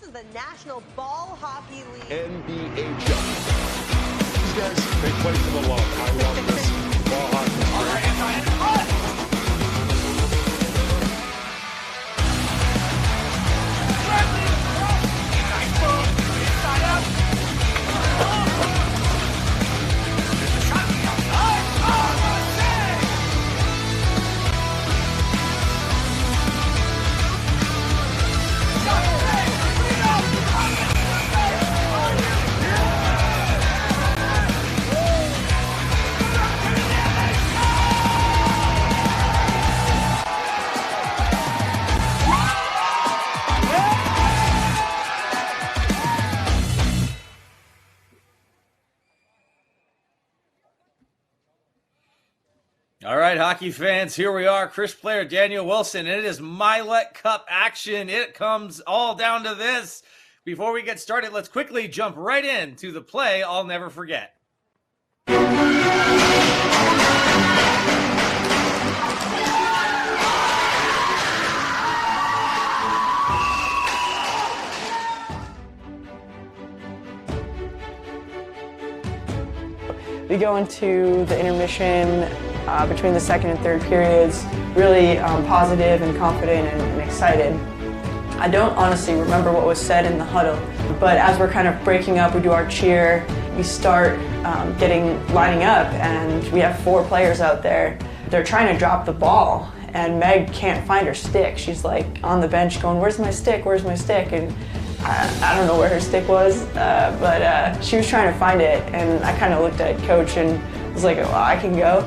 is the National Ball Hockey League. NBHL. These guys, they play for the love. I love this ball hockey. All right, All right, hockey fans, here we are, Chris player Daniel Wilson, and it is Mylec Cup action. It comes all down to this. Before we get started, let's quickly jump right into the play I'll never forget. We go into the intermission between the second and third periods really positive and confident and excited. I don't honestly remember what was said in the huddle, but as we're kind of breaking up, we do our cheer, we start lining up, and we have 4 players out there. They're trying to drop the ball, and Meg can't find her stick. She's like on the bench going, "Where's my stick? Where's my stick?" And I don't know where her stick was, but she was trying to find it, and I kind of looked at Coach and was like, "Oh, I can go."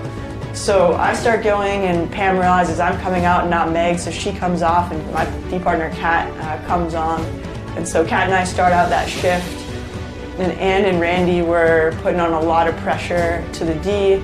So I start going, and Pam realizes I'm coming out and not Meg, so she comes off, and my D partner Kat comes on. And so Kat and I start out that shift, and Ann and Randy were putting on a lot of pressure to the D,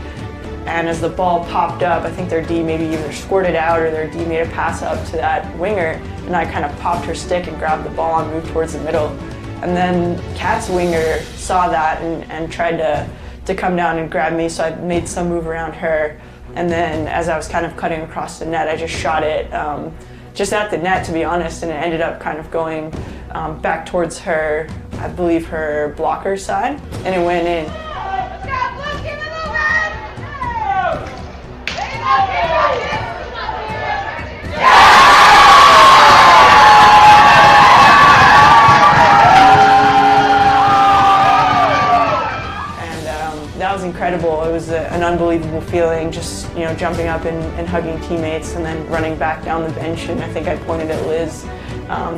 and as the ball popped up, I think their D maybe either squirted out or their D made a pass up to that winger, and I kind of popped her stick and grabbed the ball and moved towards the middle. And then Kat's winger saw that and tried to come down and grab me, so I made some move around her. And then as I was kind of cutting across the net, I just shot it just at the net, to be honest, and it ended up kind of going back towards her, I believe her blocker side, and it went in. That was incredible. It was an unbelievable feeling, just jumping up and hugging teammates, and then running back down the bench. And I think I pointed at Liz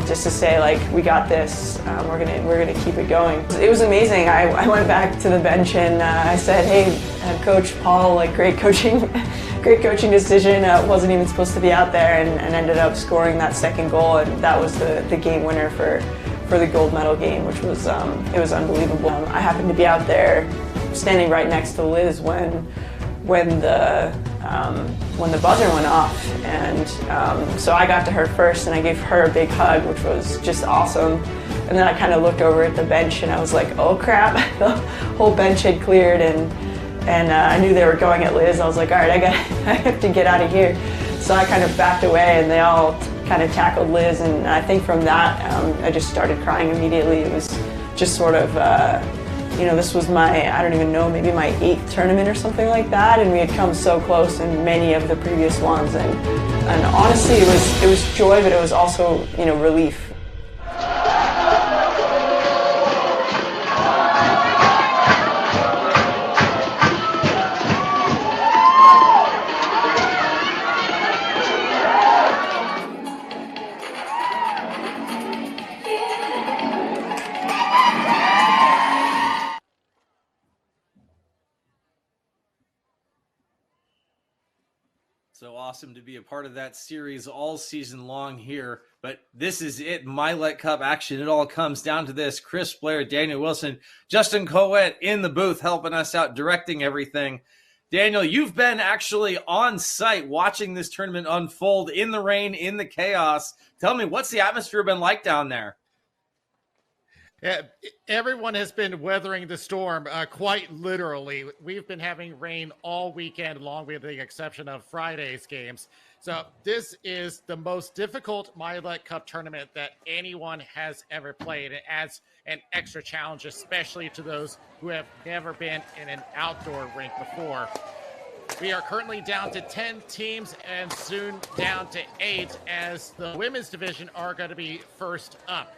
just to say, like, "We got this. We're gonna keep it going." It was amazing. I went back to the bench and I said, "Hey, Coach Paul, like, great coaching, great coaching decision. Wasn't even supposed to be out there, and ended up scoring that second goal, and that was the game winner for the gold medal game, which was it was unbelievable." I happened to be out there, standing right next to Liz when the buzzer went off, and so I got to her first, and I gave her a big hug, which was just awesome. And then I kind of looked over at the bench, and I was like, "Oh crap!" The whole bench had cleared, and I knew they were going at Liz. I was like, "All right, I have to get out of here." So I kind of backed away, and they all kind of tackled Liz, and I think from that I just started crying immediately. It was just sort of this was I don't even know, maybe my 8th tournament or something like that, and we had come so close in many of the previous ones, and honestly it was joy, but it was also relief. So awesome to be a part of that series all season long here. But this is it, Mylec Cup action. It all comes down to this. Chris Blair, Daniel Wilson, Justin Coet in the booth helping us out, directing everything. Daniel, you've been actually on site watching this tournament unfold in the rain, in the chaos. Tell me, what's the atmosphere been like down there? Yeah, everyone has been weathering the storm quite literally. We've been having rain all weekend long, with the exception of Friday's games. So this is the most difficult Mylec Cup tournament that anyone has ever played. It adds an extra challenge, especially to those who have never been in an outdoor rink before. We are currently down to 10 teams and soon down to 8, as the women's division are going to be first up.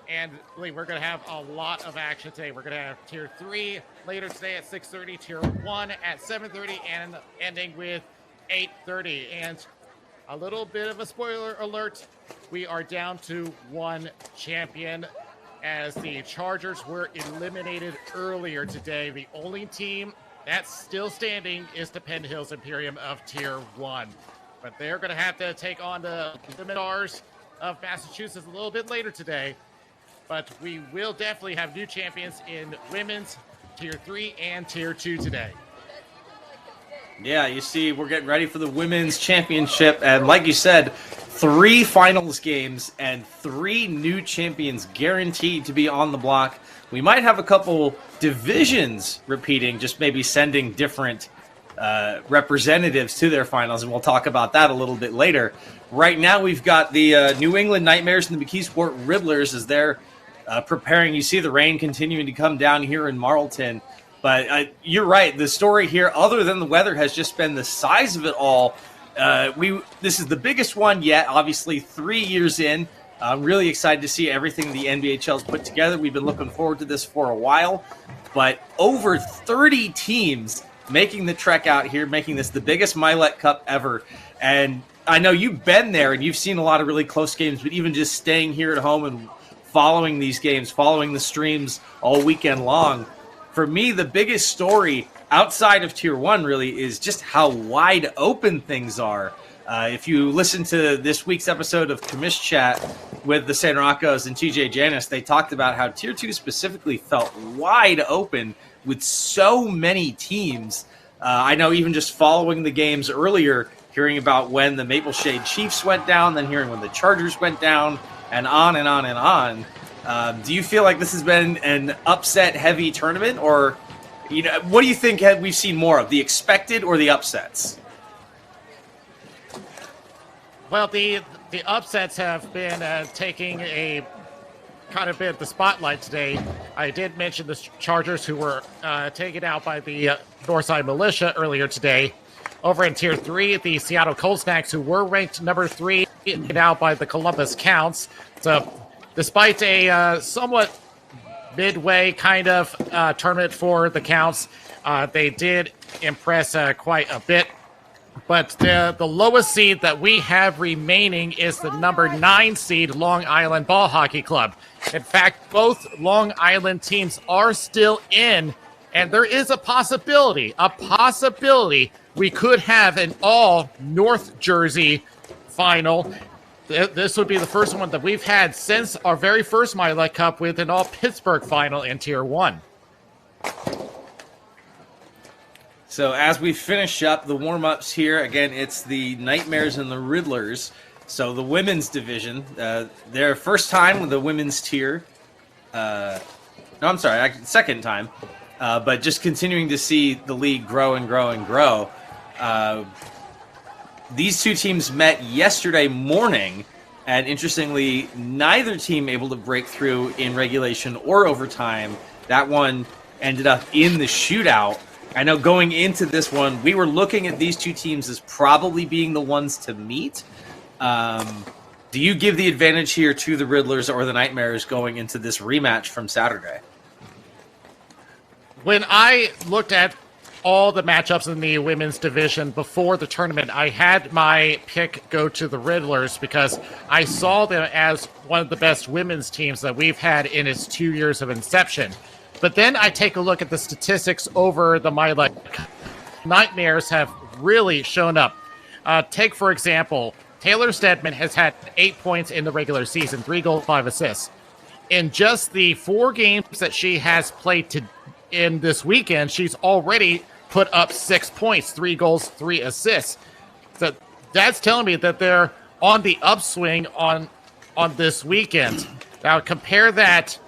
And we're going to have a lot of action today. We're going to have Tier 3 later today at 6:30, Tier 1 at 7:30, and ending with 8:30. And a little bit of a spoiler alert, we are down to one champion, as the Chargers were eliminated earlier today. The only team that's still standing is the Penn Hills Imperium of Tier 1. But they're going to have to take on the Riddlers of Massachusetts a little bit later today. But we will definitely have new champions in women's Tier 3 and Tier 2 today. Yeah, you see, we're getting ready for the women's championship. And like you said, 3 finals games and 3 new champions guaranteed to be on the block. We might have a couple divisions repeating, just maybe sending different representatives to their finals, and we'll talk about that a little bit later. Right now, we've got the New England Nightmares and the McKeesport Riddlers as they're preparing. You see the rain continuing to come down here in Marlton. But you're right. The story here, other than the weather, has just been the size of it all. This is the biggest one yet, obviously 3 years in. I'm really excited to see everything the NBHL's put together. We've been looking forward to this for a while. But over 30 teams making the trek out here, making this the biggest Mylec Cup ever. And I know you've been there and you've seen a lot of really close games, but even just staying here at home and following these games, following the streams all weekend long, for me, the biggest story outside of Tier 1 really is just how wide open things are. If you listen to this week's episode of Commish Chat with the San Rocco's and TJ Janis, they talked about how Tier 2 specifically felt wide open with so many teams. I know even just following the games earlier, hearing about when the Maple Shade Chiefs went down, then hearing when the Chargers went down, and on and on and on. Do you feel like this has been an upset-heavy tournament, or what do you think we've seen more of, the expected or the upsets? Well, the upsets have been taking a kind of bit of the spotlight today. I did mention the Chargers, who were taken out by the Northside Militia earlier today. Over in Tier 3, the Seattle Cold Snacks, who were ranked number 3, taken out by the Columbus Counts. So despite a somewhat midway kind of tournament for the Counts, they did impress quite a bit. But the lowest seed that we have remaining is the number 9 seed Long Island Ball Hockey Club. In fact, both Long Island teams are still in, and there is a possibility we could have an all North Jersey final. This would be the first one that we've had since our very first Mylec Cup, with an all Pittsburgh final in Tier 1. So as we finish up the warm-ups here, again, it's the Nightmares and the Riddlers. So the women's division, their first time with the women's tier. Second time. But just continuing to see the league grow and grow and grow. These two teams met yesterday morning, and interestingly, neither team able to break through in regulation or overtime. That one ended up in the shootout. I know going into this one, we were looking at these two teams as probably being the ones to meet. Do you give the advantage here to the Riddlers or the Nightmares going into this rematch from Saturday? When I looked at all the matchups in the women's division before the tournament, I had my pick go to the Riddlers because I saw them as one of the best women's teams that we've had in its 2 years of inception. But then I take a look at the statistics over the Mylec. Nightmares have really shown up. Take, for example, Taylor Stedman has had 8 points in the regular season, 3 goals, 5 assists. In just the 4 games that she has played in this weekend, she's already put up 6 points, 3 goals, 3 assists. So that's telling me that they're on the upswing on this weekend. Now compare that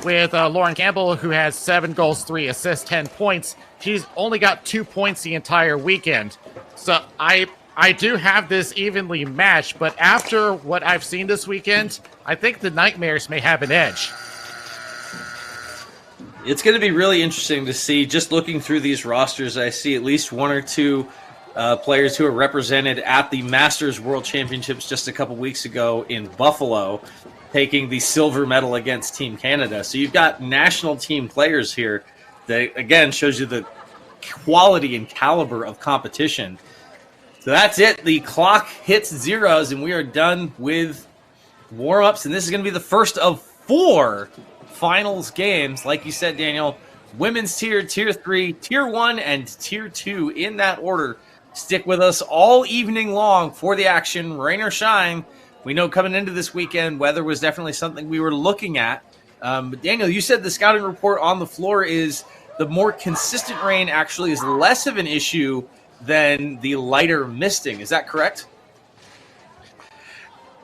with Lauren Campbell, who has 7 goals, 3 assists, 10 points. She's only got 2 points the entire weekend. So I do have this evenly matched, but after what I've seen this weekend, I think the Nightmares may have an edge. It's going to be really interesting to see. Just looking through these rosters, I see at least 1 or 2 players who are represented at the Masters World Championships just a couple weeks ago in Buffalo, taking the silver medal against Team Canada. So you've got national team players here that, again, shows you the quality and caliber of competition. So that's it. The clock hits zeros, and we are done with warm-ups, and this is going to be the first of 4 finals games. Like you said, Daniel, women's tier, tier 3, tier 1, and tier 2 in that order. Stick with us all evening long for the action, rain or shine. We know coming into this weekend, weather was definitely something we were looking at. But Daniel, you said the scouting report on the floor is the more consistent rain actually is less of an issue than the lighter misting. Is that correct?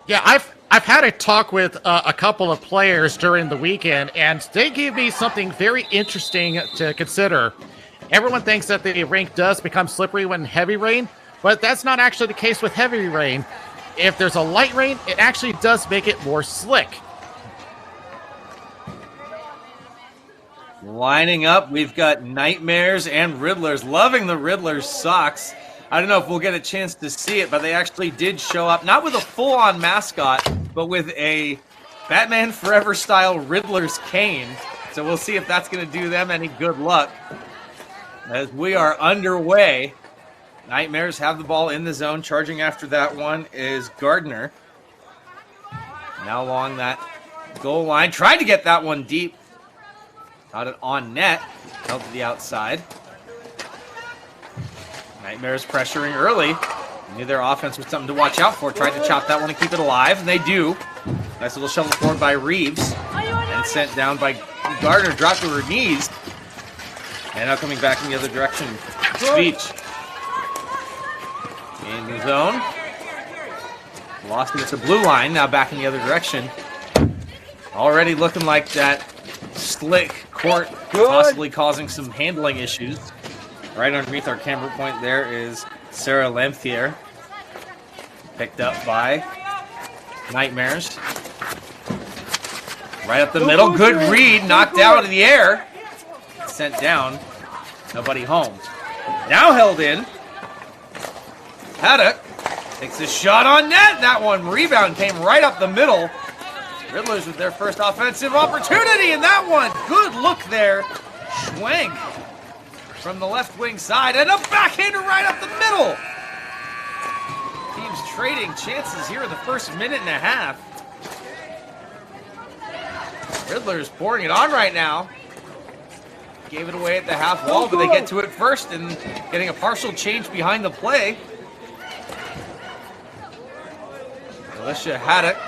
Yeah, I've had a talk with a couple of players during the weekend, and they gave me something very interesting to consider. Everyone thinks that the rink does become slippery when heavy rain, but that's not actually the case with heavy rain. If there's a light rain, it actually does make it more slick. Lining up, we've got Nightmares and Riddlers. Loving the Riddlers socks. I don't know if we'll get a chance to see it, but they actually did show up, not with a full-on mascot, but with a Batman Forever style Riddlers cane. So we'll see if that's going to do them any good luck. As we are underway, Nightmares have the ball in the zone. Charging after that one is Gardner. Now along that goal line. Tried to get that one deep. Got it on net. Held to the outside. Nightmares pressuring early. Knew their offense was something to watch out for. Tried to chop that one and keep it alive, and they do. Nice little shovel forward by Reeves. And sent down by Gardner. Dropped to her knees. And now coming back in the other direction. Speech. In the zone. Lost it at the blue line. Now back in the other direction. Already looking like that slick court, possibly causing some handling issues. Right underneath our camera point there is Sarah Lampthier. Picked up by Nightmares. Right up the middle. Good read. Knocked out in the air. Sent down. Nobody home. Now held in. Haddock takes a shot on net. That one rebound came right up the middle. Riddlers with their first offensive opportunity, and that one, good look there. Schwenk from the left wing side, and a backhander right up the middle. Teams trading chances here in the first minute and a half. Riddlers pouring it on right now. Gave it away at the half wall, but they get to it first and getting a partial change behind the play. Alicia Haddock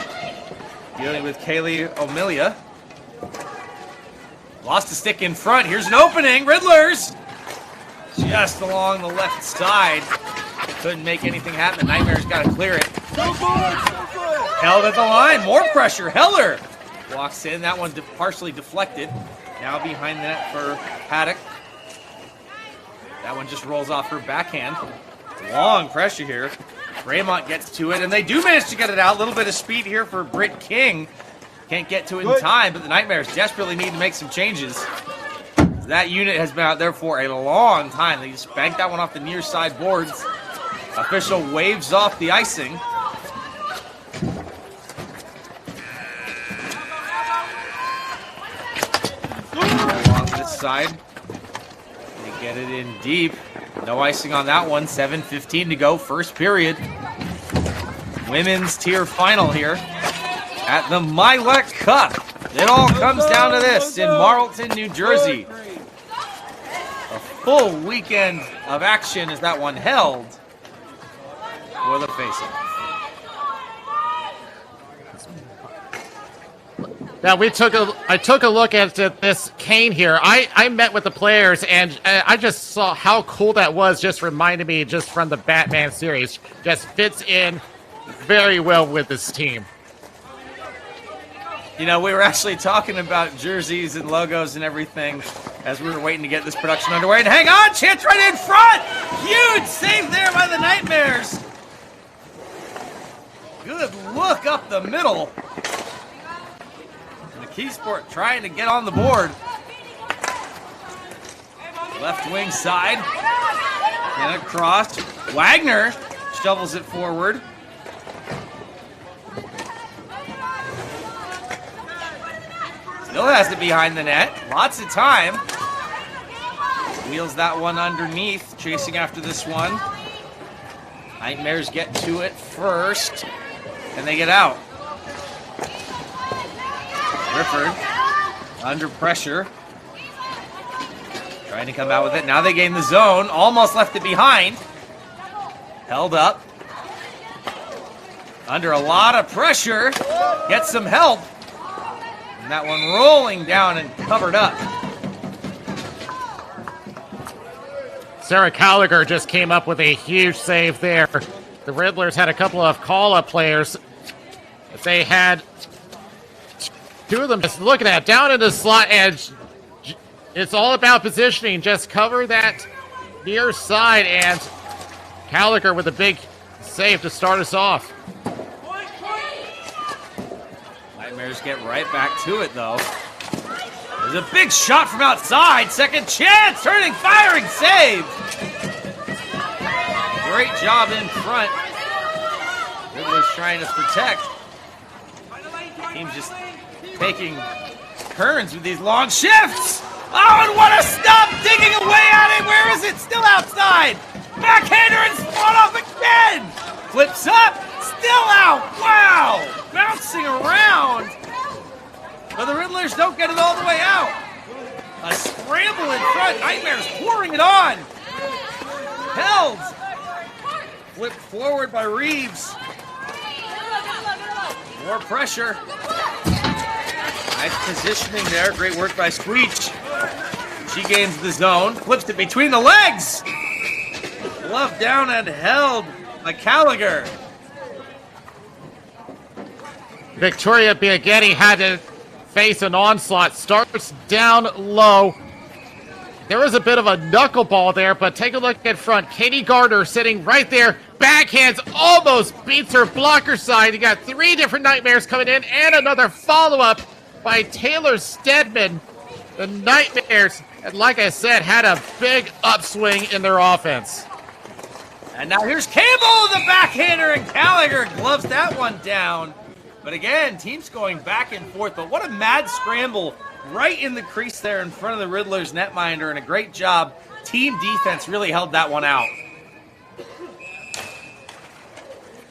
dealing with Kaylee O'Melia. Lost the stick in front. Here's an opening. Riddlers just along the left side. Couldn't make anything happen. Nightmares got to clear it. Held at the line. More pressure. Heller walks in. That one partially deflected. Now behind the net for Haddock. That one just rolls off her backhand. Long pressure here. Raymont gets to it, and they do manage to get it out. A little bit of speed here for Britt King. Can't get to it in time, but the Nightmares desperately need to make some changes. That unit has been out there for a long time. They just banked that one off the near side boards. Official waves off the icing. Along this side. They get it in deep. No icing on that one. 7:15 to go. First period. Women's tier final here at the Mylec Cup. It all comes down to this in Marlton, New Jersey. A full weekend of action as that one held for the face-off. Now I took a look at this cane here. I met with the players, and I just saw how cool that was. Just reminded me just from the Batman series. Just fits in very well with this team. You know, we were actually talking about jerseys and logos and everything as we were waiting to get this production underway. And hang on, chance right in front! Huge save there by the Nightmares. Good look up the middle. And the Keysport trying to get on the board. Left wing side. And across. Wagner shovels it forward. Still has it behind the net. Lots of time. Wheels that one underneath. Chasing after this one. Nightmares get to it first. And they get out. Rifford under pressure. Trying to come out with it. Now they gain the zone. Almost left it behind. Held up. Under a lot of pressure. Gets some help. And that one rolling down and covered up. Sarah Gallagher just came up with a huge save there. The Riddlers had a couple of call-up players. They had two of them just looking at it, down in the slot, and it's all about positioning. Just cover that near side, and Gallagher with a big save to start us off. Nightmares get right back to it, though. There's a big shot from outside. Second chance, turning, firing, save. Great job in front. Riddlers trying to protect. Team's just taking turns with these long shifts. Oh, and what a stop! Digging away at it. Where is it? Still outside. Backhander and spot off again. Flips up. Still out. Wow. Bouncing around. But the Riddlers don't get it all the way out. A scramble in front. Nightmares pouring it on. Held. Flipped forward by Reeves. More pressure. Nice positioning there. Great work by Squeech. She gains the zone. Flips it between the legs. Glove down and held by Gallagher. Victoria Biaghetti had to face an onslaught. Starts down low. There was a bit of a knuckleball there, but take a look at front. Katie Gardner sitting right there. Backhands, almost beats her blocker side. You got three different Nightmares coming in, and another follow-up by Taylor Stedman. The Nightmares, like I said, had a big upswing in their offense. And now here's Campbell, the backhander, and Gallagher gloves that one down. But again, teams going back and forth. But what a mad scramble right in the crease there in front of the Riddlers netminder, and a great job. Team defense really held that one out.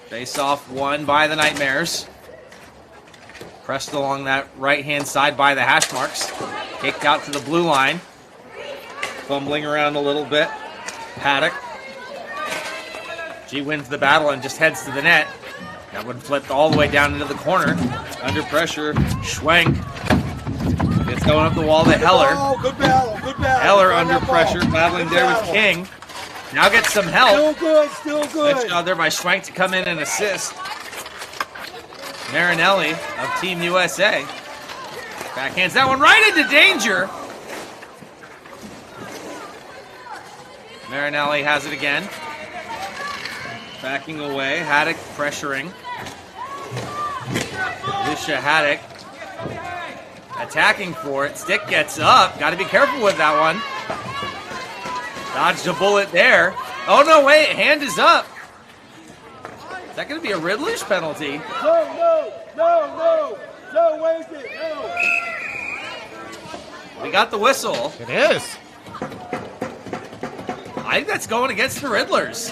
Face-off won by the Nightmares. Pressed along that right-hand side by the hash marks. Kicked out to the blue line. Fumbling around a little bit. Paddock. She wins the battle and just heads to the net. That one flipped all the way down into the corner. Under pressure, Schwenk. It's going up the wall to Heller. Good battle, good battle. Heller under pressure, battling there with King. Now gets some help. Still good. Nice job there by Schwenk to come in and assist. Marinelli of Team USA. Backhands that one right into danger. Marinelli has it again. Backing away, Haddock pressuring. Alicia Haddock attacking for it. Stick gets up. Got to be careful with that one. Dodged a bullet there. Oh, no, wait. Hand is up. Is that going to be a Riddlers penalty? No, where's it? No. We got the whistle. It is. I think that's going against the Riddlers.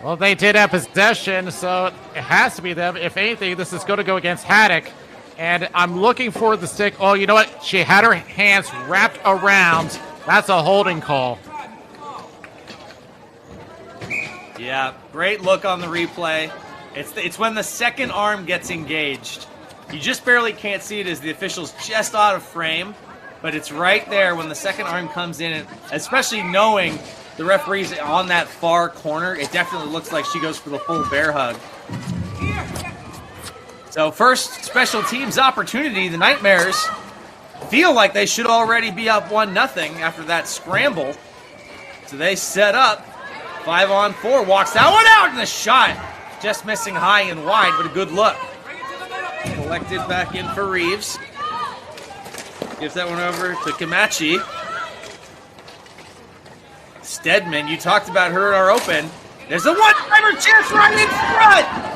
Well, they did have possession, so it has to be them. If anything, this is going to go against Haddock. And I'm looking for the stick. Oh, you know what? She had her hands wrapped around. That's a holding call. Yeah, great look on the replay. It's when the second arm gets engaged. You just barely can't see it as the official's just out of frame, but it's right there when the second arm comes in, and especially knowing the referee's on that far corner, it definitely looks like she goes for the full bear hug. So first special teams opportunity, the Nightmares feel like they should already be up 1-0 after that scramble. So they set up 5-on-4, walks that one out, and the shot just missing high and wide, but a good look. Collected back in for Reeves. Gives that one over to Camachi. Stedman, you talked about her in our open. There's a one-timer chance right in front!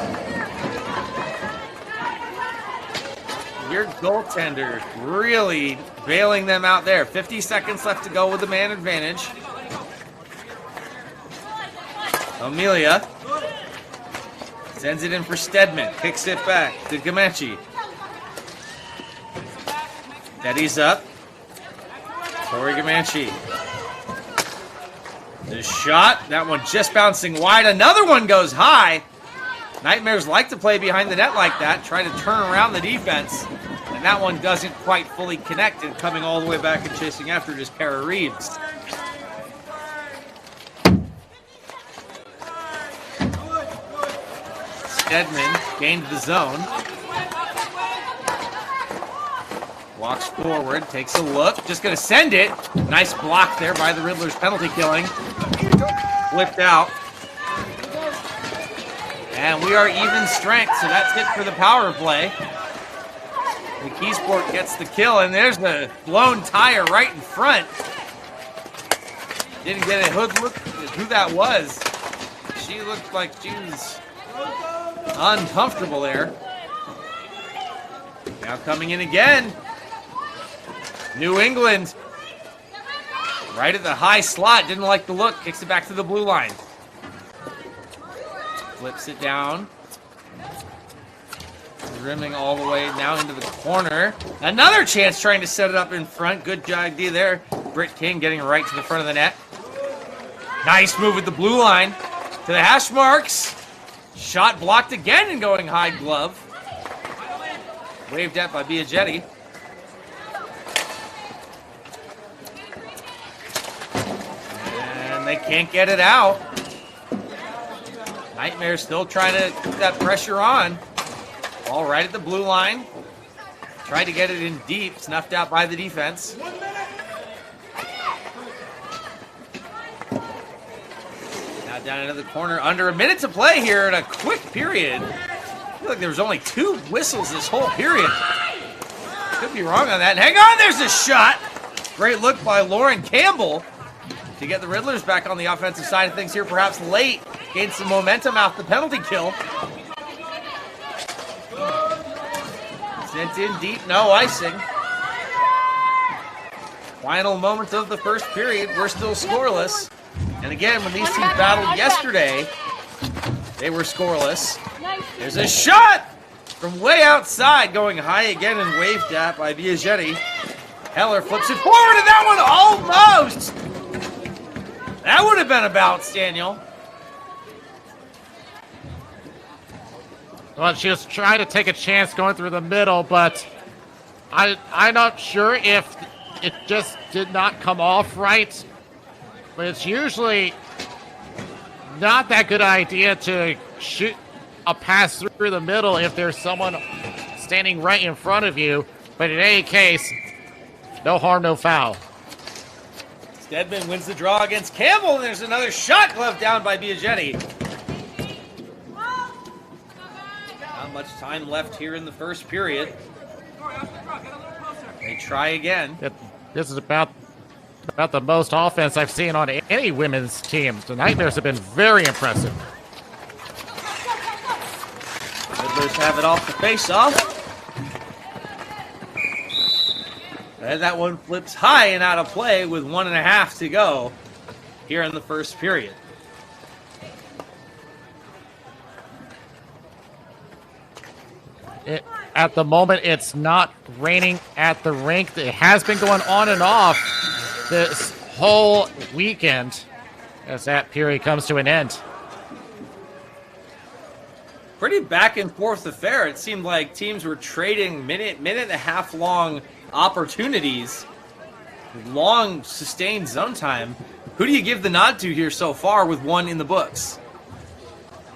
Your goaltender really bailing them out there. 50 seconds left to go with the man advantage. Amelia sends it in for Stedman. Kicks it back to Camachi. Teddy's up. Tori Camachi. The shot, that one just bouncing wide. Another one goes high. Nightmares like to play behind the net like that, try to turn around the defense. And that one doesn't quite fully connect, and coming all the way back and chasing after just Kara Reeves. Stedman gained the zone. Walks forward, takes a look, just going to send it. Nice block there by the Riddlers penalty killing. Flipped out. And we are even strength, so that's it for the power play. McKeesport gets the kill, and there's the blown tire right in front. Didn't get a hood look at who that was. She looked like she was uncomfortable there. Now coming in again. New England. Right at the high slot. Didn't like the look. Kicks it back to the blue line. Flips it down. Rimming all the way now into the corner. Another chance trying to set it up in front. Good idea there. Britt King getting right to the front of the net. Nice move with the blue line. To the hash marks. Shot blocked again and going high glove. Waved at by Biaggetti. And they can't get it out. Nightmares still trying to keep that pressure on. Ball right at the blue line. Tried to get it in deep. Snuffed out by the defense. Now down into the corner. Under a minute to play here in a quick period. I feel like there was only 2 whistles this whole period. Could be wrong on that. And hang on, there's a shot. Great look by Lauren Campbell to get the Riddlers back on the offensive side of things here, perhaps late. Gained some momentum off the penalty kill. Sent in deep, no icing. Final moments of the first period, we're still scoreless. And again, when these teams battled yesterday, they were scoreless. There's a shot from way outside, going high again and waved at by Biaggetti. Heller flips it forward, and that one almost! That would have been a bounce, Daniel. Well, she was trying to take a chance going through the middle, but I'm not sure if it just did not come off right. But it's usually not that good idea to shoot a pass through the middle if there's someone standing right in front of you. But in any case, no harm, no foul. Stedman wins the draw against Campbell, and there's another shot gloved down by Biaggetti. Not much time left here in the first period. They try again. This is about the most offense I've seen on any women's team. The Nightmares have been very impressive. Riddlers have it off the face-off. And that one flips high and out of play with 1.5 to go here in the first period. At the moment, it's not raining at the rink. It has been going on and off this whole weekend as that period comes to an end. Pretty back and forth affair. It seemed like teams were trading minute and a half long opportunities, long sustained zone time. Who do you give the nod to here so far with 1 in the books?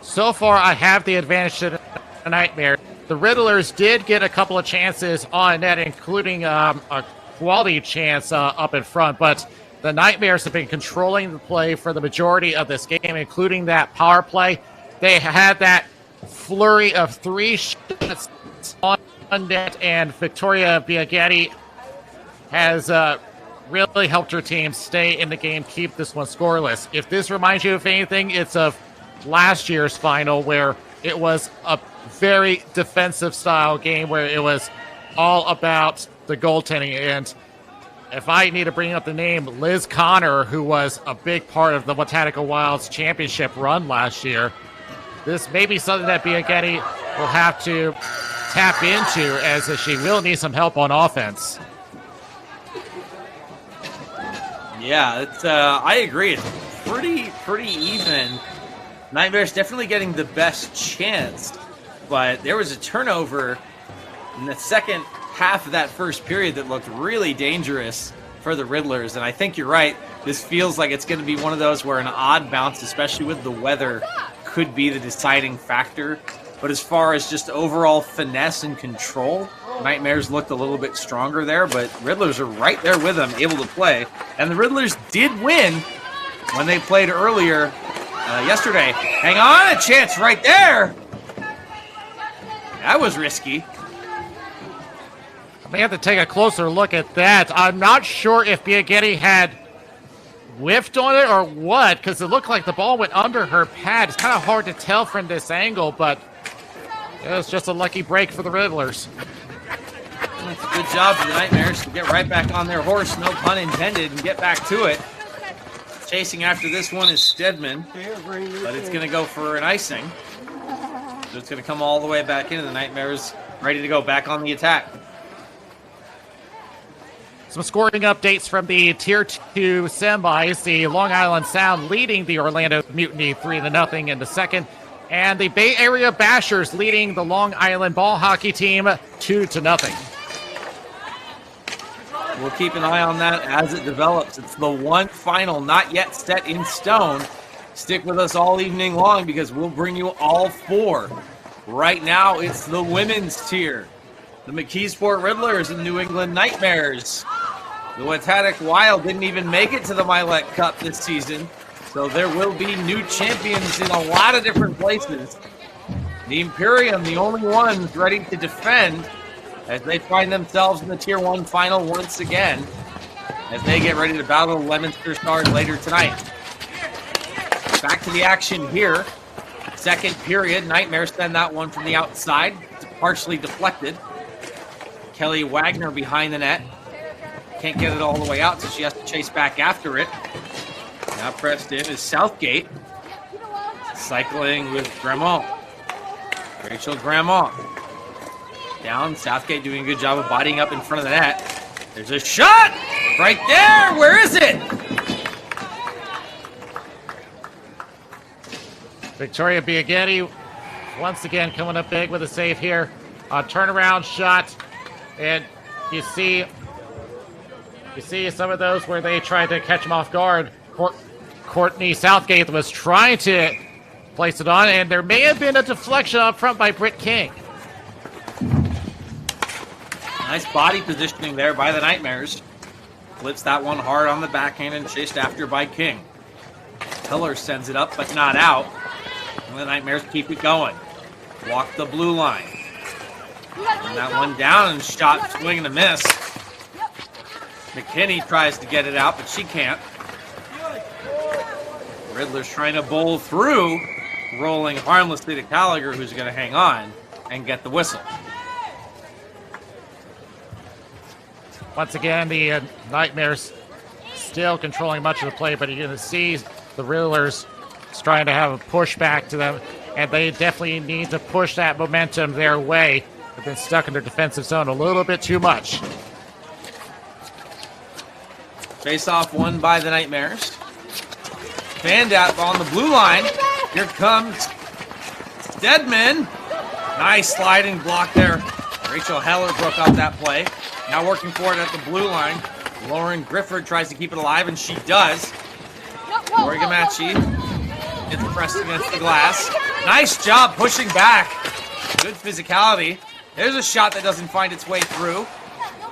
So far, I have the advantage to the Nightmare. the Riddlers did get a couple of chances on net, including a quality chance up in front, but the Nightmares have been controlling the play for the majority of this game, including that power play. They had that flurry of 3 shots on net, and Victoria Biaghetti has really helped her team stay in the game, keep this one scoreless. If this reminds you of anything, it's of last year's final, where it was a very defensive style game where it was all about the goaltending. And if I need to bring up the name Liz Connor, who was a big part of the Botanical Wilds championship run last year, this may be something that Biaghetti will have to tap into, as she will need some help on offense. Yeah, it's I agree. It's pretty even. Nightmares definitely getting the best chance, but there was a turnover in the second half of that first period that looked really dangerous for the Riddlers, and I think you're right. This feels like it's going to be one of those where an odd bounce, especially with the weather, could be the deciding factor. But as far as just overall finesse and control, Nightmares looked a little bit stronger there, but Riddlers are right there with them, able to play. And the Riddlers did win when they played earlier yesterday. Hang on, a chance right there. That was risky. I may have to take a closer look at that. I'm not sure if Biaghetti had whiffed on it or what, because it looked like the ball went under her pad. It's kind of hard to tell from this angle, but it was just a lucky break for the Riddlers. That's a good job for the Nightmares to get right back on their horse, no pun intended, and get back to it. Chasing after this one is Stedman, but it's going to go for an icing. So it's going to come all the way back into the Nightmares, ready to go back on the attack. Some scoring updates from the Tier 2 semis. The Long Island Sound leading the Orlando Mutiny 3-0 in the second. And the Bay Area Bashers leading the Long Island ball hockey team 2-0. We'll keep an eye on that as it develops. It's the one final not yet set in stone. Stick with us all evening long because we'll bring you all 4. Right now, it's the women's tier. The McKeesport Riddlers and New England Nightmares. The Watatack Wild didn't even make it to the Mylec Cup this season, so there will be new champions in a lot of different places. The Imperium, the only ones ready to defend, as they find themselves in the Tier 1 final once again, as they get ready to battle Leominster Stars later tonight. Back to the action here. Second period, Nightmares send that one from the outside, partially deflected. Kelly Wagner behind the net. Can't get it all the way out, so she has to chase back after it. Now pressed in is Southgate. Cycling with Gramont. Rachel Gramont. Down, Southgate doing a good job of bodying up in front of the net. There's a shot! Right there! Where is it? Victoria Biaghetti once again coming up big with a save here. A turnaround shot. And you see some of those where they tried to catch him off guard. Courtney Southgate was trying to place it on, and there may have been a deflection up front by Britt King. Nice body positioning there by the Nightmares. Flips that one hard on the backhand and chased after by King. Tiller sends it up, but not out. And the Nightmares keep it going. Walk the blue line. And that one down and shot, swing and a miss. McKinney tries to get it out, but she can't. Riddler's trying to bowl through, rolling harmlessly to Gallagher, who's going to hang on and get the whistle. Once again, the Nightmares still controlling much of the play, but you're going to see the Riddlers trying to have a push back to them, and they definitely need to push that momentum their way. They've been stuck in their defensive zone a little bit too much. Face-off won by the Nightmares. Vandap on the blue line. Here comes Stedman. Nice sliding block there. Rachel Heller broke up that play. Now working for it at the blue line. Lauren Grifford tries to keep it alive, and she does. Lori Gamachi gets pressed against the glass. Nice job pushing back. Good physicality. There's a shot that doesn't find its way through.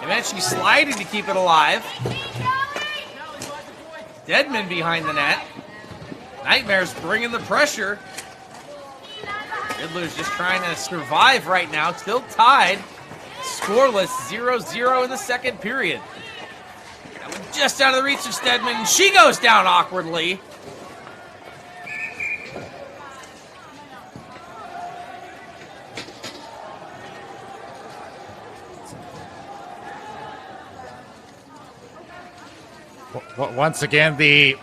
Eventually sliding to keep it alive. Deadman behind the net. Nightmares bringing the pressure. Riddlers just trying to survive right now. Still tied. Scoreless, 0-0 in the second period. That was just out of the reach of Stedman. She goes down awkwardly. Once again, the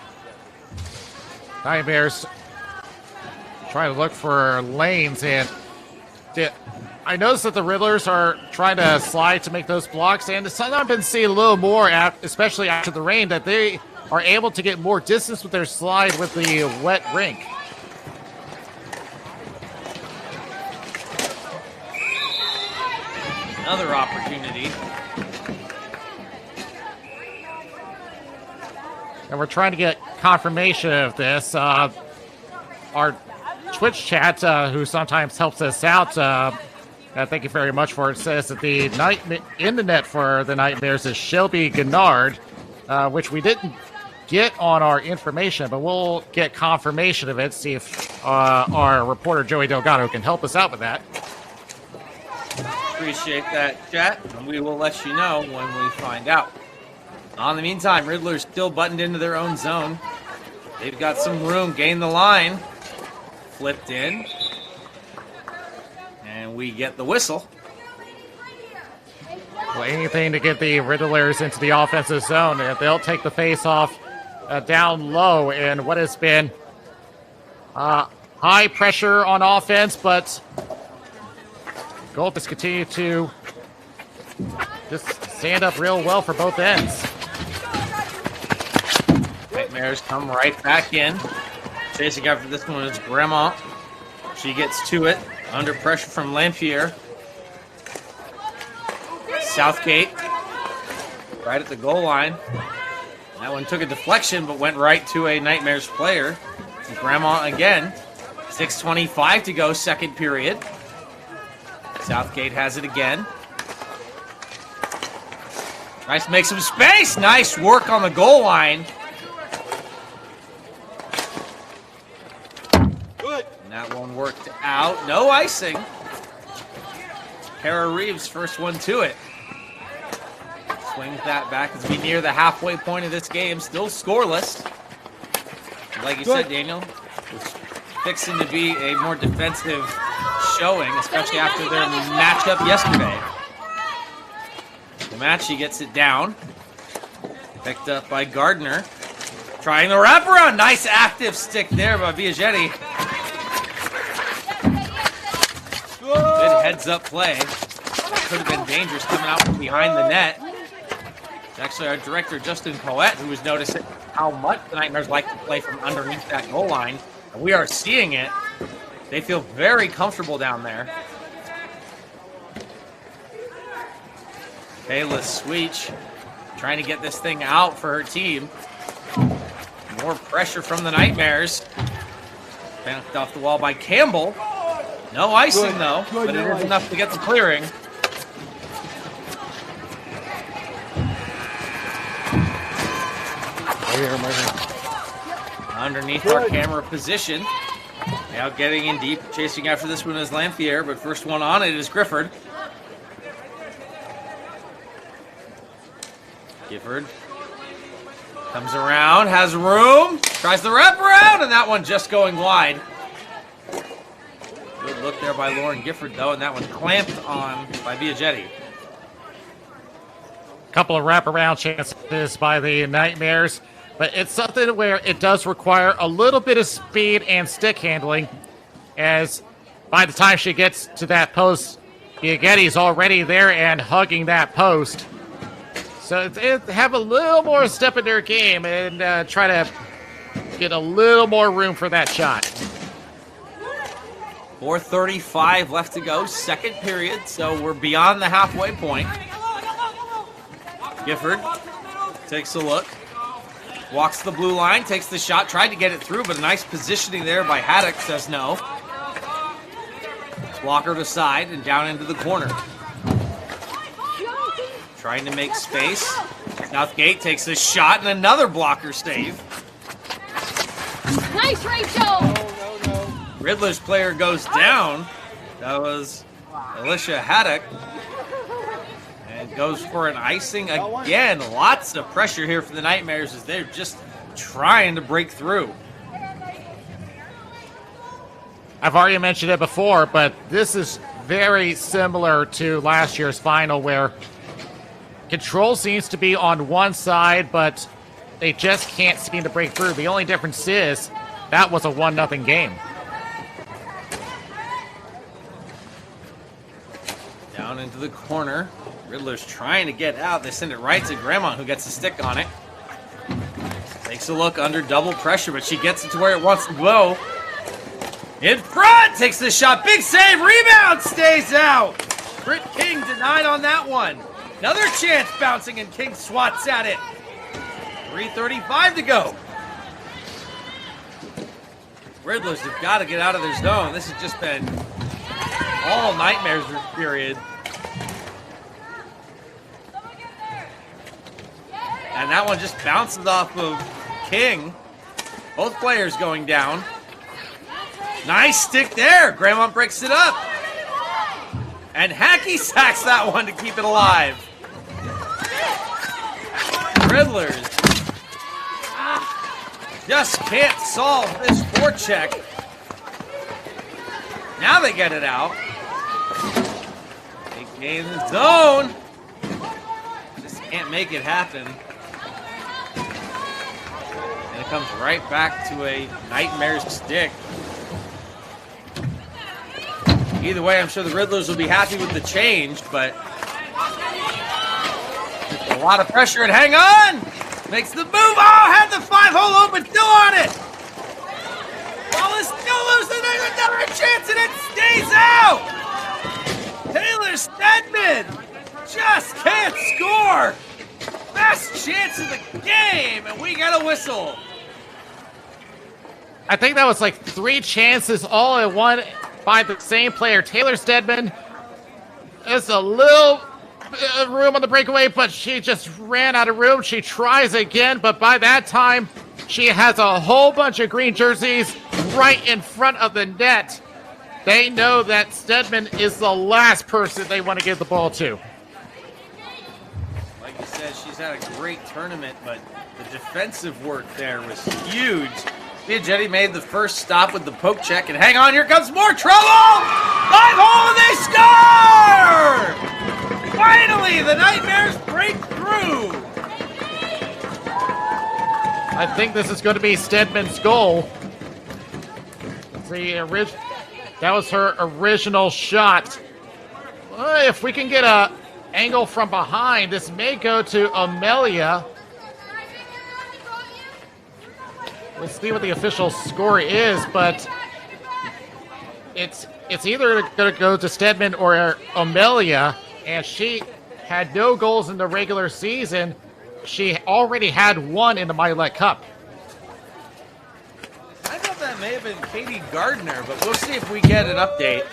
Nightmares trying to look for lanes, and I noticed that the Riddlers are trying to slide to make those blocks, and I've been seeing a little more, especially after the rain, that they are able to get more distance with their slide with the wet rink. Another opportunity. And we're trying to get confirmation of this. Our Twitch chat, who sometimes helps us out, thank you very much for it, says that the in the net for the Nightmares is Shelby Gennard, which we didn't get on our information, but we'll get confirmation of it, see if our reporter Joey Delgado can help us out with that. Appreciate that, chat, and we will let you know when we find out. In the meantime, Riddlers still buttoned into their own zone. They've got some room, gain the line. Flipped in. And we get the whistle. Well, anything to get the Riddlers into the offensive zone. They'll take the face-off down low in what has been high pressure on offense, but Gulf has continued to just stand up real well for both ends. Nightmares come right back in. Chasing after this one is Grandma. She gets to it. Under pressure from Lampier. Southgate. Right at the goal line. That one took a deflection, but went right to a Nightmares player. Grandma again. 6:25 to go, second period. Southgate has it again. Nice to make some space. Nice work on the goal line. And that one worked out. No icing. Kara Reeves, first one to it. Swings that back as we near the halfway point of this game. Still scoreless. Like you said, Daniel, it's fixing to be a more defensive showing, especially after their matchup yesterday. Comanche gets it down. Picked up by Gardner. Trying the wraparound. Nice active stick there by Biagietti. Good heads-up play. That could have been dangerous coming out from behind the net. It's actually our director, Justin Coet, who was noticing how much the Nightmares like to play from underneath that goal line. And we are seeing it. They feel very comfortable down there. Kayla Sweech trying to get this thing out for her team. More pressure from the Nightmares. Banked off the wall by Campbell. No icing though, but it is enough to get the clearing. Underneath our camera position. Now getting in deep, chasing after this one is Lampier, but first one on it is Gifford. Gifford comes around, has room, tries the wraparound, and that one just going wide. Good look there by Lauren Gifford, though, and that one clamped on by Biagietti. Couple of wraparound chances by the Nightmares, but it's something where it does require a little bit of speed and stick handling, as by the time she gets to that post, Biagetti's already there and hugging that post. So have a little more step in their game and try to get a little more room for that shot. 4:35 left to go, second period, so we're beyond the halfway point. Gifford takes a look, walks the blue line, takes the shot, tried to get it through, but a nice positioning there by Haddock says no. Blocker to side and down into the corner. Trying to make space. Southgate takes a shot and another blocker save. Nice, Rachel! Riddlers player goes down. That was Alicia Haddock. And goes for an icing again. Lots of pressure here for the Nightmares as they're just trying to break through. I've already mentioned it before, but this is very similar to last year's final where control seems to be on one side, but they just can't seem to break through. The only difference is that was a 1-0 game. Down into the corner. Riddler's trying to get out. They send it right to Grandma, who gets a stick on it. Takes a look under double pressure, but she gets it to where it wants to go. In front! Takes the shot. Big save. Rebound stays out. Britt King denied on that one. Another chance bouncing, and King swats at it. 3:35 to go. Riddlers have got to get out of their zone. This has just been all Nightmares period. And that one just bounces off of King. Both players going down. Nice stick there. Grandma breaks it up. And Hacky sacks that one to keep it alive. Riddlers just can't solve this forecheck. Now they get it out. They gain the zone. Just can't make it happen. And it comes right back to a Nightmare stick. Either way, I'm sure the Riddlers will be happy with the change, but a lot of pressure and hang on! Makes the move. Oh, had the 5-hole open, still on it! Ball is still loose, and there's another chance, and it stays out! Taylor Stedman just can't score! Best chance of the game, and we got a whistle. I think that was like 3 chances all at one by the same player. Taylor Stedman. There's a little room on the breakaway, but she just ran out of room. She tries again, but by that time, she has a whole bunch of green jerseys right in front of the net. They know that Stedman is the last person they want to give the ball to. Like you said, she's had a great tournament, but the defensive work there was huge. Biaggetti made the first stop with the poke check, and hang on, here comes more trouble! 5-hole, and they score! Finally, the Nightmares break through! I think this is going to be Stedman's goal. That was her original shot. If we can get an angle from behind, this may go to Amelia. Let's see what the official score is, but it's either going to go to Stedman or Amelia, and she had no goals in the regular season. She already had one in the Mylec Cup. I thought that may have been Katie Gardner, but we'll see if we get an update.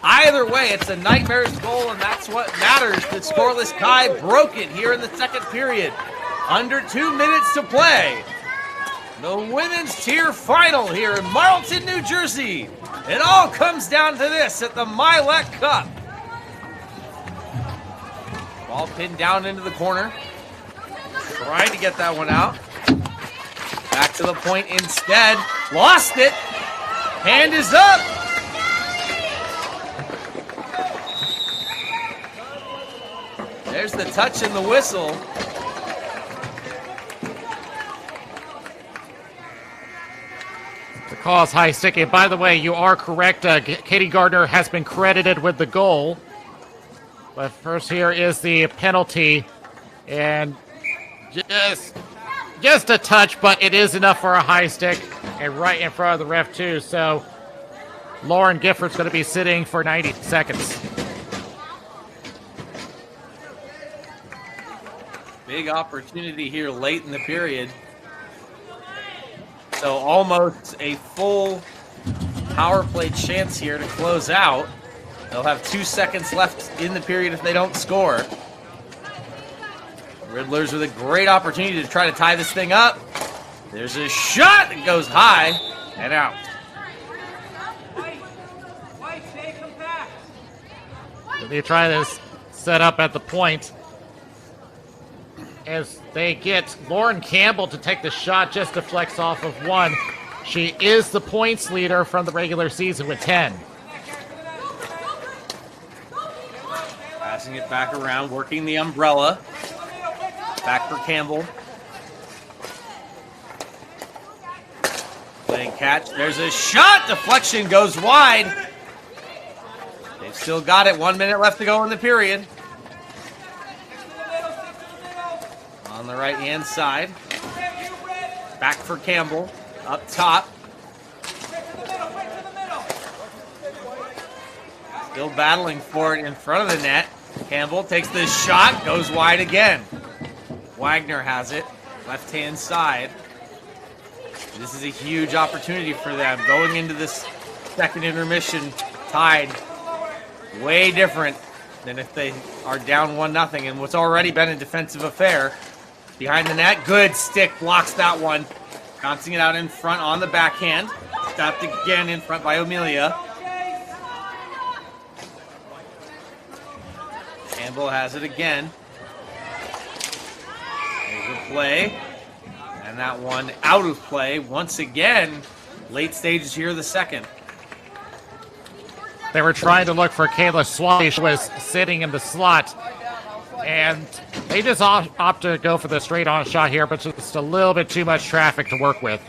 Either way, it's a Nightmares goal, and that's what matters. The scoreless tie broken here in the second period. Under 2 minutes to play. The women's tier final here in Marlton, New Jersey. It all comes down to this at the Mylec Cup. Ball pinned down into the corner. Trying to get that one out. Back to the point instead. Lost it. Hand is up. There's the touch and the whistle. The call is high stick. And by the way, you are correct. Katie Gardner has been credited with the goal. But first here is the penalty. And just a touch, but it is enough for a high stick. And right in front of the ref, too. So Lauren Gifford's going to be sitting for 90 seconds. Big opportunity here late in the period. So almost a full power play chance here to close out. They'll have 2 seconds left in the period if they don't score. Riddlers with a great opportunity to try to tie this thing up. There's a shot that goes high and out. They try this set up at the point as they get Lauren Campbell to take the shot, just deflects off of one. She is the points leader from the regular season with 10. Passing it back around, working the umbrella. Back for Campbell. Playing catch. There's a shot. Deflection goes wide. They've still got it. 1 minute left to go in the period. On the right-hand side. Back for Campbell. Up top. Still battling for it in front of the net. Campbell takes the shot. Goes wide again. Wagner has it. Left-hand side. This is a huge opportunity for them. Going into this second intermission tied. Way different than if they are down 1-0 in what's already been a defensive affair. Behind the net, good stick, blocks that one. Bouncing it out in front on the backhand. Stopped again in front by Amelia. Campbell has it again. There's a play. And that one out of play once again. Late stages here, the second. They were trying to look for Kayla Swally. She was sitting in the slot. And they just opt to go for the straight-on shot here, but just a little bit too much traffic to work with.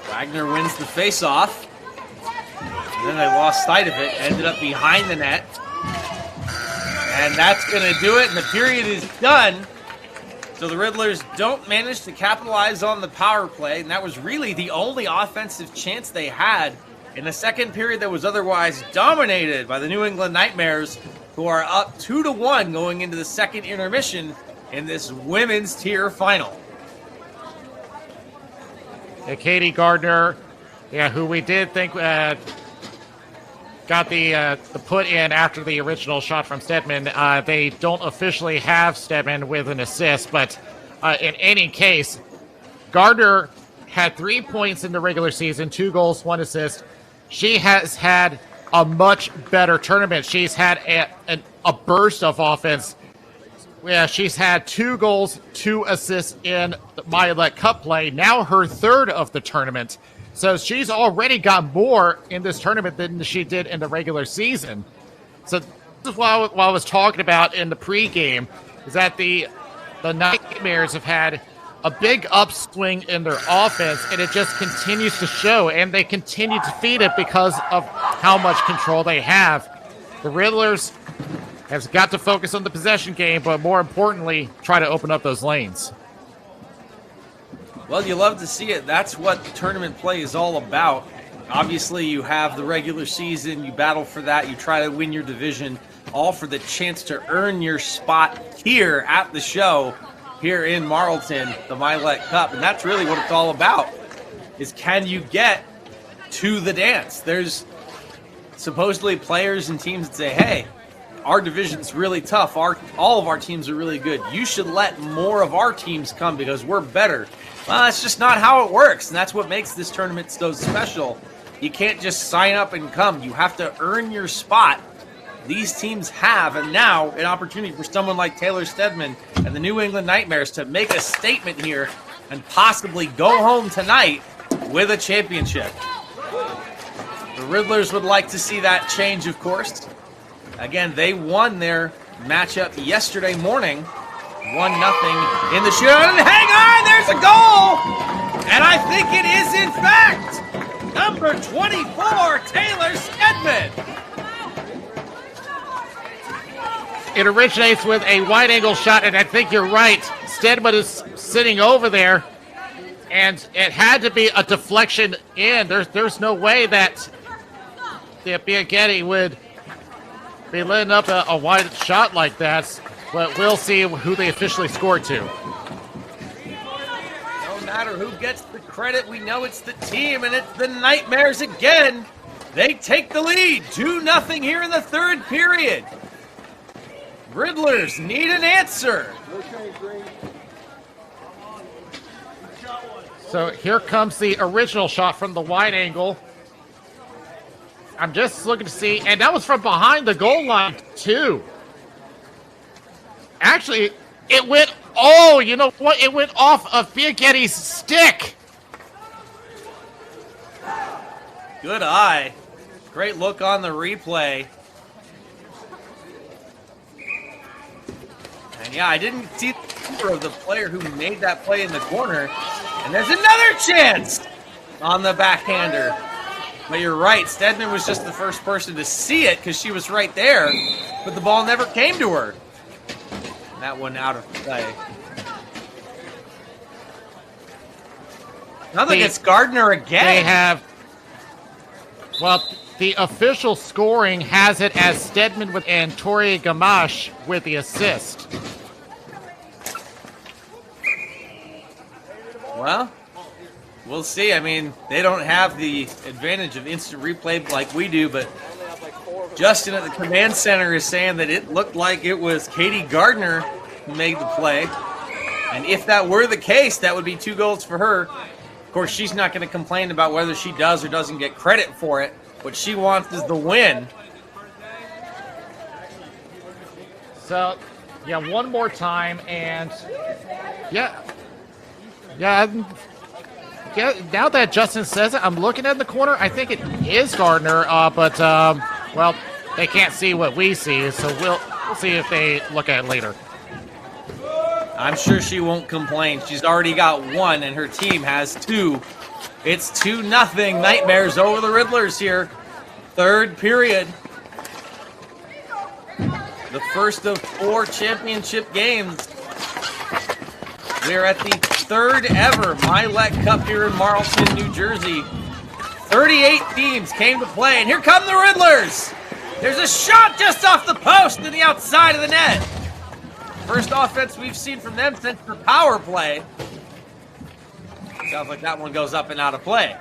Wagner wins the face-off. And then they lost sight of it. Ended up behind the net. And that's going to do it, and the period is done. So the Riddlers don't manage to capitalize on the power play, and that was really the only offensive chance they had in a second period that was otherwise dominated by the New England Nightmares, who are up 2-1 going into the second intermission in this women's tier final. Katie Gardner, who we did think got the put in after the original shot from Stedman. They don't officially have Stedman with an assist, but in any case, Gardner had 3 points in the regular season, 2 goals, 1 assist. She has had a much better tournament. She's had a burst of offense. Yeah, she's had 2 goals, 2 assists in the Mylec Cup play, now her third of the tournament. So she's already got more in this tournament than she did in the regular season. So this is what I was talking about in the pregame, is that the Nightmares have had a big upswing in their offense, and it just continues to show, and they continue to feed it because of how much control they have. The Riddlers have got to focus on the possession game, but more importantly, try to open up those lanes. Well, you love to see it. That's what tournament play is all about. Obviously, you have the regular season, you battle for that, you try to win your division, all for the chance to earn your spot here at the show, here in Marlton, the Mylec Cup. And that's really what it's all about, is can you get to the dance? There's supposedly players and teams that say, hey, our division's really tough. All of our teams are really good. You should let more of our teams come because we're better. Well, that's just not how it works, and that's what makes this tournament so special. You can't just sign up and come. You have to earn your spot. These teams have, and now an opportunity for someone like Taylor Stedman and the New England Nightmares to make a statement here and possibly go home tonight with a championship. The Riddlers would like to see that change, of course. Again, they won their matchup yesterday morning, 1-0 in the shootout. And hang on, there's a goal! And I think it is, in fact, number 24, Taylor Stedman. It originates with a wide-angle shot, and I think you're right. Stedman is sitting over there, and it had to be a deflection in. There's no way that the Biaghetti would be letting up a wide shot like that, but we'll see who they officially scored to. No matter who gets the credit, we know it's the team, and it's the Nightmares again. They take the lead, 2-0 here in the third period. Riddlers need an answer. So here comes the original shot from the wide angle. I'm just looking to see, and that was from behind the goal line, too. Actually, it went, oh, you know what? It went off of Biaghetti's stick. Good eye. Great look on the replay. And yeah, I didn't see the number of the player who made that play in the corner. And there's another chance on the backhander. But you're right, Stedman was just the first person to see it because she was right there, but the ball never came to her. That one out of play. Nothing against Gardner again. They have, well, the official scoring has it as Stedman with and Tori Gamache with the assist. Well, we'll see. I mean, they don't have the advantage of instant replay like we do, but Justin at the command center is saying that it looked like it was Katie Gardner who made the play. And if that were the case, that would be 2 goals for her. Of course, she's not going to complain about whether she does or doesn't get credit for it. What she wants is the win. So, yeah, one more time, and yeah, now that Justin says it, I'm looking at the corner. I think it is Gardner, but, well, they can't see what we see, so we'll see if they look at it later. I'm sure she won't complain. She's already got 1, and her team has 2. It's 2-0 Nightmares over the Riddlers here. Third period. The first of 4 championship games. We're at the 3rd ever Mylec Cup here in Marlton, New Jersey. 38 teams came to play, and here come the Riddlers. There's a shot just off the post to the outside of the net. First offense we've seen from them since the power play. Sounds like that one goes up and out of play.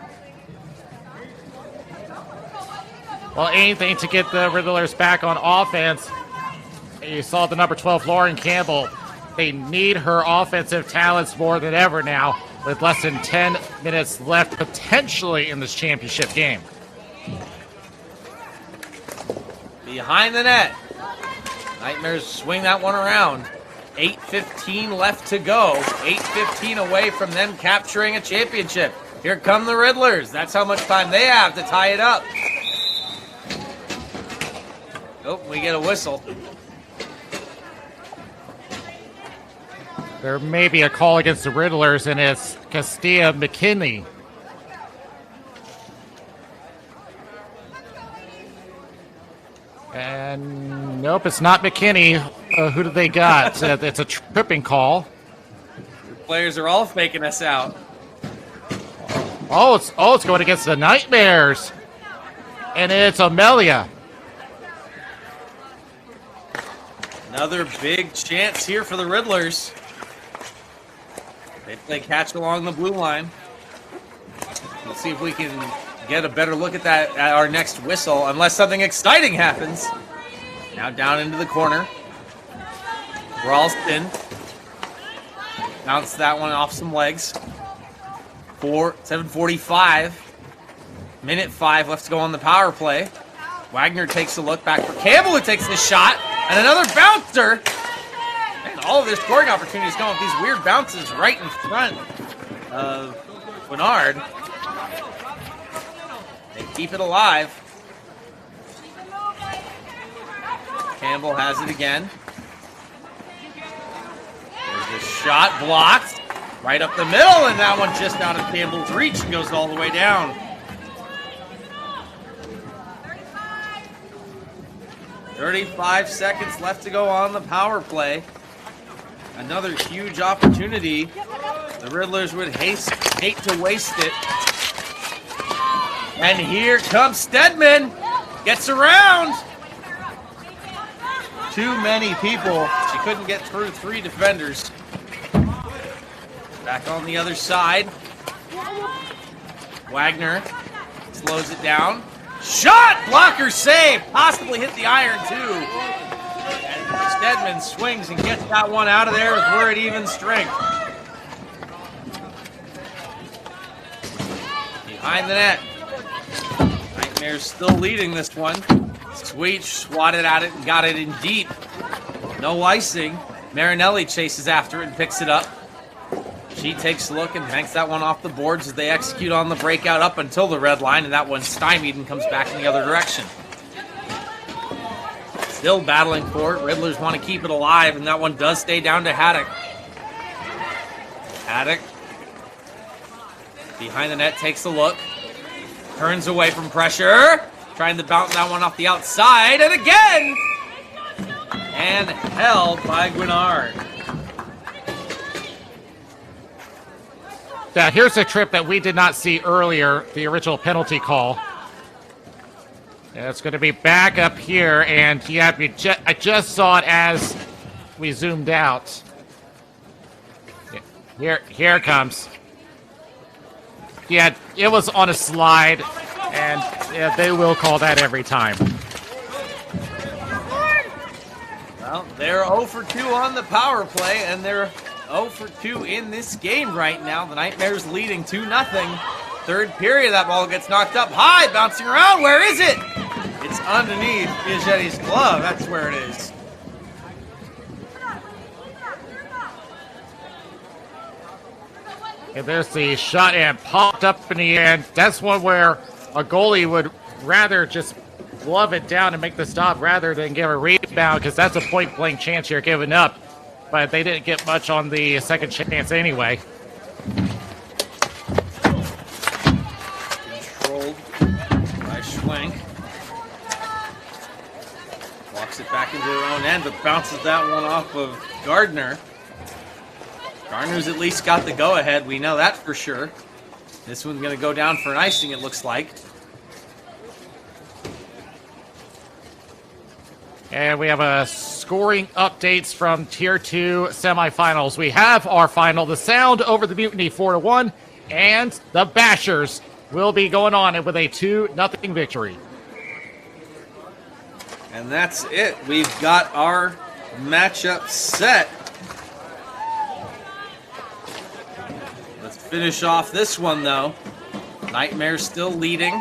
Well, anything to get the Riddlers back on offense. You saw the number 12, Lauren Campbell. They need her offensive talents more than ever now, with less than 10 minutes left potentially in this championship game. Behind the net. Nightmares swing that one around. 8:15 left to go. 8:15 away from them capturing a championship. Here come the Riddlers. That's how much time they have to tie it up. Oh, we get a whistle. There may be a call against the Riddlers, and it's Castilla McKinney. And nope, it's not McKinney. Who do they got? It's a tripping call. The players are all faking us out. Oh, it's going against the Nightmares. And it's Amelia. Another big chance here for the Riddlers. They play catch along the blue line. Let's see if we can get a better look at that at our next whistle, unless something exciting happens. Now down into the corner. Ralston. Bounce that one off some legs. 7:45. Minute 5 left to go on the power play. Wagner takes a look back for Campbell, who takes the shot. And another bouncer. And all of their scoring opportunities come with these weird bounces right in front of Bernard. They keep it alive. Campbell has it again. There's the shot blocked. Right up the middle, and that one just out of Campbell's reach and goes all the way down. 35 seconds left to go on the power play. Another huge opportunity. The Riddlers would hate to waste it. And here comes Stedman. Gets around. Too many people. She couldn't get through 3 defenders. Back on the other side. Wagner slows it down. Shot! Blocker save! Possibly hit the iron, too. And Stedman swings and gets that one out of there with we're at even strength. Behind the net. Nightmares still leading this one. Sweet swatted at it and got it in deep. No icing. Marinelli chases after it and picks it up. She takes a look and banks that one off the boards as they execute on the breakout up until the red line, and that one's stymied and comes back in the other direction. Still battling for it. Riddlers want to keep it alive, and that one does stay down to Haddock. Haddock behind the net takes a look. Turns away from pressure. Trying to bounce that one off the outside, and again! And held by Guinard. Now, here's a trip that we did not see earlier, the original penalty call. And it's going to be back up here, and yeah, I just saw it as we zoomed out. Here it comes. Yeah, it was on a slide, and yeah, they will call that every time. Well, they're 0 for 2 on the power play, and they're 0 for 2 in this game right now. The Nightmares leading 2-0. Third period, that ball gets knocked up high, bouncing around. Where is it? It's underneath Biaggetti's glove. That's where it is. And there's the shot and popped up in the end. That's one where a goalie would rather just glove it down and make the stop rather than give a rebound, because that's a point-blank chance you're giving up. But they didn't get much on the second chance anyway. Controlled by Schwenk. Walks it back into her own end, but bounces that one off of Gardner. Gardner's at least got the go-ahead. We know that for sure. This one's going to go down for an icing, it looks like. And we have a scoring updates from Tier 2 semifinals. We have our final, the Sound over the Mutiny 4-1, and the Bashers will be going on with a 2-0 victory. And that's it. We've got our matchup set. Let's finish off this one, though. Nightmares still leading.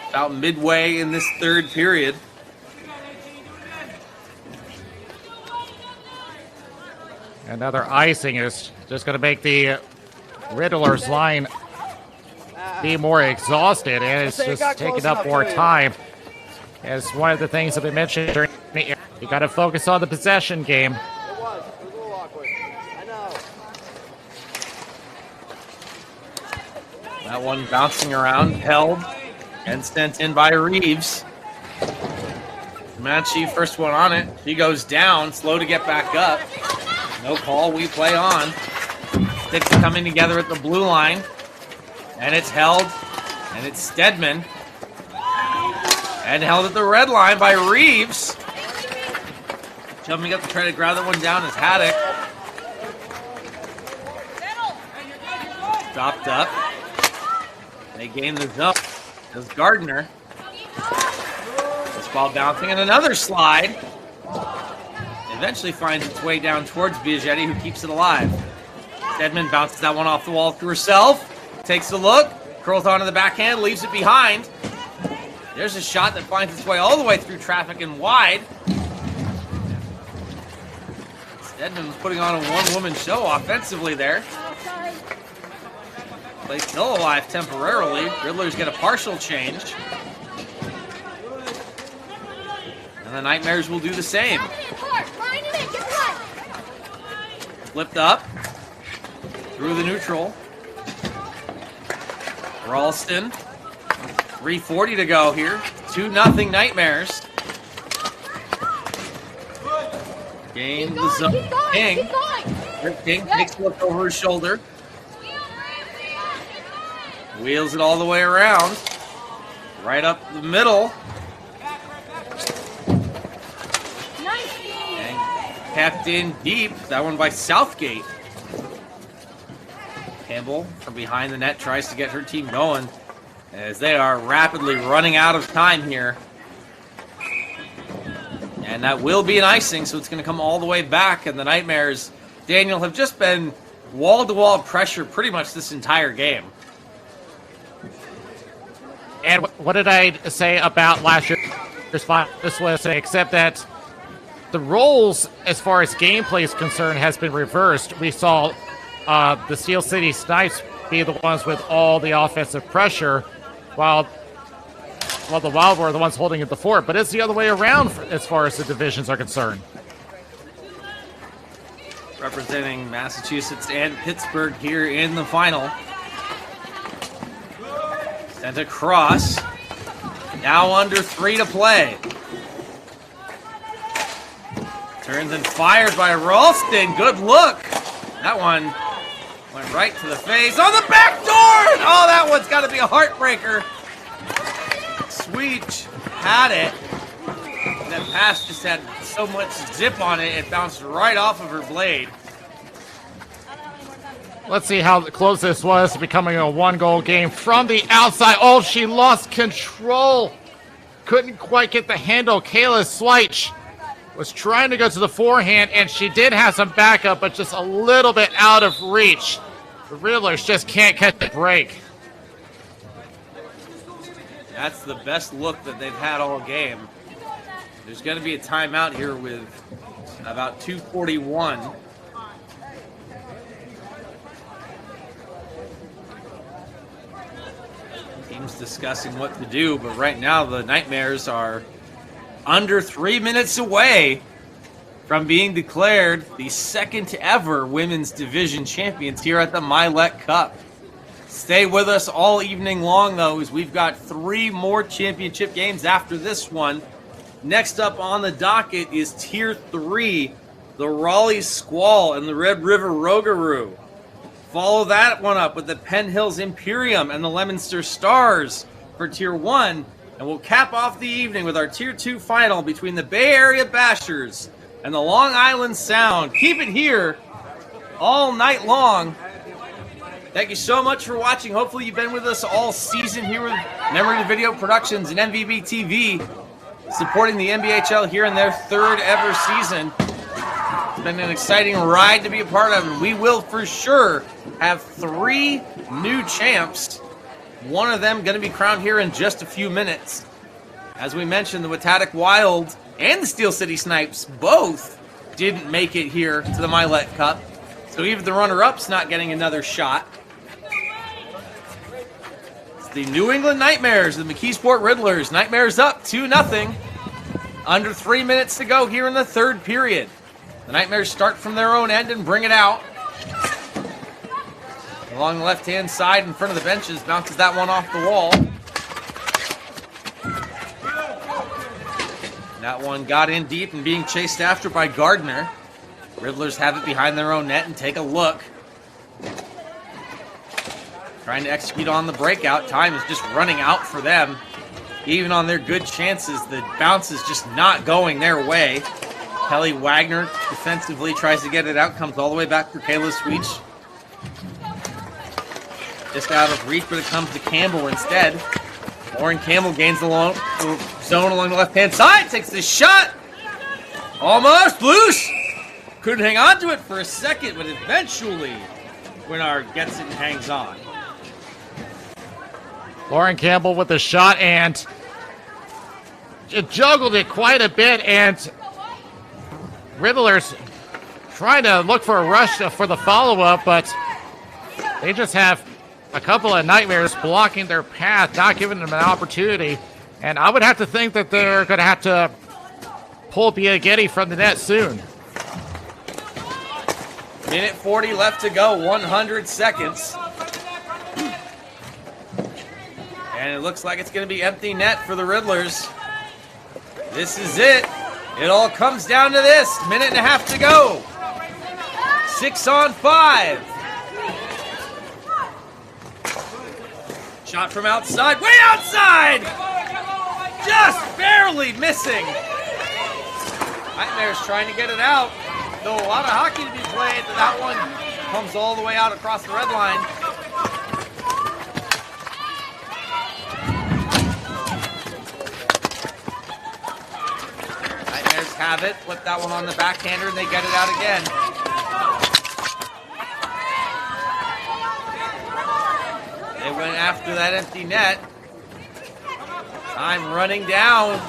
About midway in this third period. Another icing is just going to make the Riddlers line be more exhausted, and it's just taking up more time. As one of the things that they mentioned during the, you got to focus on the possession game. It was a little awkward. I know. That one bouncing around, held, and sent in by Reeves. Comanche, first one on it. She goes down, slow to get back up. No call, we play on. Sticks coming together at the blue line. And it's held, and it's Stedman. And held at the red line by Reeves. Jumping up to try to grab that one down is Haddock. Stopped up. They gain the zone. There's Gardner. This ball bouncing, and another slide. Eventually finds its way down towards Biaggetti, who keeps it alive. Stedman bounces that one off the wall to herself. Takes a look. Curls onto the backhand. Leaves it behind. There's a shot that finds its way all the way through traffic and wide. Stedman was putting on a one-woman show offensively there. Play still alive temporarily. Riddlers get a partial change. And the Nightmares will do the same. Flipped up. Through the neutral. Ralston. 3:40 to go here. 2-0 Nightmares. Gain the zone. King. King takes a look over his shoulder. Wheels it all the way around. Right up the middle. And kept in deep. That one by Southgate. Campbell from behind the net tries to get her team going. as they are rapidly running out of time here. And that will be an icing, so it's going to come all the way back. And the Nightmares, Daniel, have just been wall-to-wall pressure pretty much this entire game. And what did I say about last year's final? This was except that the roles, as far as gameplay is concerned, has been reversed. We saw the Steel City Snipes be the ones with all the offensive pressure, while the Wild were the ones holding at the fort. But it's the other way around as far as the divisions are concerned. Representing Massachusetts and Pittsburgh here in the final. Sent across. Now under 3 to play. Turns and fired by Ralston. Good look. That one went right to the face. On the back door! Oh, that one's got to be a heartbreaker. Sweet had it. That pass just had so much zip on it, it bounced right off of her blade. Let's see how close this was to becoming a 1-goal game from the outside. Oh, she lost control. Couldn't quite get the handle. Kayla Sweich was trying to go to the forehand, and she did have some backup, but just a little bit out of reach. The Riddlers just can't catch the break. That's the best look that they've had all game. There's going to be a timeout here with about 2:41. Teams discussing what to do, but right now the Nightmares are under 3 minutes away from being declared the second ever women's division champions here at the Mylec Cup. Stay with us all evening long, though, as we've got 3 more championship games after this one. Next up on the docket is Tier 3, the Raleigh Squall and the Red River Rogouru. Follow that one up with the Penn Hills Imperium and the Leominster Stars for Tier 1. And we'll cap off the evening with our Tier 2 final between the Bay Area Bashers and the Long Island Sound. Keep it here all night long. Thank you so much for watching. Hopefully you've been with us all season here with Memory Video Productions and MVB TV, supporting the NBHL here in their 3rd ever season. It's been an exciting ride to be a part of, and we will for sure have 3 new champs. One of them going to be crowned here in just a few minutes. As we mentioned, the Watatic Wild and the Steel City Snipes both didn't make it here to the Mylec Cup. So even the runner-up's not getting another shot. It's the New England Nightmares, the McKeesport Riddlers. Nightmares up 2-0. Under 3 minutes to go here in the 3rd period. The Nightmares start from their own end and bring it out. Along the left-hand side in front of the benches, bounces that one off the wall. That one got in deep and being chased after by Gardner. Riddlers have it behind their own net and take a look. Trying to execute on the breakout. Time is just running out for them. Even on their good chances, the bounce is just not going their way. Kelly Wagner defensively tries to get it out, comes all the way back for Kayla Sweech. Just out of reach, but it comes to Campbell instead. Lauren Campbell gains the zone along the left-hand side, takes the shot. Almost loose. Couldn't hang on to it for a second, but eventually Winard gets it and hangs on. Lauren Campbell with the shot and juggled it quite a bit, and Riddlers trying to look for a rush for the follow-up, but they just have a couple of Nightmares blocking their path, not giving them an opportunity. And I would have to think that they're going to have to pull Biaghetti from the net soon. Minute 40 left to go, 100 seconds. And it looks like it's going to be empty net for the Riddlers. This is it. It all comes down to this. Minute and a half to go. 6 on 5. Shot from outside, way outside! Just barely missing. Nightmares trying to get it out. Though a lot of hockey to be played, but that one comes all the way out across the red line. Riddlers have it. Flip that one on the backhander, and they get it out again. They went after that empty net. Time running down.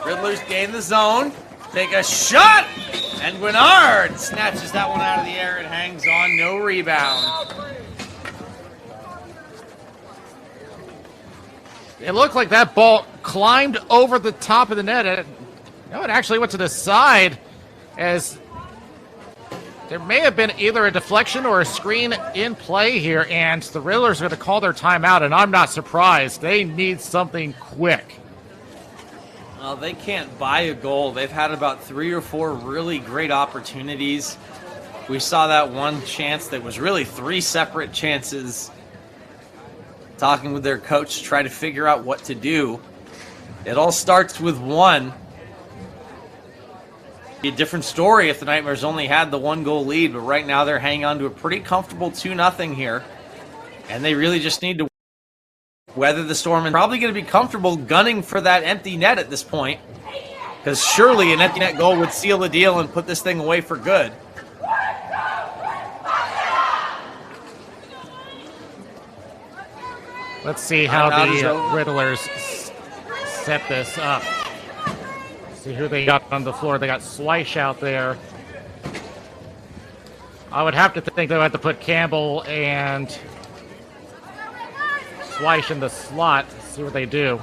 Riddlers gain the zone. Take a shot, and Guinard snatches that one out of the air and hangs on. No rebound. It looked like that ball climbed over the top of the net. It actually went to the side, as there may have been either a deflection or a screen in play here, and the Riddlers are going to call their timeout, and I'm not surprised. They need something quick. Well, they can't buy a goal. They've had about 3 or 4 really great opportunities. We saw that one chance that was really 3 separate chances. Talking with their coach to try to figure out what to do. It all starts with one. Be a different story if the Nightmares only had the 1-goal lead, but right now they're hanging on to a pretty comfortable 2-0 here. And they really just need to weather the storm and probably going to be comfortable gunning for that empty net at this point. Because surely an empty net goal would seal the deal and put this thing away for good. Let's see how the Riddlers set this up. See who they got on the floor. They got Swish out there. I would have to think they would have to put Campbell and Swish in the slot. See what they do.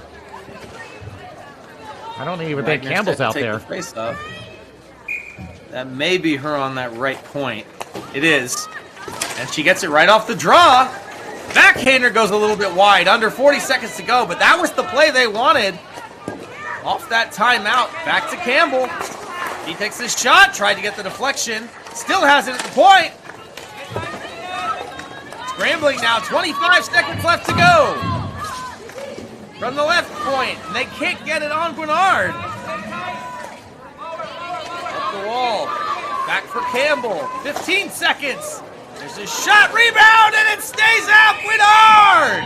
I don't even think Campbell's out there. That may be her on that right point. It is. And she gets it right off the draw. Backhander goes a little bit wide, under 40 seconds to go, but that was the play they wanted. Off that timeout, back to Campbell. He takes his shot, tried to get the deflection, still has it at the point. Scrambling now, 25 seconds left to go. From the left point, and they can't get it on Guinard. Up the wall, back for Campbell, 15 seconds. There's a shot, rebound, and it stays out, Guinard!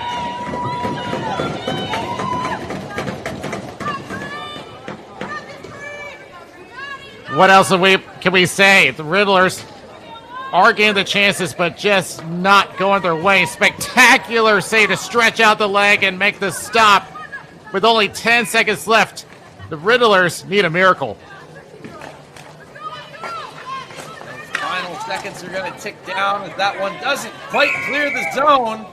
What else can we say? The Riddlers are getting the chances, but just not going their way. Spectacular save to stretch out the leg and make the stop. With only 10 seconds left, the Riddlers need a miracle. Final seconds are going to tick down as that one doesn't quite clear the zone.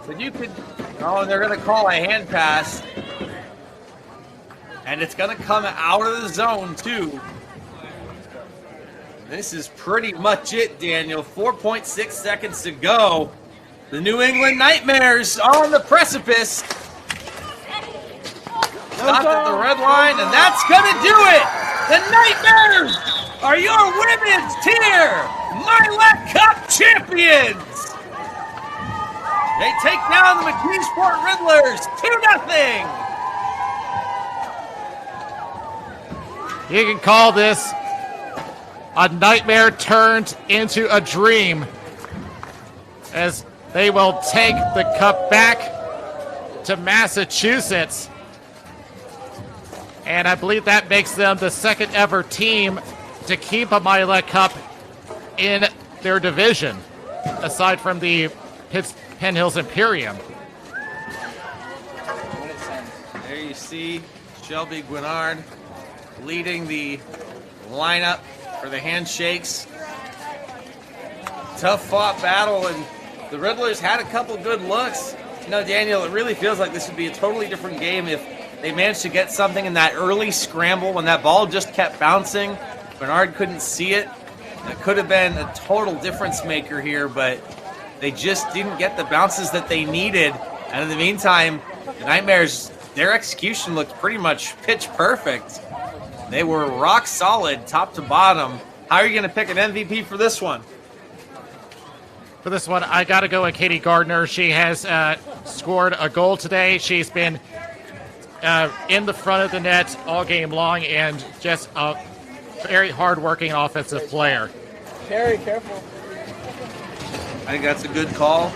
But you could... Oh, they're going to call a hand pass. And it's going to come out of the zone, too. This is pretty much it, Daniel. 4.6 seconds to go. The New England Nightmares are on the precipice. Stopped at the red line, and that's going to do it. The Nightmares are your women's tier Mylec Cup champions. They take down the McKeesport Riddlers 2-0. You can call this a nightmare turned into a dream, as they will take the cup back to Massachusetts. And I believe that makes them the second ever team to keep a Mylec Cup in their division, aside from the Penn Hills Imperium. There you see Shelby Guinard leading the lineup for the handshakes. Tough fought battle, and the Riddlers had a couple good looks. You know, Daniel, it really feels like this would be a totally different game if they managed to get something in that early scramble when that ball just kept bouncing. Bernard couldn't see it. It could have been a total difference maker here, but they just didn't get the bounces that they needed. And in the meantime, the Nightmares, their execution looked pretty much pitch perfect. They were rock solid, top to bottom. How are you going to pick an MVP for this one? For this one, I got to go with Katie Gardner. She has scored a goal today. She's been in the front of the net all game long, and just a very hard-working offensive player. Carrie, careful. I think that's a good call.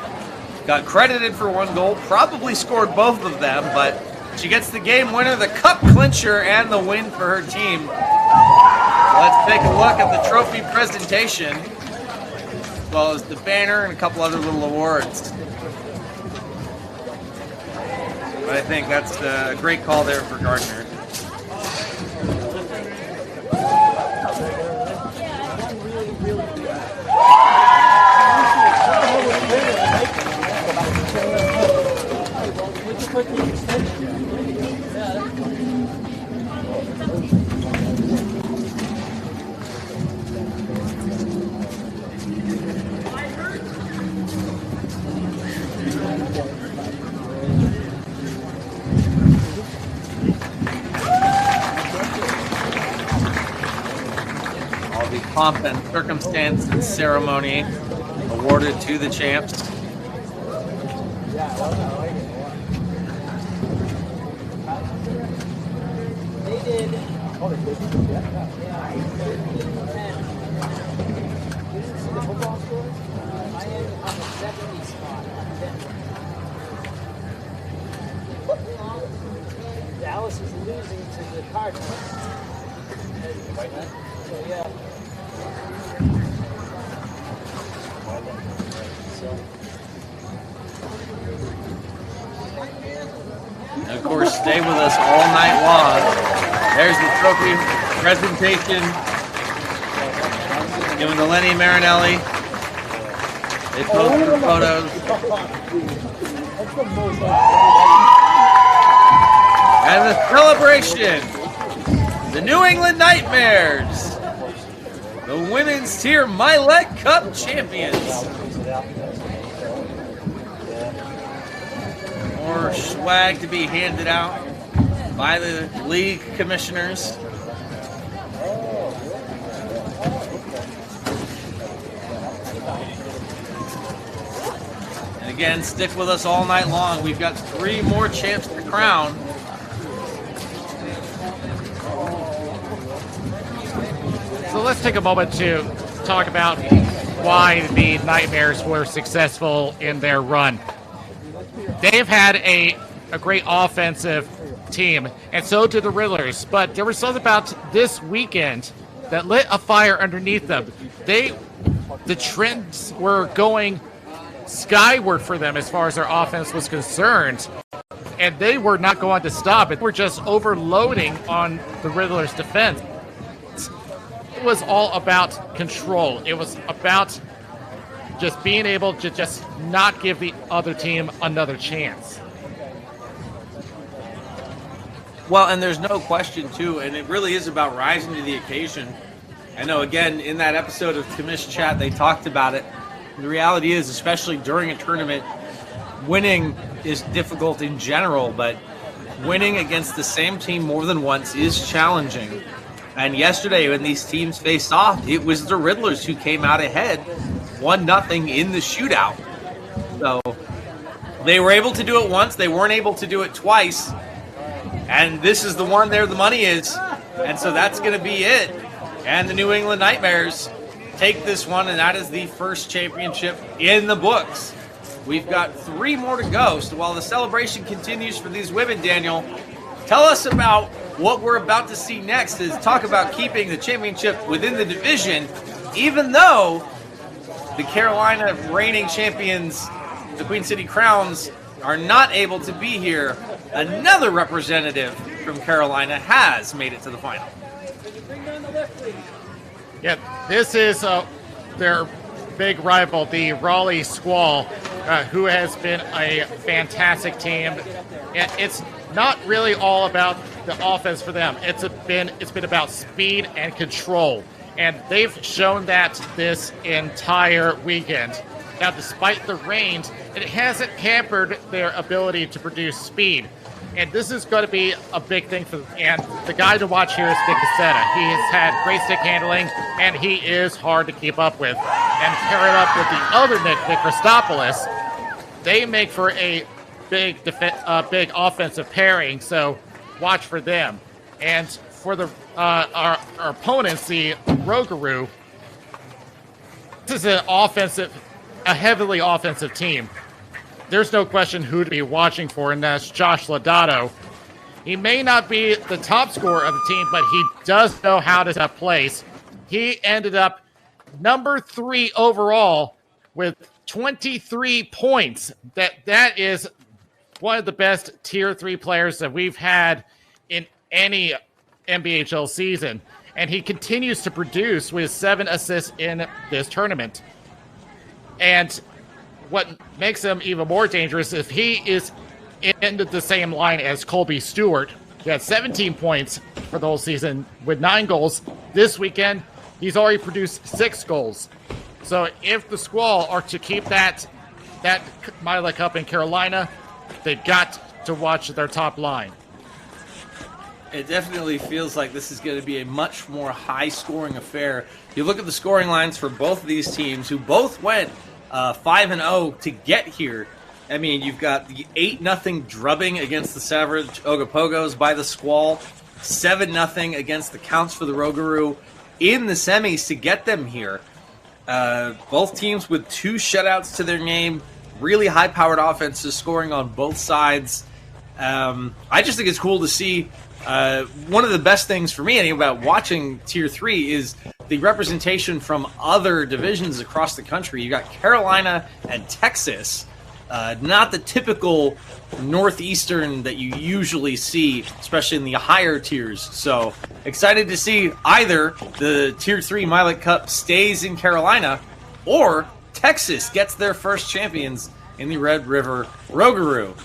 Got credited for 1 goal, probably scored both of them, but She gets the game winner, the cup clincher, and the win for her team. Let's take a look at the trophy presentation, as well as the banner and a couple other little awards. But I think that's a great call there for Gardner. All the pomp and circumstance and ceremony awarded to the champs. Dallas is losing to the Cardinals. So, yeah. And of course, stay with us all night long. There's the trophy presentation given to Lenny Marinelli. They posed for photos. And the celebration, the New England Nightmares, the women's tier Mylec Cup champions. More swag to be handed out by the league commissioners. And again, stick with us all night long. We've got 3 more champs to crown. So let's take a moment to talk about why the Nightmares were successful in their run. They've had a great offensive team, and so did the Riddlers. But there was something about this weekend that lit a fire underneath them. The trends were going skyward for them as far as their offense was concerned, and they were not going to stop. They were just overloading on the Riddlers' defense. It was all about control. It was about just being able to just not give the other team another chance. Well, and there's no question, too, and it really is about rising to the occasion. I know, again, in that episode of Commish Chat, they talked about it. The reality is, especially during a tournament, winning is difficult in general, but winning against the same team more than once is challenging. And yesterday, when these teams faced off, it was the Riddlers who came out ahead 1-0 in the shootout. So they were able to do it once. They weren't able to do it twice. And this is the one there the money is. And so that's going to be it. And the New England Nightmares take this one, and that is the first championship in the books. We've got 3 more to go. So while the celebration continues for these women, Daniel, tell us about what we're about to see next. Is talk about keeping the championship within the division, even though the Carolina reigning champions, the Queen City Crowns, are not able to be here. Another representative from Carolina has made it to the final. Yeah, this is their big rival, the Raleigh Squall, who has been a fantastic team. It's not really all about the offense for them. It's been about speed and control, and they've shown that this entire weekend. Now, despite the rain, it hasn't hampered their ability to produce speed. And this is going to be a big thing for them. And the guy to watch here is Nick Cassetta. He has had great stick handling, and he is hard to keep up with. And paired up with the other Nick Christopoulos, they make for a big offensive pairing. So watch for them. And for the our opponents, the Rogouru, this is a heavily offensive team. There's no question who to be watching for, and that's Josh Lodato. He may not be the top scorer of the team, but he does know how to place. He ended up number 3 overall with 23 points. That is one of the best tier 3 players that we've had in any NBHL season. And he continues to produce with 7 assists in this tournament. And what makes him even more dangerous is he is in the same line as Colby Stewart. He had 17 points for the whole season with 9 goals. This weekend, he's already produced 6 goals. So if the Squall are to keep that Mylec Cup in Carolina, they've got to watch their top line. It definitely feels like this is going to be a much more high-scoring affair. You look at the scoring lines for both of these teams, who both went 5-0 to get here. I mean, you've got the 8-0 drubbing against the Savage Ogapogos by the Squall, 7-0 against the Counts for the Rogouru in the semis to get them here. Both teams with 2 shutouts to their name, really high-powered offenses scoring on both sides. I just think it's cool to see. One of the best things for me about watching Tier 3 is the representation from other divisions across the country. You got Carolina and Texas, not the typical Northeastern that you usually see, especially in the higher tiers. So excited to see either the Tier 3 Mylec Cup stays in Carolina or Texas gets their first champions in the Red River Rogouru.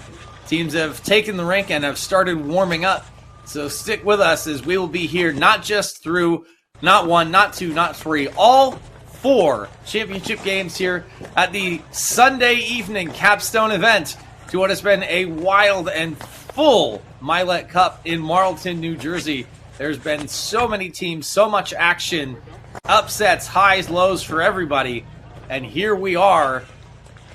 Teams have taken the rink and have started warming up. So stick with us as we will be here not just through not 1, not 2, not 3, all 4 championship games here at the Sunday evening capstone event to what has been a wild and full Mylec Cup in Marlton, New Jersey. There's been so many teams, so much action, upsets, highs, lows for everybody. And here we are,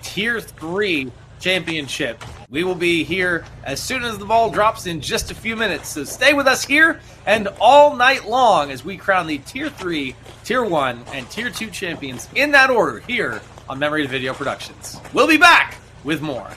Tier 3 championship. We will be here as soon as the ball drops in just a few minutes. So stay with us here and all night long as we crown the Tier 3, Tier 1, and Tier 2 champions in that order here on Memory to Video Productions. We'll be back with more.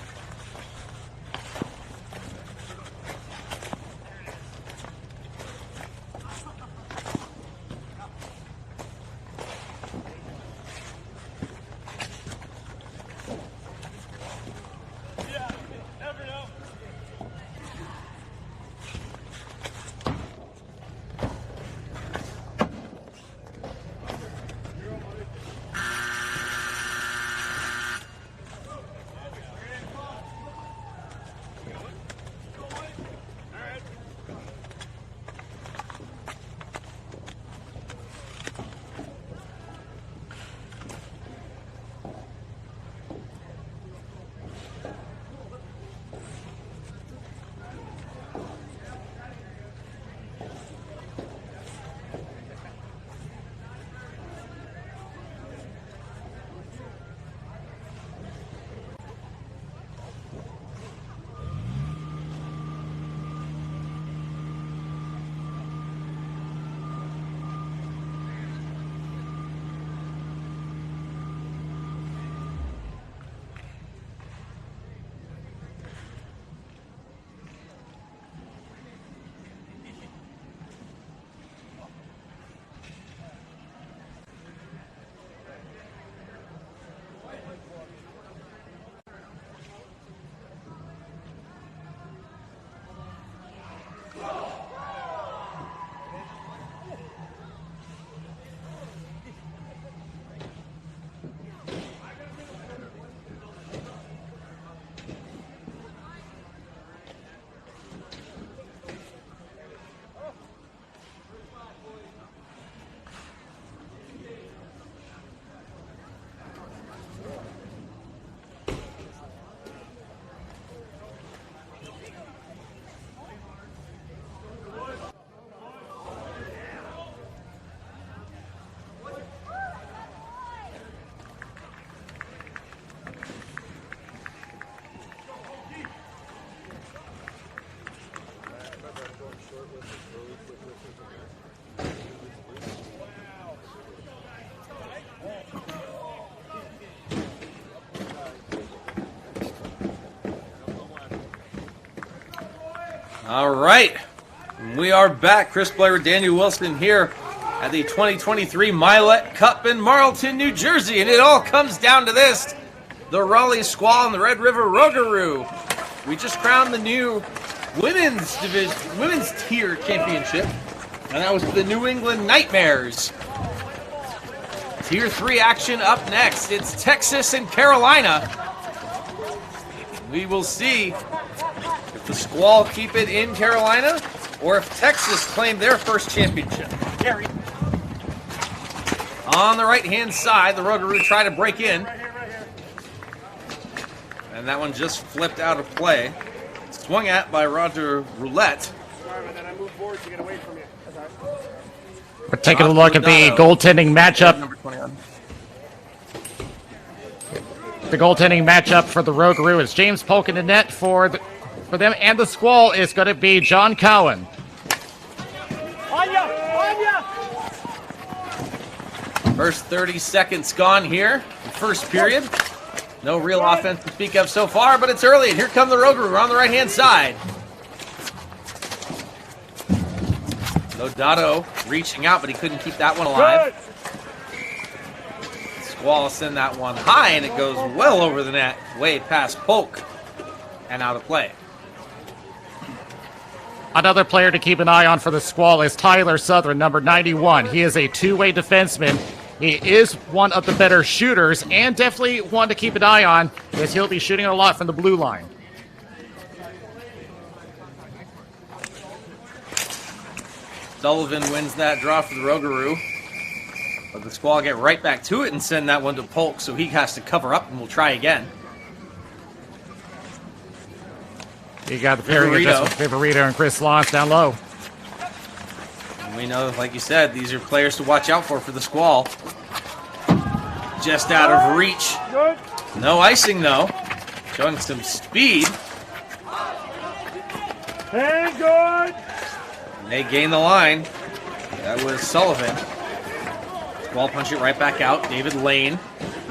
All right, we are back. Chris Blair, Daniel Wilson here at the 2023 Mylec Cup in Marlton, New Jersey, and it all comes down to this: the Raleigh Squall and the Red River Rogouru. We just crowned the new women's tier championship, and that was the New England Nightmares. Tier 3 action up next. It's Texas and Carolina. We will see if the Squall keep it in Carolina or if Texas claim their first championship. Gary. On the right-hand side, the Rogouru try to break in. And that one just flipped out of play. Swung at by Roger Roulette. We're taking a look at the goaltending matchup. The goaltending matchup for the Rogouru is James Polk in the net for them, and the Squall is going to be John Cowan. First 30 seconds gone here, the first period. No real offense to speak of so far, but it's early, and here come the Rogouru on the right-hand side. Lodato reaching out, but he couldn't keep that one alive. Squall send that one high, and it goes well over the net, way past Polk, and out of play. Another player to keep an eye on for the Squall is Tyler Southern, number 91. He is a two-way defenseman. He is one of the better shooters, and definitely one to keep an eye on, as he'll be shooting a lot from the blue line. Sullivan wins that draw for the Rogouru. But the Squall get right back to it and send that one to Polk, so he has to cover up, and we'll try again. You got the pairing adjustment, Viverito and Chris Lance down low. And we know, like you said, these are players to watch out for the Squall. Just out of reach. No icing, though. Showing some speed. And good. And they gain the line. That was Sullivan. Squall punch it right back out. David Lane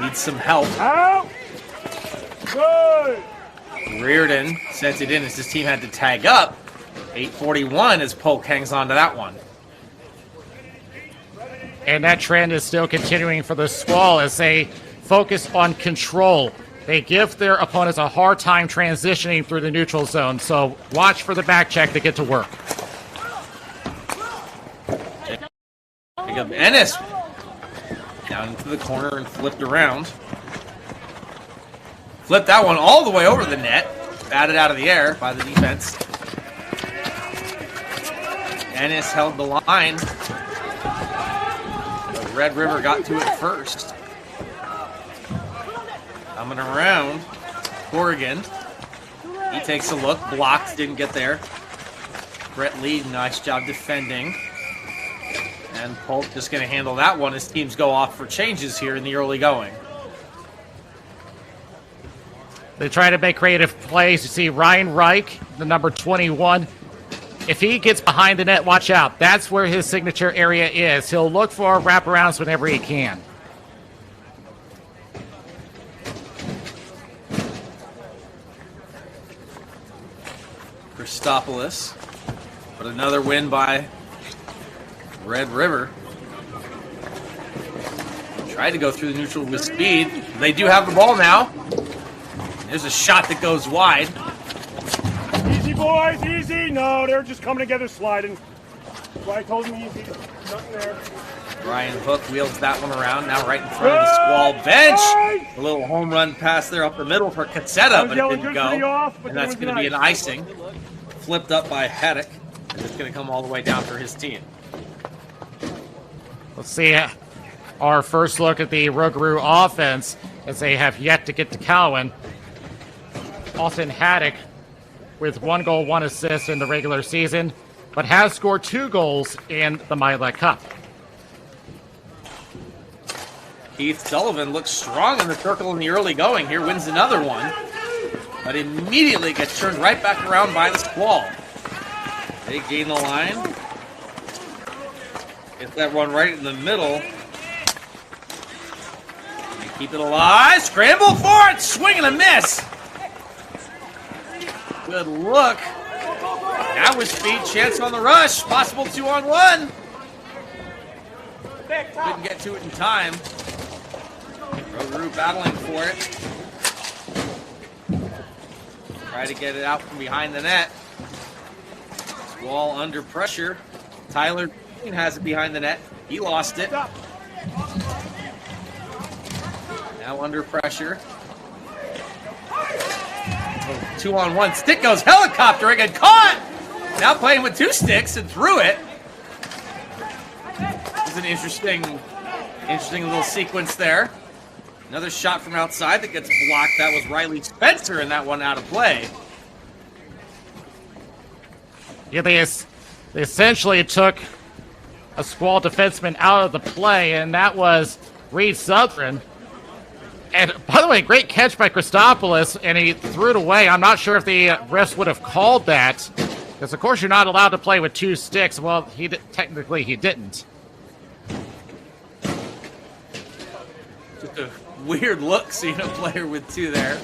needs some help. Out. Good. Reardon sent it in as his team had to tag up. 8:41 as Polk hangs on to that one. And that trend is still continuing for the Squall as they focus on control. They give their opponents a hard time transitioning through the neutral zone, so watch for the back check to get to work. Jacob Ennis down into the corner and flipped around. Flipped that one all the way over the net. Batted out of the air by the defense. Ennis held the line. But Red River got to it first. Coming around. Corrigan. He takes a look. Blocked. Didn't get there. Brett Lee, nice job defending. And Polk just going to handle that one as teams go off for changes here in the early going. They try to make creative plays. You see Ryan Reich, the number 21. If he gets behind the net, watch out. That's where his signature area is. He'll look for wraparounds whenever he can. Christopoulos. But another win by Red River. Tried to go through the neutral with speed. They do have the ball now. There's a shot that goes wide. Easy, boys, easy. No, they're just coming together sliding. I told them easy. Nothing there. Brian Hook wheels that one around, now right in front of the Squall bench. A little home run pass there up the middle for Katseta, but it didn't go. And that's going to be an icing. Flipped up by Haddock, and it's going to come all the way down for his team. Let's see our first look at the Rogouru offense as they have yet to get to Cowan. Austin Haddock with 1 goal, 1 assist in the regular season, but has scored 2 goals in the Mylec Cup. Keith Sullivan looks strong in the circle in the early going here, wins another one, but immediately gets turned right back around by the Squall. They gain the line. Get that one right in the middle. They keep it alive. Scramble for it. Swing and a miss. Good look. Now with speed, chance on the rush. Possible 2-on-1. Couldn't get to it in time. Rogouru battling for it. Try to get it out from behind the net. Squall under pressure. Tyler has it behind the net. He lost it. Now under pressure. 2-on-1. Stick goes helicoptering and caught! Now playing with 2 sticks and threw it. This is an interesting little sequence there. Another shot from outside that gets blocked. That was Riley Spencer, and that one out of play. Yeah, they essentially took a Squall defenseman out of the play, and that was Reed Southern. And by the way, great catch by Christopoulos, and he threw it away. I'm not sure if the refs would have called that, because of course you're not allowed to play with 2 sticks. Well, technically he didn't. Just a weird look seeing a player with 2 there.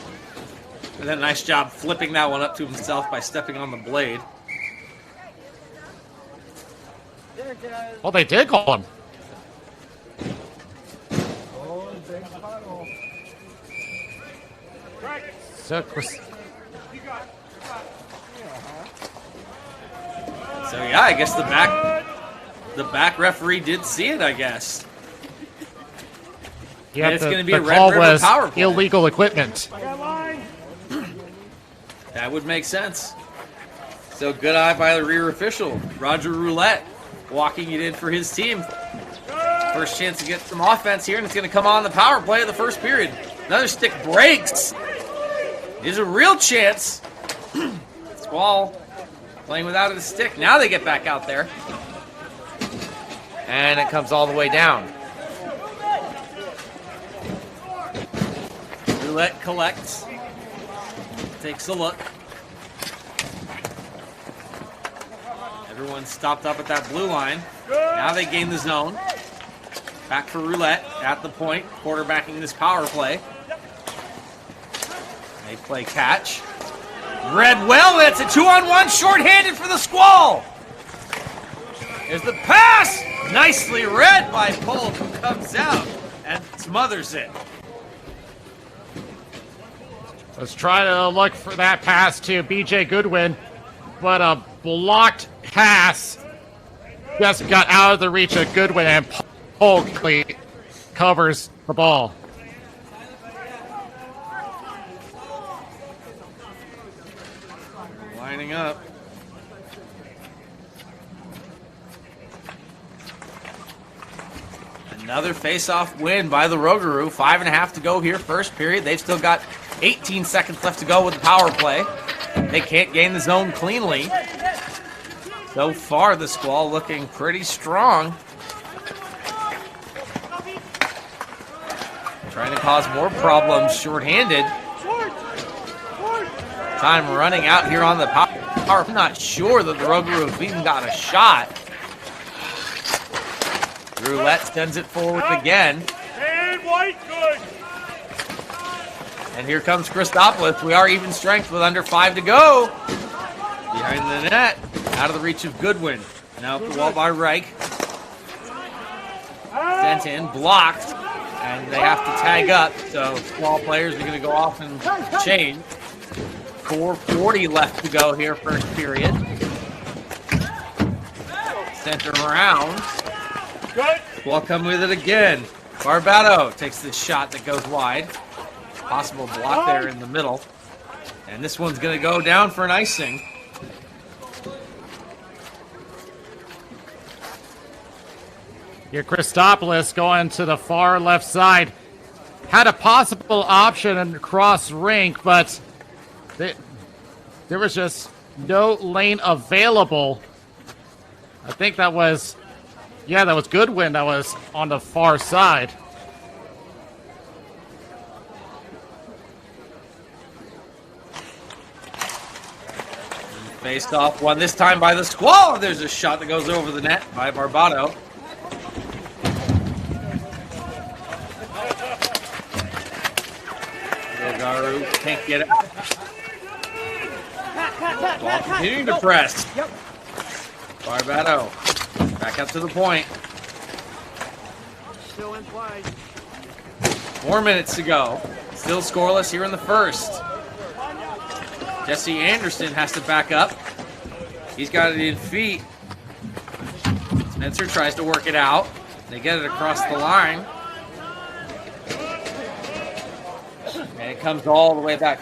And then a nice job flipping that one up to himself by stepping on the blade. Well, they did call him. So yeah, I guess the back referee did see it, I guess. yeah, And it's going to be the a Red call River was power play. illegal equipment. That would make sense. So good eye by the rear official, Roger Roulette, walking it in for his team. First chance to get some offense here, and it's going to come on the power play of the first period. Another stick breaks. There's a real chance. Squall playing without a stick. Now they get back out there. And it comes all the way down. Roulette collects. Takes a look. Everyone's stopped up at that blue line. Now they gain the zone. Back for Roulette at the point, quarterbacking this power play. They play catch. Read well, it's a 2-on-1, shorthanded for the Squall. There's the pass! Nicely read by Polk, who comes out and smothers it. Let's try to look for that pass to BJ Goodwin, but a blocked pass just got out of the reach of Goodwin, and Polk covers the ball. Lining up. Another face-off win by the Rogouru. 5.5 to go here, first period. They've still got 18 seconds left to go with the power play. They can't gain the zone cleanly. So far, the Squall looking pretty strong. Trying to cause more problems shorthanded. Time running out here on the power. I'm not sure that the Rogouru have even got a shot. Roulette sends it forward again. And White, good. And here comes Christopoulos. We are even strength with under 5 to go. Behind the net. Out of the reach of Goodwin. Now up the wall by Reich. Sent in, blocked. And they have to tag up. So Squall players are going to go off and change. 4:40 left to go here, first period. Center around. Squall come with it again. Barbado takes this shot that goes wide. Possible block there in the middle. And this one's going to go down for an icing. Here, Christopoulos going to the far left side. Had a possible option in cross rink, but there was just no lane available. I think that was, yeah, that was Goodwin that was on the far side. Faced off one, this time by the Squall. There's a shot that goes over the net by Barbado. Rogouru can't get it. Ball continuing to press. Barbado back up to the point. Still in play. 4 minutes to go. Still scoreless here in the first. Jesse Anderson has to back up. He's got it in feet. Spencer tries to work it out. They get it across the line. And it comes all the way back.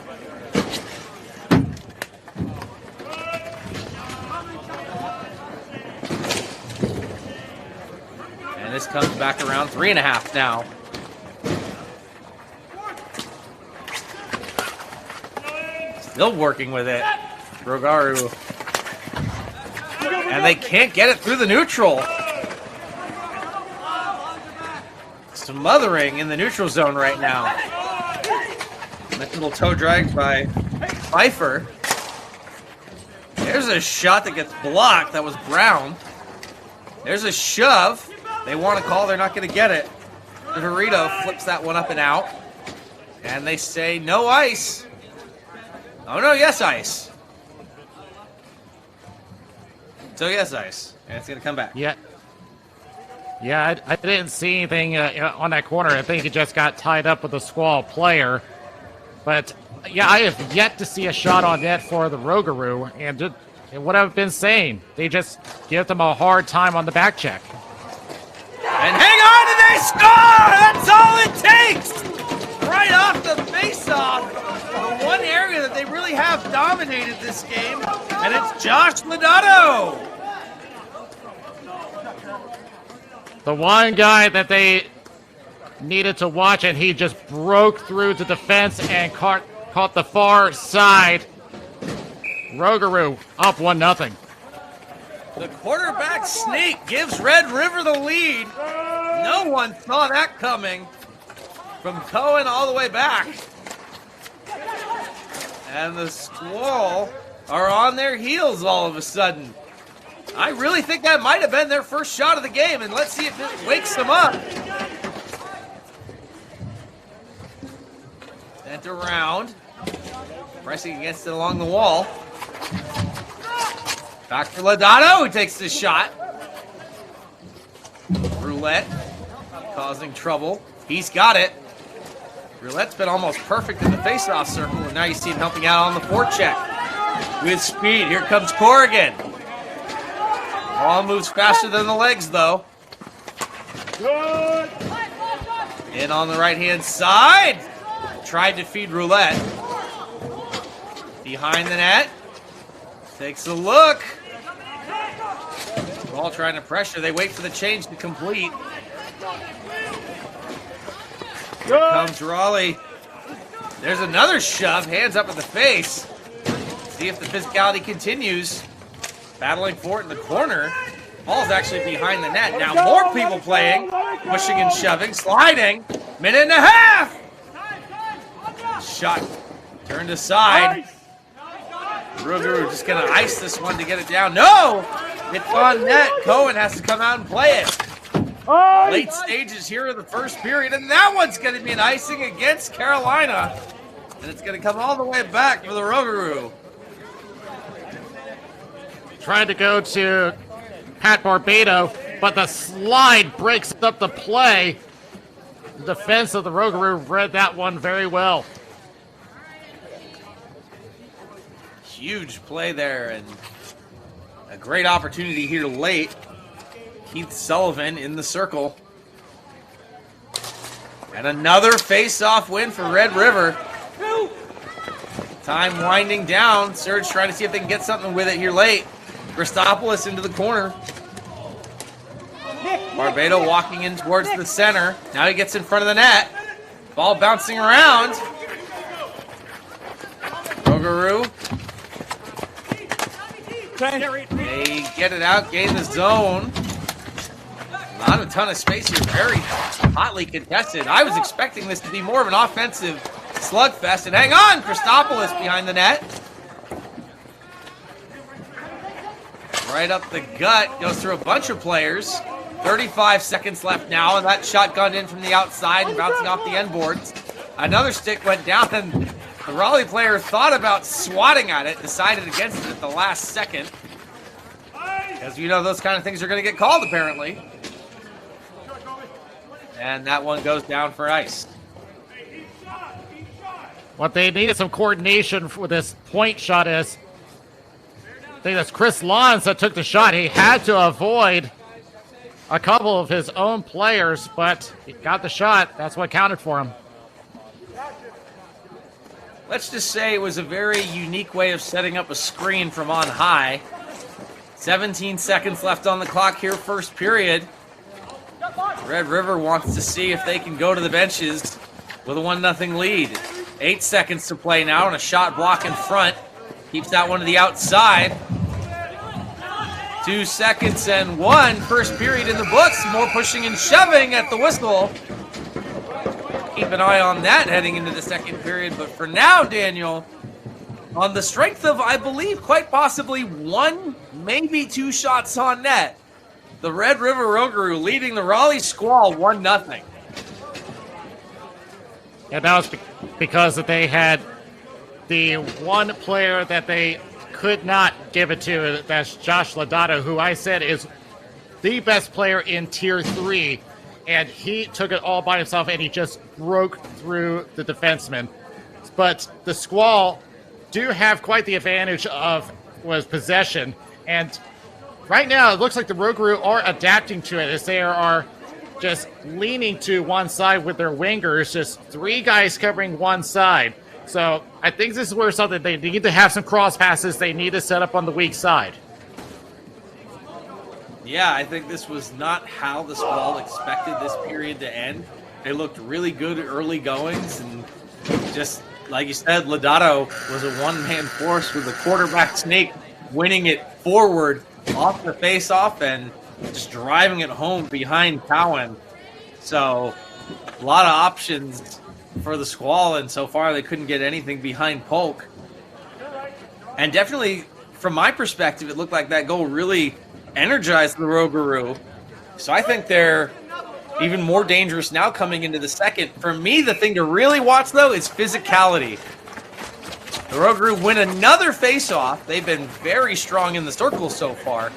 And this comes back around 3.5 now. Still working with it. Rogouru. And they can't get it through the neutral. Smothering in the neutral zone right now. Nice little toe drag by Pfeiffer. There's a shot that gets blocked. That was Brown. There's a shove. They want to call. They're not going to get it. Dorito flips that one up and out. And they say no ice. Oh no, yes ice. So yes ice. And it's going to come back. Yeah. Yeah, I didn't see anything on that corner. I think it just got tied up with a Squall player. But, yeah, I have yet to see a shot on net for the Rogouru. And what I've been saying, they just give them a hard time on the back check. And hang on and they score! That's all it takes! Right off the face-off. The one area that they really have dominated this game, and it's Josh Lodato. The one guy that they needed to watch, and he just broke through the defense and caught the far side. Rogouru up 1-0. The quarterback sneak gives Red River the lead. No one saw that coming. From Cohen all the way back. And the Squall are on their heels all of a sudden. I really think that might have been their first shot of the game, and let's see if it wakes them up. Sent around. Pressing against it along the wall. Back for Lodato, who takes the shot. Roulette causing trouble. He's got it. Roulette's been almost perfect in the face-off circle, and now you see him helping out on the forecheck. With speed, here comes Corrigan. Ball moves faster than the legs, though. Good. In on the right-hand side. Tried to feed Roulette. Behind the net. Takes a look. Ball trying to pressure. They wait for the change to complete. Here comes Raleigh. There's another shove. Hands up in the face. See if the physicality continues. Battling for it in the corner. Ball's actually behind the net. Now more people playing. Pushing and shoving. Sliding. Minute and a half. Shot turned aside. Rogouru just going to ice this one to get it down. No! It's on net. Cohen has to come out and play it. Late stages here in the first period, and that one's going to be an icing against Carolina. And it's going to come all the way back for the Rogouru. Trying to go to Pat Barbado, but the slide breaks up the play. The defense of the Rogouru read that one very well. Huge play there, and a great opportunity here late. Keith Sullivan in the circle. And another face-off win for Red River. Time winding down. Surge trying to see if they can get something with it here late. Christopoulos into the corner. Barbado walking in towards the center. Now he gets in front of the net. Ball bouncing around. Rogouru. They get it out, gain the zone. Not a ton of space here. Very hotly contested. I was expecting this to be more of an offensive slugfest. And hang on, Christopoulos behind the net. Right up the gut. Goes through a bunch of players. 35 seconds left now, and that shot gunned in from the outside and bouncing off the end boards. Another stick went down, and The Raleigh player thought about swatting at it, decided against it at the last second. As you know, those kind of things are going to get called, apparently. And that one goes down for ice. What they needed some coordination for this point shot is, I think that's Chris Lawns that took the shot. He had to avoid a couple of his own players, but he got the shot. That's what counted for him. Let's just say it was a very unique way of setting up a screen from on high. 17 seconds left on the clock here, first period. Red River wants to see if they can go to the benches with a 1-0 lead. 8 seconds to play now, and a shot block in front. Keeps that one to the outside. 2 seconds and 1. First period in the books. More pushing and shoving at the whistle. Keep an eye on that heading into the second period. But for now, Daniel, on the strength of, I believe, quite possibly 1, maybe 2 shots on net, the Red River Rogouru leading the Raleigh Squall 1-0. And that was because that they had the one player that they could not give it to. That's Josh Lodato, who I said is the best player in Tier 3. And he took it all by himself, and he just broke through the defenseman. But the Squall do have quite the advantage of possession. And right now, it looks like the Rogouru are adapting to it as they are just leaning to one side with their wingers, just 3 guys covering one side. So I think this is where something they need to have some cross passes. They need to set up on the weak side. Yeah, I think this was not how the Squall expected this period to end. They looked really good early goings, and just like you said, Lodato was a one-man force with the quarterback snake winning it forward off the face-off and just driving it home behind Cowan. So a lot of options for the Squall, and so far they couldn't get anything behind Polk. And definitely, from my perspective, it looked like that goal really energized the Rogouru. So I think they're even more dangerous now coming into the second. For me, the thing to really watch, though, is physicality. The Rogouru win another face-off. They've been very strong in the circle so far.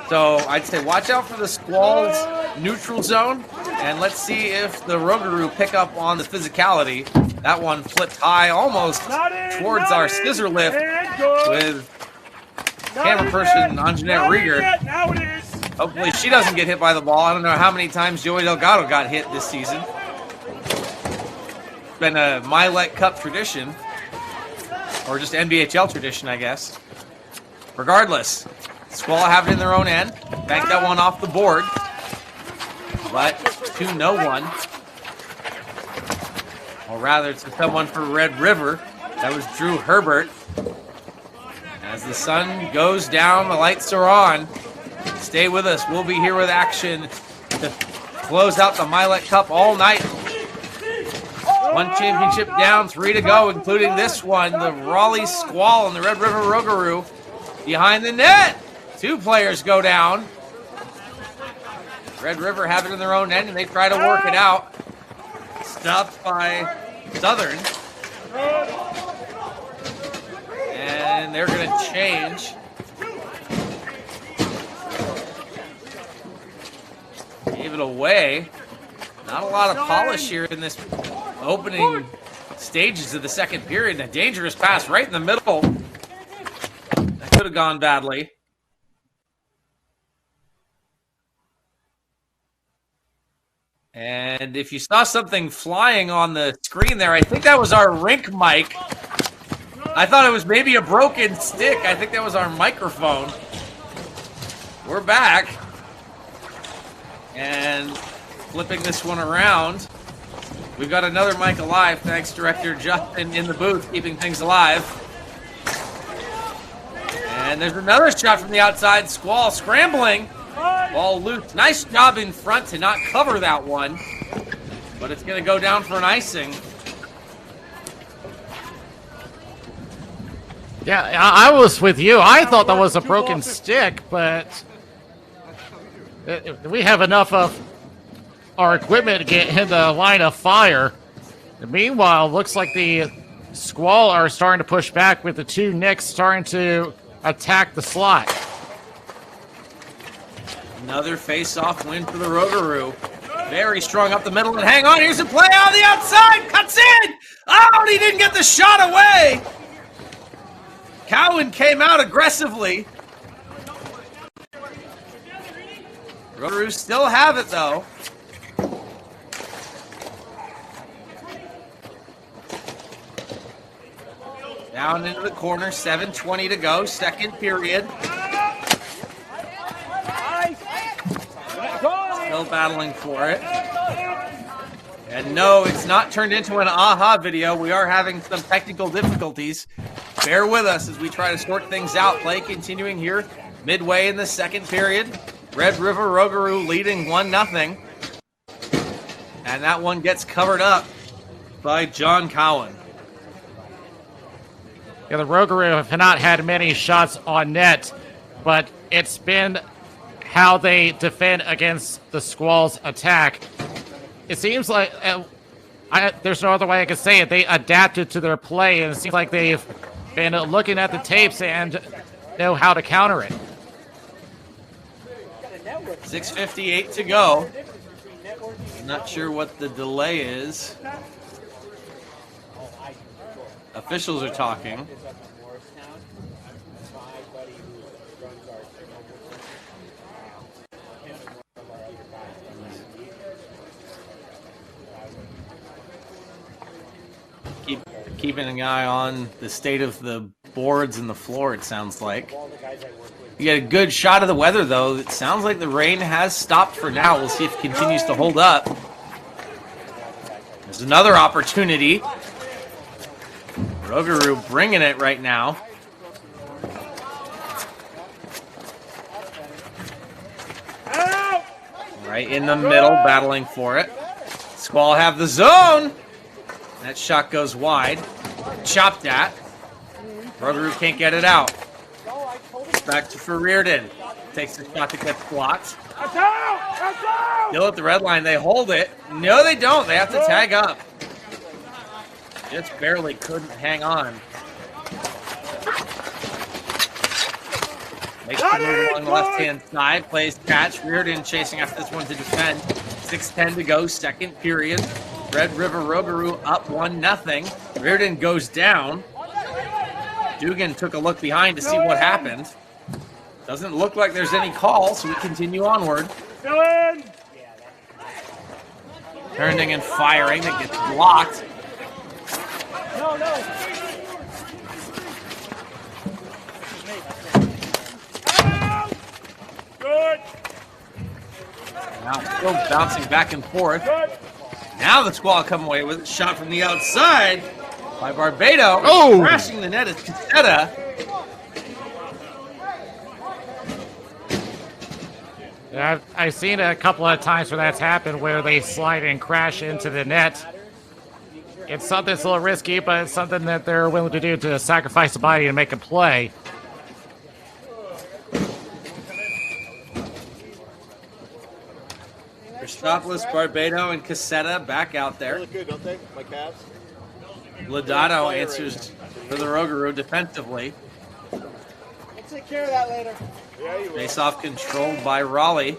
So I'd say watch out for the Squall's neutral zone, and let's see if the Rogouru pick up on the physicality. That one flipped high almost towards our scissor lift with camera person Anjanette Rieger. Hopefully she doesn't get hit by the ball. I don't know how many times Joey Delgado got hit this season. It's been a Mylec Cup tradition, or just NBHL tradition, I guess. Regardless, Squall have it in their own end. Banked that one off the board. But 2-0-1. Or rather, it's someone for Red River. That was Drew Herbert. As the sun goes down, the lights are on. Stay with us. We'll be here with action to close out the Mylec Cup all night. 1 championship down, 3 to go, including this one. The Raleigh Squall and the Red River Rogouru behind the net. 2 players go down. Red River have it in their own end, and they try to work it out. Stopped by Southern. And they're going to change. Gave it away. Not a lot of polish here in this opening stages of the second period. A dangerous pass right in the middle. That could have gone badly. And if you saw something flying on the screen there, I think that was our rink mic. I thought it was maybe a broken stick. I think that was our microphone. We're back. And flipping this one around. We've got another mic alive. Thanks, Director Justin in the booth, keeping things alive. And there's another shot from the outside. Squall scrambling. Ball loose. Nice job in front to not cover that one. But it's going to go down for an icing. Yeah, I was with you. I thought that was a broken stick, but we have enough of our equipment to get in the line of fire. And meanwhile, looks like the Squall are starting to push back with the two Knicks starting to attack the slot. Another face-off win for the Rogouru. Very strong up the middle, and hang on, here's a play on the outside, cuts in! Oh, and he didn't get the shot away! Cowan came out aggressively. Rogouru still have it, though. Down into the corner, 7:20 to go, second period. Still battling for it. And no, it's not turned into an aha video. We are having some technical difficulties. Bear with us as we try to sort things out. Play continuing here midway in the second period. Red River Rogouru leading 1-0. And that one gets covered up by John Cowan. Yeah, the Rogouru have not had many shots on net, but it's been how they defend against the Squall's attack. It seems like, there's no other way I can say it, they adapted to their play, and it seems like they've been looking at the tapes and know how to counter it. 6:58 to go. Not sure what the delay is. Officials are talking. Keeping an eye on the state of the boards and the floor, it sounds like. You get a good shot of the weather, though. It sounds like the rain has stopped for now. We'll see if it continues to hold up. There's another opportunity. Rogouru bringing it right now. Right in the middle, battling for it. Squall have the zone. That shot goes wide. Chopped at. Rogouru can't get it out. Back to for Reardon. Takes the shot that gets blocked. Still at the red line. They hold it. No, they don't. They have to tag up. Just barely couldn't hang on. Makes the move along the left-hand side. Plays catch. Reardon chasing after this one to defend. 6:10 to go. Second period. Red River Rogouru up 1-0. Reardon goes down. Dugan took a look behind to see what happened. Doesn't look like there's any call, so we continue onward. Turning and firing. That gets blocked. Good. Now still bouncing back and forth. Now the Squall come away with a shot from the outside by Barbado. Oh! Crashing the net is Casetta. I've seen a couple of times where that's happened, where they slide and crash into the net. It's something that's a little risky, but it's something that they're willing to do to sacrifice a body to make a play. Christopoulos, Barbado, and Casetta back out there. Look good, don't they? My calves. Lodato answers for the Rogouru defensively. We'll take care of that later. Yeah, you will. Face-off controlled by Raleigh.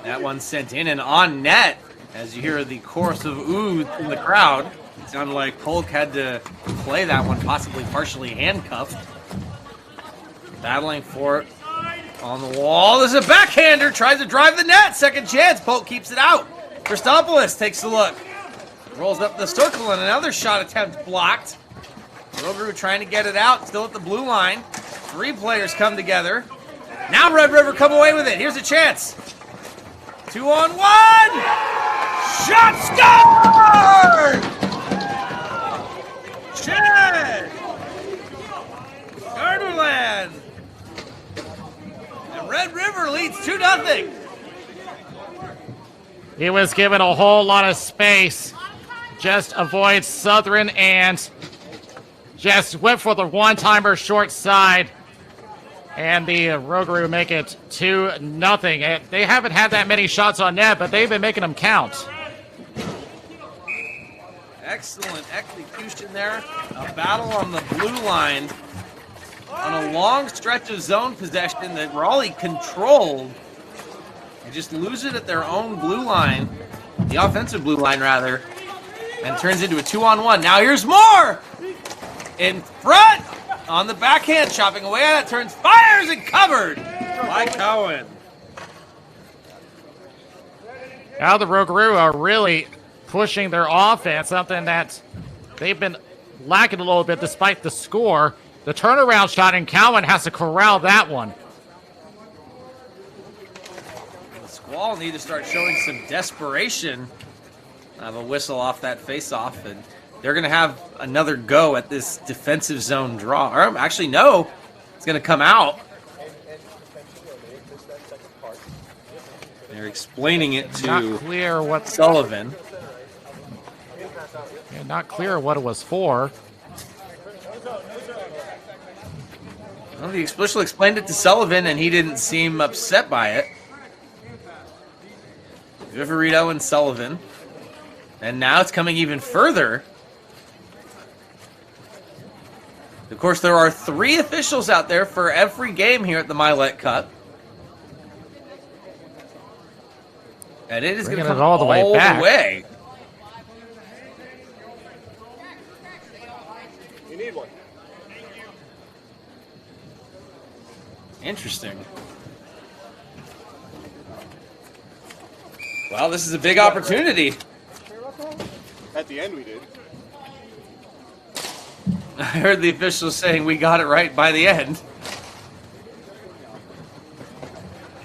That one sent in and on net. As you hear the chorus of oohs from the crowd. It sounded like Polk had to play that one, possibly partially handcuffed. Battling for it on the wall. There's a backhander. Tries to drive the net. Second chance. Polk keeps it out. Christopoulos takes a look. Rolls up the circle and another shot attempt blocked. Rogouru trying to get it out. Still at the blue line. Three players come together. Now Red River come away with it. Here's a chance. 2-on-1. Shot scored! Chad! Gardnerland! And Red River leads 2-0. He was given a whole lot of space. Just avoids Southern and just went for the one-timer short side. And the Rogouru make it 2-0. They haven't had that many shots on net, but they've been making them count. Excellent execution there. A battle on the blue line on a long stretch of zone possession that Raleigh controlled. They just lose it at their own blue line, the offensive blue line rather, and turns into a 2-on-1. Now here's more! In front on the backhand, chopping away at it, turns, fires, and covered by Cowan. Now the Rogouru are really pushing their offense, something that they've been lacking a little bit despite the score. The turnaround shot, and Cowan has to corral that one. The Squall need to start showing some desperation. Have a whistle off that face-off, and they're going to have another go at this defensive zone draw. Or actually, no, it's going to come out. They're explaining it to Not clear what Sullivan. Yeah, not clear what it was for. Well, the official explained it to Sullivan, and he didn't seem upset by it. Viverito and Sullivan. And now it's coming even further. Of course, there are 3 officials out there for every game here at the Mylec Cup. And it is going to come all the way back. You need one. Interesting. Well, this is a big opportunity. At the end we did. I heard the officials saying we got it right by the end.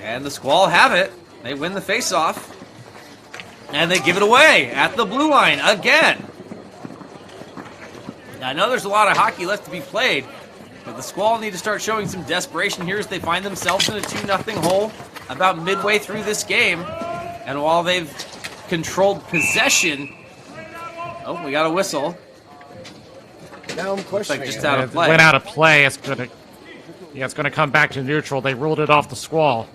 And the Squall have it. They win the face-off. And they give it away at the blue line again. Now, I know there's a lot of hockey left to be played, but the Squall need to start showing some desperation here as they find themselves in a 2-0 hole about midway through this game. And while they've controlled possession... Oh, we got a whistle. Now I'm questioning. Looks like just out of play. It went out of play. It's gonna come back to neutral. They ruled it off the Squall.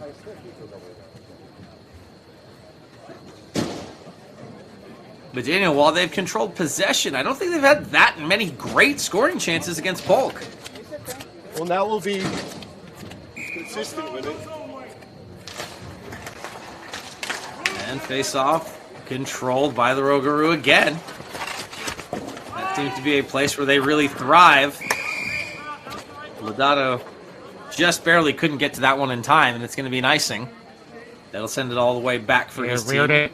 But Daniel, while they've controlled possession, I don't think they've had that many great scoring chances against Polk. Well, now we'll be consistent with it. And face-off controlled by the Rogouru again. That seems to be a place where they really thrive. Lodato just barely couldn't get to that one in time, and it's going to be an icing. That'll send it all the way back for his team.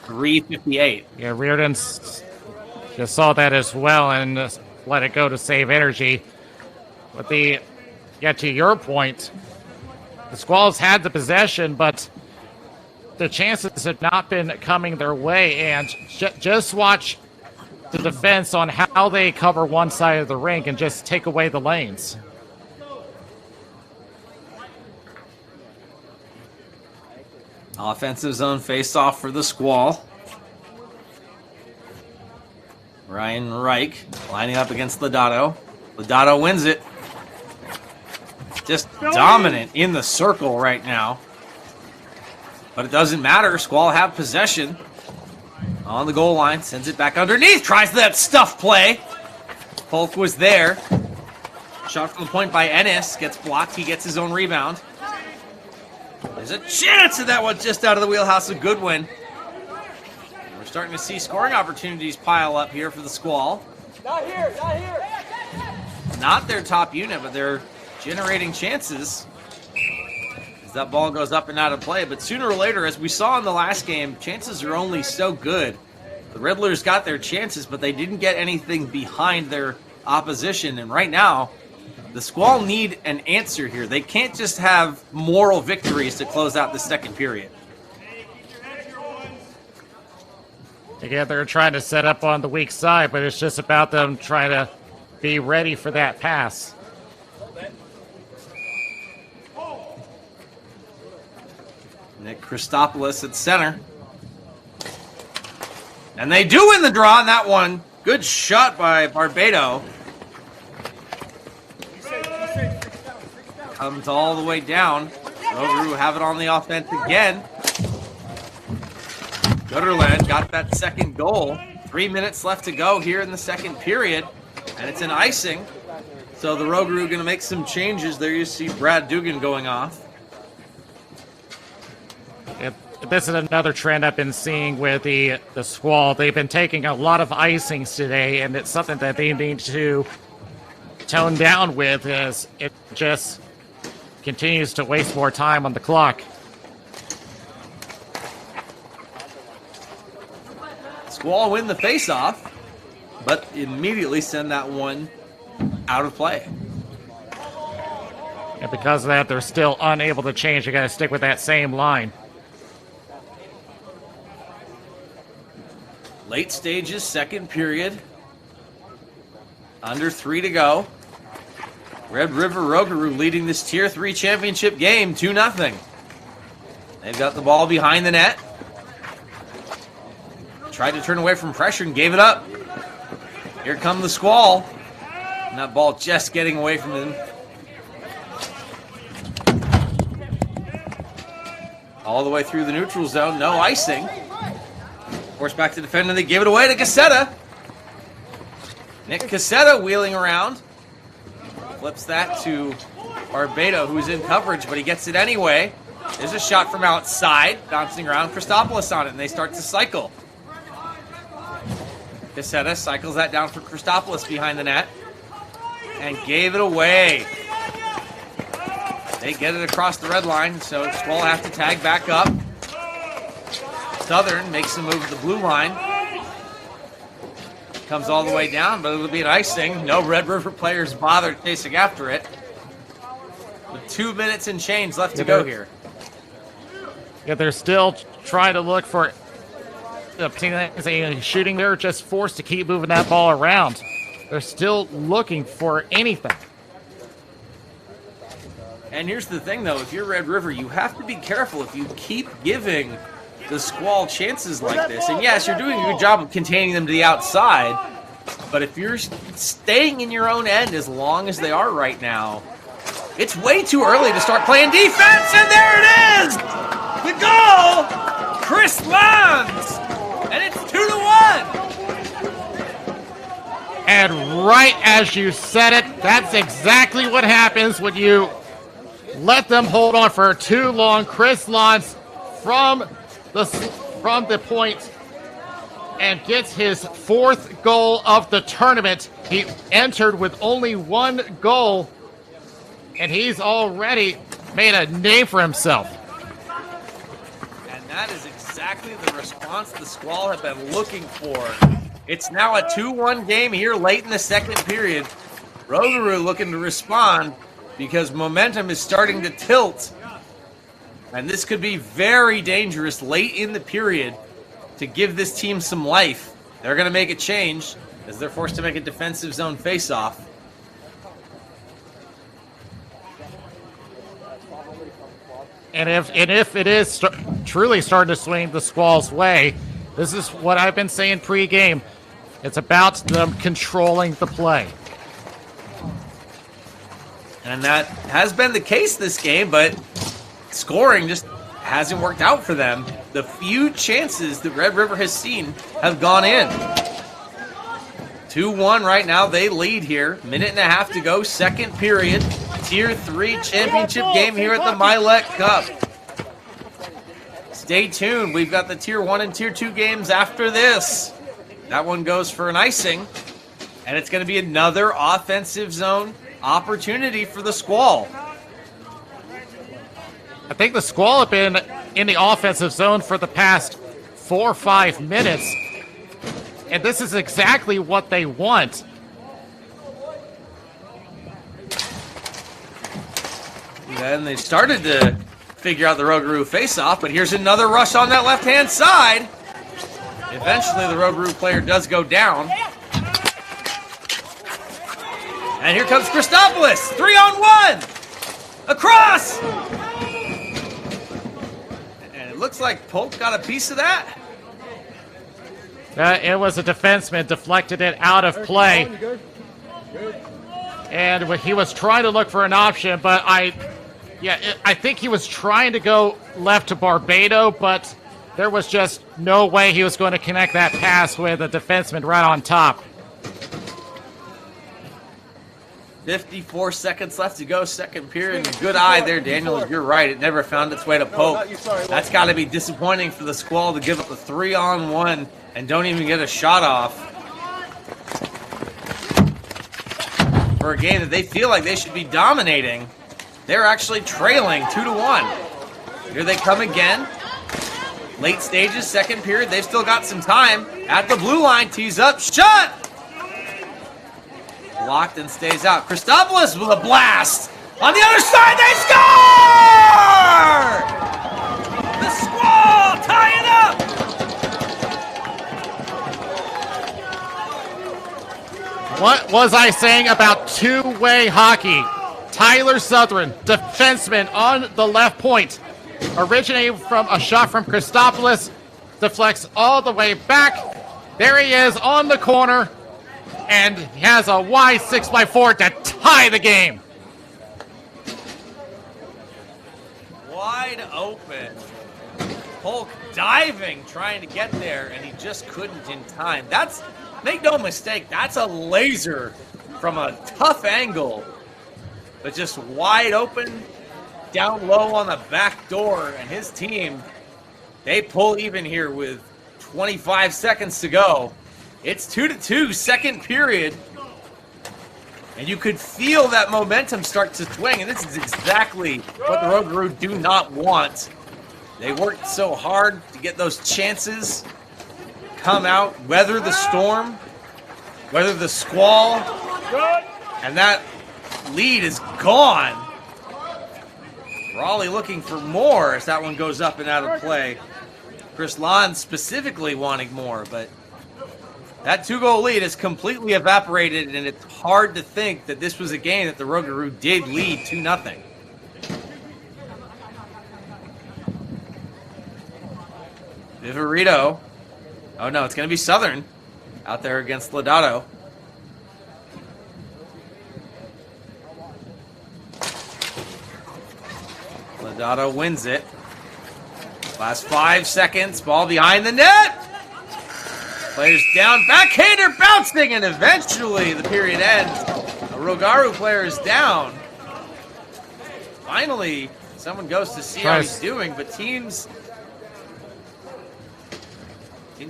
3:58. Yeah, Reardon just saw that as well and let it go to save energy. But to your point, the Squalls had the possession, but the chances have not been coming their way. And just watch the defense on how they cover one side of the rink and just take away the lanes. Offensive zone face-off for the Squall. Ryan Reich lining up against Lodato. Lodato wins it. Just dominant in the circle right now. But it doesn't matter. Squall have possession on the goal line. Sends it back underneath. Tries that stuff play. Polk was there. Shot from the point by Ennis. Gets blocked. He gets his own rebound. There's a chance of that one just out of the wheelhouse of Goodwin. We're starting to see scoring opportunities pile up here for the Squall. Not here, not here. Not their top unit, but they're generating chances as that ball goes up and out of play. But sooner or later, as we saw in the last game, chances are only so good. The Riddlers got their chances, but they didn't get anything behind their opposition. And right now, the Squall need an answer here. They can't just have moral victories to close out the second period. Again, they're trying to set up on the weak side, but it's just about them trying to be ready for that pass. Nick Christopoulos at center. And they do win the draw on that one. Good shot by Barbado. Comes all the way down. Rogouru have it on the offense again. Gooderland got that second goal 3 minutes left to go here in the second period, and it's an icing. So the Rogouru going to make some changes. There you see Brad Dugan going off. This is another trend I've been seeing with the Squall. They've been taking a lot of icings today, and it's something that they need to tone down with, as it just continues to waste more time on the clock. Squall win the face-off, but immediately send that one out of play. And because of that, they're still unable to change. You got to stick with that same line. Late stages, second period. Under 3 to go. Red River Rogouru leading this Tier 3 championship game 2-0. They've got the ball behind the net. Tried to turn away from pressure and gave it up. Here come the Squall. And that ball just getting away from him. All the way through the neutral zone, no icing. Forced back to defend, and they give it away to Cassetta. Nick Cassetta wheeling around. Flips that to Barbato, who's in coverage, but he gets it anyway. There's a shot from outside, bouncing around. Christopoulos on it, and they start to cycle. Cassetta cycles that down for Christopoulos behind the net and gave it away. They get it across the red line, so Squall have to tag back up. Southern makes a move to the blue line. Comes all the way down, but it'll be an icing. No Red River players bother chasing after it. With 2 minutes and change left to go here. Yeah, they're still trying to look for shooting. They're just forced to keep moving that ball around. They're still looking for anything. And here's the thing, though. If you're Red River, you have to be careful if you keep giving the Squall chances like this. And yes, you're doing a good job of containing them to the outside, but if you're staying in your own end as long as they are right now, it's way too early to start playing defense, and there it is! The goal! Chris Lands! And it's 2-1! And right as you said it, that's exactly what happens when you let them hold on for too long. Chris Lands from the point and gets his 4th goal of the tournament. He entered with only 1 goal, and he's already made a name for himself. And that is exactly the response the Squall have been looking for. It's now a 2-1 game here late in the second period. Rogouru looking to respond because momentum is starting to tilt. And this could be very dangerous late in the period to give this team some life. They're going to make a change as they're forced to make a defensive zone face-off. And if it is truly starting to swing the Squall's way, this is what I've been saying pre-game. It's about them controlling the play. And that has been the case this game, but scoring just hasn't worked out for them. The few chances that Red River has seen have gone in. 2-1 right now. They lead here. Minute and a half to go. Second period. Tier 3 championship game here at the Mylec Cup. Stay tuned. We've got the Tier 1 and Tier 2 games after this. That one goes for an icing. And it's going to be another offensive zone opportunity for the Squall. I think the Squall have been in the offensive zone for the past 4 or 5 minutes. And this is exactly what they want. Then they started to figure out the Rogouru face-off, but here's another rush on that left-hand side. Eventually, the Rogouru player does go down. And here comes Christopoulos, 3-on-1! Across! And it looks like Polk got a piece of that. It was a defenseman deflected it out of play. And he was trying to look for an option, but I think he was trying to go left to Barbato, but there was just no way he was going to connect that pass with a defenseman right on top. 54 seconds left to go, second period. Good eye there, Daniel. You're right. It never found its way to Pope. That's got to be disappointing for the Squall to give up a 3-on-1 and don't even get a shot off for a game that they feel like they should be dominating. They're actually trailing 2-1. Here they come again. Late stages, second period. They've still got some time. At the blue line, tees up, shot! Blocked and stays out. Christopoulos with a blast. On the other side, they score! The Squall tie it up! What was I saying about two-way hockey? Tyler Southern, defenseman on the left point, originating from a shot from Christopoulos, deflects all the way back. There he is on the corner, and he has a wide 6x4 to tie the game. Wide open. Polk diving, trying to get there, and he just couldn't in time. That's, make no mistake, that's a laser from a tough angle, but just wide open, down low on the back door, and his team, they pull even here with 25 seconds to go. It's 2-2, second period, and you could feel that momentum start to swing, and this is exactly what the Rogouru do not want. They worked so hard to get those chances, come out, weather the storm, weather the squall, and that lead is gone. Raleigh looking for more as that one goes up and out of play. Chris Lon specifically wanting more, but that 2-goal lead is completely evaporated, and it's hard to think that this was a game that the Rogouru did lead 2-0. Viverito. Oh no, it's going to be Southern out there against Lodato. Lodato wins it. Last 5 seconds, ball behind the net. Players down, backhander bouncing, and eventually the period ends. A Rogouru player is down. Finally, someone goes to see how he's doing, but teams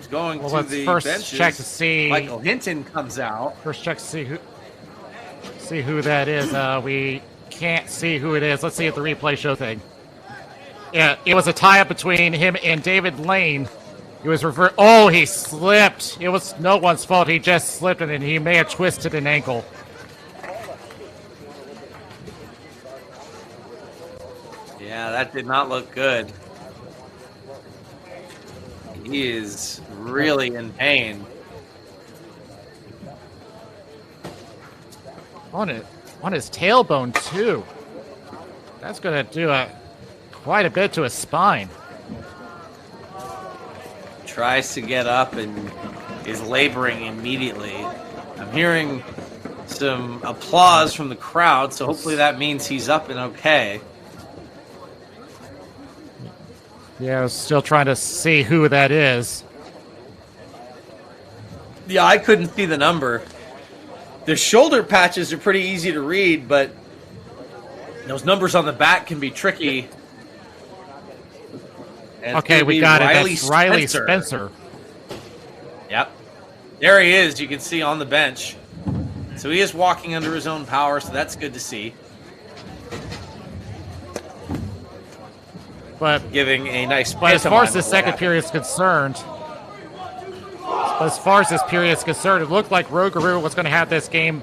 going to the first benches. Check to see. Michael Hinton comes out. First check to see who that is. We can't see who it is. Let's see if the replay show thing. Yeah, it was a tie-up between him and David Lane. He was reversed. Oh, he slipped. It was no one's fault. He just slipped, and he may have twisted an ankle. Yeah, that did not look good. He is really in pain. On his tailbone, too. That's going to do quite a bit to his spine. Tries to get up and is laboring immediately. I'm hearing some applause from the crowd, so hopefully that means he's up and okay. Yeah, I was still trying to see who that is. Yeah, I couldn't see the number. The shoulder patches are pretty easy to read, but those numbers on the back can be tricky. And okay, we got it. That's Riley Spencer. Yep. There he is, you can see on the bench. So he is walking under his own power, so that's good to see. But giving a nice. But as far as the second period is concerned, it looked like Rogouru was going to have this game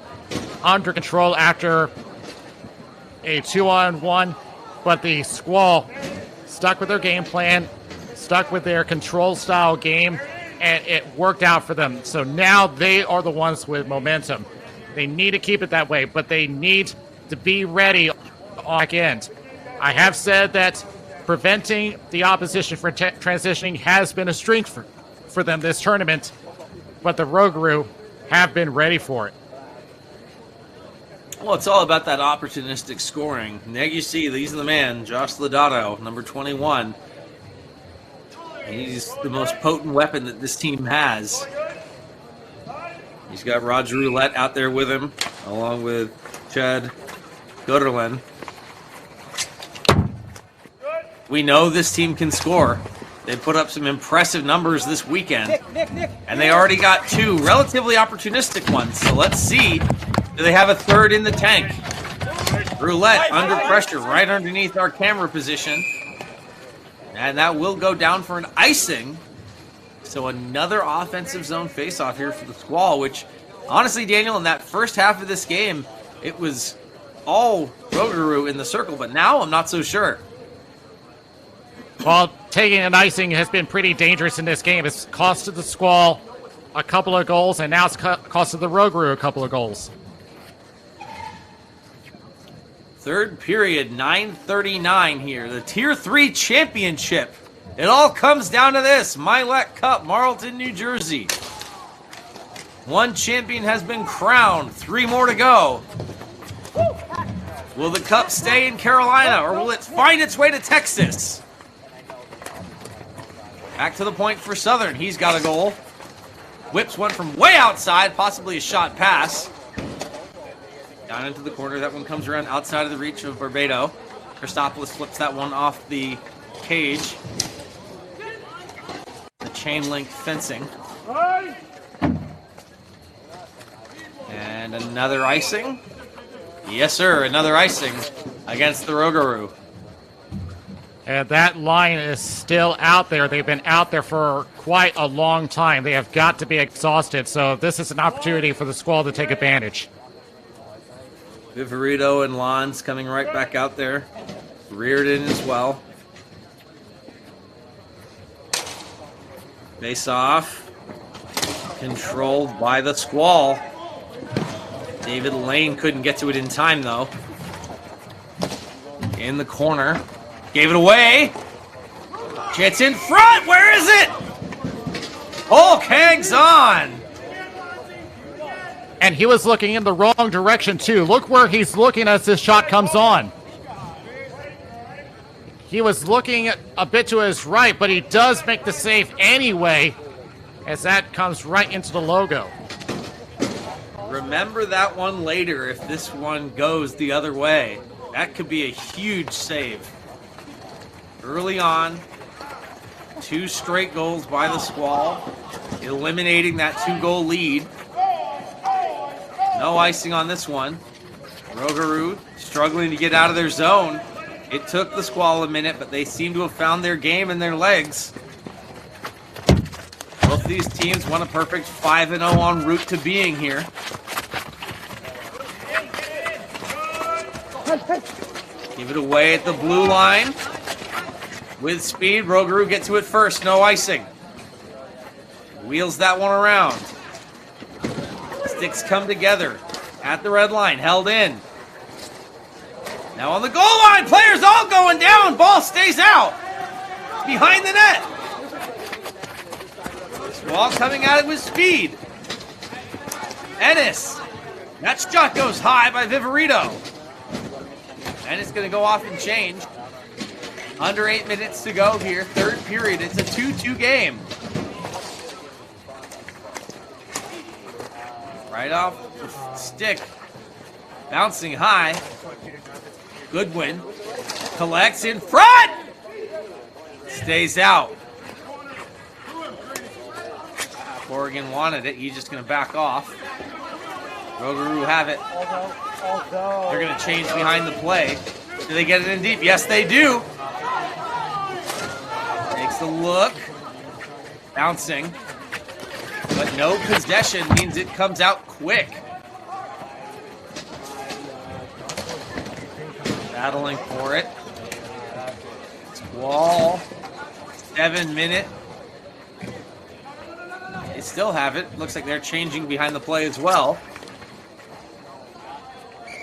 under control after a 2-on-1, but the Squall stuck with their game plan, stuck with their control style game, and it worked out for them. So now they are the ones with momentum. They need to keep it that way, but they need to be ready on the back end. I have said that preventing the opposition from transitioning has been a strength for them this tournament, but the Rogouru have been ready for it. Well, it's all about that opportunistic scoring. Now you see, he's the man, Josh Lodato, number 21. He's the most potent weapon that this team has. He's got Rogouru out there with him, along with Chad Goderlin. We know this team can score. They put up some impressive numbers this weekend. And they already got 2 relatively opportunistic ones. So let's see, do they have a third in the tank? Roulette under pressure right underneath our camera position. And that will go down for an icing. So another offensive zone faceoff here for the Squall, which honestly, Daniel, in that first half of this game, it was all Rogouru in the circle, but now I'm not so sure. Well, taking an icing has been pretty dangerous in this game. It's costed the Squall a couple of goals, and now it's costed the Rogouru a couple of goals. Third period, 9:39 here. The Tier 3 championship. It all comes down to this. Mylec Cup, Marlton, New Jersey. 1 champion has been crowned. 3 more to go. Will the cup stay in Carolina, or will it find its way to Texas? Back to the point for Southern. He's got a goal. Whips one from way outside, possibly a shot pass. Down into the corner. That one comes around outside of the reach of Barbado. Christopoulos flips that one off the cage. The chain link fencing. And another icing. Yes, sir. Another icing against the Rogouru. And that line is still out there. They've been out there for quite a long time. They have got to be exhausted. So this is an opportunity for the Squall to take advantage. Viverito and Lons coming right back out there. Reardon as well. Face off. Controlled by the Squall. David Lane couldn't get to it in time, though. In the corner. Gave it away. Gets in front. Where is it? Hulk hangs on. And he was looking in the wrong direction, too. Look where he's looking as this shot comes on. He was looking a bit to his right, but he does make the save anyway, as that comes right into the logo. Remember that one later if this one goes the other way. That could be a huge save. Early on, 2 straight goals by the Squall, eliminating that 2-goal lead. No icing on this one. Rogouru struggling to get out of their zone. It took the Squall a minute, but they seem to have found their game and their legs. Both these teams want a perfect 5-0 en route to being here. Give it away at the blue line. With speed, Rogouru gets to it first. No icing. Wheels that one around. Sticks come together at the red line. Held in. Now on the goal line. Players all going down. Ball stays out. Behind the net. Squall coming at it with speed. Ennis. That shot goes high by Viverito. And it's going to go off and change. Under 8 minutes to go here. Third period. It's a 2-2 game. Right off the stick. Bouncing high. Goodwin collects in front. Stays out. Oregon wanted it. He's just going to back off. Rogouru have it. They're going to change behind the play. Do they get it in deep? Yes, they do. Takes a look. Bouncing. But no possession means it comes out quick. Battling for it. Squall. 7 minute. They still have it. Looks like they're changing behind the play as well.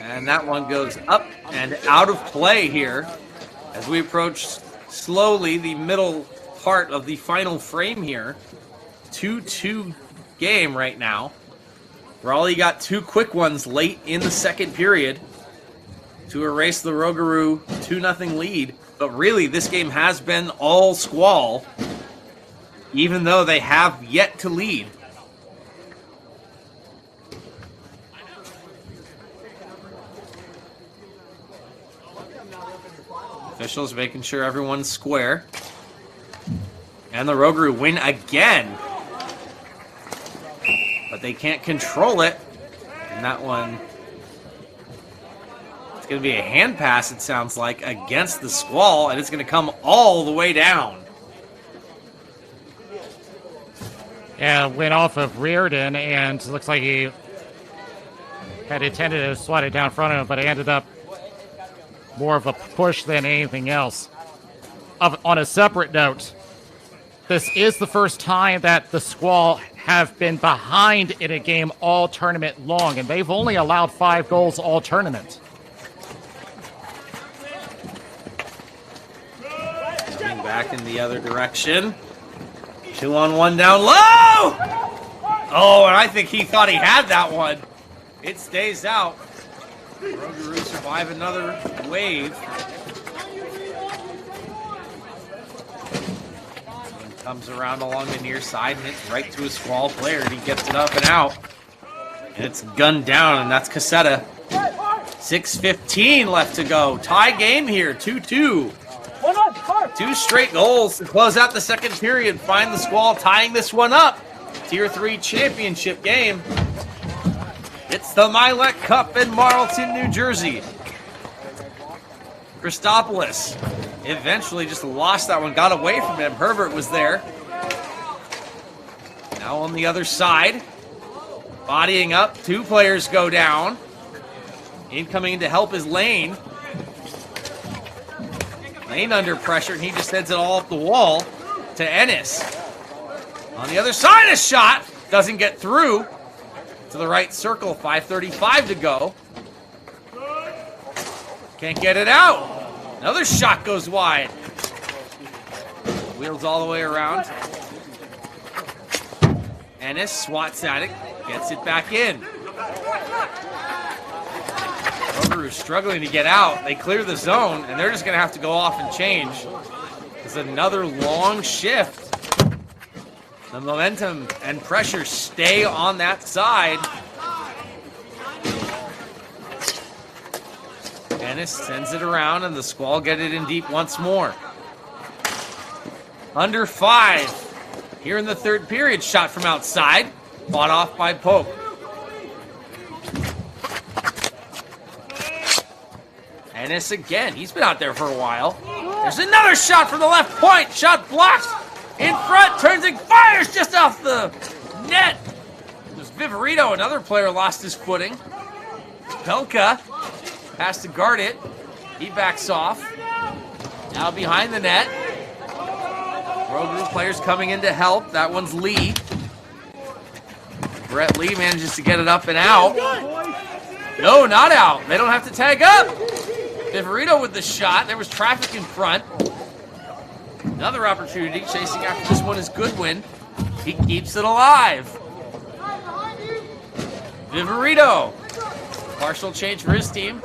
And that one goes up and out of play here as we approach slowly the middle part of the final frame here. 2-2 game right now. Raleigh got 2 quick ones late in the second period to erase the Rogouru 2-0 lead. But really, this game has been all Squall. even though they have yet to lead. Officials making sure everyone's square. And the Rogouru win again. But they can't control it. And that one, it's going to be a hand pass, it sounds like, against the Squall. And it's going to come all the way down. Yeah, went off of Reardon, and looks like he had intended to swat it down in front of him, but it ended up more of a push than anything else. On a separate note, this is the first time that the Squall have been behind in a game all tournament long, and they've only allowed 5 goals all tournament. Coming back in the other direction. 2-on-1 down low! Oh, and I think he thought he had that one. It stays out. Rogouru survive another wave. And comes around along the near side and it's right to a Squall player, and he gets it up and out. And it's gunned down, and that's Cassetta. 6:15 left to go. Tie game here, 2-2. 2 straight goals to close out the second period. Find the Squall tying this one up. Tier 3 championship game. It's the Mylec Cup in Marlton, New Jersey. Christopoulos eventually just lost that one, got away from him. Herbert was there. Now on the other side, bodying up, 2 players go down. Incoming to help is Lane. Lane under pressure, and he just sends it all up the wall to Ennis. On the other side, a shot doesn't get through. To the right circle, 5:35 to go. Can't get it out. Another shot goes wide. Wheels all the way around. Ennis swats at it, gets it back in. Rogouru struggling to get out. They clear the zone, and they're just going to have to go off and change. It's another long shift. The momentum and pressure stay on that side. Ennis sends it around, and the Squall get it in deep once more. Under 5 here in the third period. Shot from outside, fought off by Pope. Ennis again. He's been out there for a while. There's another shot from the left point. Shot blocked. In front, turns and fires just off the net. There's Viverito, another player lost his footing. Pelka has to guard it. He backs off. Now behind the net. Rogouru players coming in to help. That one's Lee. Brett Lee manages to get it up and out. No, not out. They don't have to tag up. Viverito with the shot. There was traffic in front. Another opportunity, chasing after this one is Goodwin. He keeps it alive. Viverito. Partial change for his team.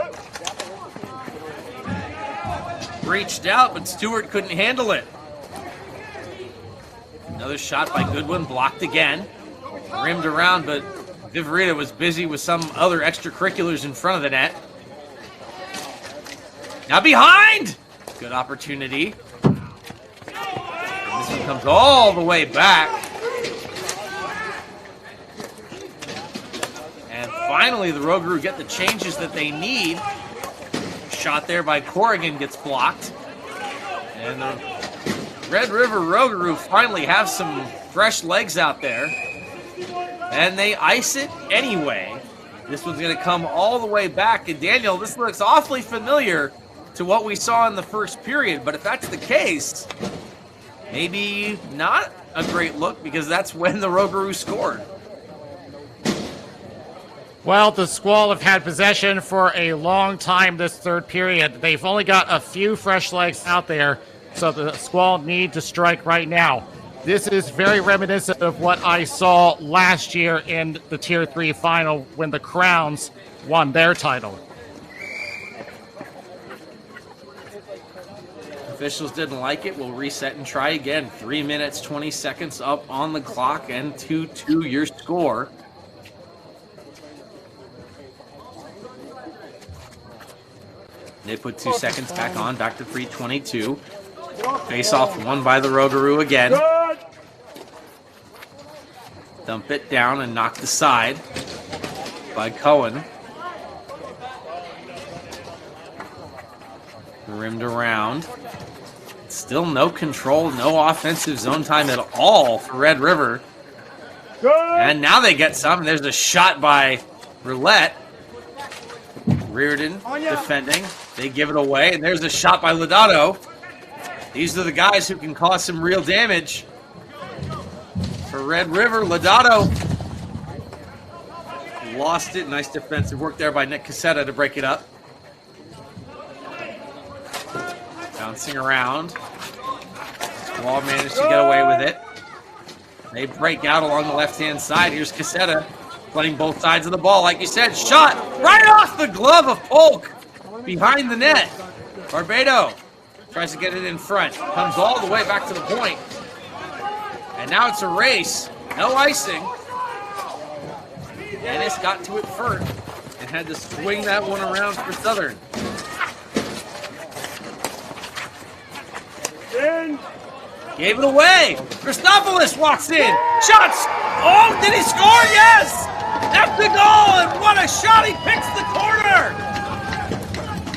Reached out, but Stewart couldn't handle it. Another shot by Goodwin, blocked again. Rimmed around, but Viverito was busy with some other extracurriculars in front of the net. Now behind! Good opportunity. This one comes all the way back. And finally, the Rogouru get the changes that they need. Shot there by Corrigan gets blocked. And the Red River Rogouru finally have some fresh legs out there. And they ice it anyway. This one's going to come all the way back. And Daniel, this looks awfully familiar to what we saw in the first period. But if that's the case, maybe not a great look, because that's when the Rogouru scored. Well, the Squall have had possession for a long time this third period. They've only got a few fresh legs out there, so the Squall need to strike right now. This is very reminiscent of what I saw last year in the Tier 3 final when the Crowns won their title. Officials didn't like it. We'll reset and try again. 3 minutes, 20 seconds up on the clock, and 2-2 your score. They put 2 seconds back on, back to 3:22. Face off won by the Rogouru again. Dump it down and knocked aside by Cohen. Rimmed around. Still no control, no offensive zone time at all for Red River. And now they get some. There's a shot by Roulette. Reardon defending. They give it away, and there's a shot by Lodato. These are the guys who can cause some real damage for Red River. Lodato lost it. Nice defensive work there by Nick Cassetta to break it up. Bouncing around. Squall managed to get away with it. They break out along the left-hand side. Here's Cassetta playing both sides of the ball. Like you said, shot right off the glove of Polk behind the net. Barbado tries to get it in front. Comes all the way back to the point. And now it's a race. No icing. Dennis got to it first and had to swing that one around for Southern. Gave it away. Christopoulos walks in. Shots. Oh, did he score? Yes. That's the goal. And what a shot. He picks the corner.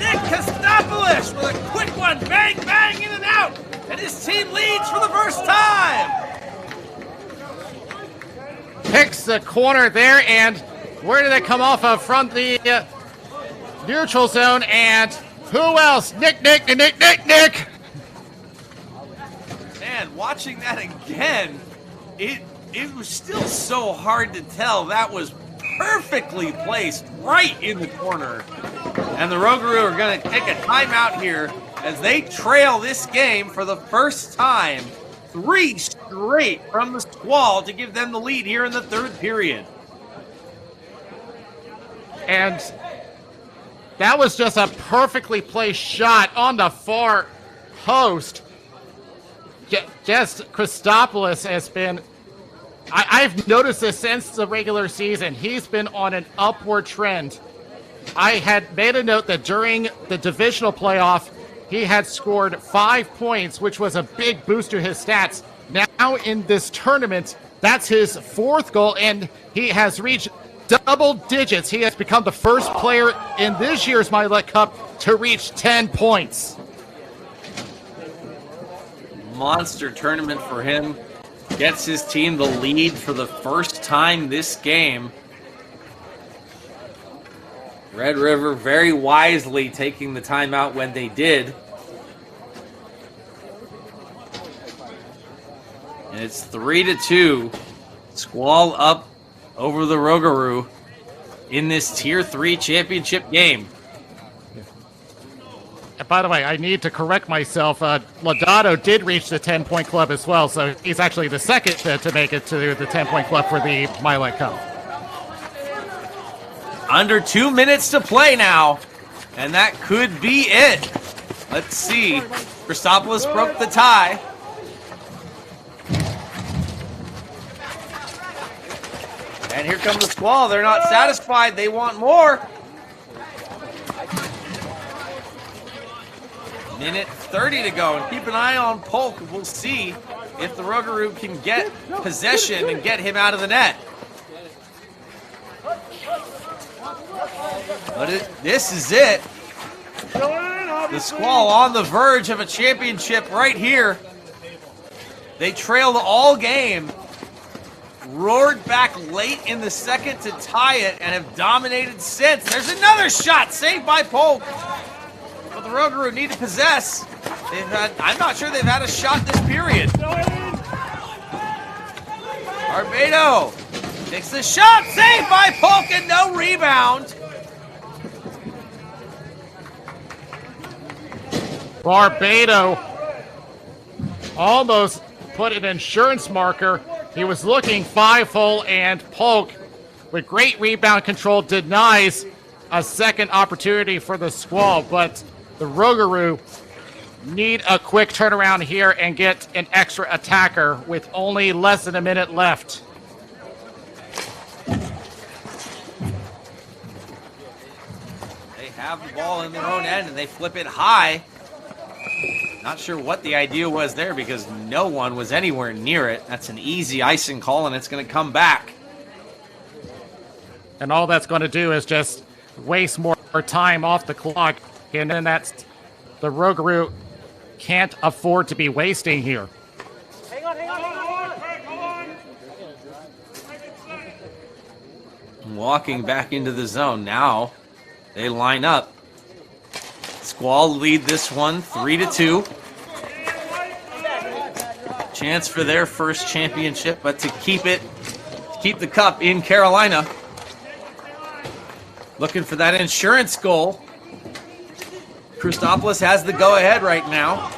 Nick Christopoulos with a quick one. Bang, bang, in and out. And his team leads for the first time. Picks the corner there. And where did they come off of? From the neutral zone. And who else? Nick. Man, watching that again, it was still so hard to tell. That was perfectly placed right in the corner. And the Rogouru are going to take a timeout here as they trail this game for the first time. 3 straight from the Squall to give them the lead here in the third period. And that was just a perfectly placed shot on the far post. Just Christopoulos has been, I've noticed this since the regular season. He's been on an upward trend. I had made a note that during the divisional playoff, he had scored 5 points, which was a big boost to his stats. Now in this tournament, that's his 4th goal, and he has reached double digits. He has become the first player in this year's Mylec Cup to reach 10 points. Monster tournament for him. Gets his team the lead for the first time this game. Red River very wisely taking the timeout when they did. And it's 3-2. Squall up over the Rogouru in this Tier 3 championship game. By the way, I need to correct myself. Lodato did reach the 10-point club as well, so he's actually the second to make it to the 10-point club for the Mylec Cup. Under 2 minutes to play now, and that could be it. Let's see. Christopoulos broke the tie. And here comes the Squall. They're not satisfied. They want more. Minute 30 to go, and keep an eye on Polk. We'll see if the Rogouru can get possession and get him out of the net. But this is it. The Squall on the verge of a championship right here. They trailed all game, roared back late in the second to tie it, and have dominated since. There's another shot saved by Polk. But the Rogouru need to possess. I'm not sure they've had a shot this period. Barbado takes the shot, saved by Polk, and no rebound. Barbado almost put an insurance marker. He was looking 5-hole, and Polk, with great rebound control, denies a second opportunity for the Squall. But the Rogouru need a quick turnaround here and get an extra attacker with only less than a minute left. They have the ball in their own end and they flip it high. Not sure what the idea was there because no one was anywhere near it. That's an easy icing call and it's going to come back. And all that's going to do is just waste more time off the clock. And then that's the Rogouru can't afford to be wasting here. Hang on. Walking back into the zone now. They line up. Squall lead this one 3-2. Chance for their first championship, but to keep the cup in Carolina. Looking for that insurance goal. Christopoulos has the go-ahead right now.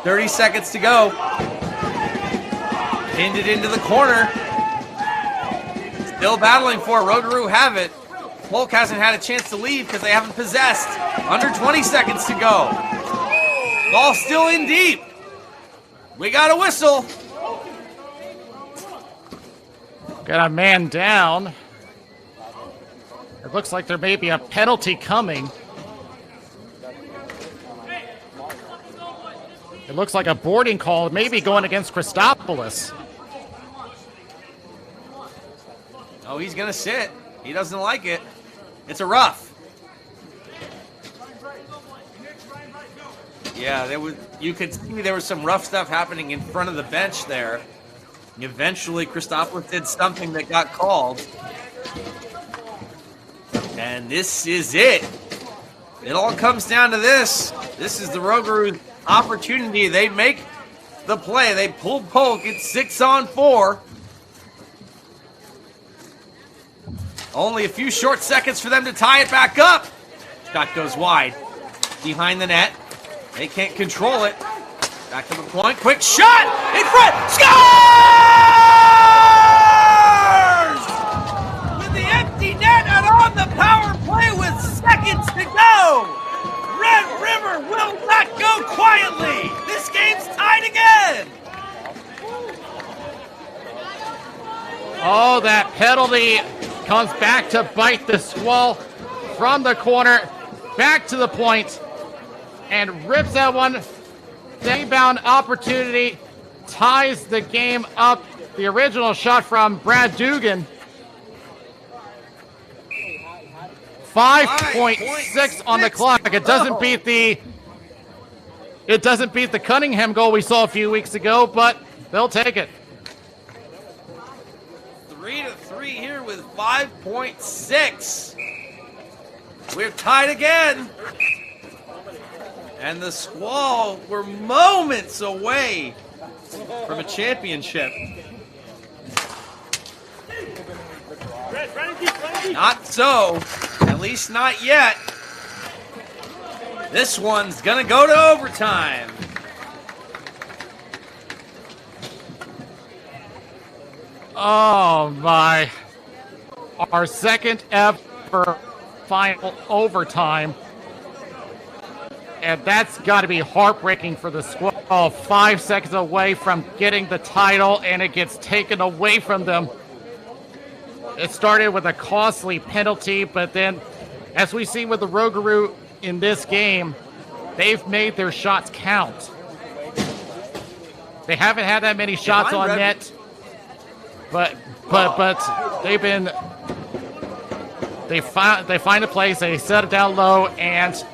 30 seconds to go. Pinned it into the corner. Still battling for it. Rogouru have it. Polk hasn't had a chance to leave because they haven't possessed. Under 20 seconds to go. Ball still in deep. We got a whistle. Got a man down. It looks like there may be a penalty coming. It looks like a boarding call, maybe going against Christopoulos. Oh, he's going to sit. He doesn't like it. It's a rough. Yeah, you could see there was some rough stuff happening in front of the bench there. Eventually, Christopoulos did something that got called. And this is it. It all comes down to this. This is the Rogouru opportunity. They make the play. They pull Polk. It's 6-on-4. Only a few short seconds for them to tie it back up. Shot goes wide. Behind the net. They can't control it. Back to the point. Quick shot! In front! Scores! With the empty net and on the power play with seconds to go! Red River will not go quietly! This game's tied again! Oh, that penalty comes back to bite the Squall from the corner, back to the point, and rips that one. Rebound opportunity, ties the game up. The original shot from Brad Dugan. 5.6 on the clock. It doesn't beat the Cunningham goal we saw a few weeks ago, but they'll take it. 3-3 here with 5.6. We're tied again. And the Squall were moments away from a championship. Not so, at least not yet. This one's gonna go to overtime. Oh my. Our second ever final overtime. And that's got to be heartbreaking for the Squall. 5 seconds away from getting the title, and it gets taken away from them. It started with a costly penalty, but then, as we see with the Rogouru in this game, they've made their shots count. They haven't had that many shots on net, but they find a place, they set it down low, and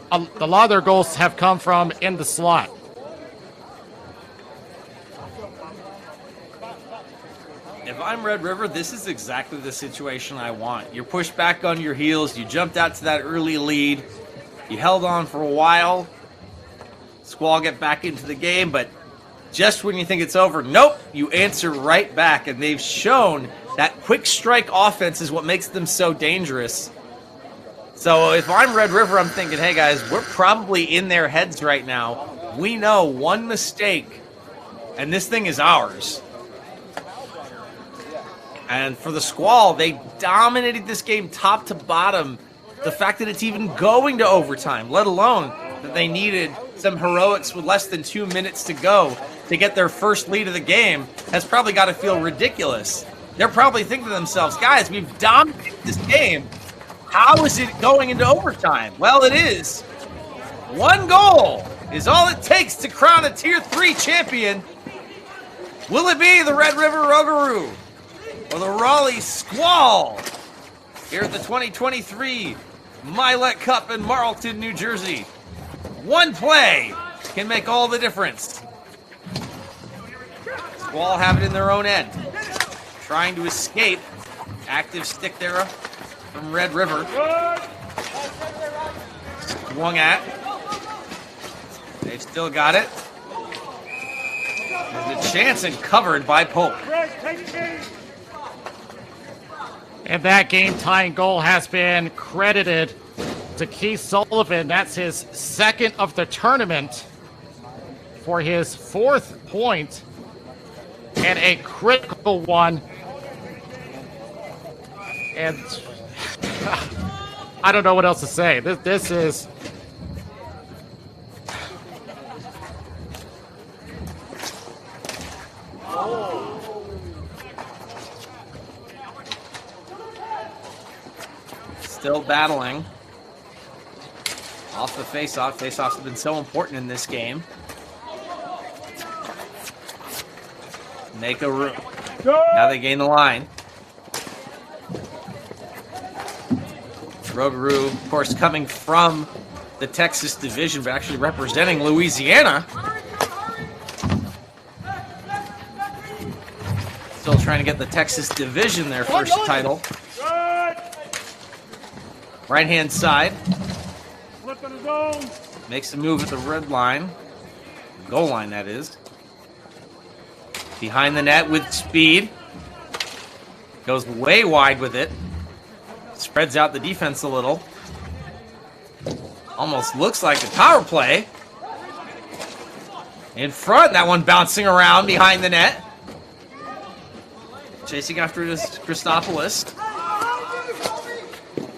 a lot of their goals have come from in the slot. If I'm Red River, this is exactly the situation I want. You're pushed back on your heels. You jumped out to that early lead. You held on for a while. Squall get back into the game, but just when you think it's over, nope, you answer right back. And they've shown that quick strike offense is what makes them so dangerous. So if I'm Red River, I'm thinking, hey guys, we're probably in their heads right now. We know one mistake, and this thing is ours. And for the Squall, they dominated this game top to bottom. The fact that it's even going to overtime, let alone that they needed some heroics with less than 2 minutes to go to get their first lead of the game has probably got to feel ridiculous. They're probably thinking to themselves, guys, we've dominated this game. How is it going into overtime? Well, it is. 1 goal is all it takes to crown a Tier 3 champion. Will it be the Red River Rogouru or the Raleigh Squall here at the 2023 Mylec Cup in Marlton, New Jersey? 1 play can make all the difference. Squall have it in their own end. Trying to escape. Active stick there from Red River. Swung at. They've still got it. There's a chance and covered by Polk. And that game-tying goal has been credited to Keith Sullivan. That's his 2nd of the tournament for his 4th point, and a critical one. And I don't know what else to say. This is... Still battling. Off the face-off. Face-offs have been so important in this game. Make a room. Now they gain the line. Rogouru, of course, coming from the Texas division, but actually representing Louisiana. Still trying to get the Texas division their first title. Right-hand side. Makes a move at the red line. Goal line, that is. Behind the net with speed. Goes way wide with it. Spreads out the defense a little. Almost looks like a power play. In front, that one bouncing around behind the net. Chasing after it is Christopoulos.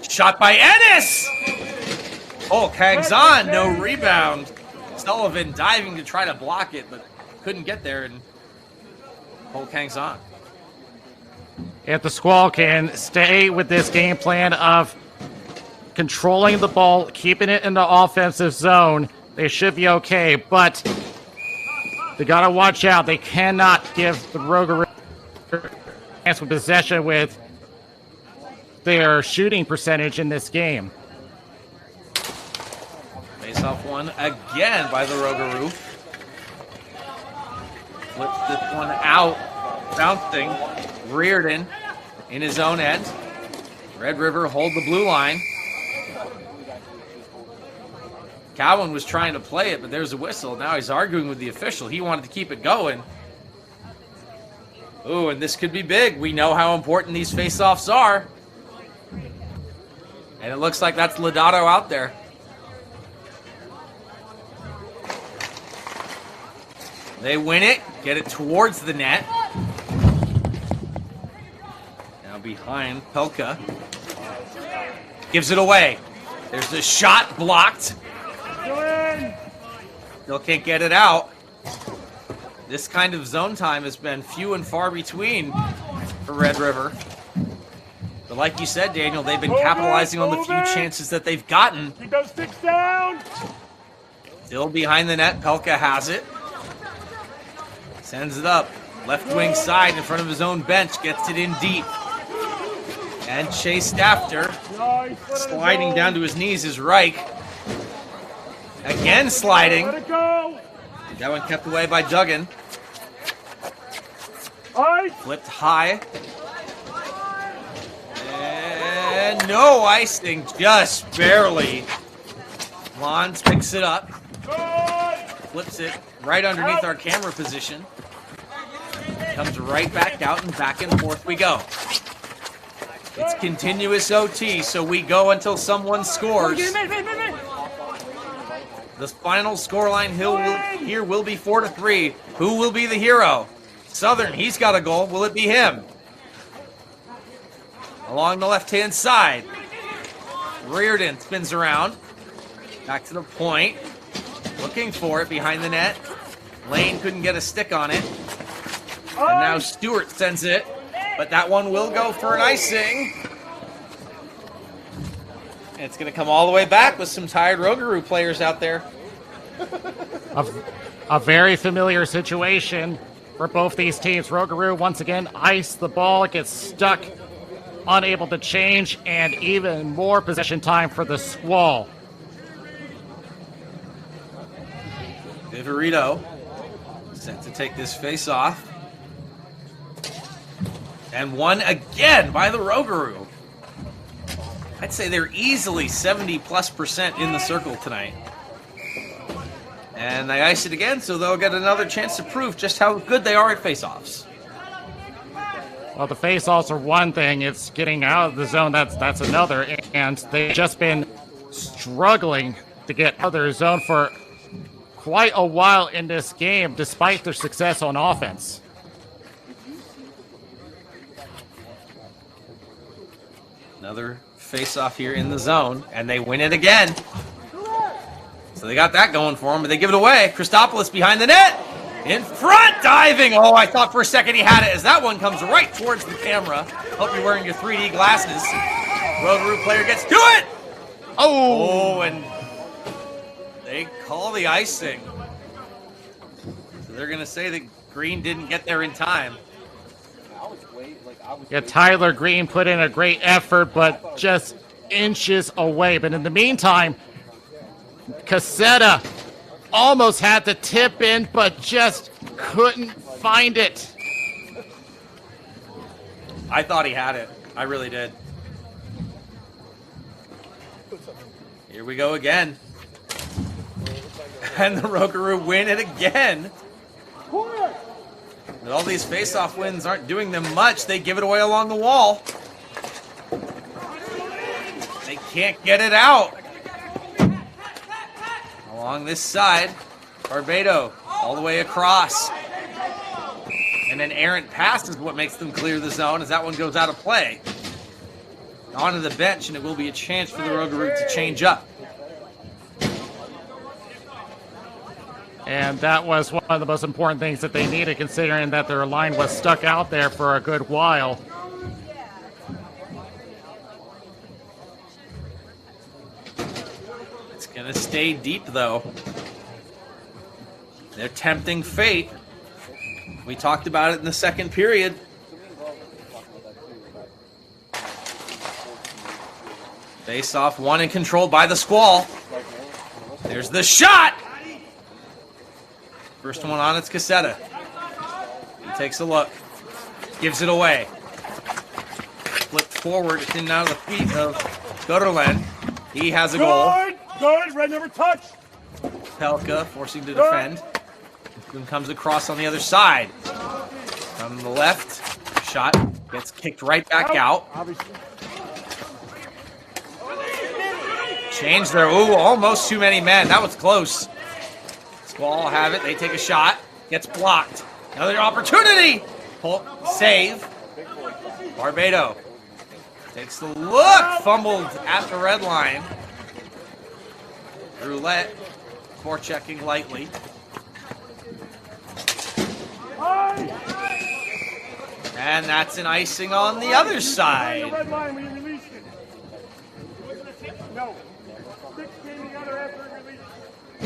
Shot by Ennis! Polk hangs on, no rebound. Sullivan diving to try to block it, but couldn't get there, and Polk hangs on. If the Squall can stay with this game plan of controlling the ball, keeping it in the offensive zone, they should be okay. But they got to watch out. They cannot give the Rogouru chance with possession with their shooting percentage in this game. Face-off one again by the Rogouru. Flips this one out, bouncing. Reardon in his own end. Red River hold the blue line. Cowan was trying to play it, but there's a whistle. Now he's arguing with the official. He wanted to keep it going. Ooh, and this could be big. We know how important these face-offs are. And it looks like that's Lodato out there. They win it, get it towards the net. Behind Pelka. Gives it away. There's the shot blocked. Still can't get it out. This kind of zone time has been few and far between for Red River. But like you said, Daniel, they've been capitalizing on the few chances that they've gotten. Keep those sticks down. Still behind the net. Pelka has it. Sends it up. Left wing side in front of his own bench. Gets it in deep. And chased after. Sliding down to his knees is Reich. Again sliding. Let it go. That one kept away by Duggan. Flipped high. And no icing, just barely. Lons picks it up. Flips it right underneath our camera position. Comes right back out, and back and forth we go. It's continuous OT, so we go until someone scores. The final scoreline here will be 4-3. Who will be the hero? Southern, he's got a goal. Will it be him? Along the left-hand side. Reardon spins around. Back to the point. Looking for it behind the net. Lane couldn't get a stick on it. And now Stewart sends it. But that one will go for an icing. It's going to come all the way back with some tired Rogouru players out there. A very familiar situation for both these teams. Rogouru once again iced the ball, gets stuck, unable to change, and even more possession time for the Squall. Viverito set to take this face off. And won again by the Rogouru. I'd say they're easily 70+% in the circle tonight. And they ice it again, so they'll get another chance to prove just how good they are at face-offs. Well, the face-offs are one thing. It's getting out of the zone, that's another. And they've just been struggling to get out of their zone for quite a while in this game, despite their success on offense. Another face-off here in the zone, and they win it again. So they got that going for them, but they give it away. Christopoulos behind the net. In front, diving. Oh, I thought for a second he had it as that one comes right towards the camera. Hope you're wearing your 3D glasses. Rogouru player gets to it. Oh, and they call the icing. So they're going to say that Green didn't get there in time. Yeah, Tyler Green put in a great effort, but just inches away. But in the meantime, Casetta almost had the tip in, but just couldn't find it. I thought he had it. I really did. Here we go again. And the Rogouru win it again. But all these face-off wins aren't doing them much. They give it away along the wall. They can't get it out. Along this side, Barbado all the way across. And an errant pass is what makes them clear the zone as that one goes out of play. Onto the bench, and it will be a chance for the Rogouru to change up. And that was one of the most important things that they needed, considering that their line was stuck out there for a good while. It's going to stay deep, though. They're tempting fate. We talked about it in the second period. Face-off won and controlled by the Squall. There's the shot! First one on, it's Casetta. He takes a look. Gives it away. Flipped forward. It's in and out of the feet of Gutterland. He has a goal. Good, red number touch. Pelka forcing to defend. Then comes across on the other side. From the left, shot gets kicked right back out. Change there. Ooh, almost too many men. That was close. Squall have it. They take a shot. Gets blocked. Another opportunity. Pull, save. Barbado takes the look. Fumbled at the red line. Roulette forechecking lightly. And that's an icing on the other side.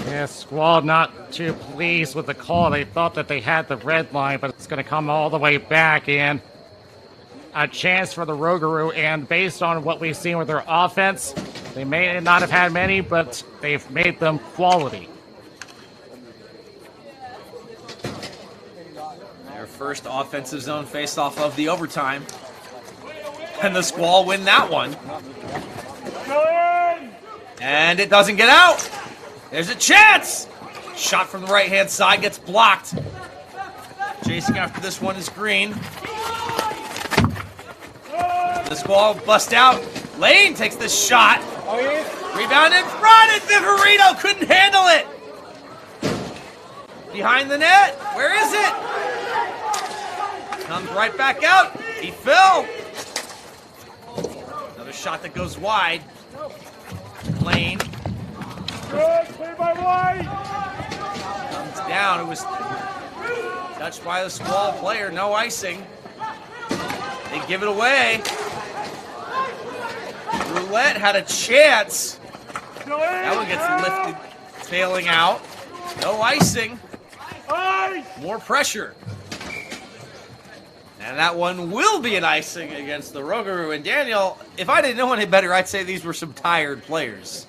Yeah, Squall not too pleased with the call. They thought that they had the red line, but it's going to come all the way back in. A chance for the Rogouru, and based on what we've seen with their offense, they may not have had many, but they've made them quality. Their first offensive zone face-off of the overtime. And the Squall win that one. And it doesn't get out. There's a chance! Shot from the right-hand side gets blocked. Chasing after this one is Green. The Squall bust out. Lane takes the shot. Rebound in front, and Viverito couldn't handle it. Behind the net. Where is it? Comes right back out. He fell. Another shot that goes wide. Lane. Comes down. It was touched by the Squall player. No icing. They give it away. Roulette had a chance. That one gets lifted, failing out. No icing. More pressure. And that one will be an icing against the Rogouru. And Daniel, if I didn't know any better, I'd say these were some tired players.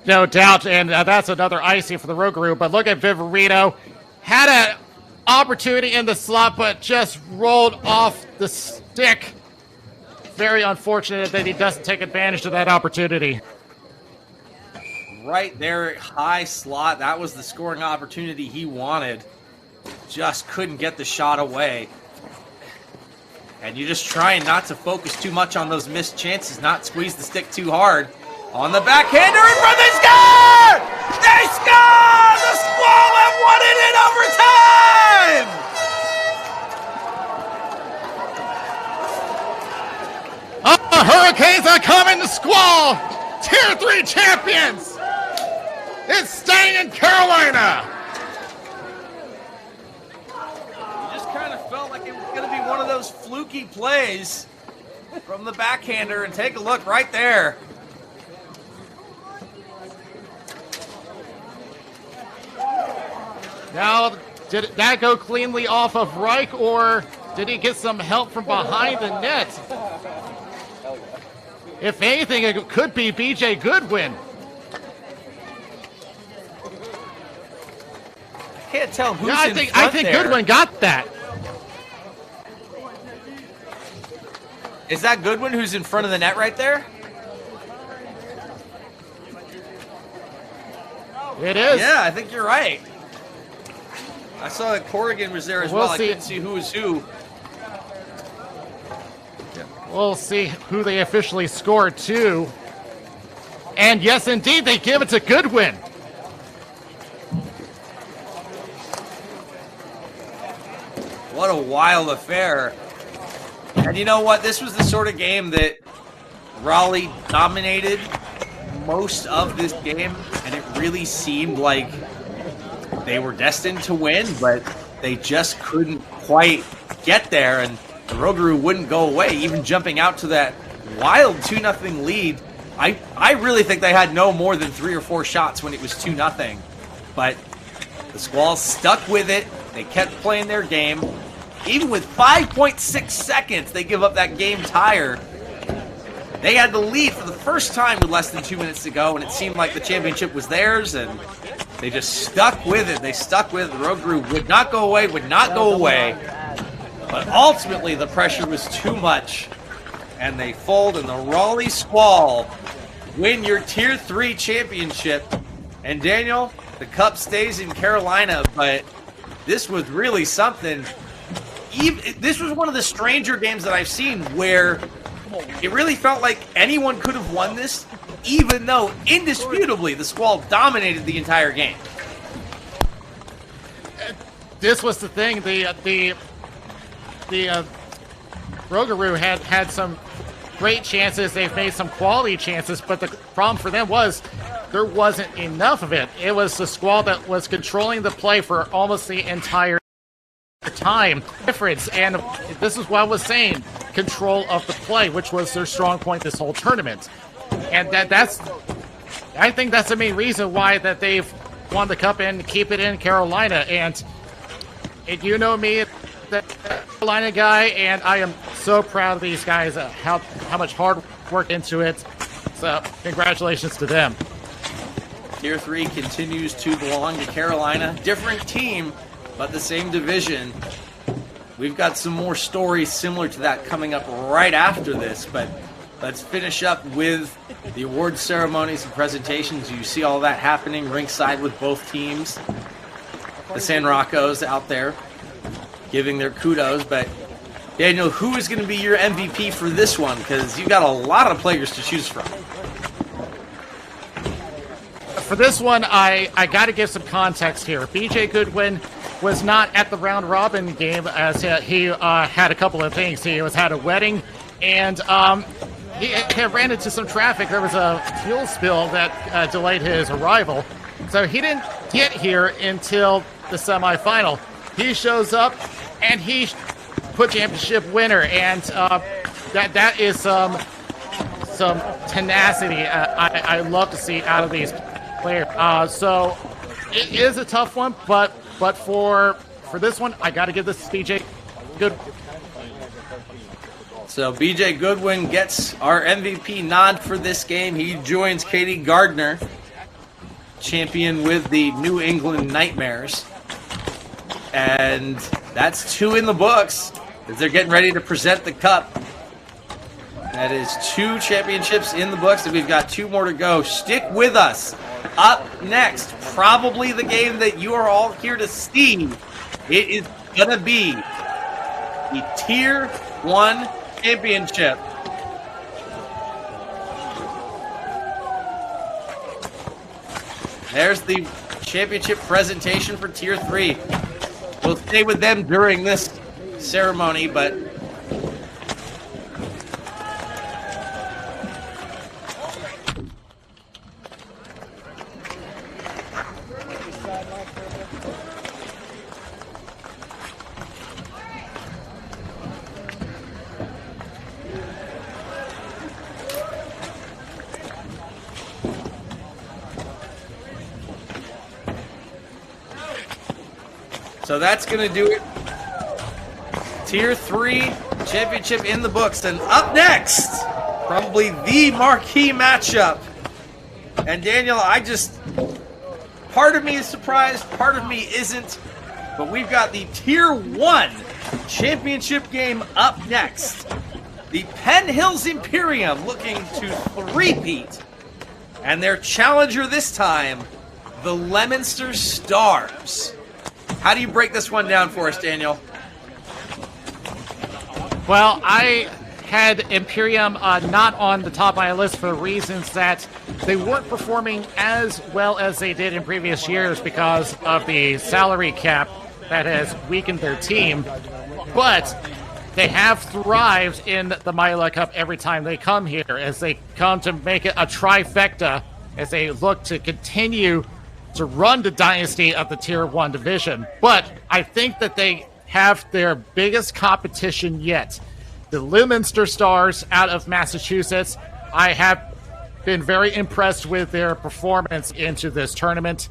No doubt, and that's another icing for the Rogouru. But look at Viverito. Had an opportunity in the slot, but just rolled off the stick. Very unfortunate that he doesn't take advantage of that opportunity. Right there, high slot. That was the scoring opportunity he wanted. Just couldn't get the shot away. And you're just trying not to focus too much on those missed chances, not squeeze the stick too hard. On the backhander in front, they score! They score! The Squall have won it in overtime! Hurricanes are coming to Squall! Tier 3 champions! It's staying in Carolina! Felt like it was going to be one of those fluky plays from the backhander, and take a look right there. Now, did that go cleanly off of Reich, or did he get some help from behind the net? If anything, it could be BJ Goodwin. I can't tell who's I think there. Goodwin got that. Is that Goodwin who's in front of the net right there? It is. Yeah, I think you're right. I saw that Corrigan was there as well. I see. couldn't see who was who. We'll see who they officially scored to. And yes, indeed, they give it to Goodwin. What a wild affair. And you know what? This was the sort of game that Raleigh dominated most of this game, and it really seemed like they were destined to win, but they just couldn't quite get there, and the Rogouru wouldn't go away, even jumping out to that wild 2-0 lead. I really think they had no more than 3 or 4 shots when it was 2-0, but the Squall stuck with it. They kept playing their game. Even with 5.6 seconds, they give up that game tire. They had the lead for the first time with less than 2 minutes to go, and it seemed like the championship was theirs, and they just stuck with it. They stuck with it. The Rogouru would not go away, would not go away. But ultimately, the pressure was too much, and they fold, and the Raleigh Squall win your Tier 3 championship. And Daniel, the cup stays in Carolina, but this was really something. This was one of the stranger games that I've seen where it really felt like anyone could have won this, even though indisputably the Squall dominated the entire game. This was the thing. The Rogouru had some great chances. They've made some quality chances, but the problem for them was there wasn't enough of it. It was the Squall that was controlling the play for almost the entire time difference, and this is what I was saying, control of the play, which was their strong point this whole tournament. And I think that's the main reason why that they've won the cup and keep it in Carolina. And you know me, the Carolina guy, and I am so proud of these guys, how much hard work into it. So congratulations to them. Tier 3 continues to belong to Carolina. Different team, but the same division. We've got some more stories similar to that coming up right after this, but let's finish up with the award ceremonies and presentations. You see all that happening ringside with both teams. The San Roccos out there giving their kudos, but Daniel, who is going to be your MVP for this one? Because you've got a lot of players to choose from. For this one, I got to give some context here. BJ Goodwin was not at the round robin game as he had a couple of things. He had a wedding, and he ran into some traffic. There was a fuel spill that delayed his arrival. So he didn't get here until the semifinal. He shows up, and he put championship winner, and that is some tenacity I love to see out of these players. So it is a tough one, but for this one, I got to give this to BJ Good. So BJ Goodwin gets our MVP nod for this game. He joins Katie Gardner, champion with the New England Nightmares. And that's 2 in the books as they're getting ready to present the cup. That is 2 championships in the books, and we've got 2 more to go. Stick with us. Up next, probably the game that you are all here to see. It is going to be the Tier 1 Championship. There's the championship presentation for Tier 3. We'll stay with them during this ceremony, but so that's going to do it. Tier 3 championship in the books. And up next, probably the marquee matchup. And Daniel, part of me is surprised, part of me isn't. But we've got the Tier 1 championship game up next. The Penn Hills Imperium looking to three-peat. And their challenger this time, the Leominster Stars. How do you break this one down for us, Daniel? Well, I had Imperium not on the top of my list for the reasons that they weren't performing as well as they did in previous years because of the salary cap that has weakened their team. But they have thrived in the Mylec Cup every time they come here, as they come to make it a trifecta, as they look to continue to run the dynasty of the Tier 1 division. But I think that they have their biggest competition yet. The Leominster Stars out of Massachusetts. I have been very impressed with their performance into this tournament.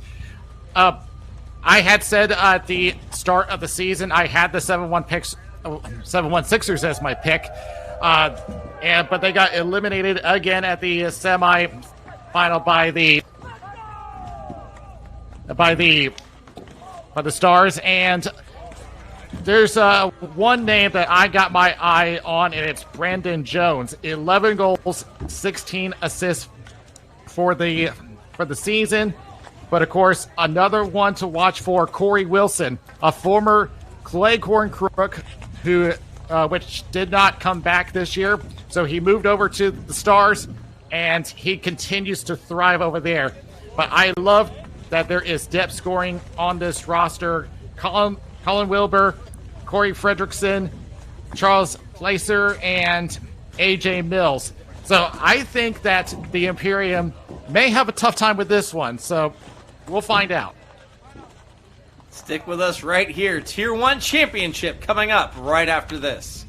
I had said at the start of the season, I had the 7-1 Sixers as my pick. But they got eliminated again at the semi-final by the Stars, and there's one name that I got my eye on, and it's Brandon Jones. 11 goals, 16 assists for the season. But of course, another one to watch for, Corey Wilson, a former Cleghorn Crook who which did not come back this year. So he moved over to the Stars, and he continues to thrive over there. But I love that there is depth scoring on this roster. Colin Wilbur, Corey Fredrickson, Charles Placer, and AJ Mills. So I think that the Imperium may have a tough time with this one. So we'll find out. Stick with us right here. Tier 1 Championship coming up right after this.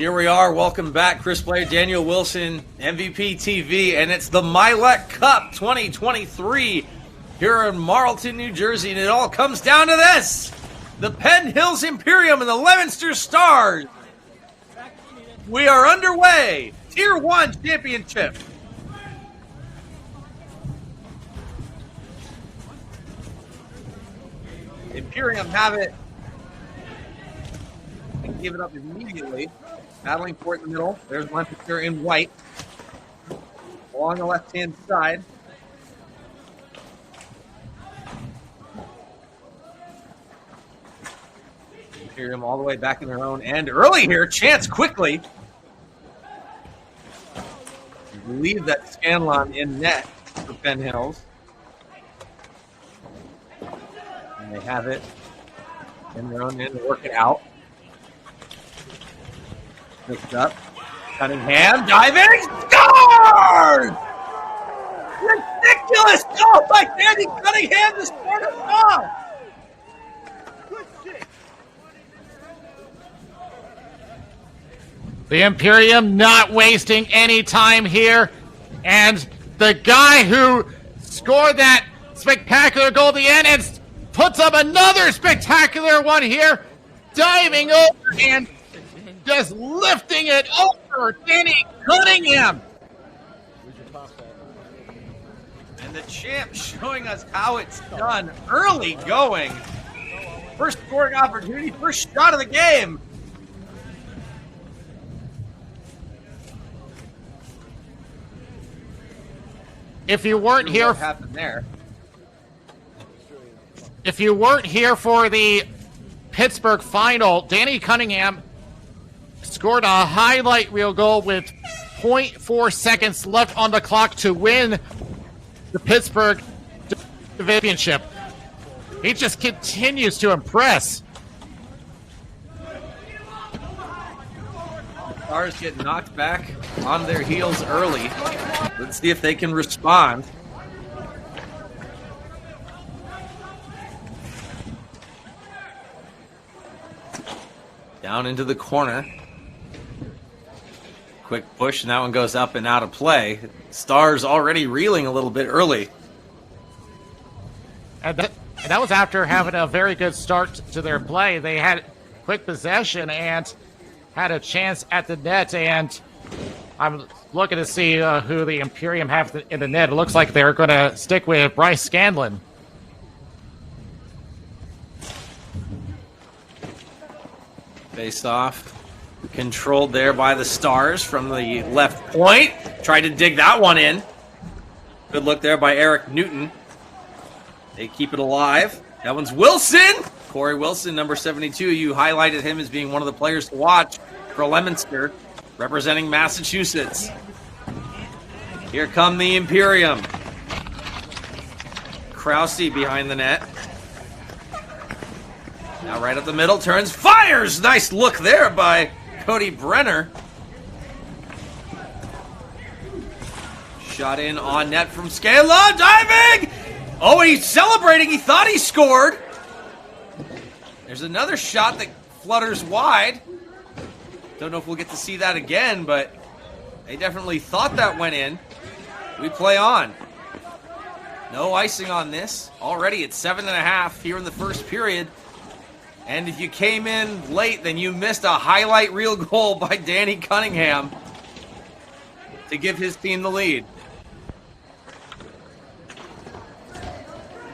Here we are. Welcome back, Chris Player, Daniel Wilson, MVP TV, and it's the Mylec Cup 2023 here in Marlton, New Jersey, and it all comes down to this. The Penn Hills Imperium and the Leominster Stars. We are underway. Tier 1 championship. Imperium have it. And give it up immediately. Battling for it in the middle. There's Leominster in white. Along the left-hand side. Imperium all the way back in their own end. Early here, chance quickly. I believe that Scanlon in net for Penn Hills. And they have it in their own end to work it out. Picked up. Cunningham diving. Scores! Ridiculous goal by Danny Cunningham to start us off. The Imperium not wasting any time here. And the guy who scored that spectacular goal at the end and puts up another spectacular one here. Diving over and just lifting it over Danny Cunningham. And the champ showing us how it's done. Early going. First scoring opportunity, first shot of the game. If you weren't here, What happened there? if you weren't here for the Pittsburgh final, Danny Cunningham scored a highlight reel goal with 0.4 seconds left on the clock to win the Pittsburgh championship. He just continues to impress. The Stars get knocked back on their heels early. Let's see if they can respond. Down into the corner. Quick push, and that one goes up and out of play. Stars already reeling a little bit early. And that was after having a very good start to their play. They had quick possession and had a chance at the net, and I'm looking to see who the Imperium have in the net. It looks like they're going to stick with Bryce Scanlon. Face off. Controlled there by the Stars from the left point. Tried to dig that one in. Good look there by Eric Newton. They keep it alive. That one's Wilson. Corey Wilson, number 72. You highlighted him as being one of the players to watch for Leominster, representing Massachusetts. Here come the Imperium. Krause behind the net. Now right up the middle, turns, fires! Nice look there by Cody Brenner. Shot in on net from Scala, diving! Oh, he's celebrating, he thought he scored. There's another shot that flutters wide. Don't know if we'll get to see that again, but they definitely thought that went in. We play on. No icing on this. Already it's 7.5 here in the first period. And if you came in late, then you missed a highlight reel goal by Danny Cunningham to give his team the lead.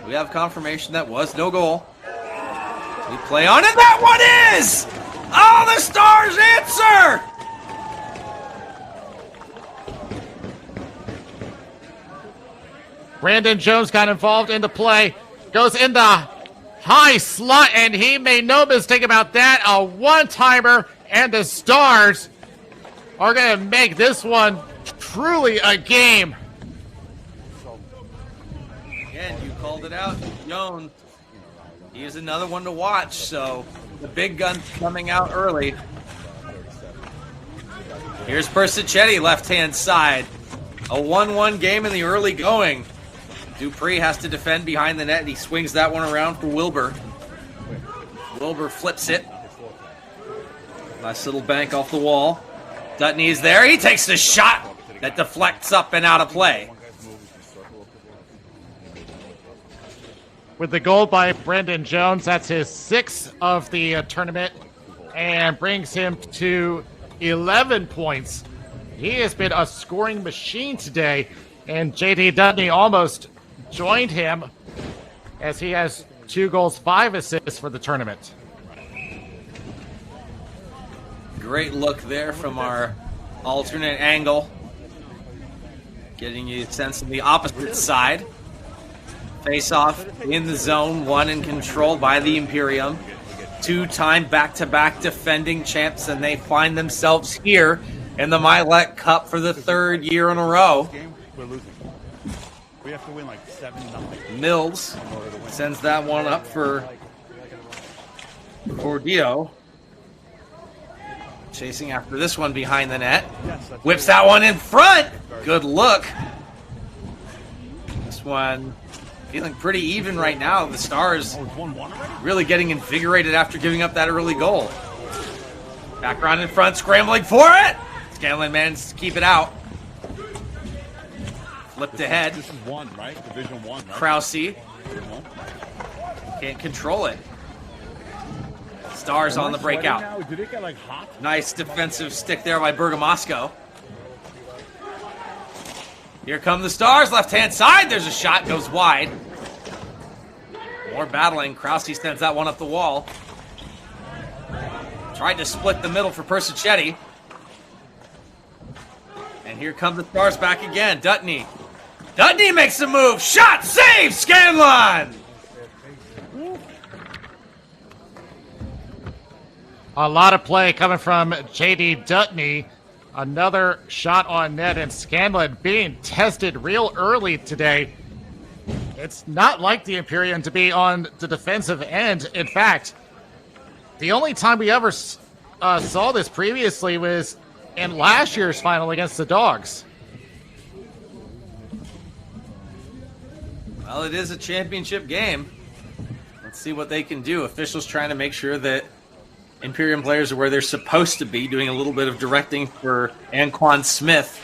We have confirmation that was no goal. We play on, and that one is! Oh, the Stars answer! Brandon Jones got involved in the play. Goes in the high slot, and he made no mistake about that. A one-timer, and the Stars are going to make this one truly a game. Again, you called it out, Jones. He is another one to watch, so the big gun's coming out early. Here's Persichetti, left-hand side. A 1-1 game in the early going. Dupree has to defend behind the net, and he swings that one around for Wilbur. Wilbur flips it. Nice little bank off the wall. Dutney's there. He takes the shot that deflects up and out of play. With the goal by Brendan Jones, that's his 6th of the tournament and brings him to 11 points. He has been a scoring machine today, and JD Dutney almost joined him as he has 2 goals, 5 assists for the tournament. Great look there from our alternate angle. Getting you a sense of the opposite side. Face-off in the zone, won and controlled by the Imperium. 2-time back-to-back defending champs, and they find themselves here in the Mylec Cup for the 3rd year in a row. We're losing. We have to win like 7-0. Mills sends that one up for Dio. Chasing after this one behind the net. Whips that one in front. Good look. This one feeling pretty even right now. The Stars really getting invigorated after giving up that early goal. Back around in front, scrambling for it. Scanlon managed to keep it out. Flipped ahead. This is 1, right? Division 1, right? Krause can't control it. Stars on the breakout. Did it get like hot? Nice defensive stick there by Bergamasco. Here come the Stars, left-hand side. There's a shot, goes wide. More battling. Krause sends that one up the wall. Tried to split the middle for Persichetti. And here come the Stars back again. Dutney. Dutney makes a move. Shot, save, Scanlon! A lot of play coming from JD Dutney. Another shot on net, and Scanlon being tested real early today. It's not like the Imperium to be on the defensive end. In fact, the only time we ever saw this previously was in last year's final against the Dogs. Well, it is a championship game. Let's see what they can do. Officials trying to make sure that Imperium players are where they're supposed to be, doing a little bit of directing for Anquan Smith.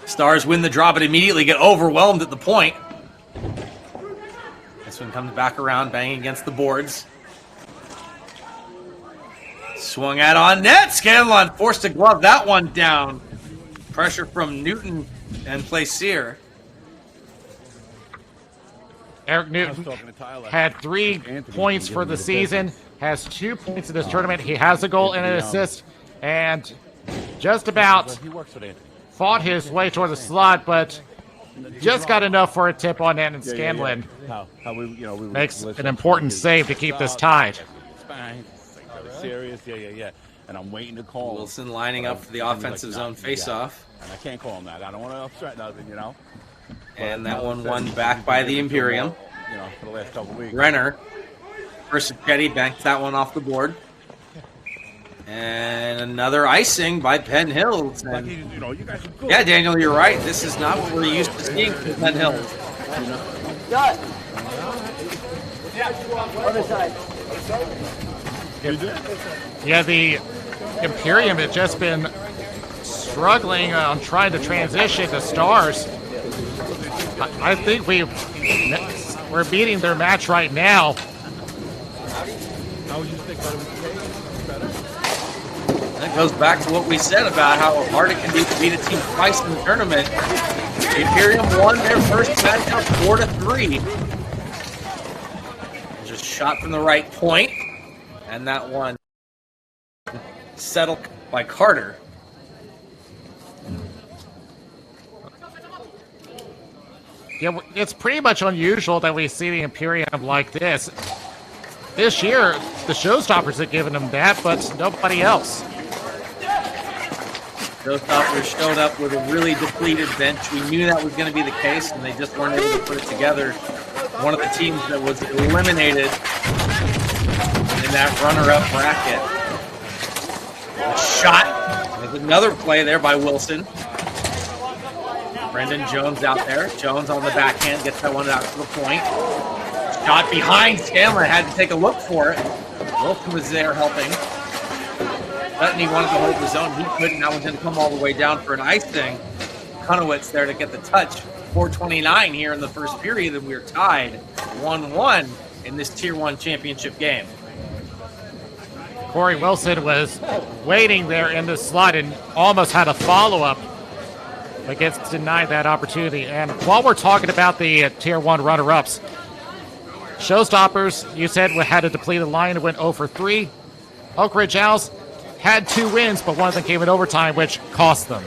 Stars win the draw, but immediately get overwhelmed at the point. This one comes back around, banging against the boards. Swung at on net. Scanlon forced to glove that one down. Pressure from Newton and Plaisir. Eric Newton had 3 points for the season, has 2 points in this tournament. He has a goal and an assist, and just about fought his way toward the slot, but just got enough for a tip on net, and Scanlon makes an important save to keep this tied. Serious, yeah. And I'm waiting to call. Wilson lining up for the offensive zone face-off. And I can't call him that. I don't want to upset nothing, And that one won back by the Imperium. For the last couple weeks. Renner versus Petty banked that one off the board. And another icing by Penn Hills. And yeah, Daniel, you're right. This is not what we're used to seeing from Penn Hills. Other side. Yeah, the Imperium had just been struggling on trying to transition to Stars. I think we're beating their match right now. That goes back to what we said about how hard it can be to beat a team twice in the tournament. The Imperium won their first matchup 4-3. Just shot from the right point, and that one settled by Carter. Yeah, it's pretty much unusual that we see the Imperium like this. This year, the Showstoppers have given them that, but nobody else. Showstoppers showed up with a really depleted bench. We knew that was going to be the case, and they just weren't able to put it together. One of the teams that was eliminated in that runner-up bracket. A shot. There's another play there by Wilson. Brendan Jones out there. Jones on the backhand gets that one out to the point. Shot behind. Scanlon had to take a look for it. Wilson was there helping. Dutton wanted to hold the zone. He couldn't. That one's going to come all the way down for an icing. Kunowitz there to get the touch. 4:29 here in the first period, and we're tied 1-1 in this Tier 1 championship game. Corey Wilson was waiting there in the slot and almost had a follow-up, but gets denied that opportunity. And while we're talking about the Tier 1 runner-ups, Showstoppers, you said, had a depleted line and went 0 for 3. Oak Ridge Owls had 2 wins, but one of them came in overtime, which cost them.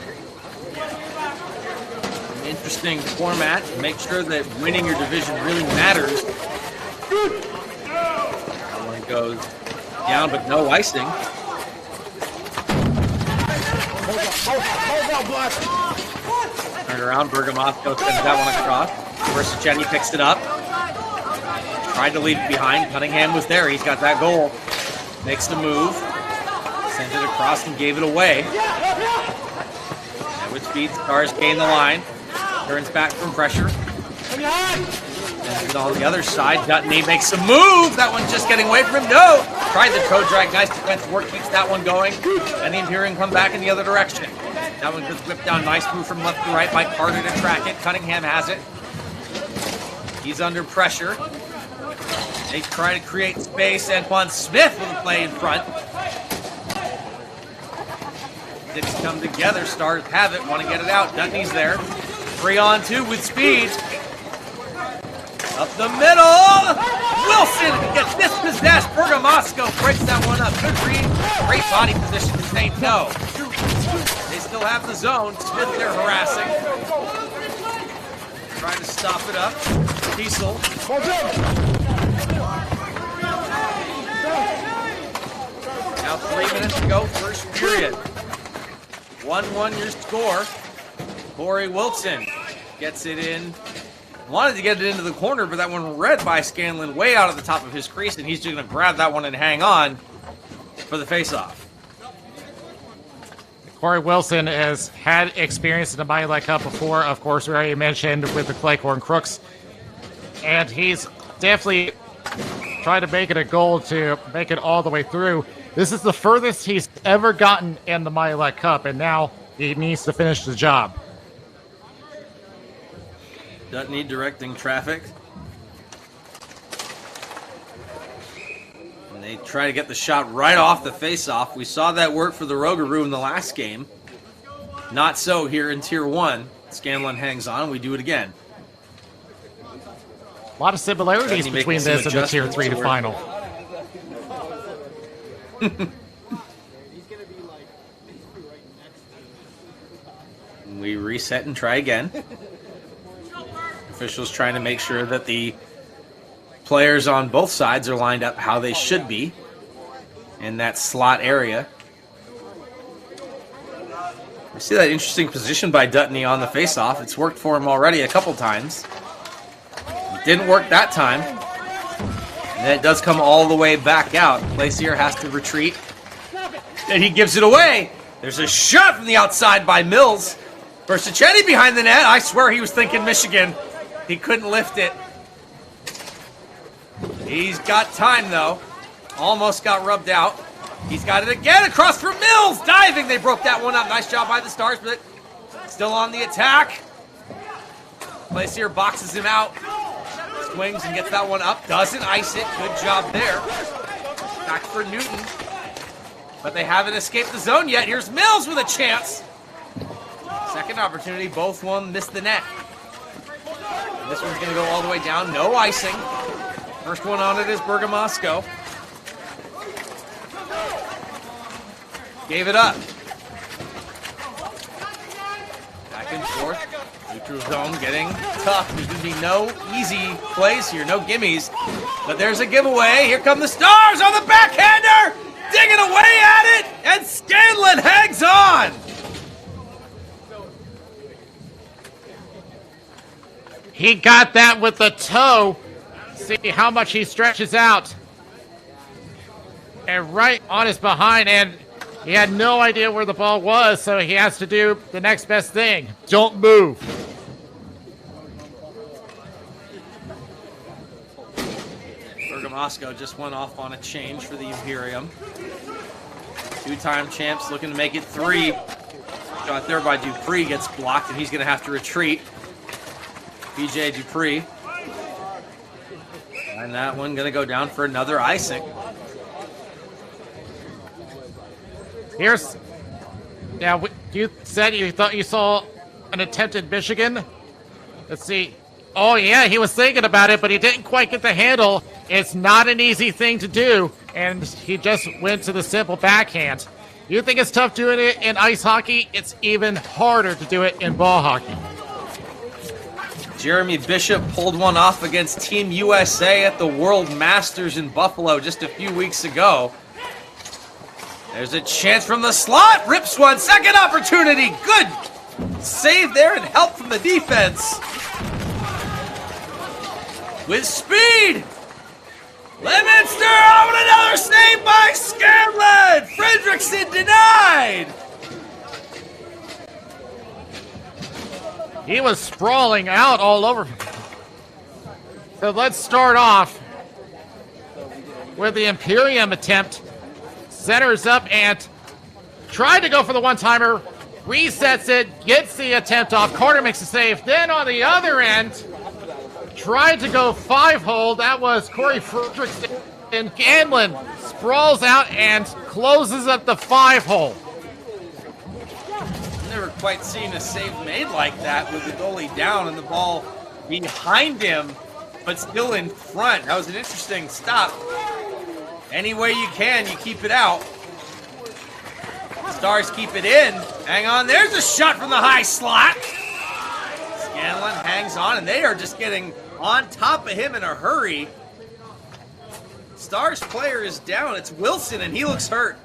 An interesting format. Make sure that winning your division really matters. That one goes down, but no icing. Turn around, Bergamasco sends that one across. Versacetti picks it up. Tried to leave it behind. Cunningham was there. He's got that goal. Makes the move. Sends it across and gave it away. And with speed, Stars gain the line. Turns back from pressure. And on the other side, Dutney makes a move. That one's just getting away from him. No! Tried the toe drag. Nice defensive work. Keeps that one going. And the Imperium come back in the other direction. That one gets whipped down. Nice move from left to right by Carter to track it. Cunningham has it. He's under pressure. They try to create space. Antoine Smith with a play in front. Six come together. Stars have it. Want to get it out. Dutney's there. 3-on-2 with speed. Up the middle. Wilson gets dispossessed. Bergamasco breaks that one up. Good read. Great body position to say no. They still have the zone. Smith there harassing. Trying to stop it up. Diesel. Now 3 minutes to go, first period. 1-1 your score. Corey Wilson gets it in. Wanted to get it into the corner, but that one read by Scanlon way out of the top of his crease, and he's just going to grab that one and hang on for the faceoff. Corey Wilson has had experience in the Mylec Cup before, of course, we already mentioned with the Claycorn Crooks. And he's definitely trying to make it a goal to make it all the way through. This is the furthest he's ever gotten in the Mylec Cup, and now he needs to finish the job. Dutney directing traffic. And they try to get the shot right off the faceoff. We saw that work for the Rogouru in the last game. Not so here in Tier 1. Scanlon hangs on. We do it again. A lot of similarities between this and the Tier 3 to final. We reset and try again. Officials trying to make sure that the players on both sides are lined up how they should be in that slot area. I see that interesting position by Dutney on the faceoff. It's worked for him already a couple times. It didn't work that time. And then it does come all the way back out. Glacier has to retreat. And he gives it away. There's a shot from the outside by Mills. Versacetti behind the net. I swear he was thinking Michigan. He couldn't lift it. He's got time, though. Almost got rubbed out. He's got it again across from Mills. Diving. They broke that one up. Nice job by the Stars, but still on the attack. Glacier boxes him out. Swings and gets that one up. Doesn't ice it. Good job there. Back for Newton. But they haven't escaped the zone yet. Here's Mills with a chance. Second opportunity. Both one missed the net. And this one's going to go all the way down. No icing. First one on it is Bergamasco. Gave it up. Back and forth. Neutral zone getting tough. There's going to be no easy plays here. No gimmies. But there's a giveaway. Here come the Stars on the backhander. Digging away at it. And Scanlon hangs on. He got that with the toe. See how much he stretches out. And right on his behind, and he had no idea where the ball was, so he has to do the next best thing. Don't move. Bergamasco just went off on a change for the Imperium. Two-time champs looking to make it 3. Shot there by Dupree gets blocked, and he's going to have to retreat. BJ Dupree. And that one going to go down for another icing. Here's... Now, you said you thought you saw an attempt at Michigan. Let's see. Oh, yeah, he was thinking about it, but he didn't quite get the handle. It's not an easy thing to do, and he just went to the simple backhand. You think it's tough doing it in ice hockey? It's even harder to do it in ball hockey. Jeremy Bishop pulled one off against Team USA at the World Masters in Buffalo just a few weeks ago. There's a chance from the slot. Rips one. Second opportunity. Good save there and help from the defense. With speed. Lemonster out, another save by Scanlon. Fredrickson denied. He was sprawling out all over. So let's start off with the Imperium attempt. Centers up and tried to go for the one-timer. Resets it, gets the attempt off. Carter makes a save. Then on the other end, tried to go 5-hole. That was Corey Fredrickson. And Ganlin sprawls out and closes up the 5-hole. Never quite seen a save made like that with the goalie down and the ball behind him, but still in front. That was an interesting stop. Any way you can, you keep it out. Stars keep it in. Hang on, there's a shot from the high slot. Scanlon hangs on, and they are just getting on top of him in a hurry. Stars player is down. It's Wilson, and he looks hurt.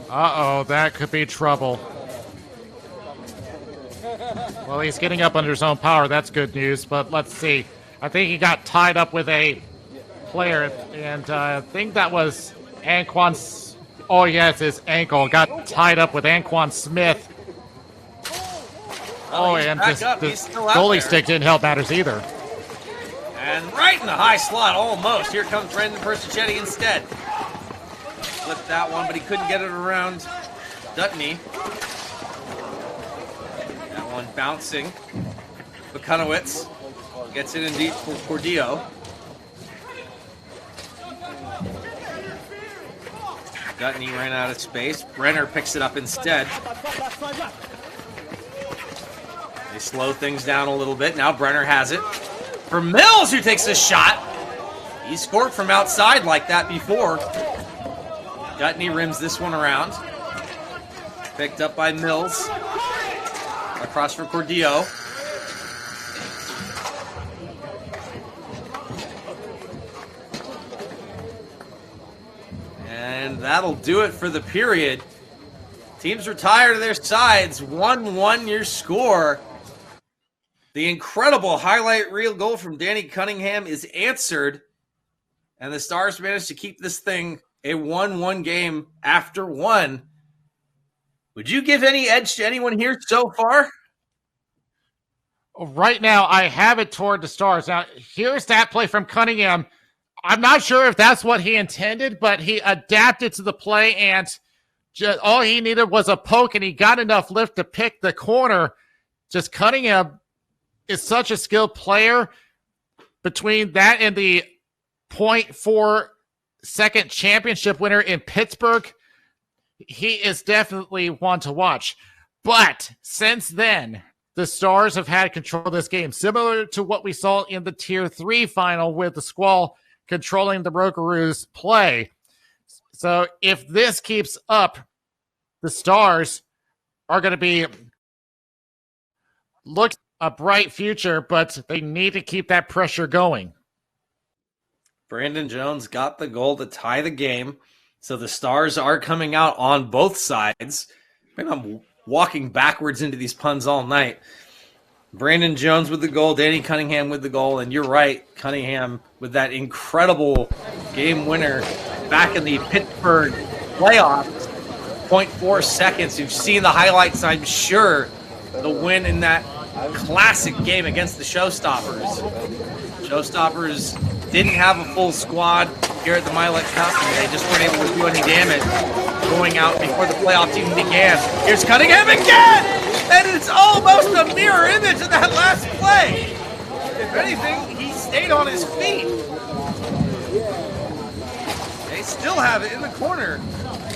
Uh-oh, that could be trouble. Well, he's getting up under his own power. That's good news, but let's see. I think he got tied up with a player, and I think that was Anquan. Oh, yes, his ankle. Got tied up with Anquan Smith. Oh, and this goalie stick didn't help matters either. And right in the high slot, almost. Here comes Brendan Persichetti instead. Flipped that one, but he couldn't get it around Dutney. That one bouncing. Bukunowicz gets it in deep for Cordillo. Dutney ran out of space. Brenner picks it up instead. They slow things down a little bit. Now Brenner has it. For Mills, who takes a shot. He scored from outside like that before. Dutney rims this one around. Picked up by Mills. Across for Cordillo. And that'll do it for the period. Teams retire to their sides. 1-1 your score. The incredible highlight reel goal from Danny Cunningham is answered. And the Stars managed to keep this thing a 1-1 game after one. Would you give any edge to anyone here so far? Right now, I have it toward the Stars. Now, here's that play from Cunningham. I'm not sure if that's what he intended, but he adapted to the play, and all he needed was a poke, and he got enough lift to pick the corner. Just Cunningham is such a skilled player. Between that and the 0.4 second championship winner in Pittsburgh, he is definitely one to watch. But since then, the Stars have had control of this game, similar to what we saw in the Tier 3 final with the Squall controlling the Rogourou's play. So if this keeps up, the Stars are going to be look a bright future, but they need to keep that pressure going. Brandon Jones got the goal to tie the game. So the Stars are coming out on both sides. I'm walking backwards into these puns all night. Brandon Jones with the goal, Danny Cunningham with the goal, and you're right, Cunningham with that incredible game winner back in the Pittsburgh playoffs. 0.4 seconds. You've seen the highlights, I'm sure. The win in that classic game against the Showstoppers. Showstoppers didn't have a full squad here at the Mylec Cup, and they just weren't able to do any damage going out before the playoffs even began. Here's Cunningham again! And it's almost a mirror image of that last play. If anything, he stayed on his feet. They still have it in the corner.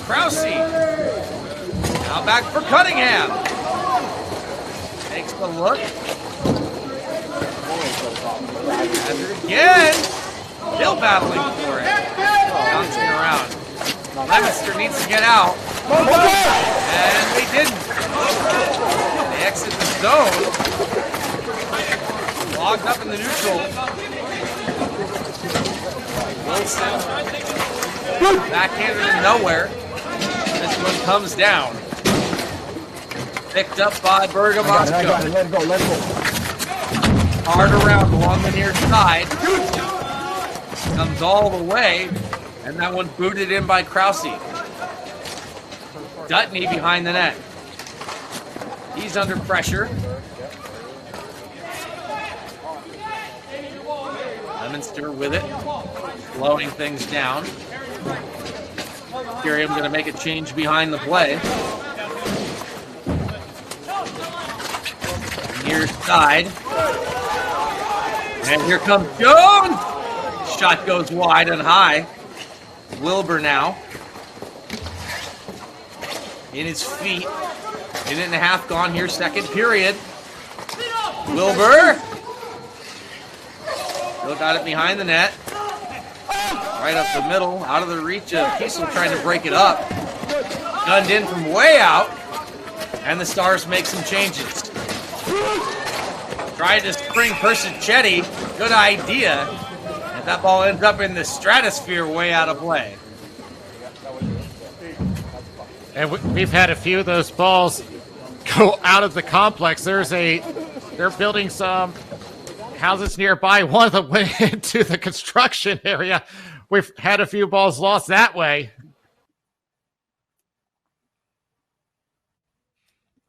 Krause. Now back for Cunningham. Takes the look. Has it again. Still battling for it. Bouncing around. Lemonster needs to get out. And they didn't. They exit the zone. Logged up in the neutral. Wilson. Backhanded in nowhere. This one comes down. Picked up by Bergamasco. Let go. Hard around along the near side. Comes all the way. And that one booted in by Krause. Dutney behind the net. He's under pressure. Lemonster with it. Slowing things down. Imperium going to make a change behind the play. Near side. And here comes Jones! Shot goes wide and high. Wilbur now. In his feet. Minute and a half gone here, second period. Wilbur. Still got it behind the net. Right up the middle, out of the reach of Kiesel trying to break it up. Gunned in from way out. And the Stars make some changes. Trying to spring Persichetti. Good idea. And that ball ends up in the stratosphere way out of play. And we've had a few of those balls go out of the complex. They're building some houses nearby. One of them went into the construction area. We've had a few balls lost that way.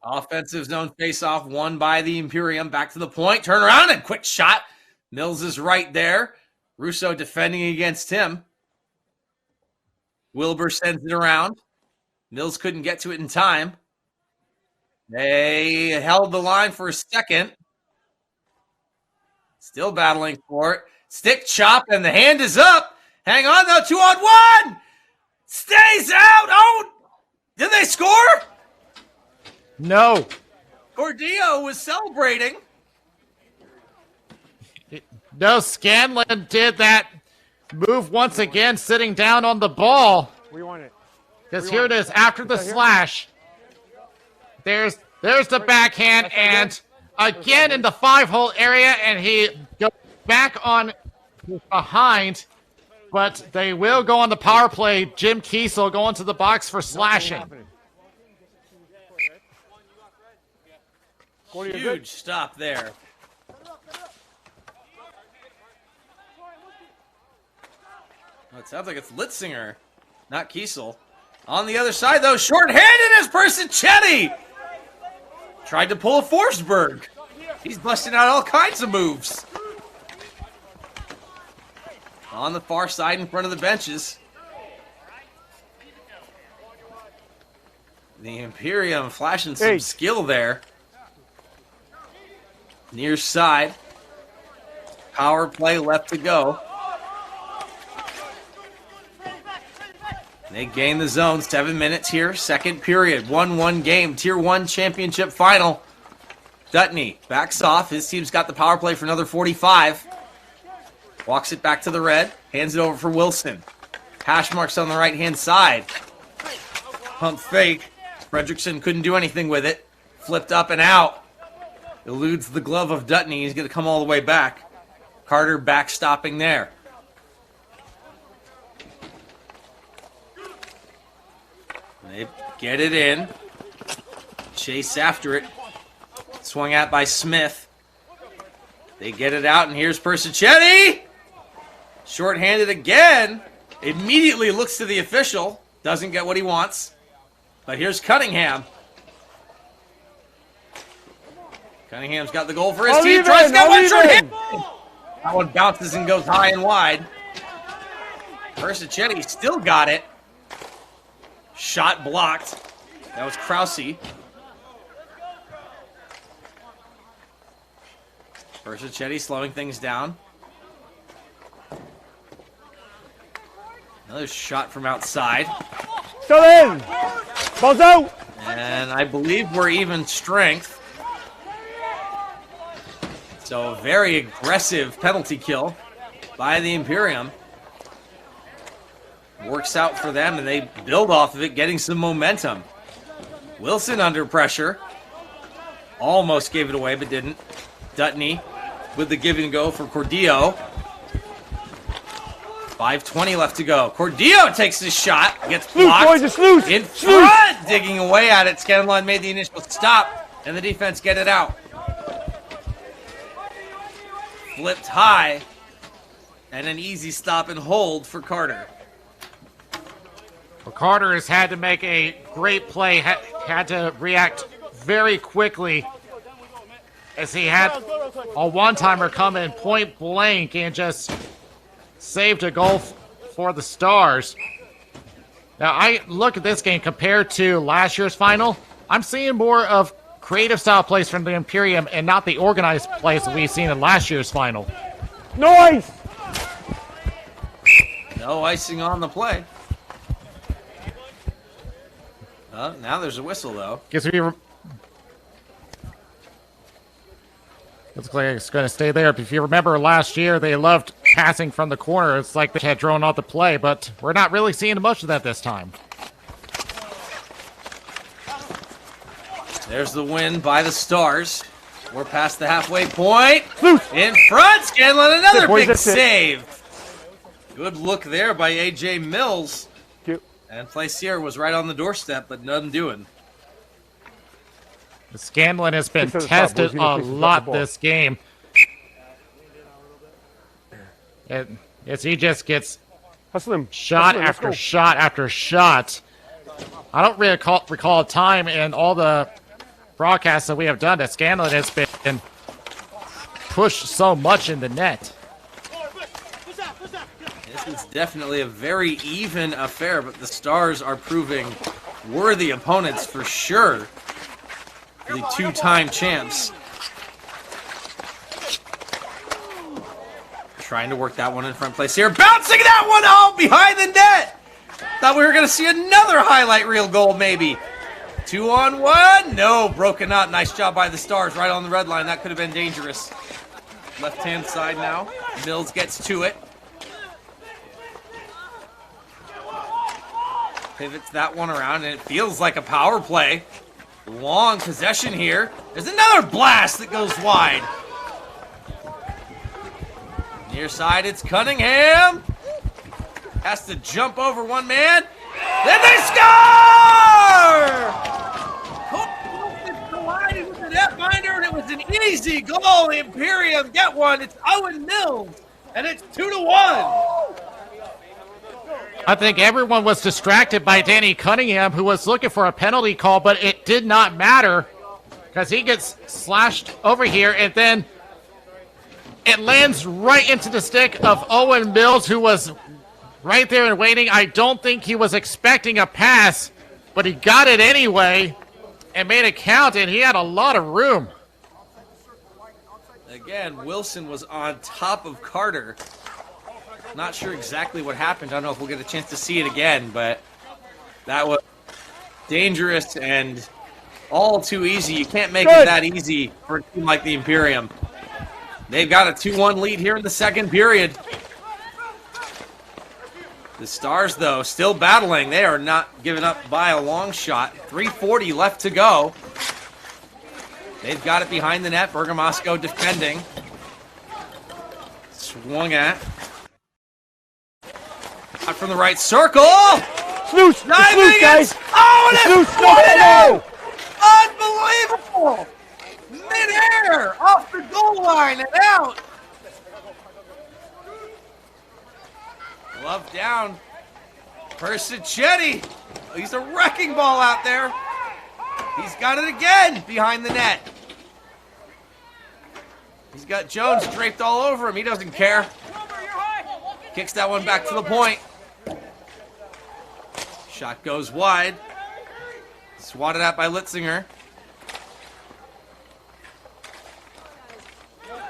Offensive zone face-off won by the Imperium. Back to the point. Turn around and quick shot. Mills is right there. Russo defending against him. Wilbur sends it around. Mills couldn't get to it in time. They held the line for a second. Still battling for it. Stick chop, and the hand is up. Hang on, though. 2-on-1. Stays out. Oh, did they score? No. Gordillo was celebrating. No, Scanlon did that move once again, sitting down on the ball. We want it. Because here it is, after the slash. There's the backhand, and again in the 5-hole area, and he goes back on behind, but they will go on the power play. Jim Kiesel going to the box for slashing. Huge stop there. Oh, it sounds like it's Litzinger, not Kiesel. On the other side, though, short-handed is Persichetti. Tried to pull a Forsberg. He's busting out all kinds of moves. On the far side in front of the benches. The Imperium flashing some skill there. Near side. Power play left to go. They gain the zone. 7 minutes here. Second period. 1-1 game. Tier 1 championship final. Dutney backs off. His team's got the power play for another 45. Walks it back to the red. Hands it over for Wilson. Hash marks on the right-hand side. Pump fake. Fredrickson couldn't do anything with it. Flipped up and out. Eludes the glove of Dutney. He's going to come all the way back. Carter backstopping there. They get it in. Chase after it. Swung at by Smith. They get it out, and here's Persichetti. Short-handed again. Immediately looks to the official. Doesn't get what he wants. But here's Cunningham. Cunningham's got the goal for his team. Tries to get one shot hit. That one bounces and goes high and wide. Persichetti still got it. Shot blocked. That was Krause. Persichetti slowing things down. Another shot from outside. Still in. Ball's out. And I believe we're even strength. So a very aggressive penalty kill by the Imperium. Works out for them, and they build off of it, getting some momentum. Wilson under pressure. Almost gave it away, but didn't. Dutney with the give and go for Cordillo. 5:20 left to go. Cordillo takes his shot, gets blocked. In front, digging away at it. Scanlon made the initial stop, and the defense get it out. Flipped high, and an easy stop and hold for Carter. Well, Carter has had to make a great play, had to react very quickly as he had a one-timer come in point blank and just saved a goal for the Stars. Now, I look at this game compared to last year's final. I'm seeing more of creative style plays from the Imperium and not the organized plays that we've seen in last year's final. Noise! No icing on the play. Now there's a whistle, though. Looks like it's going to stay there. If you remember last year, they loved passing from the corner. It's like they had drawn out the play, but we're not really seeing much of that this time. There's the win by the Stars. We're past the halfway point. In front, Scanlon, another big save. Good look there by A.J. Mills. And Plaisir was right on the doorstep, but none doing. Scanlon has been tested a lot this game. As he just gets shot after shot after shot. I don't really recall a time in all the broadcasts that we have done that Scanlon has been pushed so much in the net. This is definitely a very even affair, but the Stars are proving worthy opponents for sure. The two-time champs. Trying to work that one in front place here. Bouncing that one home behind the net! Thought we were going to see another highlight reel goal, maybe. 2-on-1. No, broken out. Nice job by the Stars right on the red line. That could have been dangerous. Left-hand side now. Mills gets to it. Pivots that one around, and it feels like a power play. Long possession here. There's another blast that goes wide. Near side, it's Cunningham. Has to jump over one man. Then they score! Collided with the netminder, and it was an easy goal. The Imperium get one. It's Owen Mills, and it's 2-1. I think everyone was distracted by Danny Cunningham, who was looking for a penalty call, but it did not matter because he gets slashed over here, and then it lands right into the stick of Owen Mills, who was right there and waiting. I don't think he was expecting a pass, but he got it anyway and made it count, and he had a lot of room. Again, Wilson was on top of Carter. Not sure exactly what happened. I don't know if we'll get a chance to see it again, but that was dangerous and all too easy. You can't make it that easy for a team like the Imperium. They've got a 2-1 lead here in the second period. The Stars, though, still battling. They are not giving up by a long shot. 3:40 left to go. They've got it behind the net. Bergamasco defending. Swung at. Out from the right circle. Sluice! Diving Guys! Oh, and it's No! unbelievable! Mid-air, off the goal line and out. Glove down. Persichetti. He's a wrecking ball out there. He's got it again behind the net. He's got Jones draped all over him. He doesn't care. Kicks that one back to the point. Shot goes wide. Swatted out by Litzinger.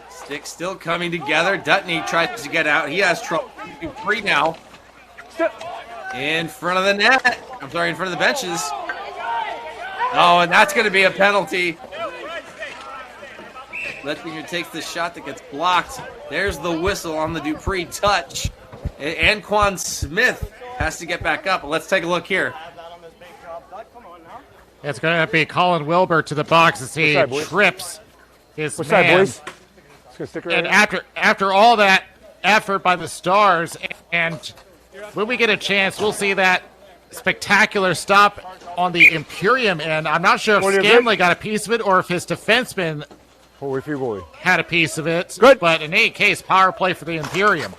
Sticks still coming together. Dutney tries to get out. He has trouble. Free now. In front of the net. I'm sorry, in front of the benches. Oh, and that's going to be a penalty. Litzinger takes the shot that gets blocked. There's the whistle on the Dupree touch. Anquan Smith has to get back up. Let's take a look here. It's going to be Colin Wilbur to the box as he trips his What's man. that, boys? And after all that effort by the Stars, and when we get a chance, we'll see that spectacular stop on the Imperium end. I'm not sure if Scanlon got a piece of it or if his defenseman had a piece of it. Good. But in any case, power play for the Imperium.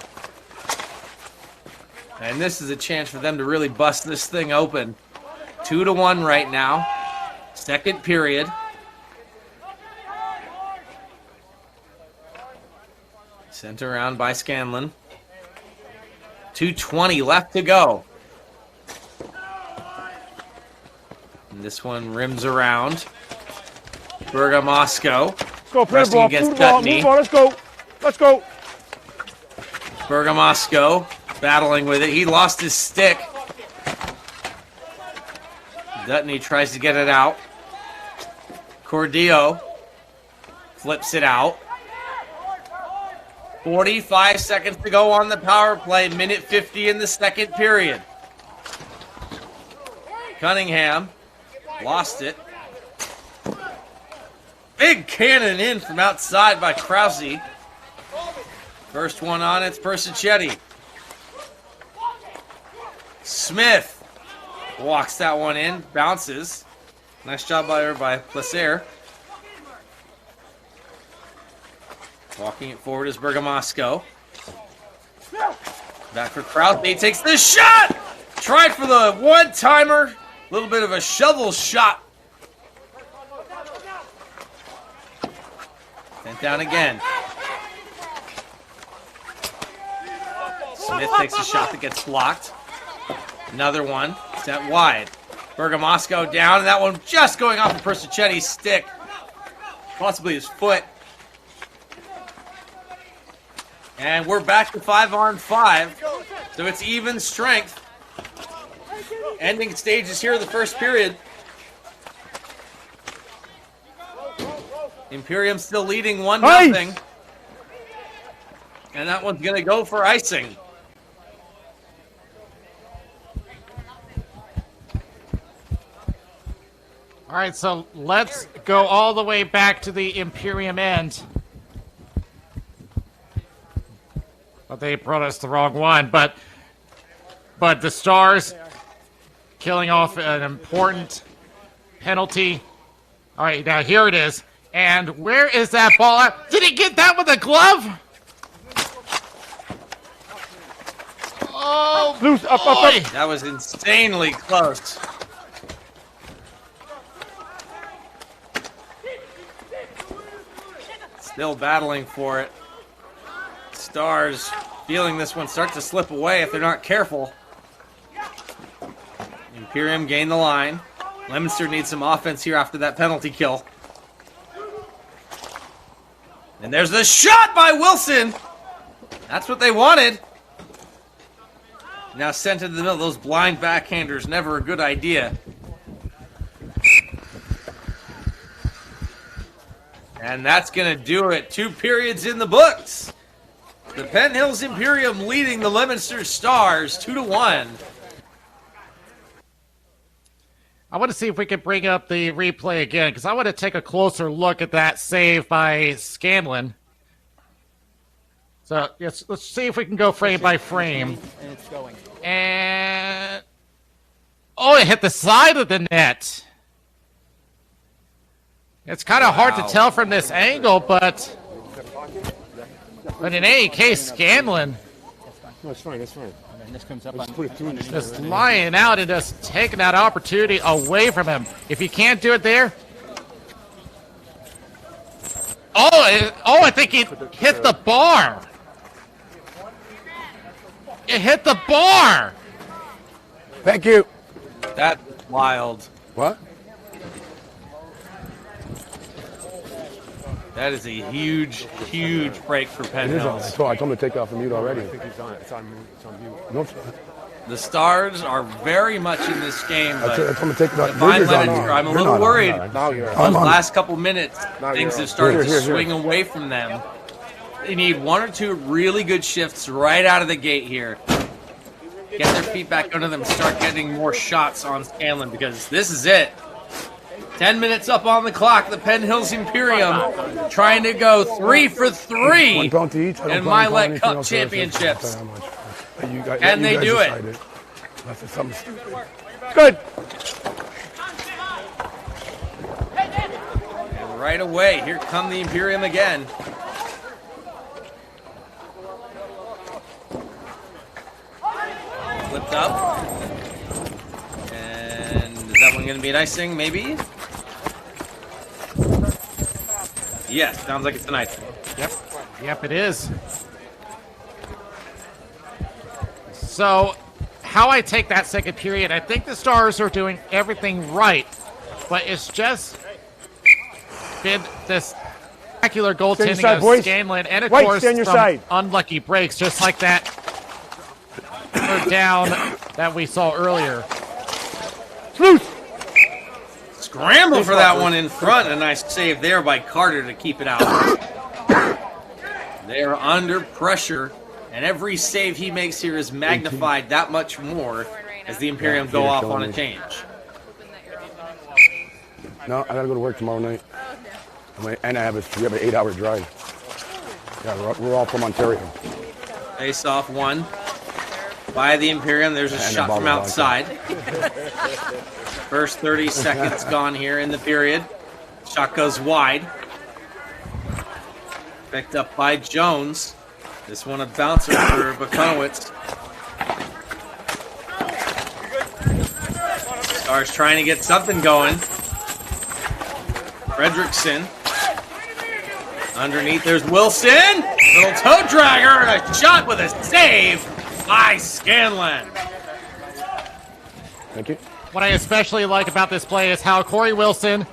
And this is a chance for them to really bust this thing open. 2-1 right now. Second period. Sent around by Scanlon. 2:20 left to go. And this one rims around. Bergamasco. Go, play the Resting ball. against Move the ball. Dutney. Move the ball. Let's go. Let's go. Bergamasco battling with it. He lost his stick. Dutney tries to get it out. Cordillo flips it out. 45 seconds to go on the power play. Minute 50 in the second period. Cunningham lost it. Big cannon in from outside by Krause. First one on, it's Persichetti. Smith walks that one in, bounces. Nice job by Placer. Walking it forward is Bergamasco. Back for Krause. He takes the shot! Tried for the one-timer. A little bit of a shovel shot. Sent down again. Smith takes a shot that gets blocked. Another one. Sent wide. Bergamasco down, and that one just going off of Persichetti's stick. Possibly his foot. And we're back to 5-on-5. So it's even strength. Ending stages here of the first period. Imperium still leading 1-0. And that one's going to go for icing. All right, so let's go all the way back to the Imperium end. But they brought us the wrong one. But the Stars killing off an important penalty. All right, now here it is. And where is that ball at? Did he get that with a glove? Oh, Loose, up. boy. That was insanely close. Still battling for it. Stars feeling this one start to slip away if they're not careful. Imperium gain the line. Leominster needs some offense here after that penalty kill. And there's the shot by Wilson. That's what they wanted. Now sent into the middle. Those blind backhanders, never a good idea. And that's going to do it. 2 periods in the books. The Penn Hills Imperium leading the Leominster Stars 2-1. I want to see if we can bring up the replay again, because I want to take a closer look at that save by Scanlon. So yes, let's see if we can go frame by frame. And it's going. And oh, it hit the side of the net. It's kind of hard to tell from this angle, but in any case, Scanlon No, it's fine. It's fine. And this comes up Let's on, put it through. just lying out and just taking that opportunity away from him. If you can't do it there, I think it hit the bar. It hit the bar. Thank you. That's wild. What? That is a huge, huge break for Penn It is on. Hills. I told him to take off the mute already. I think he's on. It's on mute. No, The Stars are very much in this game, I but told him to take the if I Riddlers let on. it, I'm a You're little not worried. on. Now you're Those I'm on. last couple minutes, things have started to Here. swing away from them. They need one or two really good shifts right out of the gate here. Get their feet back under them, start getting more shots on Scanlon, because this is it. 10 minutes up on the clock. The Penn Hills Imperium trying to go 3 for 3 One pound to each. I don't in plan on calling Mylec anything Cup else. championships. How much. You guys, And you they guys do it. decide Unless it's something stupid. Good. And right away, here come the Imperium again. Flipped up. And is that one going to be an icing? Maybe? Yes, sounds like it's an icing. Yep, it is. So, how I take that second period, I think the Stars are doing everything right, but it's just been this spectacular goaltending side, of boys. Scanlon, and of White, course stay on your some side. unlucky breaks, just like that third down that we saw earlier. Scramble for that one in front. A nice save there by Carter to keep it out. They are under pressure, and every save he makes here is magnified that much more as the Imperium go off on a change. No, I gotta go to work tomorrow night. And we have an 8-hour drive. Yeah, we're all from Ontario. Face off one by the Imperium. There's a And shot the ball from was outside. First 30 seconds gone here in the period. Shot goes wide. Picked up by Jones. This one a bouncer for Bakonowitz. Stars trying to get something going. Fredrickson. Underneath there's Wilson. Little toe dragger and a shot with a save by Scanlon. Thank you. What I especially like about this play is how Corey Wilson,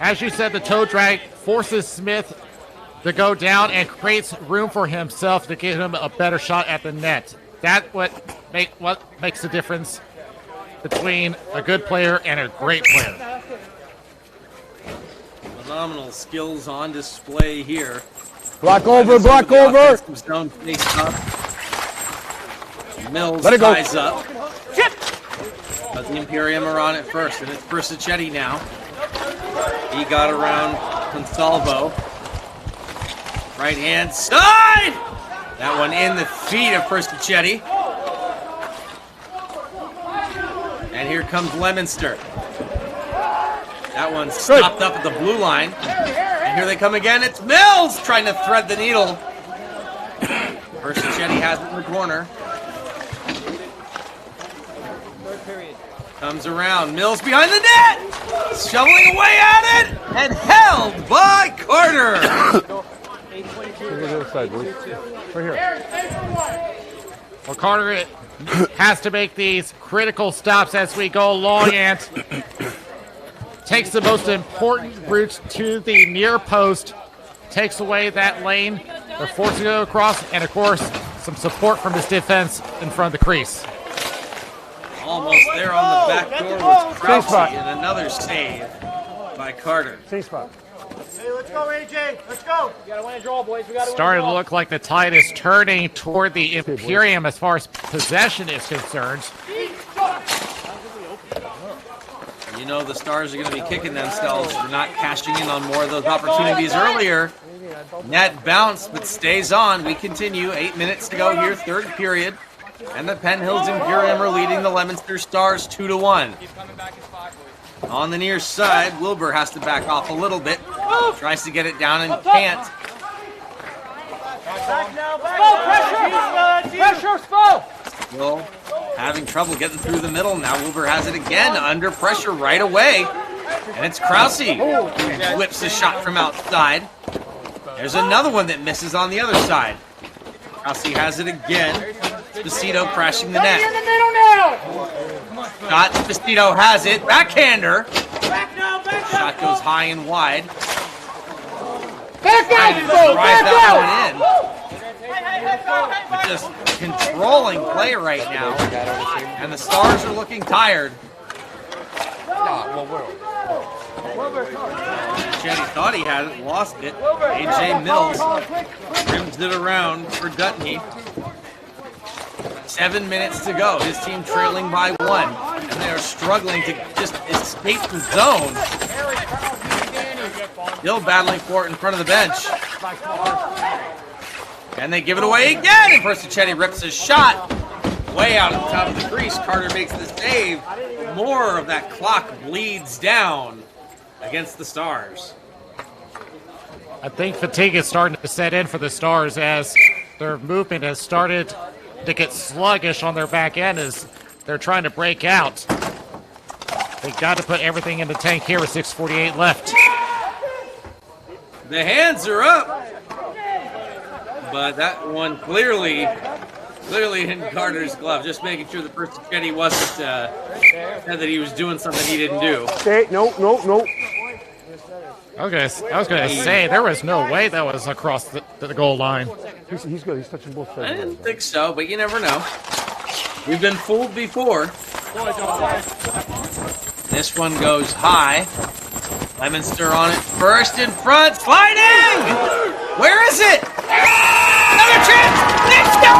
as you said, the toe drag forces Smith to go down and creates room for himself to give him a better shot at the net. That's what makes the difference between a good player and a great player. Phenomenal skills on display here. Block over, block over. Zone face up. Mills Let it go. ties up. But the Imperium are on it first, and it's Persichetti now. He got around Consalvo. Right hand side! That one in the feet of Persichetti. And here comes Lemonster. That one stopped up at the blue line. And here they come again. It's Mills trying to thread the needle. Persichetti has it in the corner. Comes around. Mills behind the net. Shoveling away at it. And held by Carter. Well, Carter has to make these critical stops as we go along and takes the most important route to the near post, takes away that lane. They're forcing it to go across, and of course, some support from his defense in front of the crease. Almost there on the back door with Krause, and another save by Carter. Hey, let's go, AJ. Let's go. We gotta win a draw, boys. We gotta Starting to look like the tide is turning toward the Imperium as far as possession is concerned. You know the Stars are going to be kicking themselves for not cashing in on more of those opportunities earlier. Net bounce, but stays on. We continue. 8 minutes to go here, third period. And the Penn Hills Imperium are leading the Lemonster Stars 2-1. On the near side, Wilbur has to back off a little bit. Tries to get it down and can't. Pressure, Squall. Still having trouble getting through the middle. Now Wilbur has it again under pressure right away. And it's Krause who whips a shot from outside. There's another one that misses on the other side. Krause has it again. Esposito crashing the net. Shot, Esposito has it. Backhander. Shot goes high and wide. Trying to drive that one in. But just controlling play right now. And the Stars are looking tired. Chetty thought he had it, lost it. AJ Mills rims it around for Dutney. 7 minutes to go. His team trailing by 1. And they are struggling to just escape the zone. Still battling for it in front of the bench. And they give it away again. And Persichetti rips his shot way out on top of the crease. Carter makes the save. More of that clock bleeds down against the Stars. I think fatigue is starting to set in for the Stars as their movement has started to get sluggish on their back end as they're trying to break out. They've got to put everything in the tank here with 6:48 left. The hands are up. But that one clearly in Carter's glove. Just making sure the Persichetti wasn't said that he was doing something he didn't do. Hey, no. I was gonna say there was no way that was across the goal line. He's good. He's touching both sides. I didn't think so, but you never know. We've been fooled before. This one goes high. Lemonster on it first in front, sliding! Where is it? Another chance! Let's go!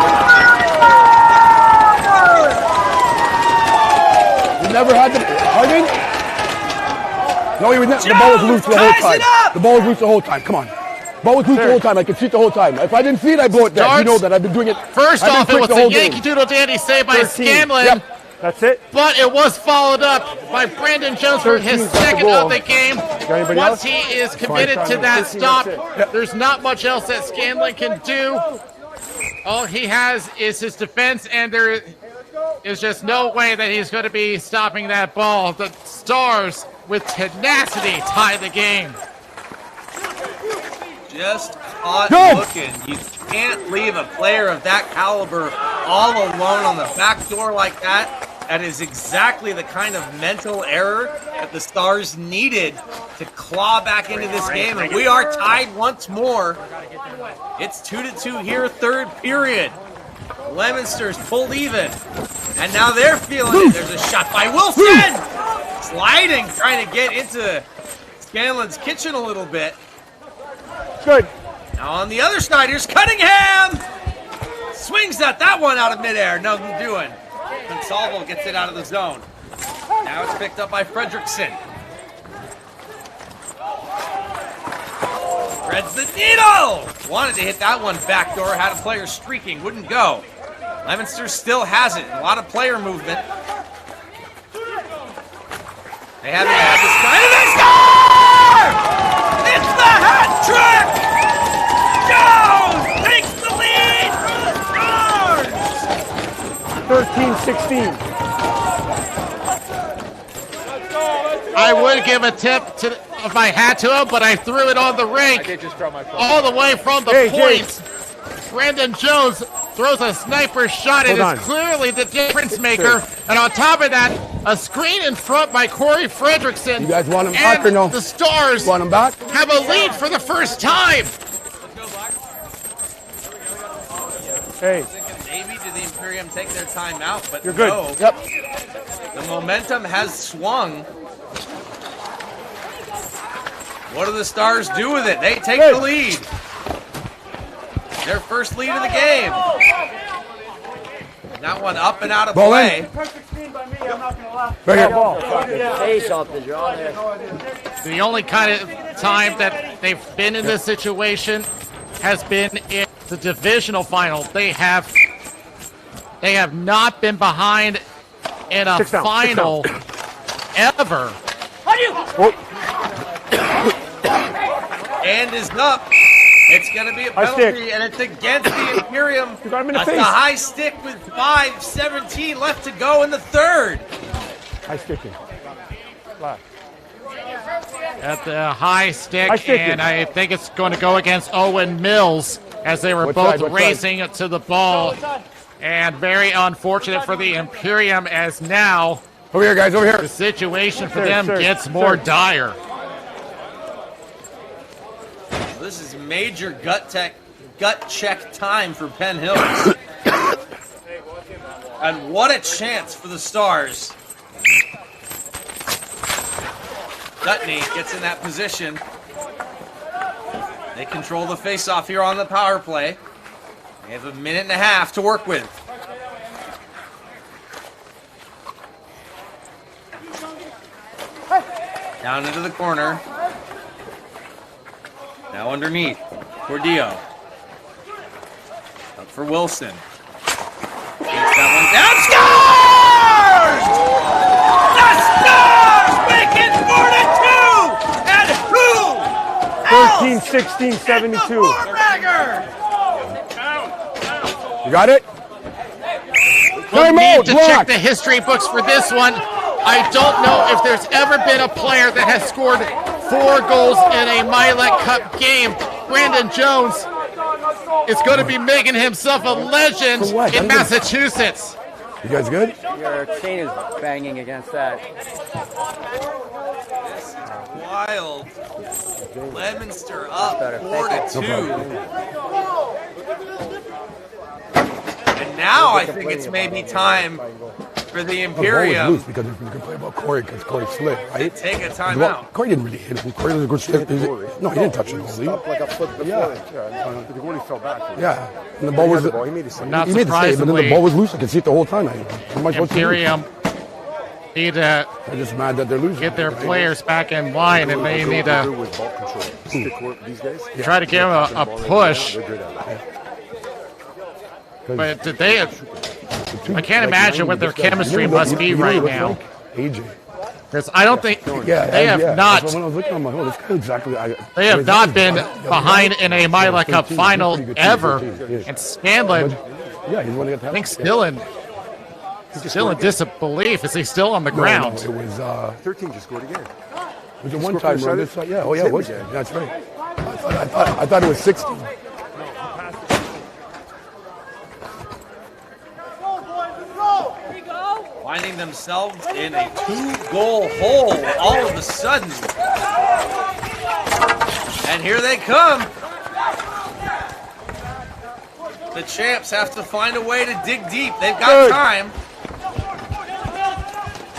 You never had the Harding? No, he was not. The ball was loose the whole time. The ball was loose the whole time. Come on. The ball was loose the whole time. I could see it the whole time. If I didn't see it, I blow it down. You know that. I've been doing it. First off, it was a Yankee Doodle Dandy save by Scanlon. Yep. That's it. But it was followed up by Brandon Jones for his second of the game. Once he is committed to that stop, there's not much else that Scanlon can do. All he has is his defense, and there is just no way that he's going to be stopping that ball. The Stars, with tenacity, tie the game. Just hot looking. You can't leave a player of that caliber all alone on the back door like that. That is exactly the kind of mental error that the Stars needed to claw back into this game. And we are tied once more. It's 2-2 here, third period. Lemonster's pulled even. And now they're feeling it. There's a shot by Wilson. Sliding, trying to get into Scanlon's kitchen a little bit. Good. Now on the other side, here's Cunningham. Swings at that one out of midair. Nothing doing. Consalvo gets it out of the zone. Now it's picked up by Fredrickson. Threads the needle. Wanted to hit that one backdoor. Had a player streaking. Wouldn't go. Lemonster still has it. A lot of player movement. They haven't had this time. And they score! It's the hat trick! Jones takes the lead for the Stars! 13-16. I would give a tip of my hat to him, but I threw it on the rink all the way from the point. Brandon Jones throws a sniper shot. It is clearly the difference maker. And on top of that, a screen in front by Corey Fredrickson. You guys want him back or no? The Stars want him back? Have a lead for the first time. Hey. Maybe did the Imperium take their time out, but You're good. no. Yep. The momentum has swung. What do the Stars do with it? They take the lead. Their first lead of the game. That one up and out of play. The only kind of time that they've been in this situation has been in the divisional final. They have not been behind in a final ever. And is up. It's going to be a penalty, and it's against the Imperium. That's a high stick with 5:17 left to go in the third. High sticking. Left. at the high stick, and I think it's going to go against Owen Mills as they were both racing to the ball. And very unfortunate for the Imperium as now over here, guys, over here. The situation for them gets more dire. This is major gut check time for Penn Hills. And what a chance for the Stars. Dutney gets in that position. They control the face-off here on the power play. They have a minute and a half to work with. Down into the corner. Now underneath. Cordillo. Up for Wilson. Takes that one down. Scores! The Stars make it 4-2! And who 13, 16, 72. You got it? We'll need to check the history books for this one. I don't know if there's ever been a player that has scored 4 goals in a Mylec Cup game. Brandon Jones is going to be making himself a legend in Massachusetts. You guys good? Your chain is banging against that. This is wild. Leominster up 4-2. And now I think it's maybe time for the Imperium. Loose because we can play about Corey because Corey slid, right? Take a timeout. Corey didn't really hit him. Corey was a good stick. No, he didn't touch the goalie. Like a flip before. Yeah. The goalie fell back. Yeah. And the ball was. He made the save. Not He made the save, but then the ball was loose. I could see it the whole time. Imperium need to I'm just mad that they're losing. get their players back in line, and they need to These guys? try to give them a push. But did they? I can't imagine what their chemistry must be right now. AJ. Because I don't think they have not. When I was looking, I'm like, oh, this guy exactly. They have not been behind in a Mylec Cup final ever. And Scanlon, Yeah, he's one to get I think still in disbelief. Is he still on the ground? No, it was 13 just scored again. was it one time on this side? Yeah, oh yeah, it was. That's right. I thought it was 16. Finding themselves in a 2-goal hole all of a sudden. And here they come. The champs have to find a way to dig deep. They've got time.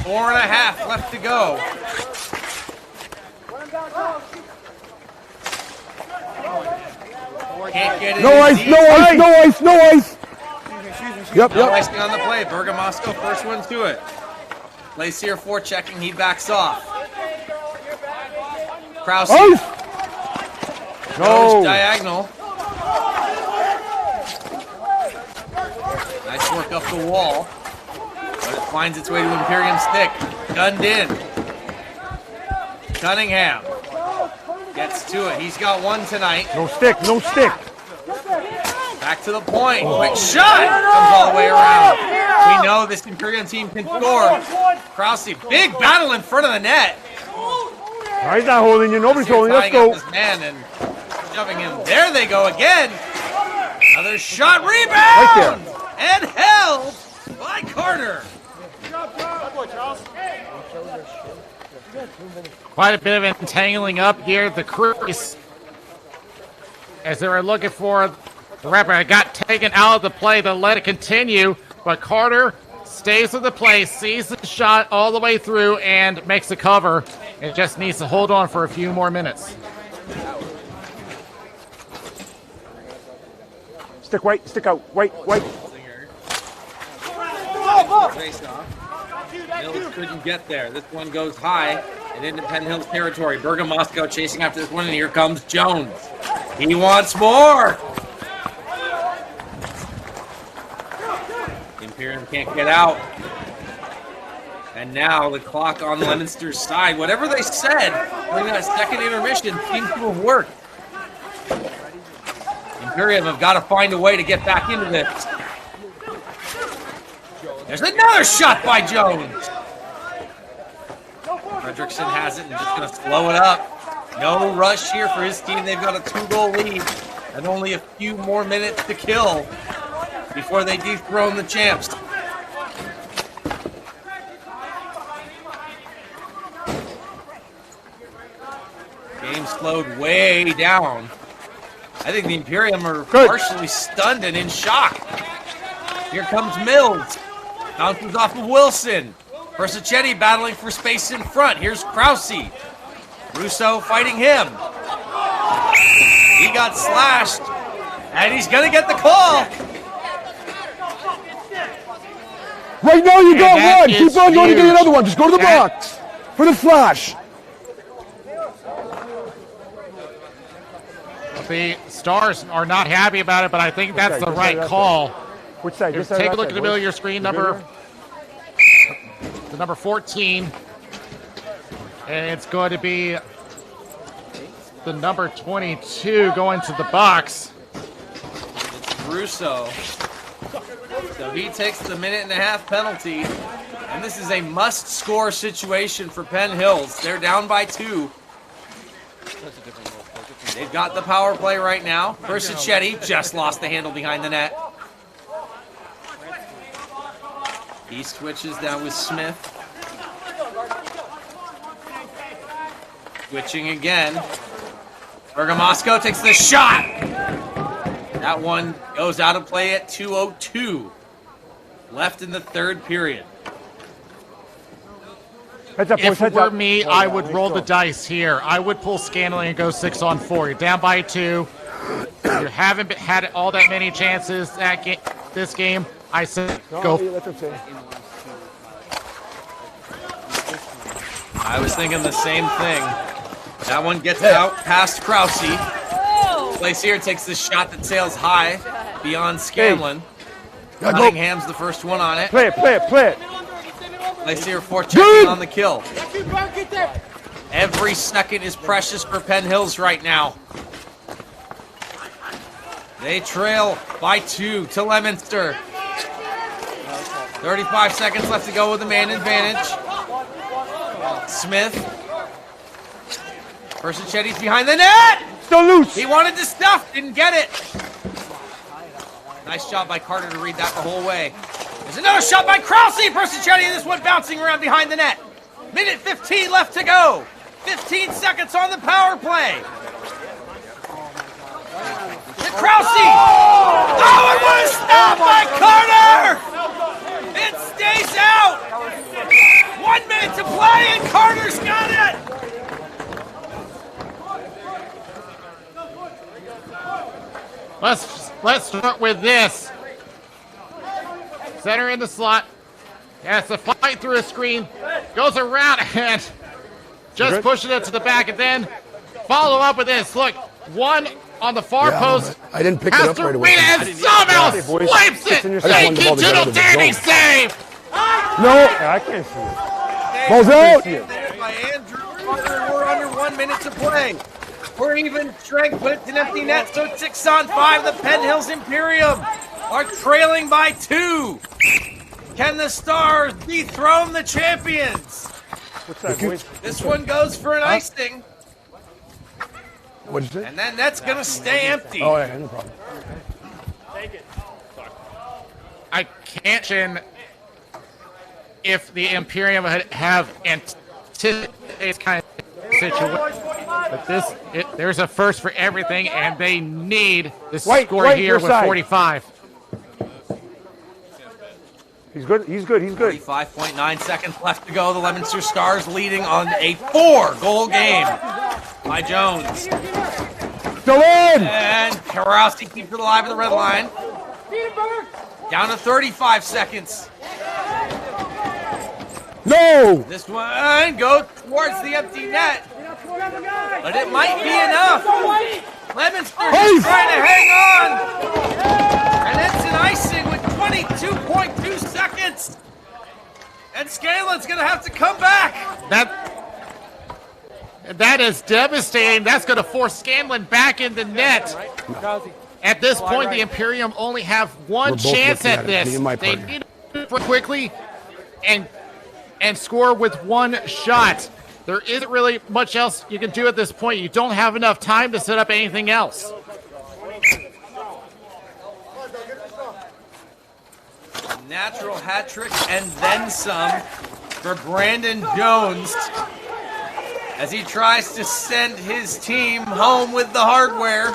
4.5 left to go. Can't get it. No ice, deep. no ice, no ice, no ice. Yep, No yep. icing on the play. Bergamasco, first one to it. Plays here for checking. He backs off. Krause. Ice. Goes diagonal. Nice work up the wall. But it finds its way to Imperium stick. Gunned in. Cunningham gets to it. He's got one tonight. No stick, no stick. Back to the point. Quick shot. Comes all the way around. We know this Imperium team can score. Krause, big battle in front of the net. He's not holding you. Nobody's holding. Let's Tying up go. this man and shoving him. There they go again. Another shot. Rebound. And held by Carter. Quite a bit of entangling up here at the crease as they were looking for the rapper. Got taken out of the play to let it continue, but Carter stays with the play, sees the shot all the way through, and makes the cover. It just needs to hold on for a few more minutes. Stick white, stick out. White. Face off. Mills couldn't get there. This one goes high and into Penn Hills territory. Bergamasco chasing after this one, and here comes Jones. He wants more. Imperium can't get out. And now the clock on Leominster's side. Whatever they said during that second intermission seems to have worked. Imperium have got to find a way to get back into this. There's another shot by Jones. Fredrickson has it and just going to slow it up. No rush here for his team. They've got a 2-goal lead and only a few more minutes to kill before they dethrone the champs. Game slowed way down. I think the Imperium are partially stunned and in shock. Here comes Mills. Bounces off of Wilson. Persichetti battling for space in front. Here's Krause. Russo fighting him. He got slashed. And he's going to get the call. Right now you got one. Keep on going to get another one. Just go to the box for the flash. The Stars are not happy about it, but I think that's the right call. Which side? Here, take a look at the middle of your screen, number 14. And it's going to be the number 22 going to the box. It's Russo. So he takes the 1.5-minute penalty. And this is a must-score situation for Penn Hills. They're down by 2. They've got the power play right now. Persichetti just lost the handle behind the net. He switches down with Smith. Switching again. Bergamasco takes the shot. That one goes out of play at 2:02. Left in the third period. If it were me, I would roll the dice here. I would pull Scanlon and go 6-on-4. You're down by 2. You haven't had all that many chances this game. I said go. I was thinking the same thing. That one gets out past Krause. Glacier takes the shot that sails high beyond Scanlon. Cunningham's the first one on it. Play it. Glacier forechecking on the kill. Every second is precious for Penn Hills right now. They trail by 2 to Lemonster. 35 seconds left to go with the man advantage. Smith. Persicchetti's behind the net. Still loose. He wanted to stuff, didn't get it. Nice job by Carter to read that the whole way. There's another shot by Krause. Persichetti, this one bouncing around behind the net. 1:15 left to go. 15 seconds on the power play. To Krause. Oh, it was stopped by Carter. It stays out. 1 minute to play, and Carter's got it. Let's start with this. Center in the slot. Has to fight through a screen. Goes around and just pushing it to the back, and then follow up with this. Look, one on the far post. I didn't pick it up right away. And somehow swipes it. Thank you, Doodle Danny save. No, I can't see it. Ball's out. By Andrew. We're under 1 minute to play. We're even strength, but it's an empty net, so it's 6-on-5. The Penn Hills Imperium are trailing by 2. Can the Stars dethrone the champions? What's that, boys? This one goes for an icing. What is it? And then that's going to stay empty. Oh, yeah, no problem. I can't imagine if the Imperium have anticipated this kind of situation. But there's a first for everything, and they need the score here with 45. He's good. 45.9 seconds left to go. The Leominster Stars leading on a 4-goal game by Jones. Still in! And Karowski keeps it alive at the red line. Down to 35 seconds. No! This one goes towards the empty net. But it might be enough. Leominster is trying to hang on. And it's an icing with 22.2 seconds. And Scalen's going to have to come back. That is devastating. That's going to force Scanlon back in the net. At this point, the Imperium only have one chance at this. They need to quickly and score with one shot. there isn't really much else you can do at this point. You don't have enough time to set up anything else. Natural hat trick and then some for Brandon Jones as he tries to send his team home with the hardware.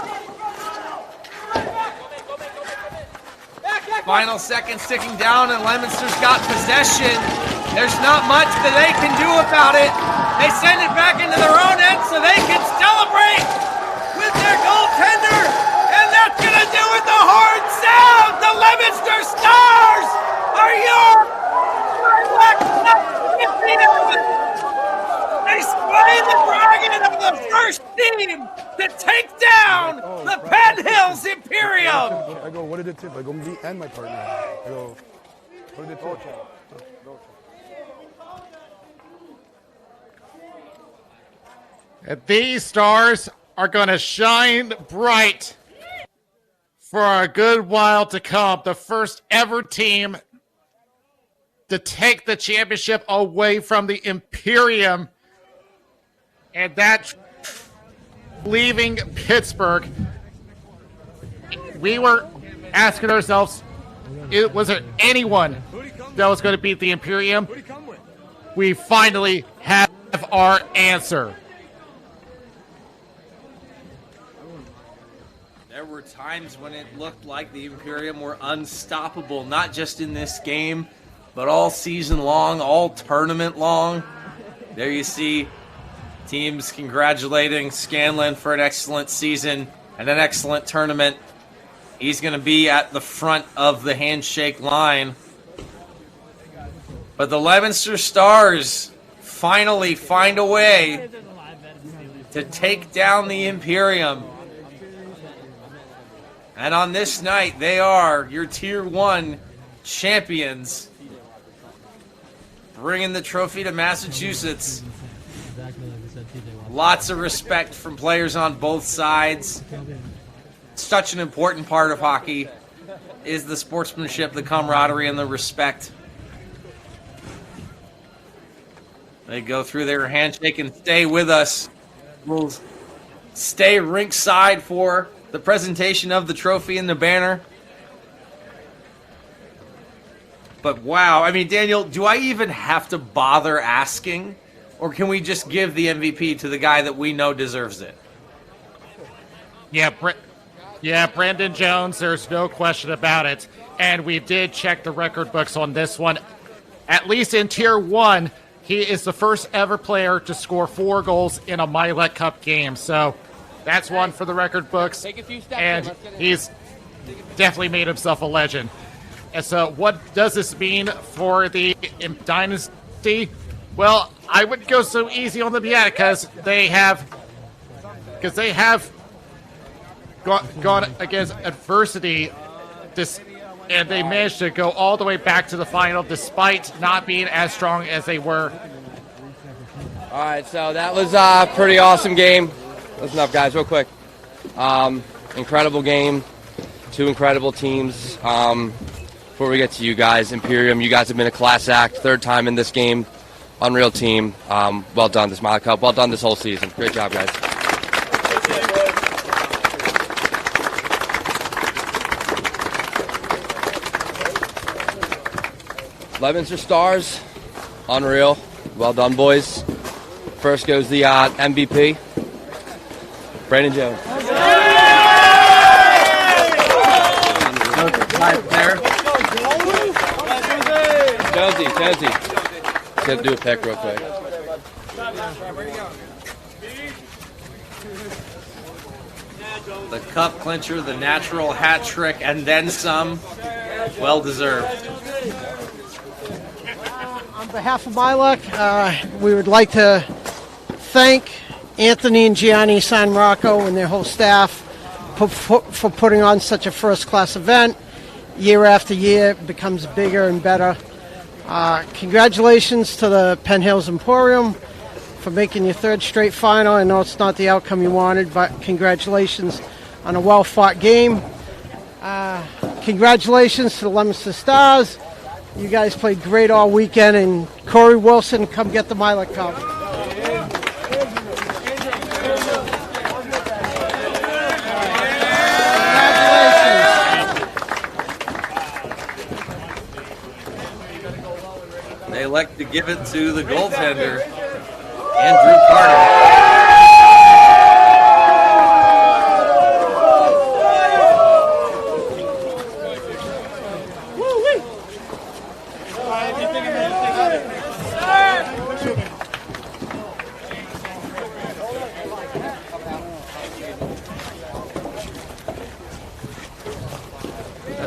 Final seconds ticking down, and Leominster's got possession. There's not much that they can do about it. They send it back into their own end so they can celebrate with their goaltender, and that's going to do it. The horn sound. The Leominster Stars are your They slay the dragon of the first team to take down the Penn Hills Imperium. I go, what did it tip? I go, me and my partner. I go, what did it tip? These Stars are going to shine bright for a good while to come. The first ever team to take the championship away from the Imperium. And that leaving Pittsburgh, we were asking ourselves, was there anyone that was going to beat the Imperium? We finally have our answer. There were times when it looked like the Imperium were unstoppable, not just in this game, but all season long, all tournament long. There you see teams congratulating Scanlon for an excellent season and an excellent tournament. He's going to be at the front of the handshake line. But the Leominster Stars finally find a way to take down the Imperium. And on this night, they are your Tier 1 champions, bringing the trophy to Massachusetts. Lots of respect from players on both sides. Such an important part of hockey is the sportsmanship, the camaraderie, and the respect. They go through their handshake and stay with us. We'll stay rinkside for the presentation of the trophy and the banner. But wow, I mean, Daniel, do I even have to bother asking? Or can we just give the MVP to the guy that we know deserves it? Yeah, Brandon Jones, there's no question about it. And we did check the record books on this one. At least in Tier 1, he is the first ever player to score 4 goals in a Mylec Cup game. So that's one for the record books. And he's definitely made himself a legend. And so what does this mean for the Dynasty? Well, I wouldn't go so easy on them yet because they have gone against adversity, and they managed to go all the way back to the final despite not being as strong as they were. All right, so that was a pretty awesome game. Listen up, guys, real quick. Incredible game, 2 incredible teams. Before we get to you guys, Imperium, you guys have been a class act, 3rd time in this game. Unreal team. Well done this Mylec Cup. Well done this whole season. Great job, guys. Leominster Stars. Unreal. Well done, boys. First goes the MVP, Brandon Jones. Jonesy. Just do a pick real quick. The cup clincher, the natural hat trick, and then some. Well deserved. On behalf of Mylec, we would like to thank Anthony and Gianni San Rocco and their whole staff for putting on such a first-class event. Year after year, it becomes bigger and better. Congratulations to the Penn Hills Emporium for making your 3rd straight final. I know it's not the outcome you wanted, but congratulations on a well-fought game. Congratulations to the Leominster Stars. You guys played great all weekend, and Corey Wilson, come get the Mylec Cup. They elect to give it to the goaltender, Andrew Carter.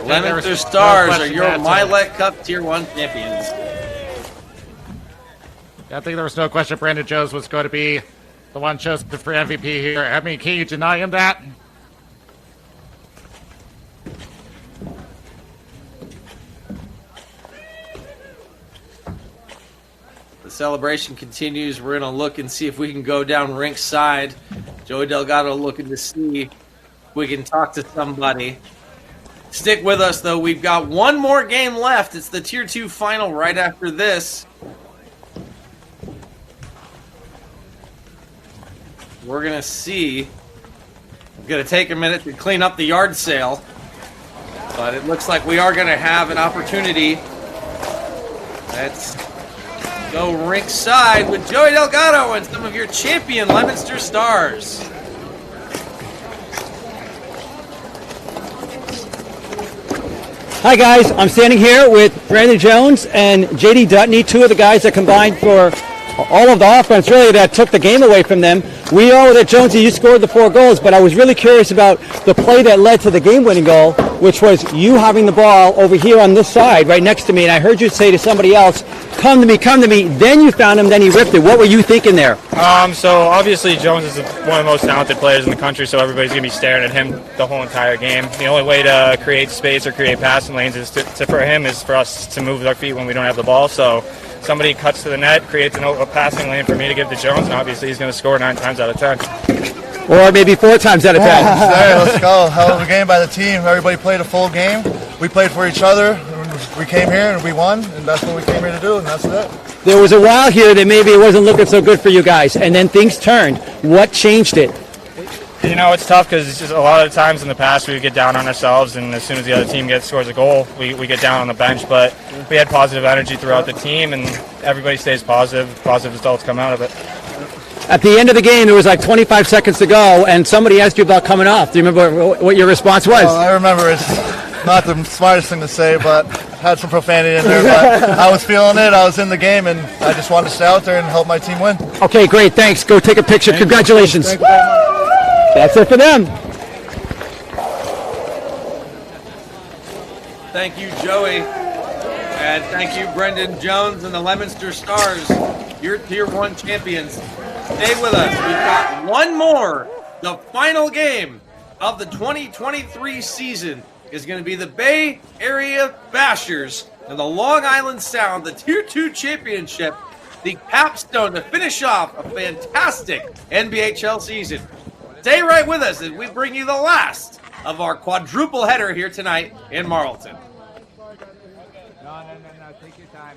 Lemonster Stars are your Mylec Cup Tier 1 champions. I think there was no question Brandon Jones was going to be the one chosen for MVP here. I mean, can you deny him that? The celebration continues. We're going to look and see if we can go down rink side. Joey Delgado looking to see if we can talk to somebody. Stick with us, though. We've got one more game left. It's the Tier 2 final right after this. We're going to see. I'm going to take a minute to clean up the yard sale. But it looks like we are going to have an opportunity. Let's go rink side with Joey Delgado and some of your champion Lemonster Stars. Hi guys, I'm standing here with Brandon Jones and JD Dutney, two of the guys that combined for all of the offense really that took the game away from them. We know that Jonesy, you scored the 4 goals, but I was really curious about the play that led to the game-winning goal, which was you having the ball over here on this side right next to me, and I heard you say to somebody else, come to me, then you found him, then he ripped it. What were you thinking there? So obviously Jones is one of the most talented players in the country, so everybody's going to be staring at him the whole entire game. The only way to create space or create passing lanes is for us to move with our feet when we don't have the ball. So somebody cuts to the net, creates a passing lane for me to give to Jones, and obviously he's going to score 9 times out of 10. Or maybe 4 times out of 10. Hey, let's go. Hell of a game by the team. Everybody played a full game. We played for each other. We came here and we won, and that's what we came here to do, and that's it. There was a while here that maybe it wasn't looking so good for you guys, and then things turned. What changed it? You know, it's tough because a lot of the times in the past we would get down on ourselves, and as soon as the other team scores a goal, we get down on the bench. But we had positive energy throughout the team, and everybody stays positive. Positive results come out of it. At the end of the game, there was like 25 seconds to go, and somebody asked you about coming off. Do you remember what your response was? I remember. It's not the smartest thing to say, but had some profanity in there. But I was feeling it. I was in the game, and I just wanted to stay out there and help my team win. Okay, great. Thanks. Go take a picture. Congratulations. Thank you very much. That's it for them. Thank you, Joey. And thank you, Brendan Jones and the Lemonster Stars, your Tier 1 champions. Stay with us. We've got one more. The final game of the 2023 season is going to be the Bay Area Bashers and the Long Island Sound, the Tier 2 championship, the capstone to finish off a fantastic NBHL season. Stay right with us as we bring you the last of our quadruple header here tonight in Marlton. No, take your time.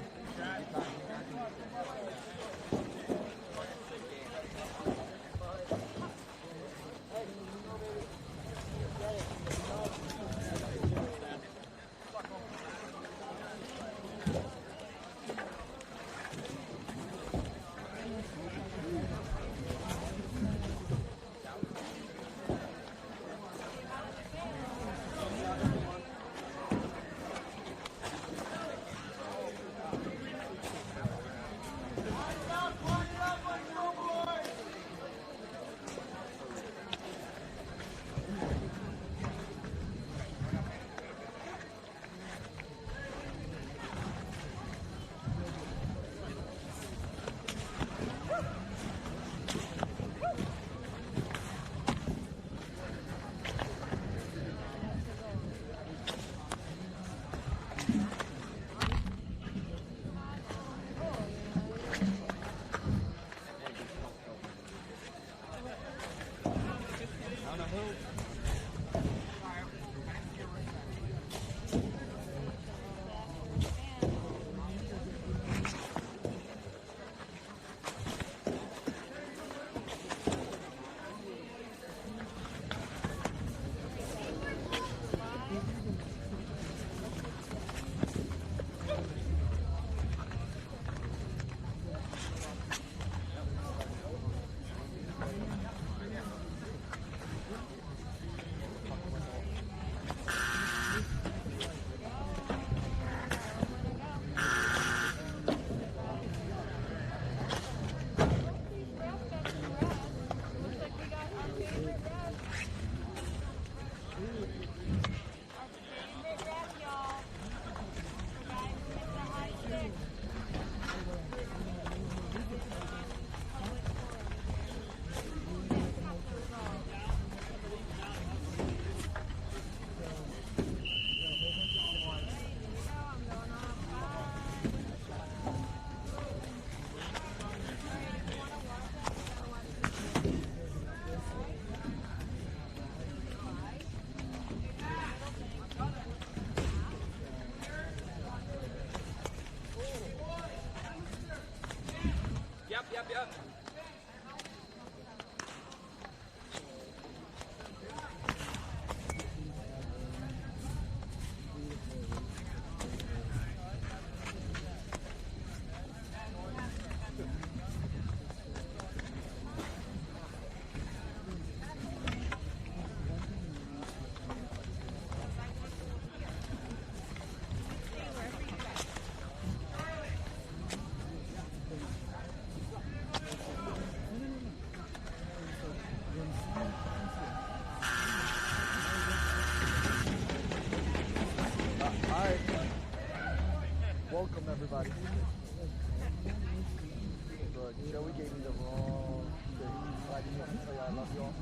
Welcome, everybody. Look, Joey gave me the wrong thing. I didn't want to tell you I love y'all.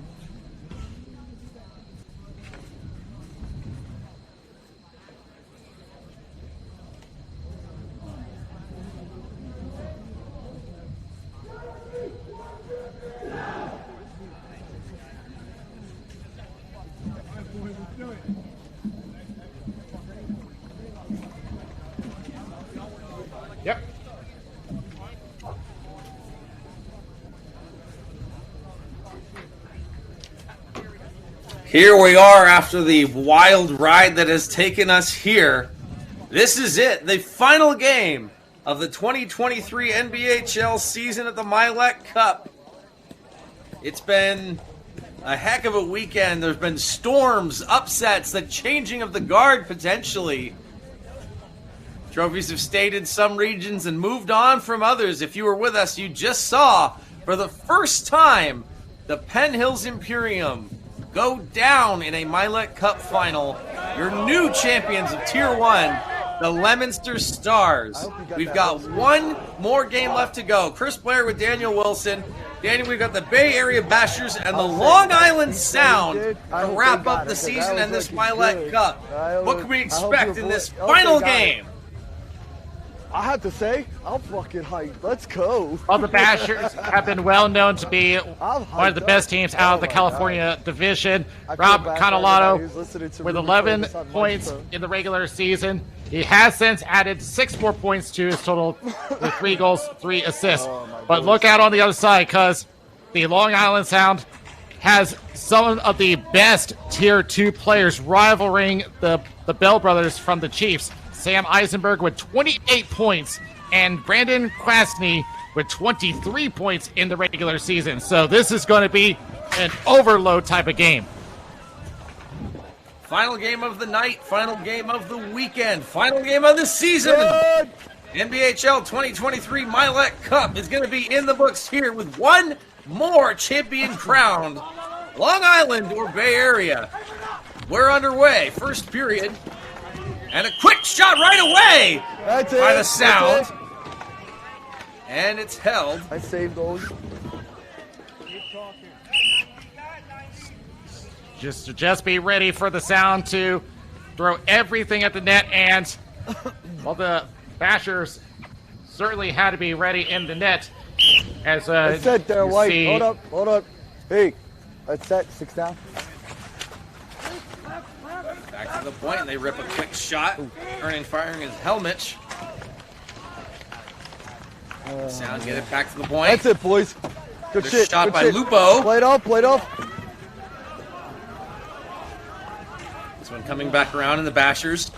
Yep. Here we are after the wild ride that has taken us here. This is it, the final game of the 2023 NBHL season at the Mylec Cup. It's been a heck of a weekend. There's been storms, upsets, the changing of the guard potentially. Trophies have stayed in some regions and moved on from others. If you were with us, you just saw for the first time the Penn Hills Imperium go down in a Mylec Cup final. Your new champions of Tier 1, the Leominster Stars. We've got one more game left to go. Chris Blair with Daniel Wilson. Daniel, we've got the Bay Area Bashers and the Long Island Sound to wrap up the season and this Mylec Cup. What can we expect in this final game? I have to say, I'm fucking hyped. Let's go. Well, the Bashers have been well known to be one of the best teams out of the California division. Rob Catalano with 11 points in the regular season. He has since added 6 more points to his total with 3 goals, 3 assists. But look out on the other side, because the Long Island Sound has some of the best Tier 2 players rivaling the Bell brothers from the Chiefs. Sam Eisenberg with 28 points and Brandon Kwasny with 23 points in the regular season. So this is going to be an overload type of game. Final game of the night, final game of the weekend, final game of the season. NBHL 2023 Mylec Cup is going to be in the books here with one more champion crowned. Long Island or Bay Area. We're underway. First period. And a quick shot right away by the Sound. And it's held. I saved those. Just be ready for the Sound to throw everything at the net. And, well, the Bashers certainly had to be ready in the net. As I said there, White. Hold up. Hey, that's set. 6 down. Back to the point, and they rip a quick shot. Earning firing his helmet. Sound get it back to the point. That's it, boys. Good shit. Shot good by shit. Lupo. Play it off. This one coming back around in the Bashers.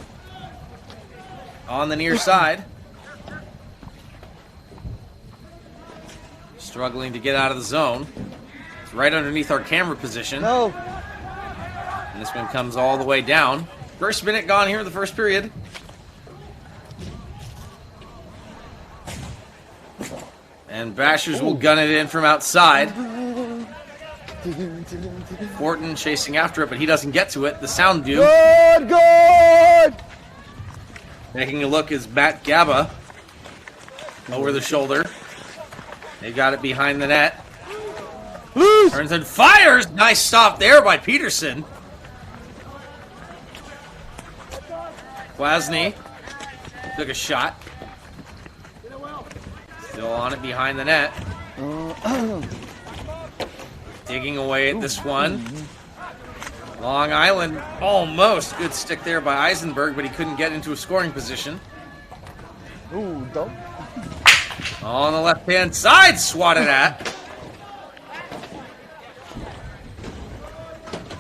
On the near side. Struggling to get out of the zone. It's right underneath our camera position. No. And this one comes all the way down. First minute gone here in the first period. And Bashers will gun it in from outside. Fortin chasing after it, but he doesn't get to it. The Sound do. Good! Making a look is Matt Gaba. Over the shoulder. They got it behind the net. Turns and fires! Nice stop there by Peterson. Kwasny took a shot. Still on it behind the net. Digging away at this one. Long Island almost. Good stick there by Eisenberg, but he couldn't get into a scoring position. Ooh, dump. On the left-hand side, swatted at.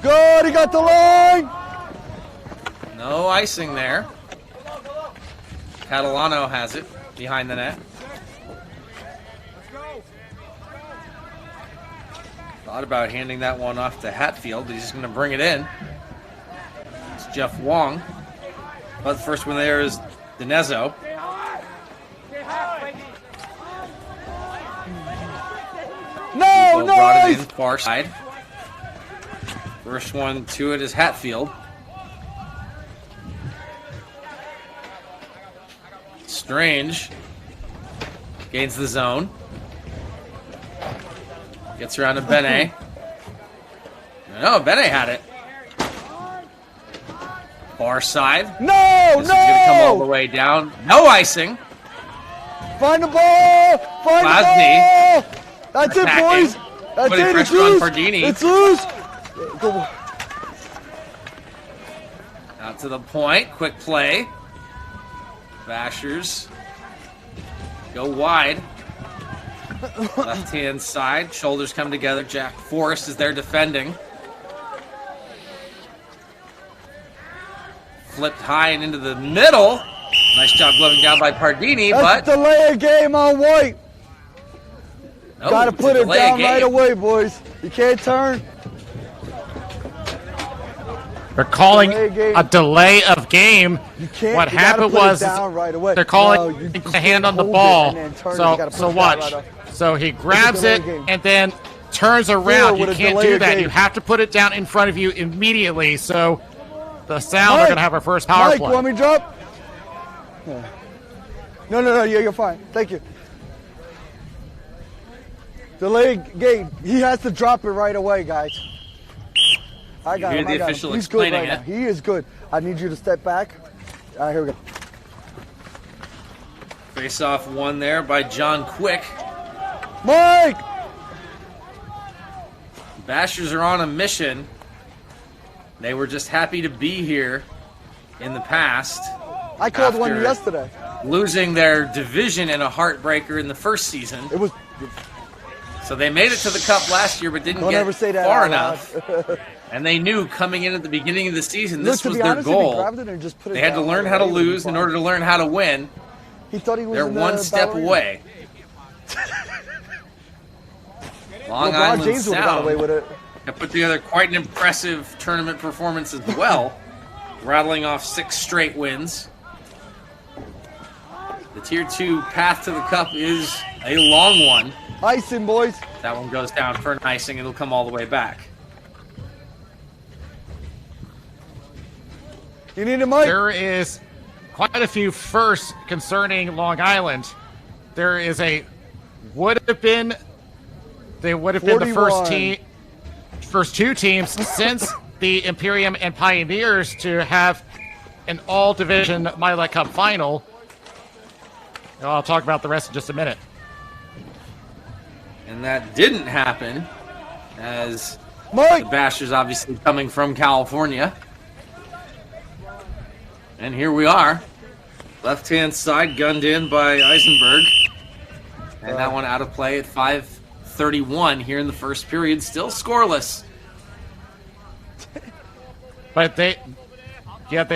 Good, he got the line! No icing there. Catalano has it behind the net. Thought about handing that one off to Hatfield, but he's just going to bring it in. It's Jeff Wong. But the first one there is Dinezzo. No, brought it in far side. First one to it is Hatfield. Strange gains the zone. Gets around to Bene. No, Bene had it. Far side. No, this is going to come all the way down. No icing. Find the ball. Find the ball. That's it, boys. That's Putting it. It's pressure on loose. Pardini. It's loose. Go. Out to the point. Quick play. Bashers go wide. Left-hand side. Shoulders come together. Jack Forrest is there defending. Flipped high and into the middle. Nice job gloving down by Pardini, That's but delay a game on White. no, Got to put it down right away, boys. You can't turn. They're calling a delay of game. You can't. What you happened put was it down right away. they're calling No, you a hand on the hold it ball. and then turn it. You gotta So put it watch. down right away. So he grabs delay it game. and then turns around. You with a can't delay do of that. game. You have to put it down in front of you immediately. So the Sound are going to have our first power Mike, play. you want me to drop? Yeah. No. Yeah, you're fine. Thank you. Delay game. He has to drop it right away, guys. I got You him. hear I the got official him. He's good explaining right it. now. He is good. I need you to step back. All right, here we go. Face off one there by John Quick. Mike! Bashers are on a mission. They were just happy to be here in the past. I called one after yesterday. Losing their division in a heartbreaker in the first season. It was. So they made it to the Cup last year, but didn't Don't get ever say that far out loud. enough. And they knew coming in at the beginning of the season, Look, this to was be their honest, if he goal. grabbed it and just put it They had to down learn right how to away, it would've lose been in fine. order to learn how to win. He thought he was They're in the one step ballerina. away. Long LeBron Island James would've got away Sound with it. have put together quite an impressive tournament performance as well, rattling off 6 straight wins. The Tier 2 path to the Cup is a long one. Icing, boys. That one goes down for an icing. It'll come all the way back. You need a mic? There is quite a few firsts concerning Long Island. There is a they would have been the 41. first two teams since the Imperium and Pioneers to have an all-division Mylec Cup final. I'll talk about the rest in just a minute. And that didn't happen, as Mike! the Bashers obviously coming from California. And here we are. Left-hand side gunned in by Eisenberg. And that one out of play at 5:31 here in the first period. Still scoreless. But they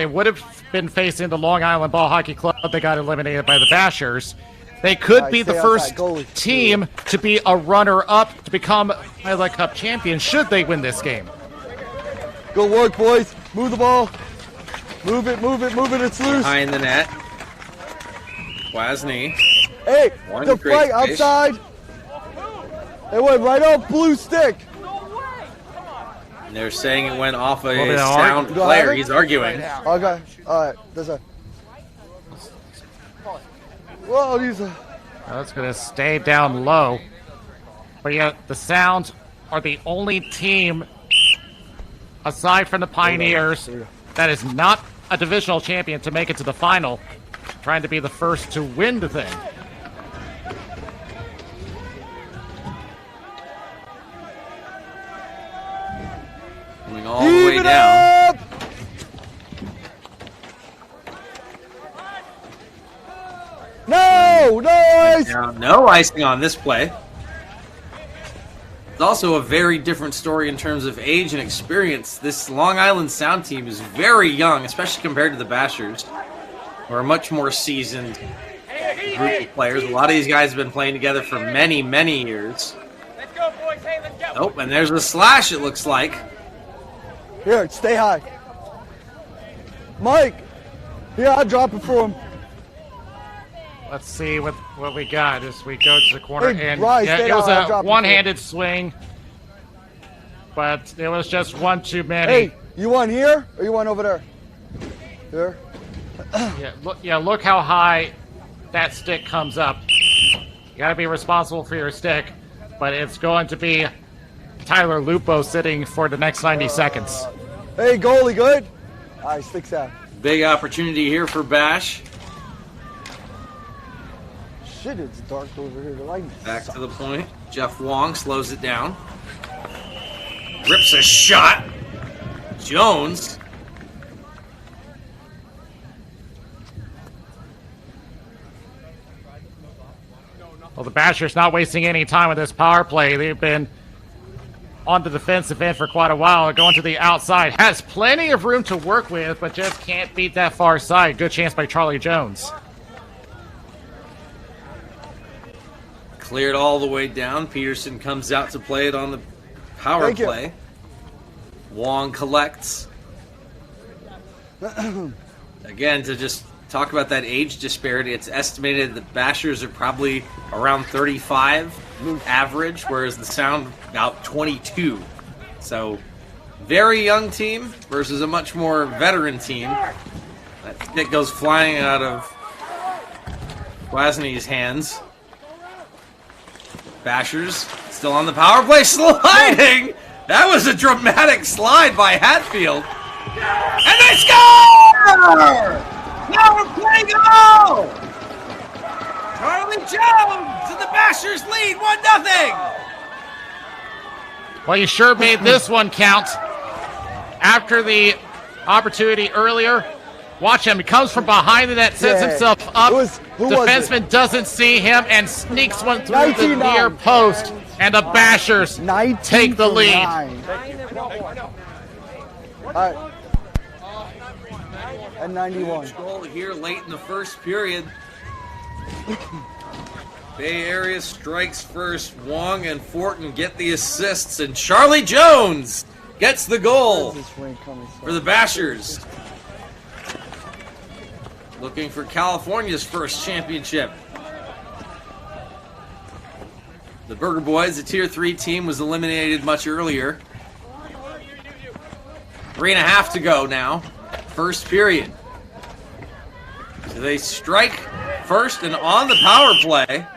would have been facing the Long Island Ball Hockey Club. They got eliminated by the Bashers. They could be the first team to be a runner-up to become Mylec Cup champion should they win this game. Good work, boys. Move the ball. Move it. It's loose. Behind the net. Kwasny. Hey, One the great fight space. outside. It went right off blue stick. And they're saying it went off a Well, they are- sound You don't player. have it? He's arguing. Okay. All right. That's it. Whoa, these are... That's going to stay down low. But yeah, the Sounds are the only team, aside from the Pioneers, that is not a divisional champion to make it to the final, trying to be the first to win the thing. Coming all the way down. No ice. Now, no icing on this play. It's also a very different story in terms of age and experience. This Long Island Sound team is very young, especially compared to the Bashers, who are a much more seasoned group of players. A lot of these guys have been playing together for many, many years. Let's go, boys. Hey, let's go. Oh, and there's a slash, it looks like. Here, stay high. Mike. Yeah, I'll drop it for him. Let's see what we got as we go to the corner. Hey, and Bryce, yeah, stay it was down, I'll drop a it one-handed swing, but it was just one too many. Hey, you want here or you want over there? Here. Look how high that stick comes up. You got to be responsible for your stick, but it's going to be Tyler Lupo sitting for the next 90 seconds. Hey, goalie, good? All right, stick's out. Big opportunity here for Bash. Shit, it's dark over here. The lighting Back to the point. Jeff Wong slows it down. Rips a shot. Jones. Well, the Bashers not wasting any time with this power play. They've been on the defensive end for quite a while. Going to the outside. Has plenty of room to work with, but just can't beat that far side. Good chance by Charlie Jones. Cleared all the way down. Peterson comes out to play it on the power play. Wong collects. Again, to just talk about that age disparity, it's estimated that Bashers are probably around 35 average, whereas the Sound about 22. So, very young team versus a much more veteran team. That stick goes flying out of Kwasny's hands. Bashers still on the power play, sliding! That was a dramatic slide by Hatfield. And they score! Power play goal! Charlie Jones and the Bashers lead 1-0. Well, you sure made this one count. After the opportunity earlier, watch him. He comes from behind the net, sets himself up. Defenseman doesn't see him and sneaks one through the near post. And the Bashers take the lead. All right. At 91. Goal here late in the first period. Bay Area strikes first. Wong and Fortin get the assists, and Charlie Jones gets the goal for the Bashers. Looking for California's first championship. The Burger Boys, the Tier 3 team, was eliminated much earlier. 3.5 to go now. First period. So they strike first and on the power play.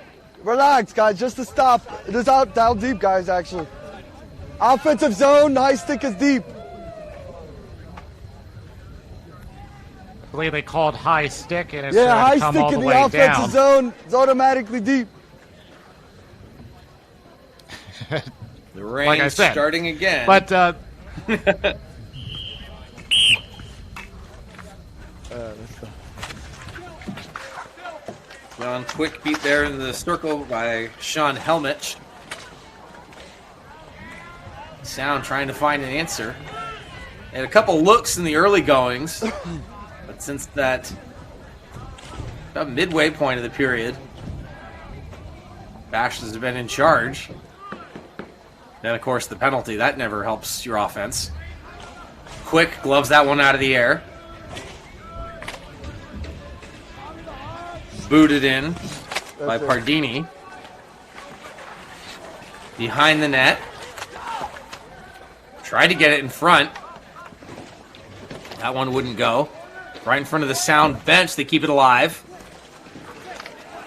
Relax, guys, just to stop. It is out down deep, guys, actually. Offensive zone, high stick is deep. I believe they called high stick, and it's high come stick all in the the way offensive zone is automatically deep. The rain like I said, starting again. But John quick beat there in the circle by Sean Helmich. Sound trying to find an answer. Had a couple looks in the early goings, but since that about midway point of the period, Bashers have been in charge. Then, of course, the penalty. That never helps your offense. Quick gloves that one out of the air. Booted in by Pardini. Behind the net. Tried to get it in front. That one wouldn't go. Right in front of the Sound bench. They keep it alive.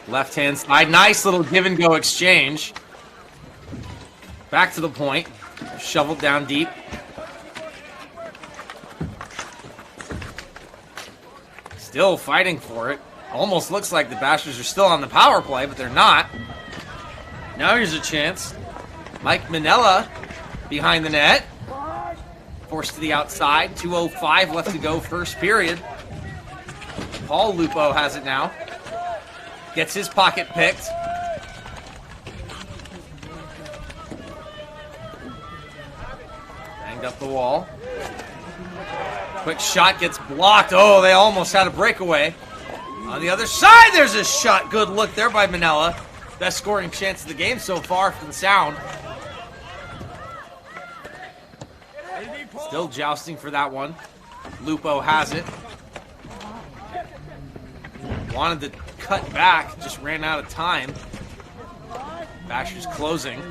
Left-hand side. Nice little give-and-go exchange. Back to the point. Shoveled down deep. Still fighting for it. Almost looks like the Bashers are still on the power play, but they're not. Now here's a chance. Mike Minella behind the net. Forced to the outside. 2:05 left to go first period. Paul Lupo has it now. Gets his pocket picked. Banged up the wall. Quick shot gets blocked. Oh, they almost had a breakaway. On the other side, there's a shot. Good look there by Minella. Best scoring chance of the game so far from the Sound. Still jousting for that one. Lupo has it. Wanted to cut back, just ran out of time. Bashers closing.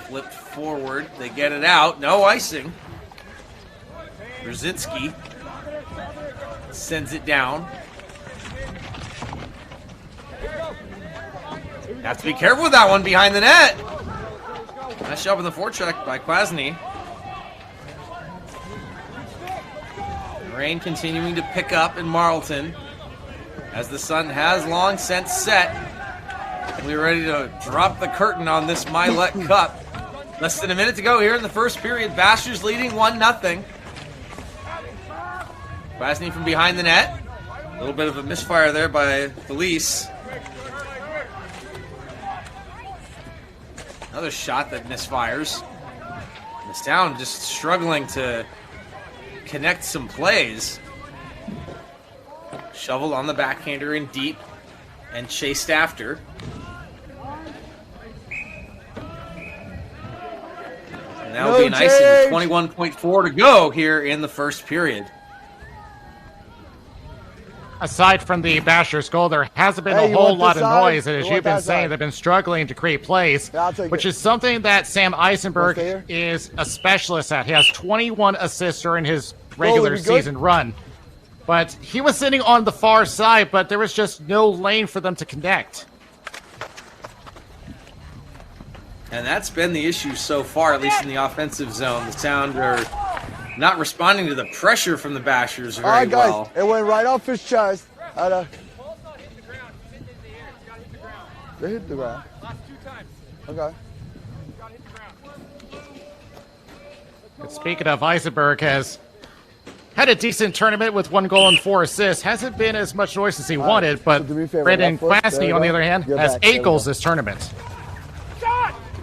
Flipped forward. They get it out. No icing. Brzezinski sends it down. Have to be careful with that one behind the net. Nice job on the forecheck by Kwasny. Rain continuing to pick up in Marlton as the sun has long since set. We're ready to drop the curtain on this Mylec Cup. Less than a minute to go here in the first period. Bashers leading 1-0. Kwasny from behind the net. A little bit of a misfire there by Felice. Another shot that misfires. This town just struggling to connect some plays. Shoveled on the backhander in deep and chased after. And that will be an icing. 21.4 to go here in the first period. Aside from the Bashers goal, there hasn't been a whole lot of noise. And as you've been saying, they've been struggling to create plays, which is something that Sam Eisenberg is a specialist at. He has 21 assists during his regular season run. But he was sitting on the far side, but there was just no lane for them to connect. And that's been the issue so far, at least in the offensive zone. The Sound are not responding to the pressure from the Bashers very well. It went right off his chest. They hit the ground. Okay. And speaking of, Eisenberg has had a decent tournament with 1 goal and 4 assists. Hasn't been as much noise as he wanted, but Brendan Kwasny, on the other hand, has 8 goals this tournament.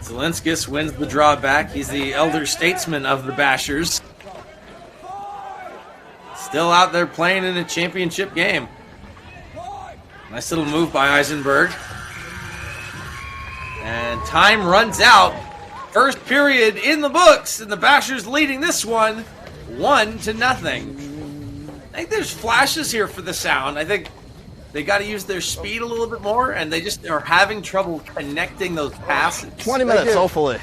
Zelenskis wins the draw back. He's the elder statesman of the Bashers. Still out there playing in a championship game. Nice little move by Eisenberg. And time runs out. First period in the books, and the Bashers leading this one 1-0. I think there's flashes here for the Sound. I think they got to use their speed a little bit more, and they just are having trouble connecting those passes. 20 minutes, hopefully.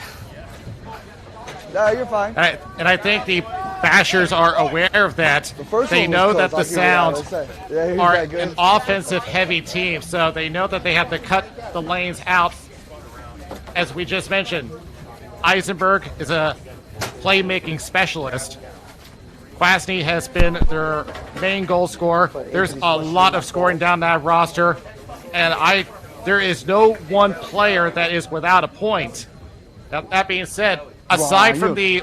No, you're fine. And I think the Bashers are aware of that. They know that the Sound are an offensive-heavy team, so they know that they have to cut the lanes out. As we just mentioned, Eisenberg is a playmaking specialist. Kwasny has been their main goal scorer. There's a lot of scoring down that roster, and there is no one player that is without a point. Now, that being said, aside from the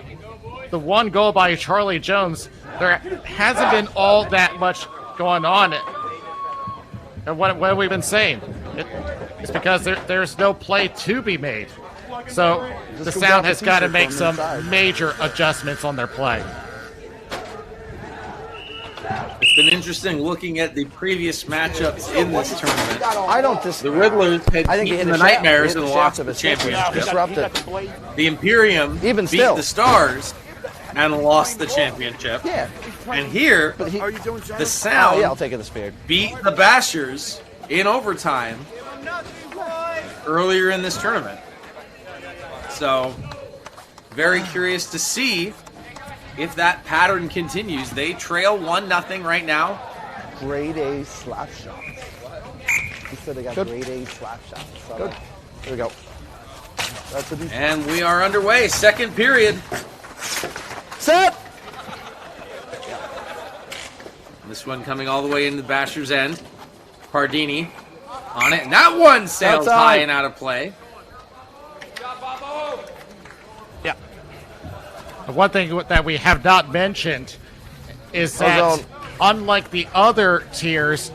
1 goal by Charlie Jones, there hasn't been all that much going on. And what have we been saying? It's because there's no play to be made. So the Sound has got to make some major adjustments on their play. It's been interesting looking at the previous matchups in this tournament. I don't disagree. The Riddlers had beaten the Nightmares and lost the championship. Disrupted. The Imperium beat the Stars and lost the championship. Yeah. And here, the Sound beat the Bashers in overtime earlier in this tournament. So, very curious to see if that pattern continues. They trail 1-0 right now. Grade A slap shots. He said they got grade A slap shots. So good. There we go. And we are underway. Second period. Set! This one coming all the way into the Bashers' end. Pardini on it. And that one sails high and out of play. Yeah. One thing that we have not mentioned is that unlike the other tiers,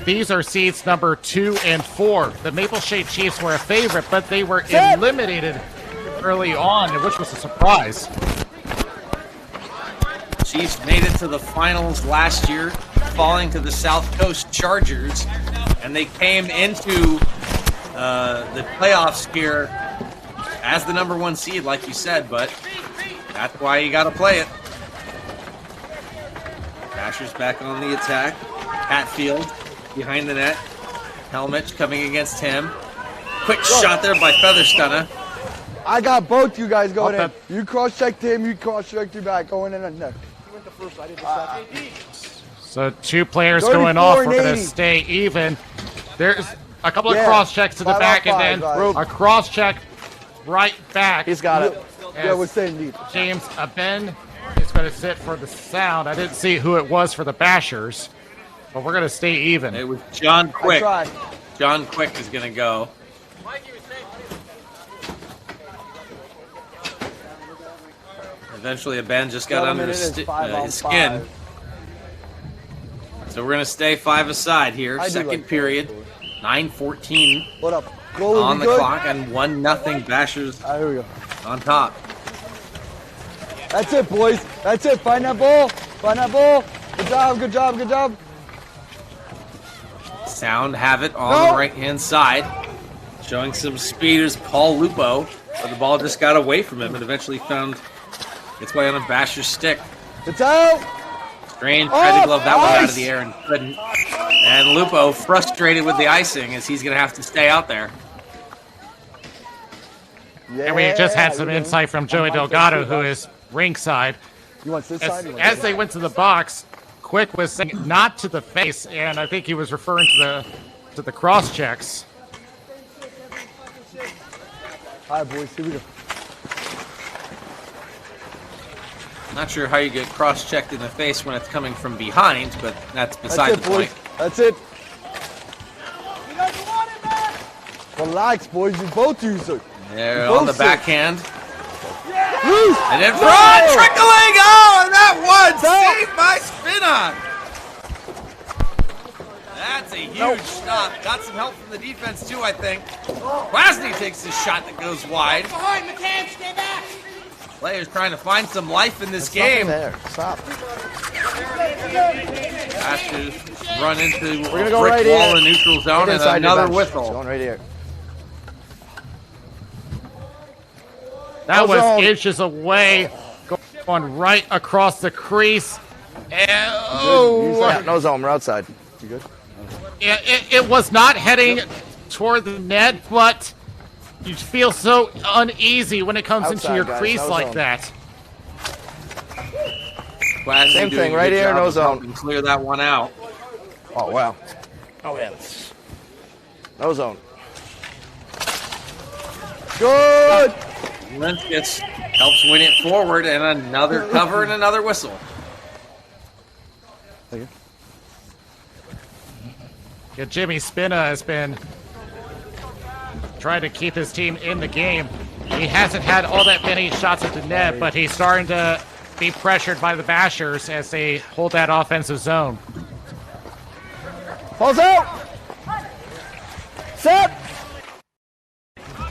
these are seeds number 2 and 4. The Maple Shade Chiefs were a favorite, but they were eliminated early on, which was a surprise. Chiefs made it to the finals last year, falling to the South Coast Chargers, and they came into the playoffs here as the number 1 seed, like you said, but that's why you got to play it. Bashers back on the attack. Hatfield behind the net. Helmich coming against him. Quick shot there by Featherstunner. I got both you guys going in. You cross-checked him, you cross-checked your back, going in and there. went the first, I didn't the So 2 players going off. We're going to stay even. There's a couple of cross checks to the back, and then a cross check right back. He's got it. Yeah, we're staying deep. James Aben is going to sit for the sound. I didn't see who it was for the Bashers, but we're going to stay even. It was John Quick. John Quick is going to go. Eventually, Aben just got under his skin. So we're going to stay 5 aside here. Second period. 9:14 on the clock, and 1-0 Bashers on top. That's it, boys. That's it. Find that ball. Find that ball. Good job, good job, good job. Sound have it on the right-hand side. Showing some speed is Paul Lupo, but the ball just got away from him and eventually found its way on a Basher stick. It's out. Strange tried to glove that one out of the air and couldn't. And Lupo frustrated with the icing as he's going to have to stay out there. Yeah, and we just had some insight from Joey Delgado, who is ringside. You want this side? As they went to the box, Quick was saying not to the face, and I think he was referring to the cross checks. All right, boys, here we go. Not sure how you get cross-checked in the face when it's coming from behind, but that's beside the point. That's it. Relax, boys. You both use it. There on the backhand. And in front, trickling! Oh, and that one saved by spin-on. That's a huge stop. Got some help from the defense, too, I think. Kwasny takes his shot that goes wide. Behind, McCann, stay back! Players trying to find some life in this game. There. Stop. Ashes run into We're gonna a go brick right wall here. in neutral zone and another whistle. Going right here. That was inches away, going right across the crease. No zone. We're outside. You good? It was not heading toward the net, but you feel so uneasy when it comes into your crease like that. Same thing right here, no zone. Clear that one out. Oh, wow. Oh, yeah. No zone. Good. Linskus helps win it forward, and another cover and another whistle. Thank you. Yeah, Jimmy Spina has been trying to keep his team in the game. He hasn't had all that many shots at the net, but he's starting to be pressured by the Bashers as they hold that offensive zone. Falls out. Set.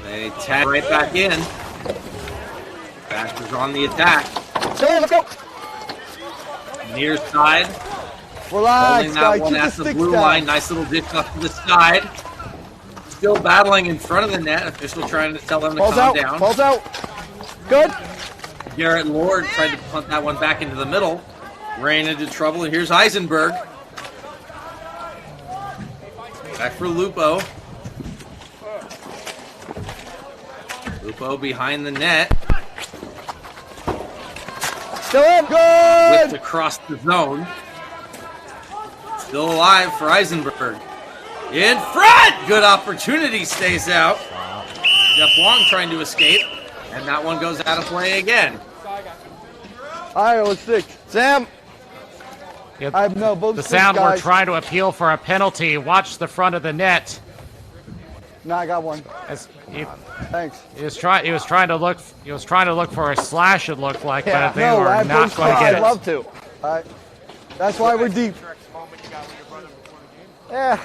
They tag right back in. Bashers on the attack. Let's go. Near side. Relax, holding that one at the blue line. Nice little dish off to the side. Still battling in front of the net. Official trying to tell them to calm down. Falls out. Good. Garrett Lord tried to punt that one back into the middle. Ran into trouble, and here's Eisenberg. Back for Lupo. Lupo behind the net. Still in. Good. Whipped across the zone. Still alive for Eisenberg. In front! Good opportunity, stays out. Jeff Long trying to escape, and that one goes out of play again. All right, let's stick. Sam. Yep. I know both the Sound were trying to appeal for a penalty. Watch the front of the net. No, I got one. Thanks. He was trying to look for a slash. It looked like, but they were not going to get it. I'd love to. All right. That's why we're deep. Yeah,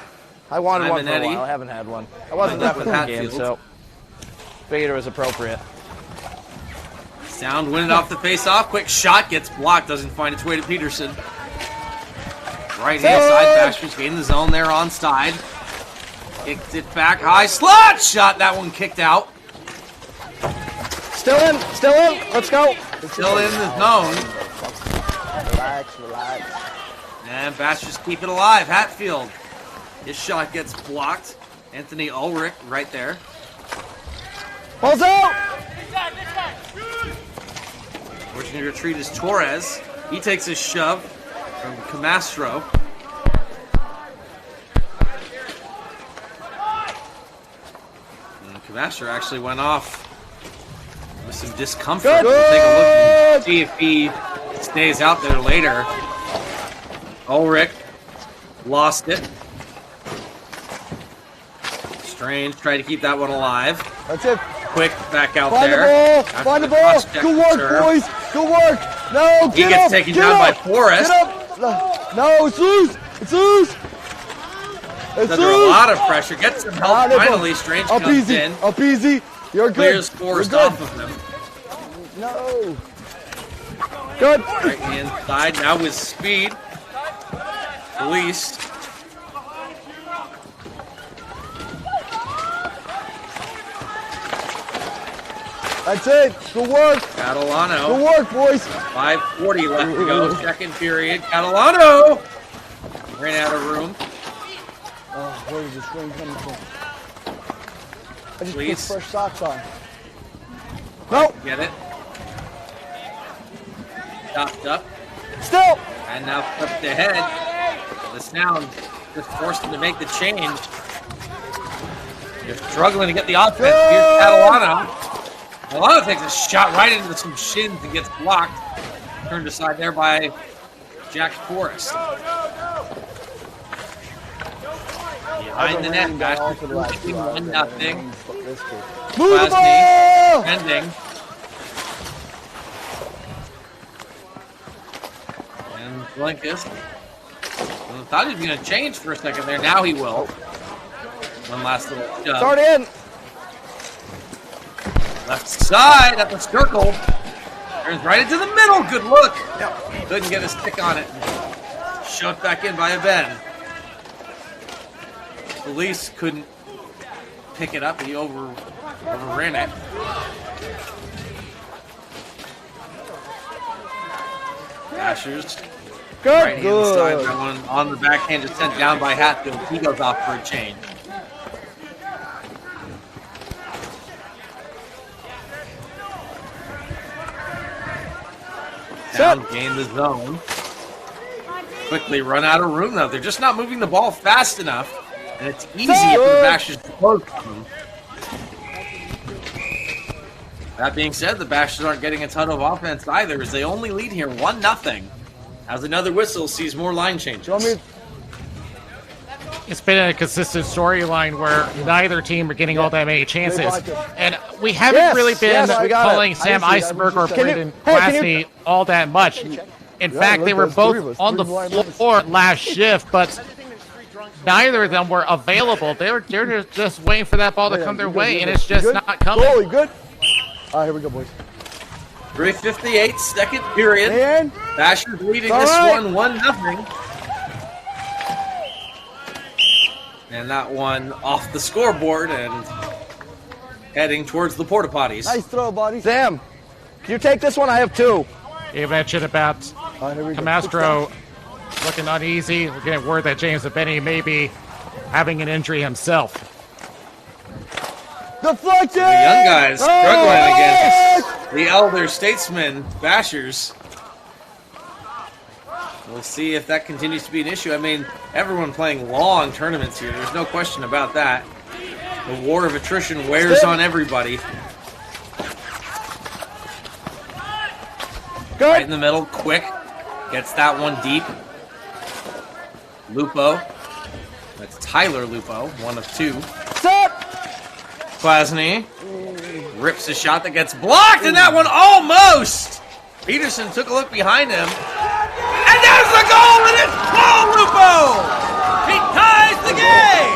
I wanted one for a while. I haven't had one. I wasn't that with the game, so figured it was appropriate. Sound winning off the face-off. Quick shot gets blocked. Doesn't find its way to Peterson. Right-hand side. Bashers gain the zone there on side. Kicked it back high. Slot shot. That one kicked out. Still in. Still in. Let's go. Still in the zone. Relax, relax. And Bashers keep it alive. Hatfield. His shot gets blocked. Anthony Ulrich right there. Falls out. Fortunate retreat is Torres. He takes a shove from Camastro. And Camastro actually went off with some discomfort. We'll take a look and see if he stays out there later. Ulrich lost it. Strange tried to keep that one alive. That's it. Quick back out Find there. the ball. Find the ball. Good work, boys. Good work. No, he gets taken down by Forrest. Get up. No, it's loose. It's loose. It's Under a lot of pressure. Gets some help finally. Strange up comes easy. in. Up easy. You're good. Clears Forrest off of him. No. Good. Right hand side now with speed. Released. That's it. Good work. Catalano. Good work, boys. 5:40 left to go. Second period. Catalano ran out of room. Oh, where is this rain coming from? I just Please. put fresh socks on. No. Get it. Stopped up. Still. And now flipped ahead. The sound just forced him to make the change. They're struggling to get the offense. Here's Catalano. Catalano takes a shot right into some shins and gets blocked. Turned aside there by Jack Forrest. Behind the net, Bashford 1-0. Move the ball! Ending. And Blinkus. I thought he was going to change for a second there. Now he will. One last little shove. Start in. Left side at the circle. Turns right into the middle. Good look. Couldn't get a stick on it. Shoved back in by a Ben. Police couldn't pick it up. He overran it. Bashers. Good. Right hand side. That one on the backhand is sent down by Hatfield. He goes off for a change. Down, gain the zone. Quickly run out of room though. They're just not moving the ball fast enough. And it's easy for the Bashers to close them. That being said, the Bashers aren't getting a ton of offense either, as they only lead here 1-0. As another whistle sees more line changes. It's been a consistent storyline where neither team are getting all that many chances. And we haven't really been calling Sam Eisenberg or Braden Kwasny all that much. In fact, they were both on the floor last shift, but neither of them were available. They're just waiting for that ball to come their way, and it's just not coming. Goalie, good. All right, here we go, boys. 3:58, second period. Bashers leading this one 1-0. And that one off the scoreboard and heading towards the porta potties. Nice throw, buddy. Sam, can you take this one? I have two. You mentioned about Camastro looking uneasy. We're getting word that James Benny may be having an injury himself. Deflection! The young guys struggling against the elder statesmen, Bashers. We'll see if that continues to be an issue. I mean, everyone playing long tournaments here. There's no question about that. The war of attrition wears on everybody. Good. Right in the middle, quick. Gets that one deep. Lupo. That's Tyler Lupo, one of two. Kwasny rips a shot that gets blocked, and that one almost! Peterson took a look behind him. And there's the goal, and it's Paul Lupo! He ties the game!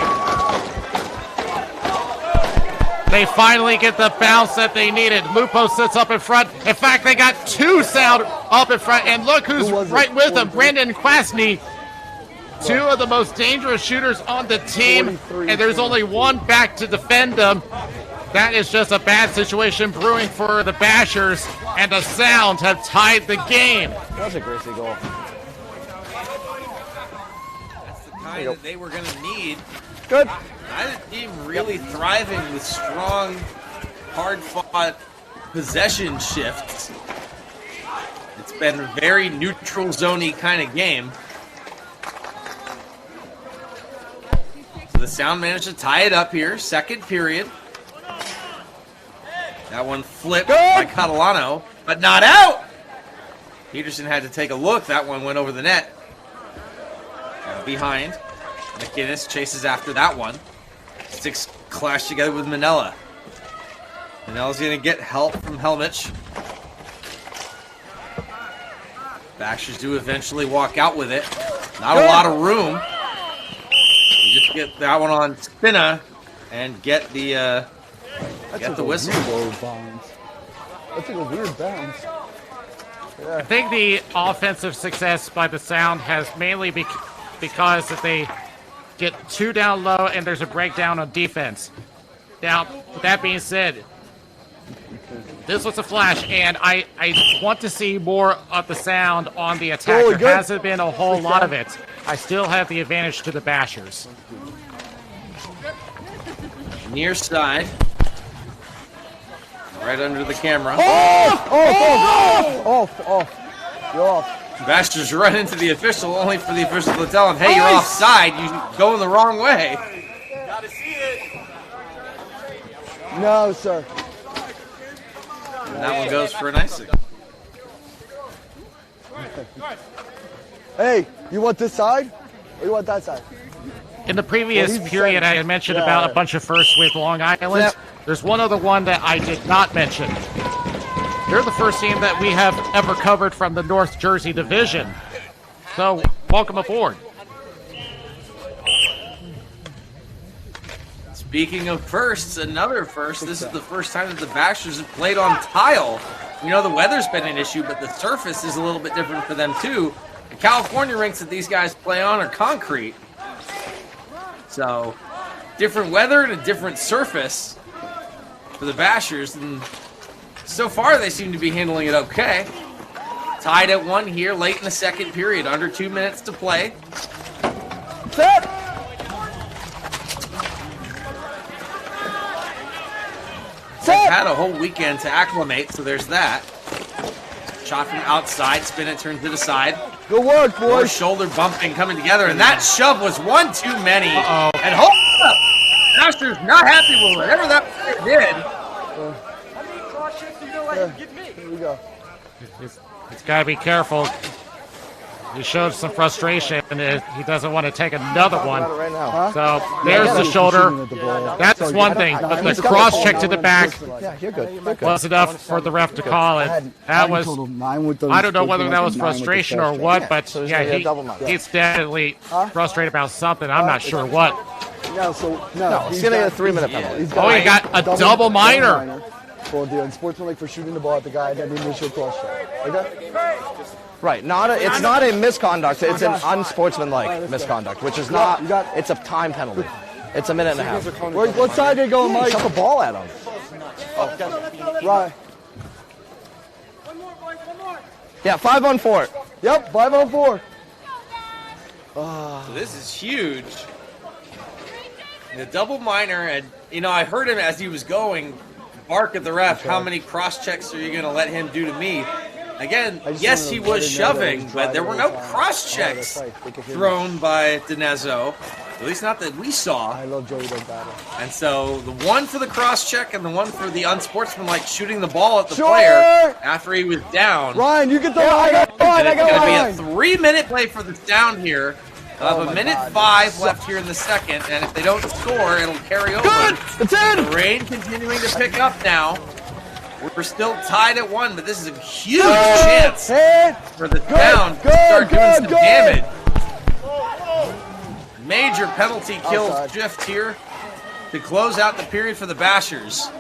They finally get the bounce that they needed. Lupo sits up in front. In fact, they got two sound up in front, and look who's right with them, Brandon Kwasny. Two of the most dangerous shooters on the team, and there's only one back to defend them. That is just a bad situation brewing for the Bashers, and the Sound have tied the game. That's a Gracie goal. That's the kind that they were going to need. Good. Neither team really thriving with strong, hard-fought possession shifts. It's been a very neutral zony kind of game. So the Sound managed to tie it up here, second period. That one flipped by Catalano, but not out. Peterson had to take a look. That one went over the net. Behind. McInnes chases after that one. Sticks clash together with Manella. Manella's going to get help from Helmich. Baxters do eventually walk out with it. Not a lot of room. You just get that one on Spina and get the whistle. That's a weird bounce. Yeah. I think the offensive success by the Sound has mainly because that they get 2 down low and there's a breakdown on defense. Now, with that being said, this was a flash, and I want to see more of the Sound on the attack. There hasn't been a whole lot of it. I still have the advantage to the Bashers. Near side. Right under the camera. Off. You're off. Bashers run into the official, only for the official to tell him, hey, you're offside. You're going the wrong way. Gotta see it. No, sir. And that one goes for an icing. Hey, you want this side or you want that side? In the previous period, I had mentioned about a bunch of firsts with Long Island. Yep. There's one other one that I did not mention. They're the first team that we have ever covered from the North Jersey Division. So, welcome aboard. Speaking of firsts, another first. This is the first time that the Bashers have played on tile. You know, the weather's been an issue, but the surface is a little bit different for them, too. The California rinks that these guys play on are concrete. So, different weather and a different surface for the Bashers. And so far, they seem to be handling it okay. Tied at 1 here, late in the second period. Under 2 minutes to play. Set! They've had a whole weekend to acclimate, so there's that. Shot from outside, spin it, turns to the side. Good work, boys. More shoulder bumping coming together, and that shove was one too many. And hold up! Bashers not happy with whatever that player did. Here we go. He's got to be careful. He showed some frustration, and he doesn't want to take another one. So there's the shoulder. That's one thing, but the cross check to the back was enough for the ref to call it. That was, I don't know whether that was frustration or what, but yeah, he's definitely frustrated about something. I'm not sure what. No, he's going to get a 3-minute penalty. Oh, he got a double minor. For the unsportsmanlike for shooting the ball at the guy and the initial cross check. Okay? Right, it's not a misconduct, it's an unsportsmanlike misconduct, which is not, it's a time penalty. It's a minute and a half. What side are you going, Mike? Shove the ball at him. Right. Yeah, 5-on-4. Yep, 5-on-4. So this is huge. The double minor, and you know, I heard him as he was going bark at the ref, how many cross checks are you going to let him do to me? Again, yes, he was shoving, but there were no cross checks thrown by Dinezzo, at least not that we saw. I love Joey does battle. And so the one for the cross check and the one for the unsportsmanlike shooting the ball at the player after he was down. Ryan, you get the line. It's going to be a 3-minute play for the Sound here. They'll have a minute 5 left here in the second, and if they don't score, it'll carry over. It's in! The rain continuing to pick up now. We're still tied at 1, but this is a huge chance for the Sound to start doing some damage. Major penalty kill shift here to close out the period for the Bashers.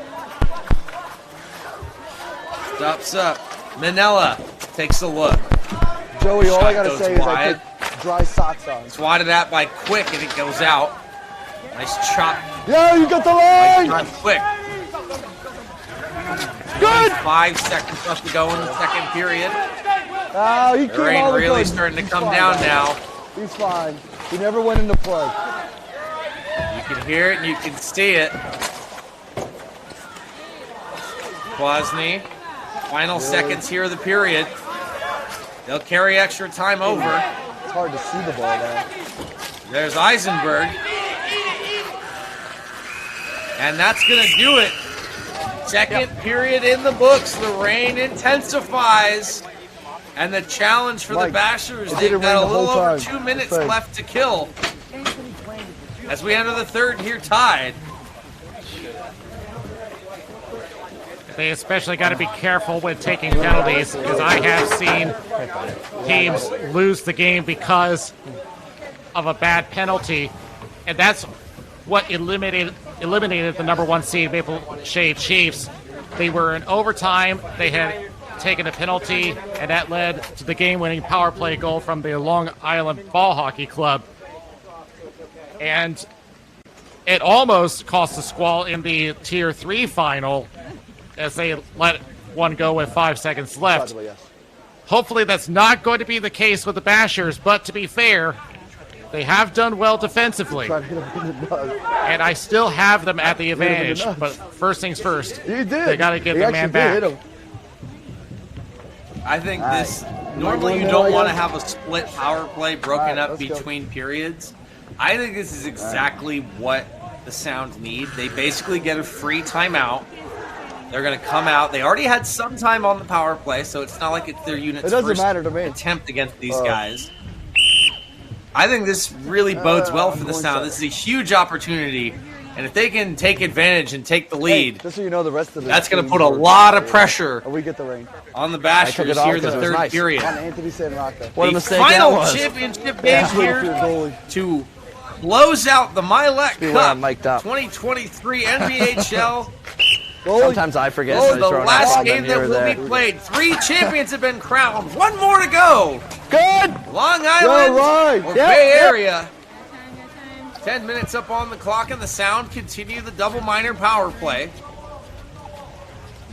Stops up. Manella takes a look. Joey, all I got to Shot say goes is I wide. put dry socks on. Swatted at by Quick, and it goes out. Nice chop. Yeah, you got the line! By Quick. Good! 5 seconds left to go in the second period. Oh, he The came rain all the really good. starting to He's come fine, down guys. now. He's fine. He never went into play. You can hear it and you can see it. Kwasny. Final seconds here of the period. They'll carry extra time over. It's hard to see the ball now. There's Eisenberg. And that's going to do it. Second period in the books. The rain intensifies. And the challenge for the Bashers, they've got a little over 2 minutes left to kill. As we enter the third here tied. They especially got to be careful with taking penalties, because I have seen teams lose the game because of a bad penalty, and that's what eliminated the number 1 seed Maple Shade Chiefs. They were in overtime. They had taken a penalty, and that led to the game-winning power play goal from the Long Island Ball Hockey Club. And it almost cost the Squall in the Tier 3 final, as they let one go with 5 seconds left. Hopefully that's not going to be the case with the Bashers, but to be fair, they have done well defensively. And I still have them at the advantage, but first things first, they got to get the man back. I think this, normally you don't want to have a split power play broken up between periods. I think this is exactly what the Sound need. They basically get a free timeout. They're going to come out. They already had some time on the power play, so it's not like it's their unit's first attempt against these guys. I think this really bodes well for the Sound. This is a huge opportunity, and if they can take advantage and take the lead, just so you know, the rest of that's going to put a lot of pressure we get the rain on the Bashers here in the third period. What a mistake final that was. Championship game here to close out the Mylec Cup 2023 NBHL. Sometimes I forget. This is the last game that will be played. 3 champions have been crowned. 1 more to go. Good. Long Island or Bay Area. 10 minutes up on the clock, and the Sound continue the double minor power play.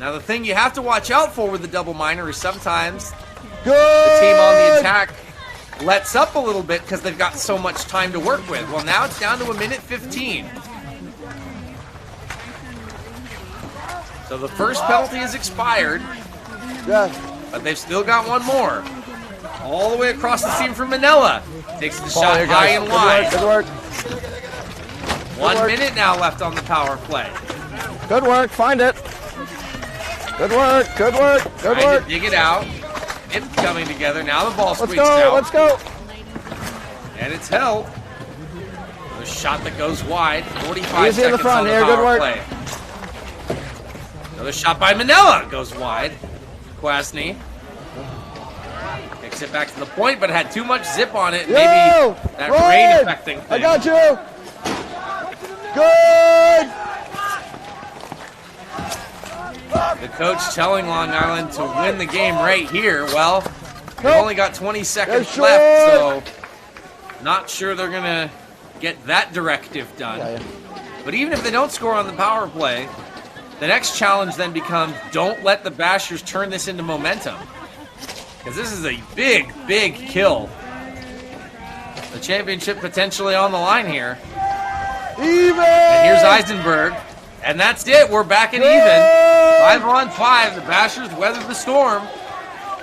Now, the thing you have to watch out for with the double minor is sometimes the team on the attack lets up a little bit because they've got so much time to work with. Well, now it's down to 1:15. So the first penalty is expired, but they've still got 1 more. All the way across the seam from Manila. Takes the shot high and wide. Good work. 1 minute now left on the power play. Good work. Find it. Good work. Good work. Good Trying work. to dig it out. It's coming together. Now the ball squeaks out. Let's go. And it's held. A shot that goes wide. 45 Easy in the seconds front on the here. Good power work. play. Another shot by Manila goes wide. Kwasny kicks it back to the point, but had too much zip on it. Maybe that rain affecting thing. I got you. Good. The coach telling Long Island to win the game right here. Well, they've only got 20 seconds left, so not sure they're going to get that directive done. But even if they don't score on the power play, the next challenge then becomes don't let the Bashers turn this into momentum. Because this is a big, big kill. The championship potentially on the line here. Even! And here's Eisenberg. And that's it. We're back at even. 5-on-5. The Bashers weathered the storm.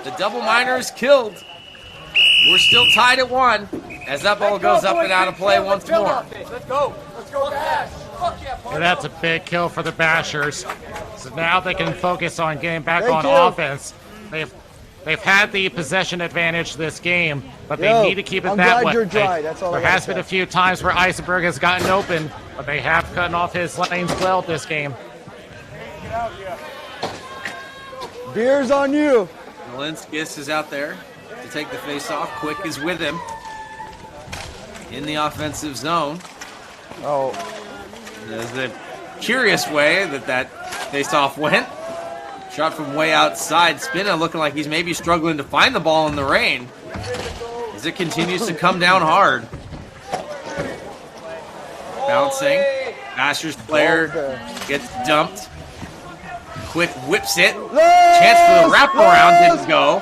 The double minor is killed. We're still tied at 1 as that ball goes up and out of play once more. Let's go. Let's go, Bash. And that's a big kill for the Bashers. So now they can focus on getting back on offense. They've had the possession advantage this game, but they need to keep it that way. There has been a few times where Eisenberg has gotten open, but they have cut off his lanes well this game. Beer's on you. Malinskis is out there to take the face-off. Quick is with him in the offensive zone. There's the curious way that face-off went. Shot from way outside. Spina looking like he's maybe struggling to find the ball in the rain as it continues to come down hard. Bouncing. Bashers player gets dumped. Quick whips it. Chance for the wraparound didn't go.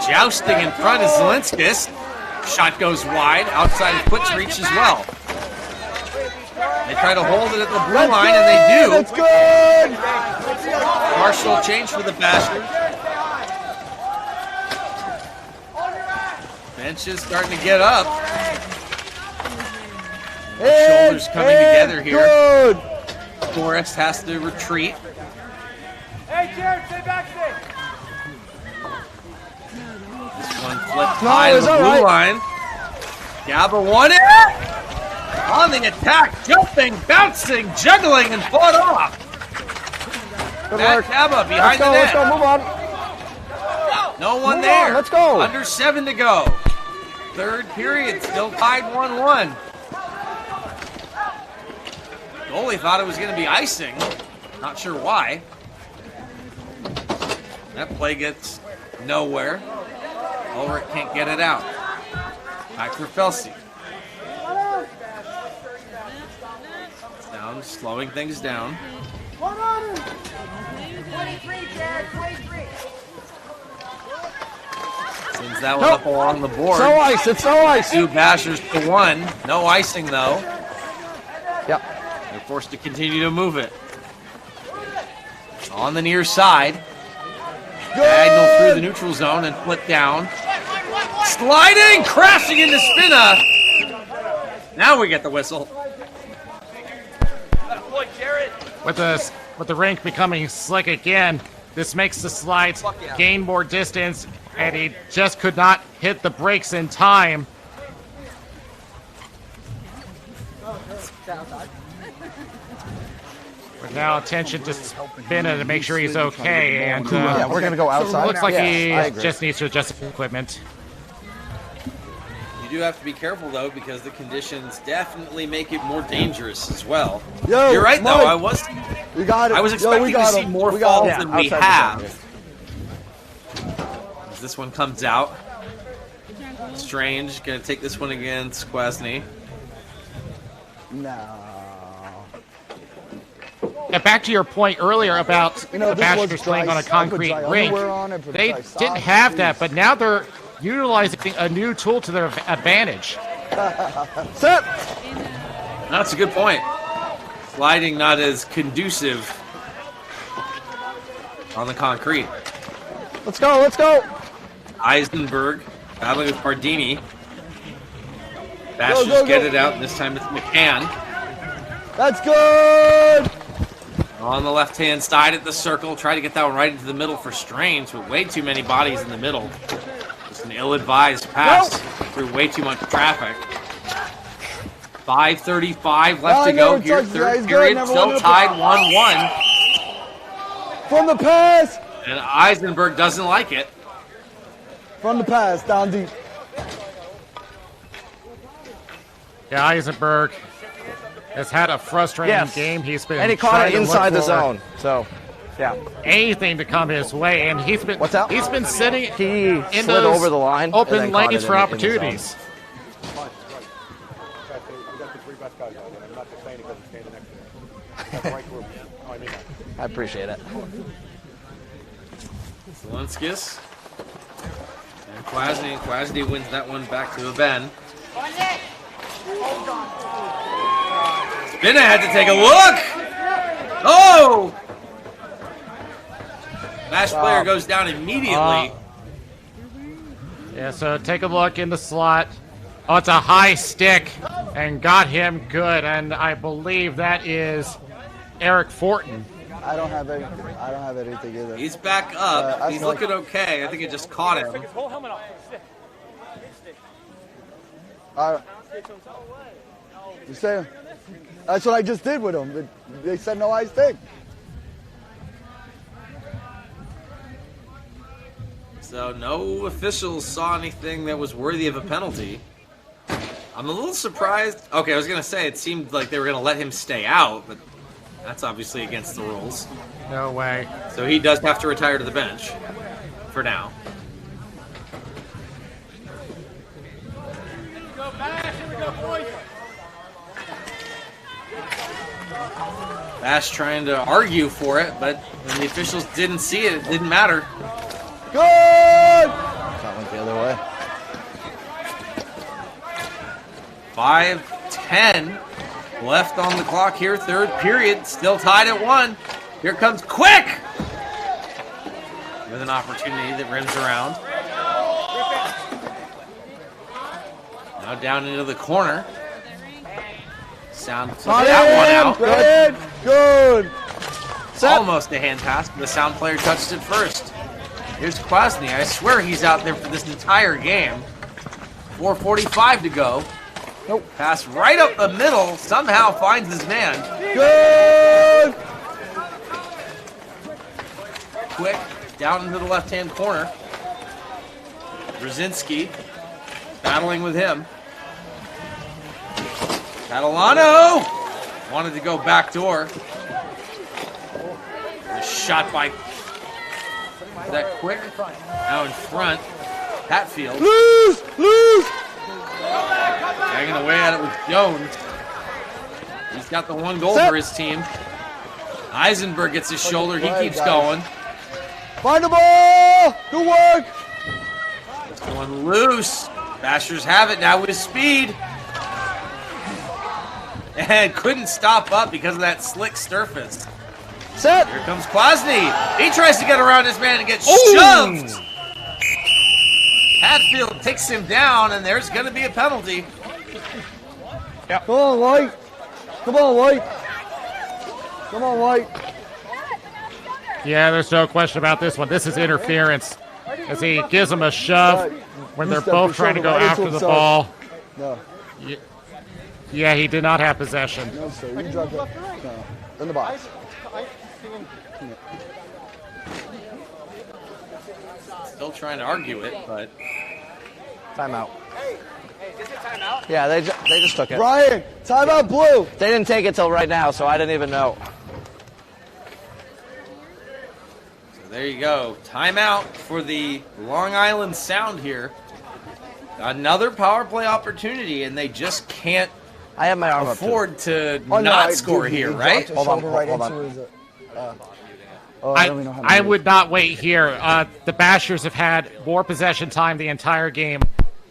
Jousting in front is Zelenskis. Shot goes wide. Outside of Quick's reach as well. They try to hold it at the blue line, and they do. That's good. Partial change for the Bashers. Bench is starting to get up. Shoulders coming together here. Good. Forrest has to retreat. Hey, Jared, stay back, stay. This one flipped high to the blue line. Gaba won it. On the attack, jumping, bouncing, juggling, and fought off. Matt Gaba behind the net. Let's go, move on. No one Move there. on, let's go. Under 7 to go. Third period, still tied 1-1. Goalie thought it was going to be icing. Not sure why. That play gets nowhere. Ulrich can't get it out. Back for Felsey. It's down, slowing things down. 23, Jared, 23. Sends that one up along the board. So ice, it's so ice. 2 bashers to 1. No icing though. Yep. They're forced to continue to move it. On the near side. Diagonal through the neutral zone and flip down. Sliding, crashing into Spina. Now we get the whistle. With the rink becoming slick again, this makes the slides gain more distance, and he just could not hit the brakes in time. But now attention to Spina to make sure he's okay, and yeah, we're gonna go outside. looks like he I agree. just needs to adjust the equipment. You do have to be careful though, because the conditions definitely make it more dangerous as well. Yo, You're right Mike, though. I was expecting to see more falls than we have. As this one comes out. Strange gonna take this one against Kwasny. No. Yeah, back to your point earlier about the this Bachelors was playing dry. on a I put concrete dry rink. underwear on, I put They dry didn't socks, have that, but now they're utilizing a new tool to their advantage. Set. That's a good point. Sliding not as conducive on the concrete. Let's go, let's go. Eisenberg battling with Pardini. Bashers get it out, and this time it's McCann. That's good. On the left-hand side at the circle, try to get that one right into the middle for Strange, with way too many bodies in the middle. Just an ill-advised pass through way too much traffic. 5:35 left to go here. Third period, still tied 1-1. From the pass. And Eisenberg doesn't like it. From the pass, down deep. Yeah, Eisenberg has had a frustrating game. He's been and he caught it inside the zone. So, yeah. Anything to come his way, and he's been he's been sitting in slid those over the line open and then caught lanes it for in the opportunities. I appreciate it. Zelenskis. And Kwasny wins that one back to Ben. Spina had to take a look. Oh! Bash player goes down immediately. Yeah, so take a look in the slot. Oh, it's a high stick and got him good, and I believe that is Eric Fortin. I don't have anything either. He's back up. He's looking okay. I think it just caught him. You say that's what I just did with him. They said no ice thing. So no officials saw anything that was worthy of a penalty. I'm a little surprised. Okay, I was going to say it seemed like they were going to let him stay out, but that's obviously against the rules. No way. So he does have to retire to the bench for now. Bash trying to argue for it, but when the officials didn't see it, it didn't matter. Good! That went the other way. 5:10 left on the clock here. Third period, still tied at 1. Here comes Quick! With an opportunity that rims around. Now down into the corner. Sound Not that one out. Good. Almost a hand pass, but the sound player touched it first. Here's Kwasny. I swear he's out there for this entire game. 4:45 to go. Nope. Pass right up the middle. Somehow finds his man. Good. Quick down into the left-hand corner. Brzezinski battling with him. Catalano wanted to go backdoor. A shot by that Quick. Now in front. Hatfield. Lose. Hanging away at it with Jones. He's got the one goal for his team. Eisenberg gets his shoulder. He keeps going. Find the ball. Good work. It's going loose. Bashers have it now with speed. And couldn't stop up because of that slick surface. Set. Here comes Kwasny. He tries to get around his man and gets shoved. Hatfield takes him down, and there's going to be a penalty. Yep. Come on, White. Come on, White. Come on, White. Yeah, there's no question about this one. This is interference as he gives him a shove when they're both trying to go after the ball. No. Yeah, he did not have possession. No, sir. You dropped it. No. In the box. Still trying to argue it, but Timeout. Hey, is it timeout? Yeah, they just took it. Brian, timeout blue. They didn't take it till right now, so I didn't even know. so there you go. Timeout for the Long Island Sound here. Another power play opportunity, and they just can't I have my arm afford to Oh, no, not score here, right? Hold on. I would not wait here. The Bashers have had more possession time the entire game.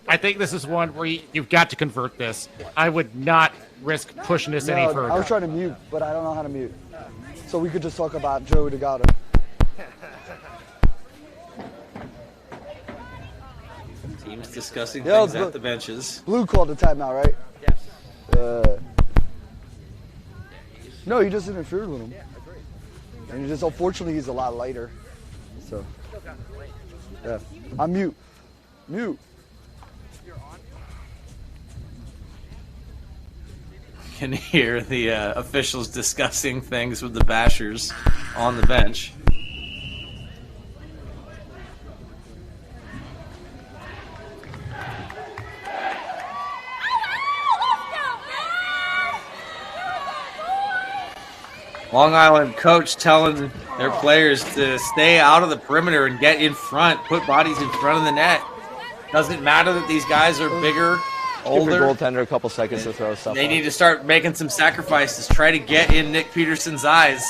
I think this is one where you've got to convert this. I would not risk pushing this any further. I was trying to mute, but I don't know how to mute. So we could just talk about Joey DeGato. Teams discussing things at the benches. Blue called the timeout, right? Yes. No, you just interfered with him. And just unfortunately he's a lot lighter. So yeah. I'm mute. Mute. You can hear the officials discussing things with the Bashers on the bench. Long Island coach telling their players to stay out of the perimeter and get in front, put bodies in front of the net. Doesn't matter that these guys are bigger, older. Give your goaltender a couple seconds to throw stuff. They need to start making some sacrifices, try to get in Nick Peterson's eyes.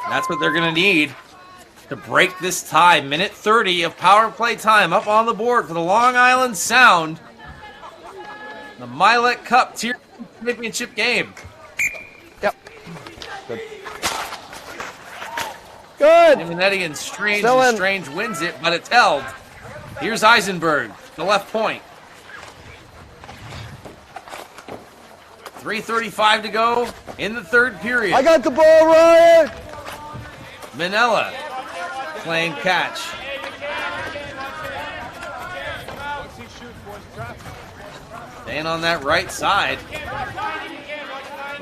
That's what they're going to need to break this tie. Minute 30 of power play time up on the board for the Long Island Sound. The Mylec Cup Tier Championship game. Yep. Good. Simonetti and Strange wins it, but it's held. Here's Eisenberg, the left point. 3:35 to go in the third period. I got the ball, Ryan. Manella playing catch. Staying on that right side.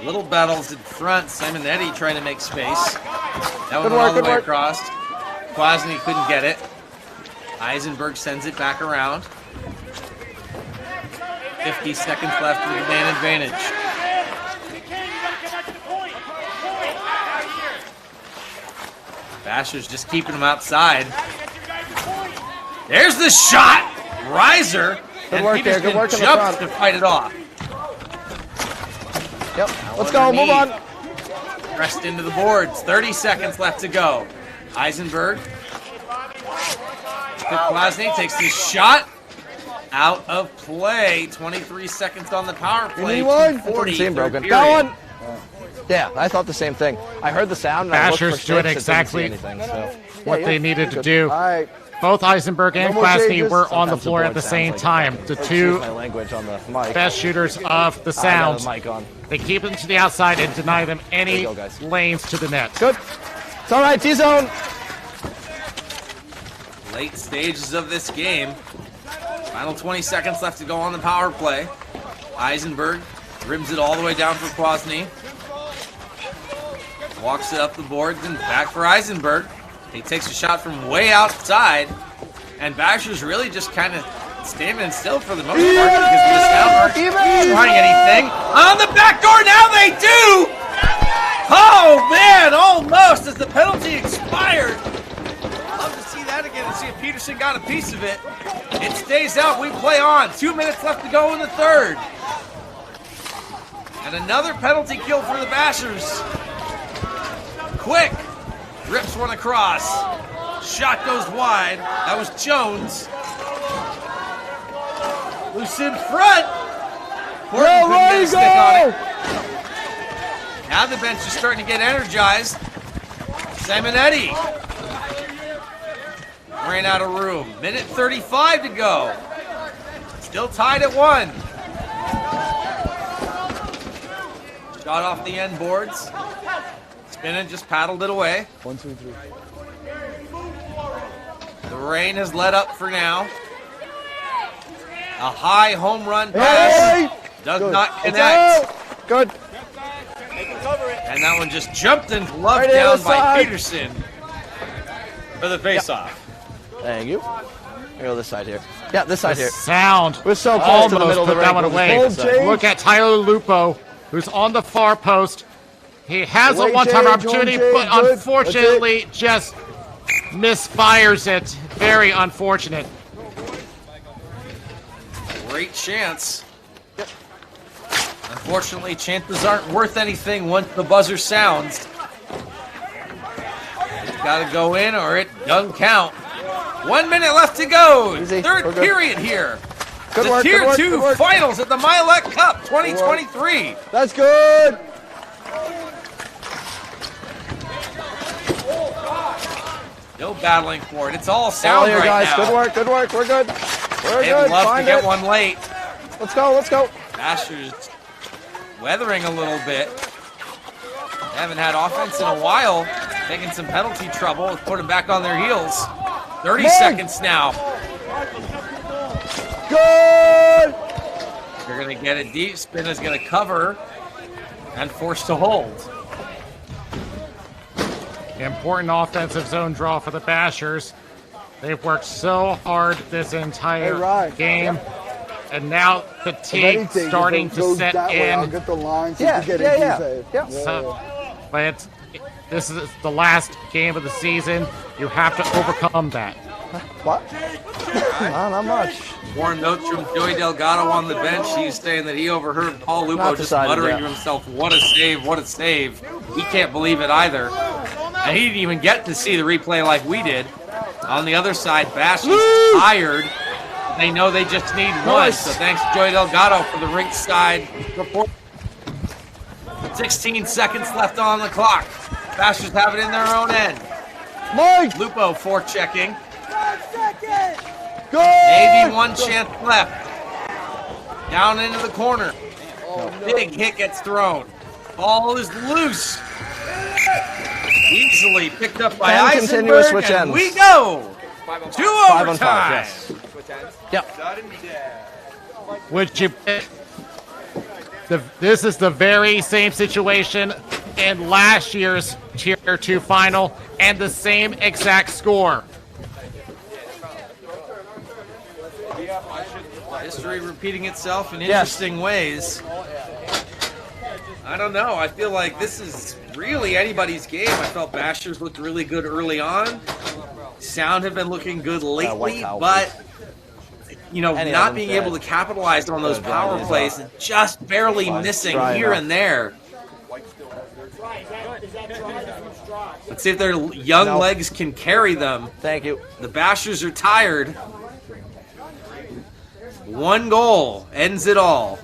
Little battles in front. Simonetti trying to make space. That one all the way across. Kwasny couldn't get it. Eisenberg sends it back around. 50 seconds left with the man advantage. Basher's just keeping him outside. There's the shot! Riser! Good work there. Good work in the jumps front. to fight it off. Yep. Let's go. Move on. Pressed into the boards. 30 seconds left to go. Eisenberg. Kwasny takes his shot. Out of play. 23 seconds on the power play. 40. Team broken. That one. Yeah, I thought the same thing. I heard the sound. And Bashers doing exactly what they needed to do. All right. both Eisenberg and No more Kwasny changes. were on the Sometimes floor the at the board same sounds time. The Excuse two my language on the mic. best shooters of the I got sound. the mic on. They keep them to the outside and deny them any There you go, guys. lanes to the net. Good. It's all right, T-zone. Late stages of this game. Final 20 seconds left to go on the power play. Eisenberg rims it all the way down for Kwasny. Walks it up the boards and back for Eisenberg. He takes a shot from way outside. And Basher's really just kind of standing still for the most part because the sound aren't trying anything. On the back door, now they do! Oh man, almost as the penalty expired. Love to see that again and see if Peterson got a piece of it. It stays out, we play on. 2 minutes left to go in the third. And another penalty kill for the Bashers. Quick, rips one across. Shot goes wide. That was Jones. Loose in front. Horton couldn't get a stick on it. Now the bench is starting to get energized. Simonetti ran out of room. Minute 35 to go. Still tied at 1. Shot off the end boards. Spinning just paddled it away. 1, 2, 3. The rain has let up for now. A high home run pass. Does not connect. Good. And that one just jumped and gloved Right down inside. by Peterson for the face-off. Thank you. Here, go this side here. Yeah, this side The here. sound We're so close to the almost middle of the put that ring. one away. Hold change. Look at Tyler Lupo, who's on the far post. He has a Late one-time change, opportunity, home but change, good. unfortunately just misfires it. Very unfortunate. Great chance. Unfortunately, chances aren't worth anything once the buzzer sounds. It's got to go in or it doesn't count. 1 minute left to go. Easy. Third We're good. period here. Good The work, Tier good work, 2 good work. finals at the Mylec Cup 2023. That's good. Still battling for it. It's all All sound here, right guys. now. Good work, good work. We're good. We're They'd good. love Find to get it. one late. Let's go, let's go. Bashers weathering a little bit. Haven't had offense in a while. Taking some penalty trouble. Let's put them back on their heels. 30 seconds now. Good. They're going to get it deep. Spin is going to cover and forced to hold. Important offensive zone draw for the Bashers. They've worked so hard this entire game. And now fatigue starting to set in. I'll get the line so Yeah, you get yeah, it. yeah. So, but this is the last game of the season. You have to overcome that. What? Not much. More notes from Joey Delgado on the bench. He's saying that he overheard Paul Lupo Not just decided muttering yet. to himself, "What a save, what a save." He can't believe it either. And he didn't even get to see the replay like we did. On the other side, Bash is tired. They know they just need one. Nice. So thanks to Joey Delgado for the ringside report. 16 seconds left on the clock. Bashers have it in their own end. Mike. Lupo forechecking. Good. Maybe one chance left. Down into the corner. Big hit gets thrown. Ball is loose. Easily picked up by 10 Eisenberg, continuous switch and ends. we go to 5 on overtime. 5, yes. Yep. Would you? This is the very same situation in last year's Tier 2 final, and the same exact score. History repeating itself in interesting ways. I don't know. I feel like this is really anybody's game. I felt Bashers looked really good early on. Sound have been looking good lately, but you know, Any of not them being bad. able to capitalize on those Dry power these plays and just barely missing Dry here enough. and there. Let's see if their young No. legs can carry them. Thank you. The Bashers are tired. One goal ends it all.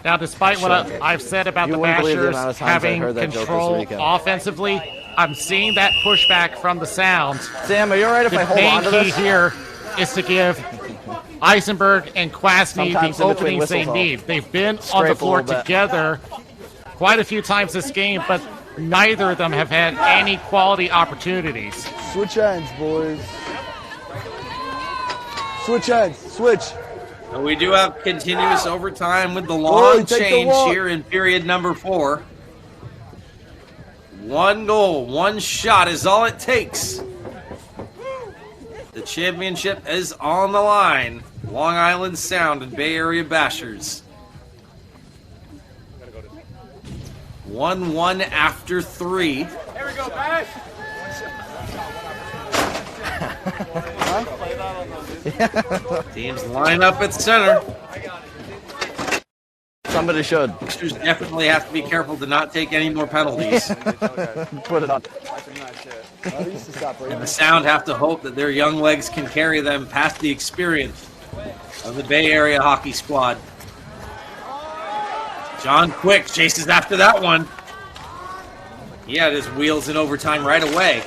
Now, despite what I've said about You the wouldn't believe the Bashers amount of times I having heard that joke this control weekend. offensively, I'm seeing that pushback from the sound. Sam, are you all right if I hold on to The main this? key here is to give Eisenberg and Kwasny Sometimes the in between openings they whistles, need. They've been on the scrape a floor little bit. together quite a few times this game, but neither of them have had any quality opportunities. Switch ends, boys. Switch ends. Switch. And we do have continuous overtime with the long take the change walk. here in period number 4. 1 goal, 1 shot is all it takes. The championship is on the line. Long Island Sound and Bay Area Bashers. 1-1 after 3. There we go, Bash. Teams line up at center. Somebody should. Bashers definitely have to be careful to not take any more penalties. Put it on. And the Sound have to hope that their young legs can carry them past the experience of the Bay Area hockey squad. John Quick chases after that one. He had his wheels in overtime right away.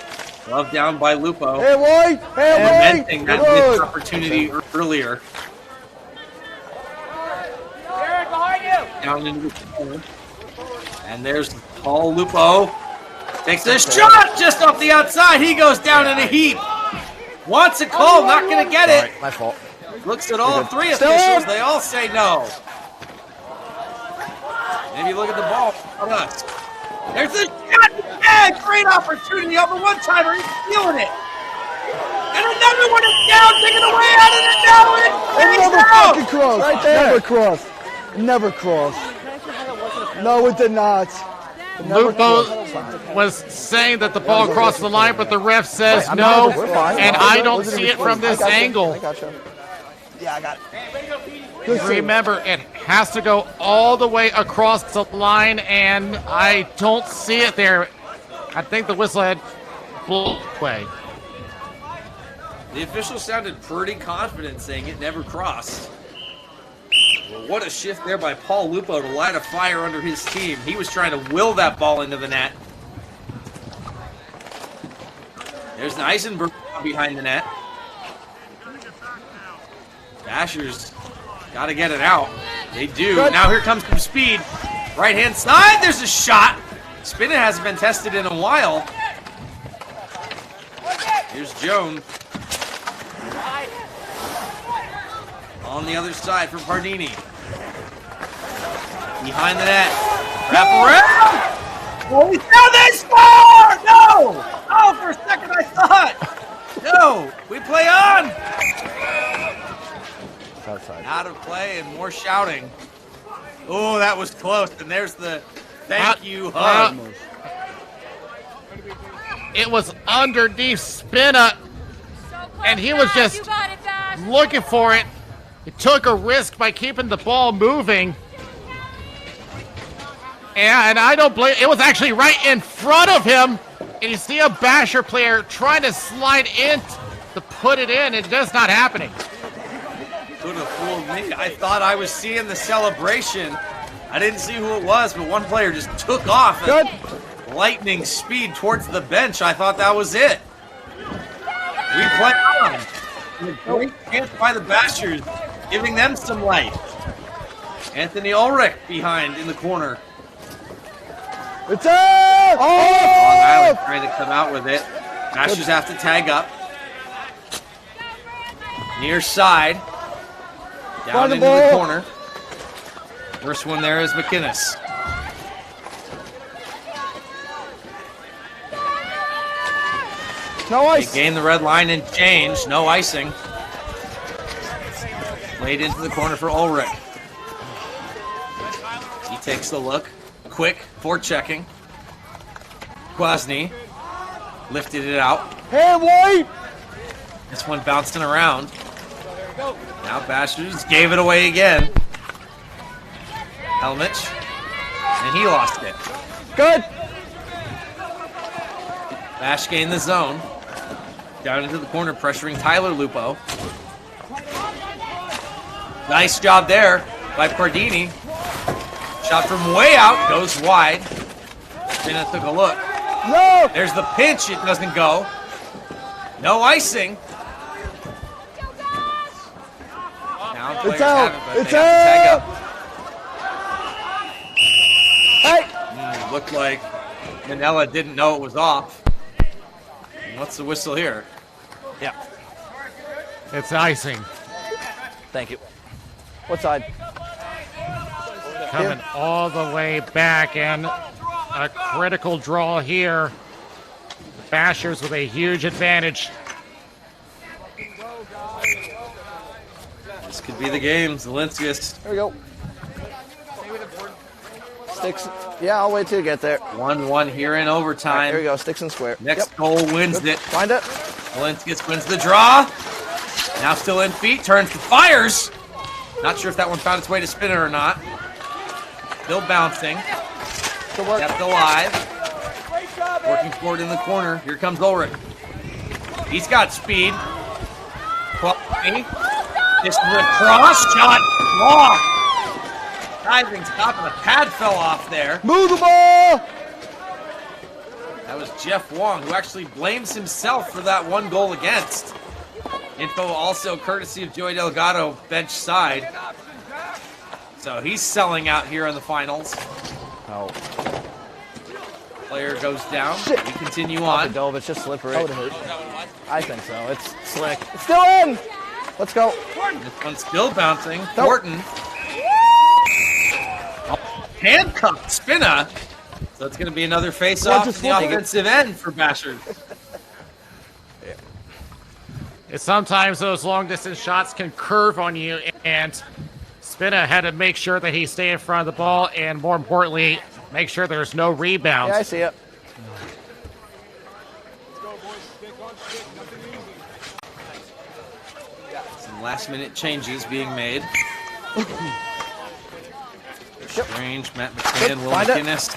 Glove down by Lupo. Hey, White! Hey, Lamenting White! that missed opportunity earlier. Jared, behind you. Down into the corner. And there's Paul Lupo. Takes a shot just off the outside. He goes down in a heap. Wants a call, not going to get it. My fault. Looks at all 3 officials. They all say no. Maybe look at the ball. On us. There's a shot. Yeah, great opportunity on the one-timer. He's feeling it. And another one is down, taken away out of the net. And he's Never out. fucking crossed. Right there. Never crossed. Never crossed. No, it did not. It never crossed. Lupo was saying that the ball crossed the line, but the ref says Wait, no, we're fine. and We're I good. don't Wasn't see even it from close. this I got you. angle. I got you. Yeah, I got it. Remember, it has to go all the way across the line, and I don't see it there. I think the whistle had blown away. The official sounded pretty confident saying it never crossed. Well, what a shift there by Paul Lupo to light a fire under his team. He was trying to will that ball into the net. There's Eisenberg behind the net. Bashers got to get it out. They do. Good. Now here comes some speed. Right-hand side, there's a shot. Spinning hasn't been tested in a while. Here's Joan. On the other side for Pardini. Behind the net. Wrap around. Oh, now they score! No! Oh, for a second I thought. No, we play on. Outside. Out of play and more shouting. Oh, that was close. And there's the thank you hug. It was underneath Spinna, and he was just looking for it. He took a risk by keeping the ball moving. And I don't blame, it was actually right in front of him. And you see a Basher player trying to slide in to put it in. It's just not happening. Could have fooled me. I thought I was seeing the celebration. I didn't see who it was, but one player just took off at lightning speed towards the bench. I thought that was it. We play on. A great chance by the Bashers, giving them some light. Anthony Ulrich behind in the corner. It's up! Long Island trying to come out with it. Bashers have to tag up. Near side. Down Find the into the ball. corner. First one there is McInnes. No ice. They gain the red line and change. No icing. Played into the corner for Ulrich. He takes the look. Quick, forechecking. Kwasny lifted it out. Hey, White! This one bouncing around. Now Bashers gave it away again. Helmich. And he lost it. Good. Bash gained the zone. Down into the corner, pressuring Tyler Lupo. Nice job there by Pardini. Shot from way out, goes wide. Spinna took a look. No! There's the pinch. It doesn't go. No icing. Now It's out. It, It's out. Hey. Looked like Manella didn't know it was off. What's the whistle here? Yeah. It's icing. Thank you. What side? Coming all the way back, and a critical draw here. Bashers with a huge advantage. This could be the game. Zelinskis. There we go. Sticks. Yeah, I'll wait till you get there. 1-1 here in overtime. Right, here we go. Sticks and square. Next goal wins it. Find it. Zelinskis wins the draw. Now still in feet. Turns to fires. Not sure if that one found its way to spinner or not. Still bouncing. Kept alive. Working forward in the corner. Here comes Ulrich. He's got speed. This is a cross shot. Block. Diving stop and the pad fell off there. Move the ball! That was Jeff Wong, who actually blames himself for that one goal against. Info also courtesy of Joey Delgado, bench side. So he's selling out here in the finals. Oh. Player goes down. We continue on. Dove, it's just slippery. That would hurt. I think so. It's slick. It's still in. Let's go. This one's still bouncing. Thornton. Handcuffed Spinna. So it's going to be another face-off to the offensive end for Bashers. Sometimes those long-distance shots can curve on you, and Spinna had to make sure that he stay in front of the ball, and more importantly, make sure there's no rebounds. Yeah, I see it. Some last-minute changes being made. Strange, Matt McCann, Will McInnes.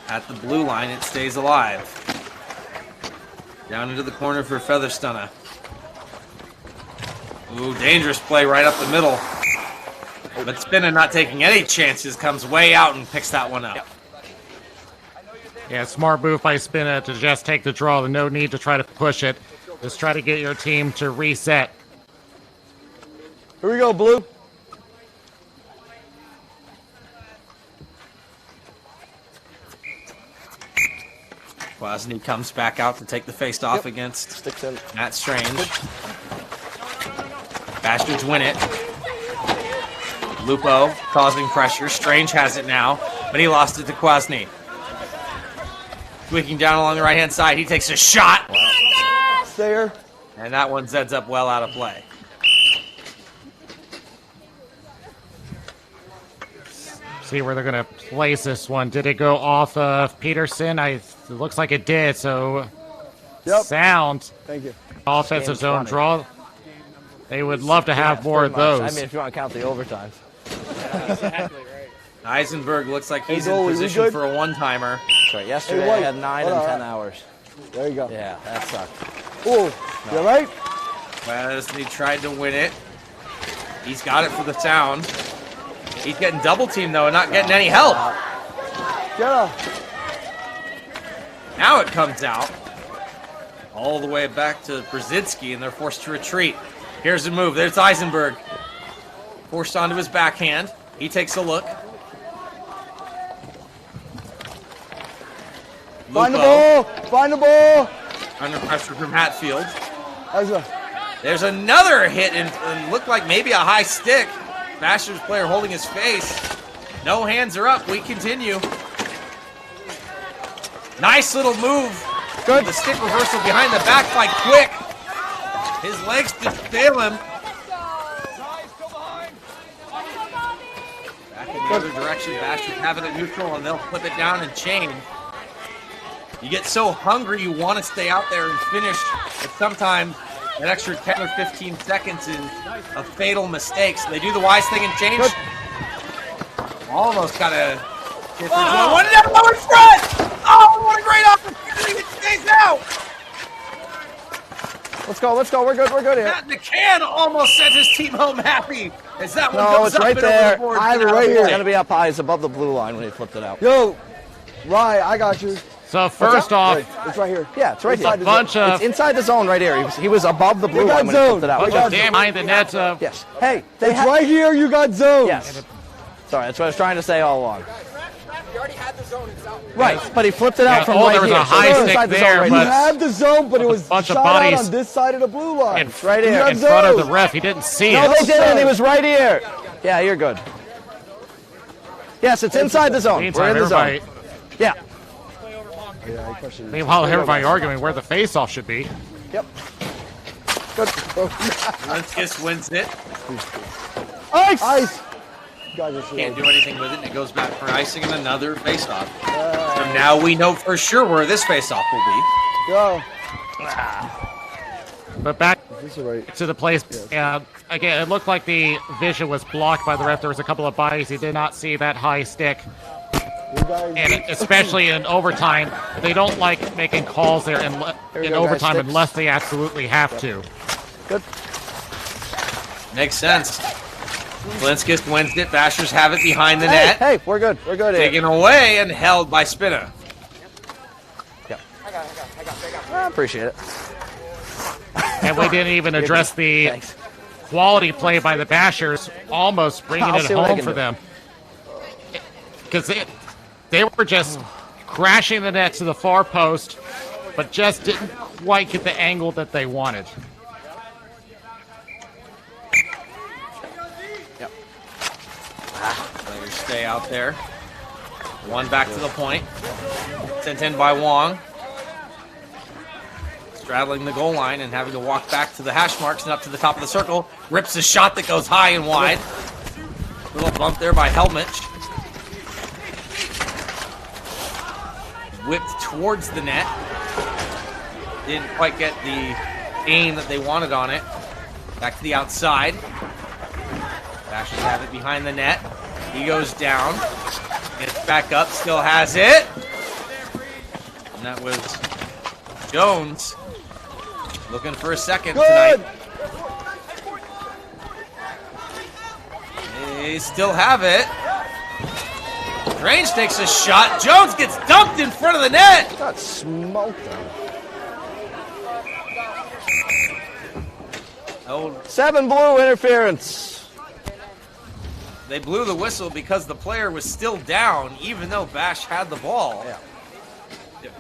At the blue line, it stays alive. Down into the corner for Featherstunna. Ooh, dangerous play right up the middle. But Spinna not taking any chances, comes way out and picks that one up. Yeah, smart move by Spinna to just take the draw. No need to try to push it. Just try to get your team to reset. Here we go, Blue. Kwasny comes back out to take the face-off against Matt Strange. Bastards win it. Lupo causing pressure. Strange has it now, but he lost it to Kwasny. Tweaking down along the right-hand side. He takes a shot. There. And that one ends up well out of play. See where they're going to place this one. Did it go off of Peterson? It looks like it did, so sound. Thank you. Offensive zone draw. They would love to have more of those. I mean, if you want to count the overtimes. Exactly right. Eisenberg looks like he's in position for a one-timer. Right, yesterday I had 9 and 10 hours. There you go. Yeah, that sucked. Oh, you all right? Kwasny tried to win it. He's got it for the sound. He's getting double-teamed, though, and not getting any help. Yeah. Now it comes out. All the way back to Brzezinski, and they're forced to retreat. Here's the move. There's Eisenberg. Forced onto his backhand. He takes a look. Find the ball! Find the ball! Under pressure from Hatfield. Ezra. There's another hit, and looked like maybe a high stick. Bashers player holding his face. No hands are up. We continue. Nice little move. Good. The stick reversal behind the back by Quick. His legs just fail him. Back in the other direction. Bashers have it at neutral, and they'll flip it down and chain. You get so hungry you want to stay out there and finish, but sometimes that extra 10 or 15 seconds is a fatal mistake. So they do the wise thing and change. Good. Almost got a difference. One down, lower front! Oh, what a great opportunity! It stays out! Let's go, let's go. We're good here. Matt McCann almost sent his team home happy As that one No, goes it's up right and over there. the board, I have it get out right of the here. It's way. going to be up high. It's above the blue line when he flipped it out. Yo, Rye, I got you. So first off, Right, it's right here. Yeah, it's right Inside here. the bunch of It's inside the zone right here. He was above the blue We got line when he zone. flipped it out. We bunch got of damn behind the net. Yes. Hey, they It's right here. You got zones. Yes. Sorry, that's what I was trying to say all along. You already had the zone. It's out. Right, but he flipped it out Yeah, from oh, right there was here. a high it's stick inside the there, zone right You but- here. have the zone, but it was bunch of shot out bodies on this side of the blue line. Right You here. got in front of the zones. ref. He didn't see No, it. they didn't. He was right here. Yeah, you're good. Yes, it's inside the zone. We're Meantime, in the zone. everybody, Yeah. meanwhile, everybody arguing where the face-off should be. Yep. Good. Lenskis wins it. Ice! Ice. Guys are Can't do anything with it, and it goes back for icing and another face-off. So now we know for sure where this face-off will be. Go. But back This is right. to the place, and again, it looked like the vision was blocked by the ref. There was a couple of bodies. He did not see that high stick. You guys. And especially in overtime, they don't like making calls there in we in go, overtime guys. unless they absolutely have to. Good. Makes sense. Lenskis wins it. Bashers have it behind the net. Hey, we're good. We're good here. Taken away and held by Spinna. Yep. I appreciate it. And we didn't even address the Thanks. quality play by the Bashers, almost bringing I'll it see what I home can for do. them. Because they were just crashing the net to the far post, but just didn't quite get the angle that they wanted. Players stay out there. One back to the point. Sent in by Wong. Straddling the goal line and having to walk back to the hash marks and up to the top of the circle. Rips a shot that goes high and wide. Little bump there by Helmich. Whipped towards the net. Didn't quite get the aim that they wanted on it. Back to the outside. Bashers have it behind the net. He goes down. Gets back up. Still has it. And that was Jones. Looking for a second tonight. They still have it. Range takes a shot. Jones gets dumped in front of the net. Got smoked. Oh, 7 blue interference. they blew the whistle because the player was still down, even though Bash had the ball. Yeah.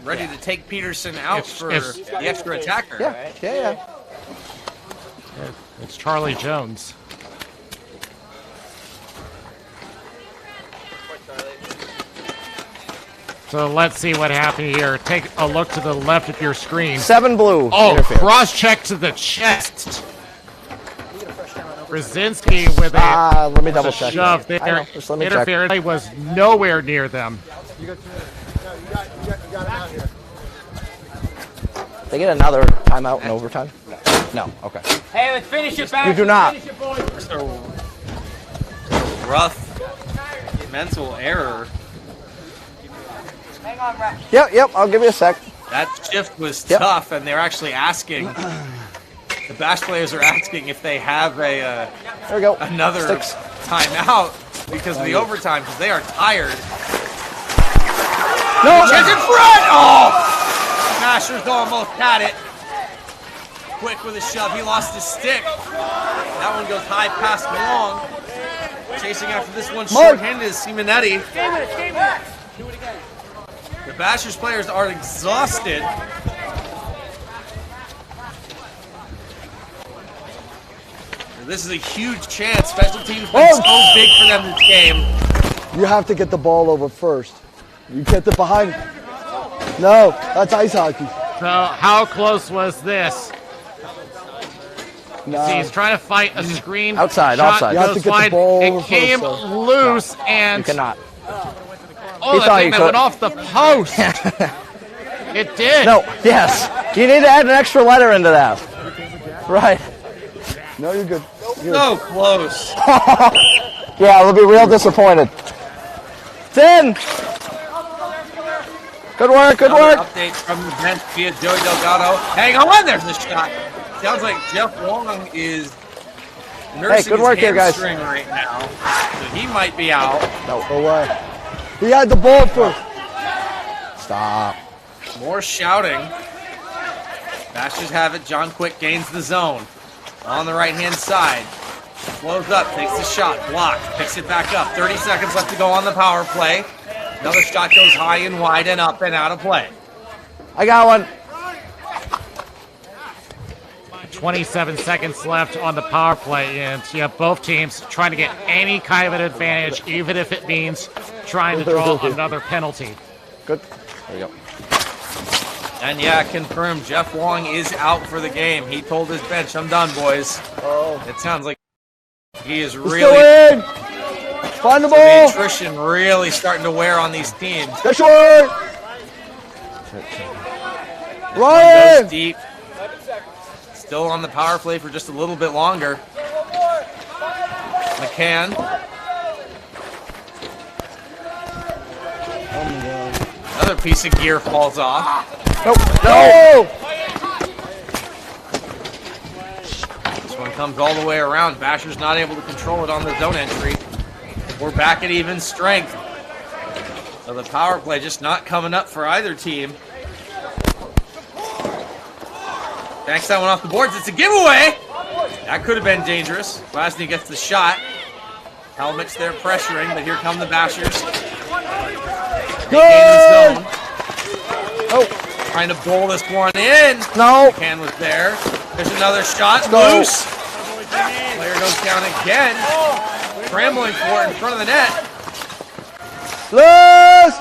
Ready to take Peterson out for the extra attacker. Yeah, yeah. It's Charlie Jones. So let's see what happened here. Take a look to the left of your screen. 7 blue. Oh, interference. cross check to the chest. Brzezinski with a Let me double check. shove that. I there. know, just let me check. Interference was nowhere near them. They get another timeout in overtime? No. Okay. Hey, let's finish it back. You do not. Rough mental error. Hang on, Rap. Yep. I'll give you a sec. That shift was tough, and they're actually asking. The Bash players are asking if they have There we go. another Sticks. timeout because of the overtime, because they are tired. No. Chance in front! Oh! Mashers almost had it. Quick with a shove. He lost his stick. That one goes high past long. Chasing after this one short-handed is Simonetti. Do it again. The Bashers players are exhausted. This is a huge chance. Special teams been so big for them this game. You have to get the ball over first. You get it behind. No, that's ice hockey. So how close was this? No. See, he's trying to fight a screen. Outside, shot outside. You have to goes get the wide. ball It over first, came though. loose and You cannot. oh, He that thought thing you that could. went off the post. It did. No. Yes. You need to add an extra letter into that. Right. No, you're good. So close. Yeah, they'll be real disappointed. It's in. Good work. Good Another work. update from the bench via Joey Delgado. Hang on, there's a shot. Sounds like Jeff Wong is nursing good work his here, guys. hamstring right now, so he might be out. No way. He had the ball first. Stop. More shouting. Bashers have it. John Quick gains the zone. On the right-hand side. Flows up, takes the shot, blocked, picks it back up. 30 seconds left to go on the power play. Another shot goes high and wide and up and out of play. I got one. 27 seconds left on the power play, and you have both teams trying to get any kind of an advantage, even if it means trying to draw another penalty. Good. There you go. And yeah, confirmed, Jeff Wong is out for the game. He told his bench, I'm done, boys. Oh. It sounds like he is Let's really... go in. Find the ball. The attrition really starting to wear on these teams. Get short. Ryan. Goes deep. Still on the power play for just a little bit longer. McCann. Another piece of gear falls off. Nope. No. This one comes all the way around. Basher's not able to control it on the zone entry. We're back at even strength. So the power play just not coming up for either team. Banks that one off the boards. It's a giveaway. That could have been dangerous. Glasney gets the shot. Helmet's there pressuring, but here come the Bashers. Good. Oh, trying to bowl this one in. No. McCann was there. There's another shot. No. Loose. Player goes down again. Scrambling for it in front of the net. Loose.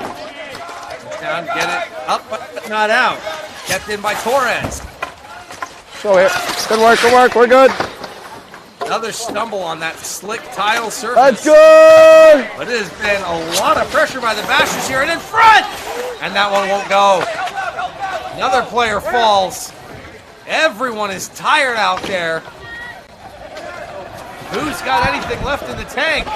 Down, get it up, but not out. Kept in by Torres. Go here. Good work. Good work. We're good. Another stumble on that slick tile surface. That's good. But it has been a lot of pressure by the Bashers here and in front. And that one won't go. Another player falls. Everyone is tired out there. Who's got anything left in the tank?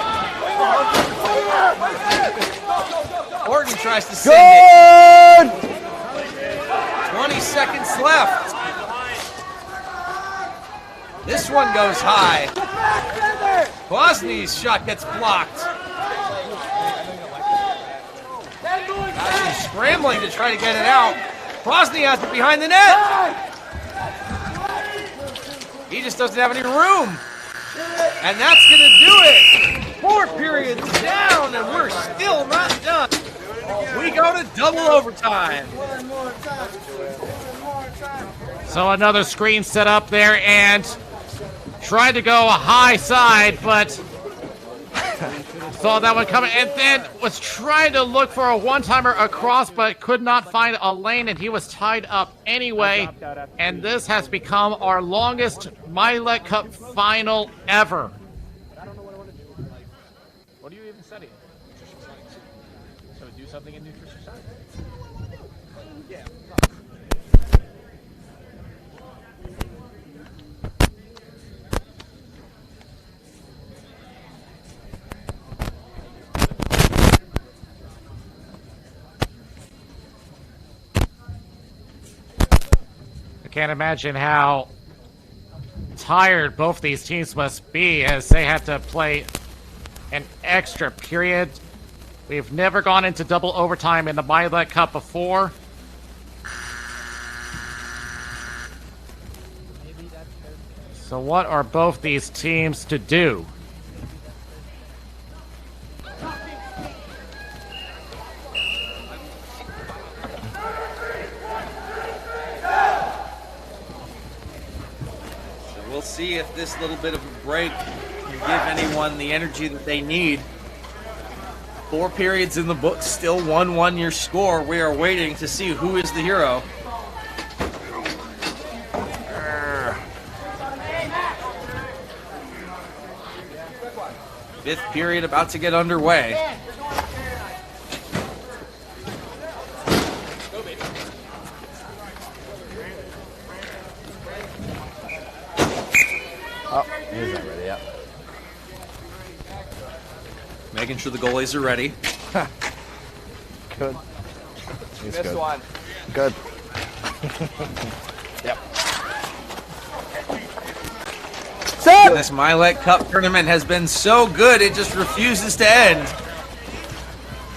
Orton tries to send it. 20 seconds left. This one goes high. Bosny's shot gets blocked. He's scrambling to try to get it out. Bosny has it behind the net. He just doesn't have any room. And that's going to do it. 4 periods down, and we're still not done. We go to double overtime. So another screen set up there, and tried to go a high side, but saw that one coming, and then was trying to look for a one-timer across, but could not find a lane, and he was tied up anyway. And this has become our longest Mylec Cup final ever. What are you even studying? Nutrition science. So do something in nutrition science. Yeah. I can't imagine how tired both these teams must be as they have to play an extra period. We've never gone into double overtime in the Mylec Cup before. So what are both these teams to do? We'll see if this little bit of a break can give anyone the energy that they need. 4 periods in the book, still 1-1 your score. We are waiting to see who is the hero. Fifth period about to get underway. Oh, he's not ready yet. Making sure the goalies are ready. Good. He's Missed good. one. Good. Yep. Set. This Mylec Cup tournament has been so good, it just refuses to end.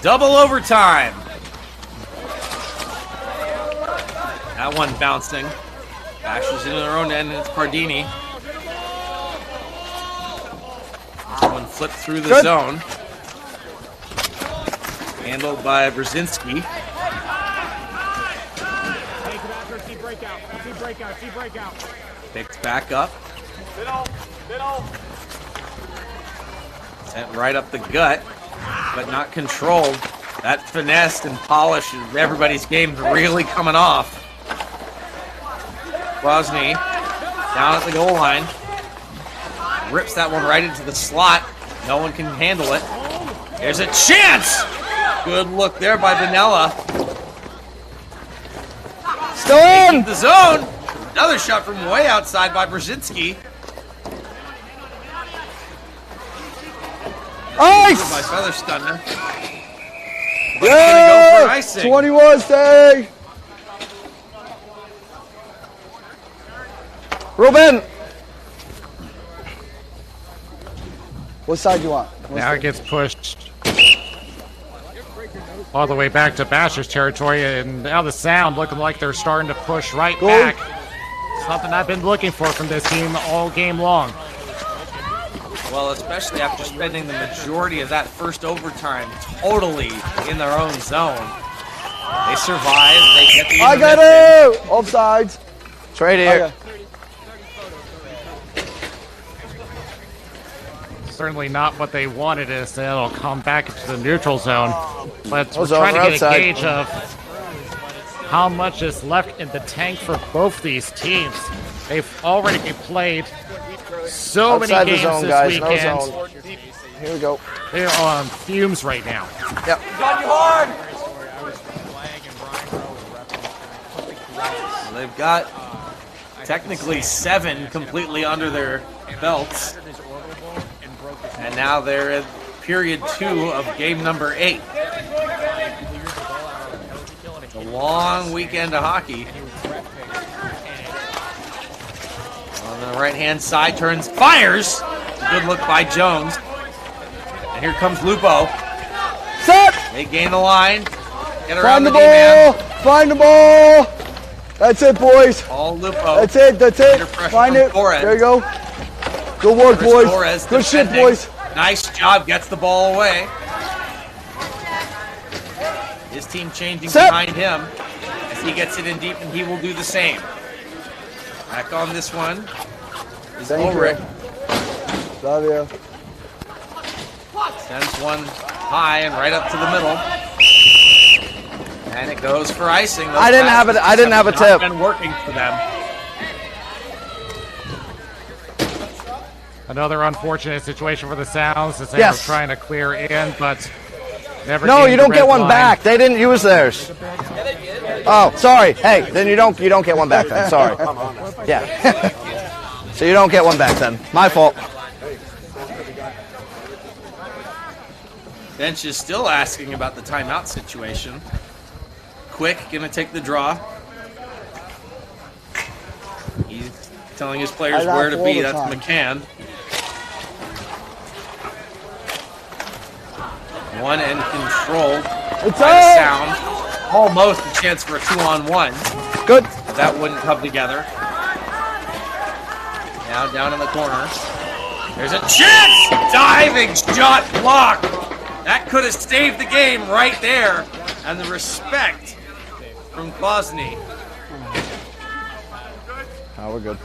Double overtime. That one bouncing. Bashes into their own end, and it's Pardini. This one flipped through the zone. Handled by Brzezinski. Picked back up. Sent right up the gut, but not controlled. That finesse and polish, everybody's game really coming off. Grozny down at the goal line. Rips that one right into the slot. No one can handle it. There's a chance! Good look there by Vanella. Still in the zone. Another shot from way outside by Brzezinski. Ice! By Feather Stunner. Yeah! Go for icing. 21 stay. Ruben. What side you want? Now it gets pushed all the way back to Basher's territory, and now the Sound looking like they're starting to push right back. Something I've been looking for from this team all game long. Well, especially after spending the majority of that first overtime totally in their own zone. They survive, they get the I got it! Offsides. Trade here. Okay. Certainly not what they wanted, is that it'll come back into the neutral zone. But we're Ozone, trying to get outside. a gauge of how much is left in the tank for both these teams. They've already played so Outside many the games zone, this guys. weekend. No zone. Here we go. They're on fumes right now. Yep. They've got technically 7 completely under their belts. And now they're in period 2 of game number 8. It's a long weekend of hockey. On the right-hand side, turns, fires. A good look by Jones. And here comes Lupo. Set! They gain the line. Get around Find the the D-man. ball! Find the ball! That's it, boys. All Lupo. That's it. That's it. Under pressure Find from it. Torres. There you go. Good work, Chris boys. Torres Good shit, defending. boys. Nice job. Gets the ball away. His team changing behind him as he gets it in deep, and he will do the same. Back on this one is Thank Ulrich. you. Love you. Sends one high and right up to the middle. And it goes for icing. Those I didn't have it. I didn't have a not tip. been working for them. Another unfortunate situation for the Sounds as they Yes. are trying to clear in, but never. No, gained you the don't red get one line. back. They didn't use theirs. Oh, sorry. Hey, then you don't get one back then. Sorry. Yeah. So you don't get one back then. My fault. Bench is still asking about the timeout situation. Quick, gonna take the draw. He's telling his players where to be. That's McCann. One and controlled It's by the up! Sound. Almost a chance for a 2-on-1. Good. That wouldn't come together. Now down in the corner. There's a chance! Diving shot block! That could have saved the game right there. And the respect from Klosny. Oh, we're good.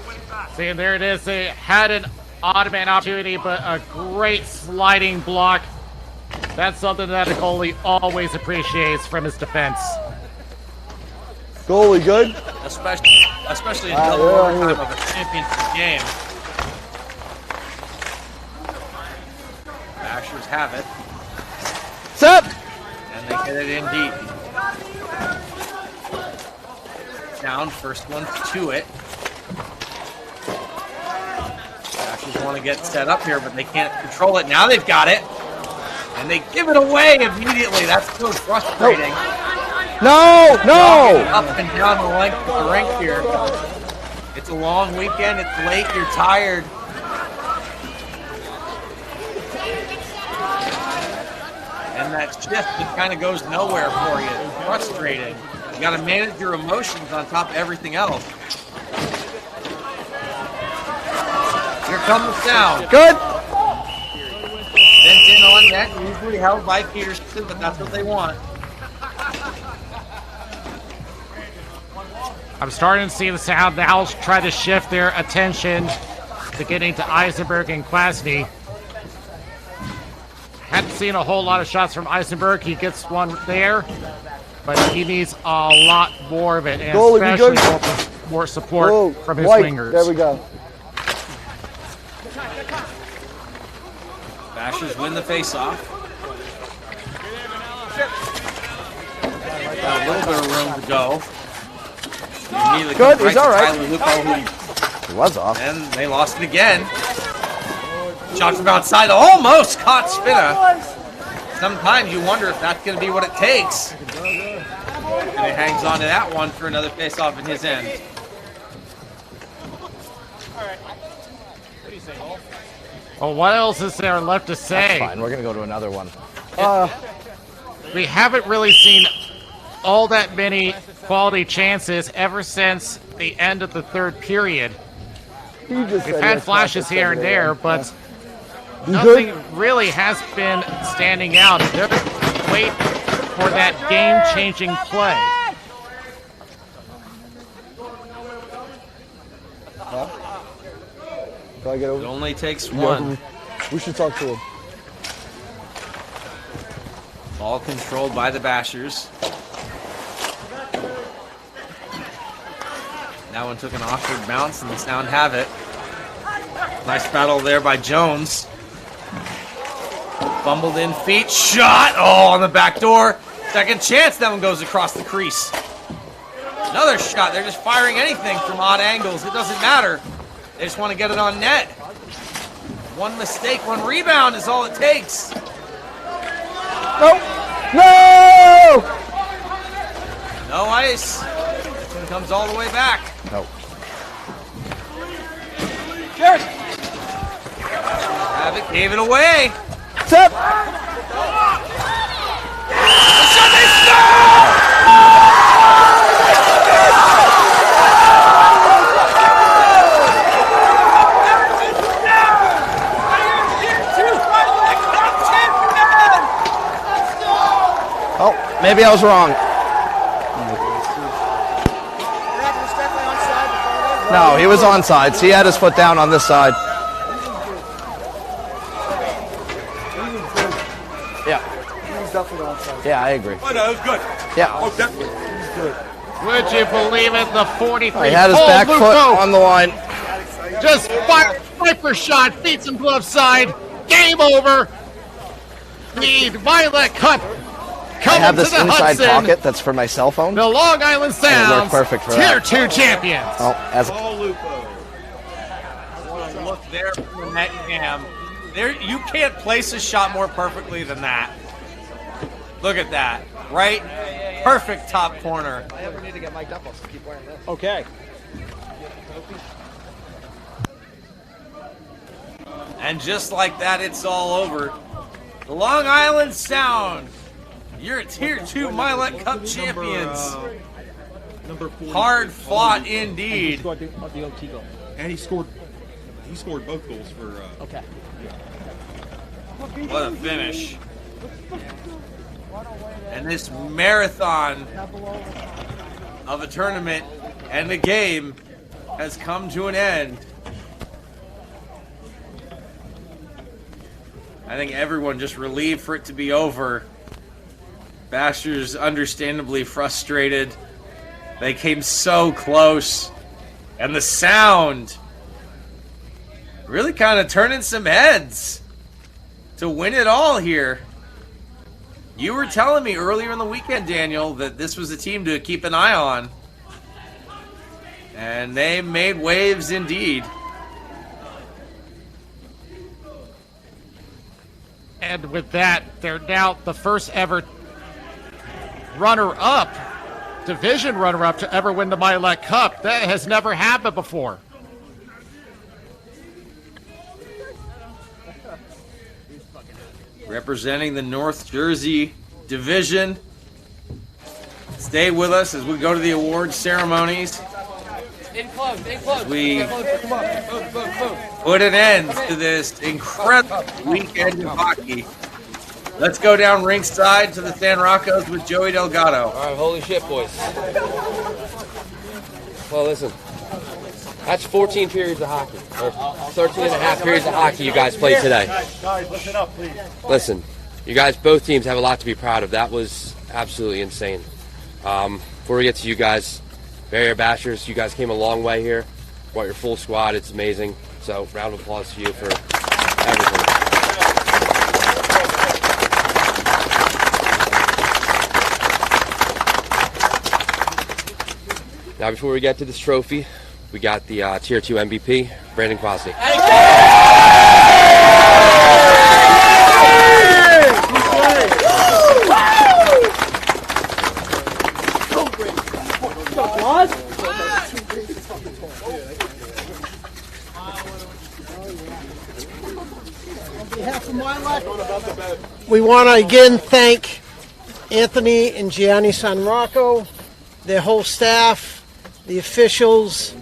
See, and there it is. They had an odd man opportunity, but a great sliding block. That's something that a goalie always appreciates from his defense. Goalie good? Especially in double overtime of a championship game. Bashers have it. Set! And they get it in deep. Down, first one to it. Bashers want to get set up here, but they can't control it. Now they've got it. And they give it away immediately. That's so frustrating. No! No! Up and down the length of the rink here. It's a long weekend. It's late. You're tired. And that shift just kind of goes nowhere for you. It's frustrating. You got to manage your emotions on top of everything else. Here comes the sound. Good. Sent in on net, usually held by Peterson, but that's what they want. I'm starting to see the Sound now try to shift their attention to getting to Eisenberg and Kwasny. Hadn't seen a whole lot of shots from Eisenberg. He gets one there, but he needs a lot more of it, and especially more support from his wingers. There we go. Bashers win the faceoff. Got a little bit of room to go. Good, he's all right. He was off. And they lost it again. Shot from outside, almost caught Spina. Sometimes you wonder if that's going to be what it takes. And he hangs on to that one for another face-off in his end. Well, what else is there left to say? That's fine. We're going to go to another one. We haven't really seen all that many quality chances ever since the end of the third period. We've had flashes here and there, but nothing really has been standing out. They're waiting for that game-changing play. Can I get over? It only takes one. We should talk to him. Ball controlled by the Bashers. That one took an awkward bounce and the Sound have it. Nice battle there by Jones. Fumbled in feet, shot! Oh, on the back door. Second chance, that one goes across the crease. Another shot, they're just firing anything from odd angles. It doesn't matter. They just want to get it on net. One mistake, one rebound is all it takes. No! No! No ice. This one comes all the way back. No. Cheers. Havoc gave it away. Tip. Oh, maybe I was wrong. No, he was onside. He had his foot down on this side. Yeah. He's definitely onside. Yeah, I agree. Oh, no, it was good. Yeah. Oh, definitely. He's good. Would you believe it? The 43. He had his back foot on the line. Just sniper shot, beats him glove side. Game over. The Mylec Cup I have this to the inside Hudson. pocket that's for my cell phone. The Long Island Sound perfect for Tier that. 2 champions. Oh, as Look there from the net cam. There, you can't place a shot more perfectly than that. Look at that, right? Perfect top corner. If I ever need to get mic'd up, I'll keep wearing this. Okay. And just like that, it's all over. The Long Island Sound, you're Tier 2 Mylec Cup champions. Number 4. Hard fought indeed. And he scored both goals for. Okay. What a finish. And this marathon of a tournament and a game has come to an end. I think everyone just relieved for it to be over. Bashers understandably frustrated. They came so close. And the Sound really kind of turning some heads to win it all here. You were telling me earlier in the weekend, Daniel, that this was a team to keep an eye on. And they made waves indeed. And with that, they're now the first ever runner-up, division runner-up to ever win the Mylec Cup. That has never happened before. representing the North Jersey division. Stay with us as we go to the award ceremonies. In close, in close. We Come on. Move. put an end to this incredible weekend of hockey. Let's go down ringside to the San Rocco's with Joey Delgado. All right, holy shit, boys. Well, listen. That's 14 periods of hockey, or 13 and a half periods of hockey you guys played today. Guys, listen up, please. Listen, you guys, both teams have a lot to be proud of. That was absolutely insane. Before we get to you guys, Barrier Bashers, you guys came a long way here. Brought your full squad. It's amazing. So, round of applause to you for everything. Now, before we get to this trophy, we got the Tier 2 MVP, Brandon Quasi. We want to again thank Anthony and Gianni San Rocco, their whole staff, the officials,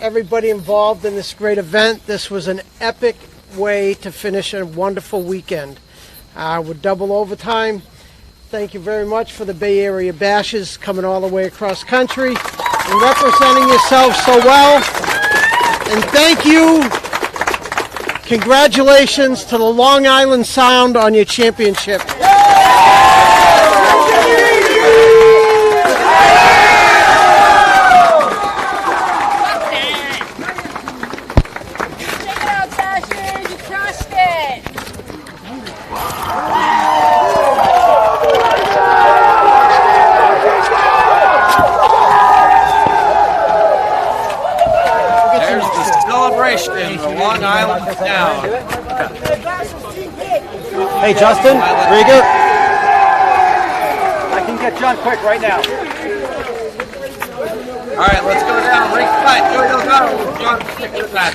everybody involved in this great event. This was an epic way to finish a wonderful weekend. With double overtime. Thank you very much for the Bay Area Bashes coming all the way across country and representing yourselves so well. And thank you. Congratulations to the Long Island Sound on your championship. Long Island Sound. Hey, Justin, Rieger. I can get John quick right now. All right, let's go down ringside. Joey Delgado with John Quick in the back.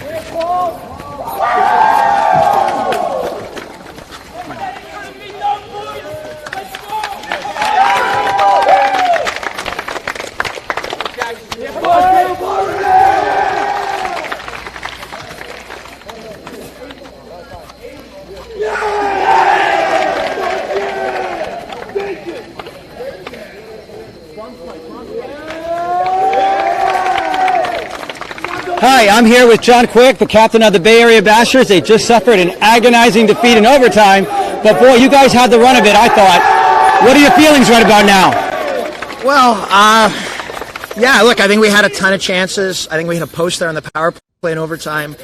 Hi, I'm here with John Quick, the captain of the Bay Area Bashers. They just suffered an agonizing defeat in overtime, but boy, you guys had the run of it, I thought. What are your feelings right about now? Well, yeah, look, I think we had a ton of chances. I think we hit a post there on the power play in overtime,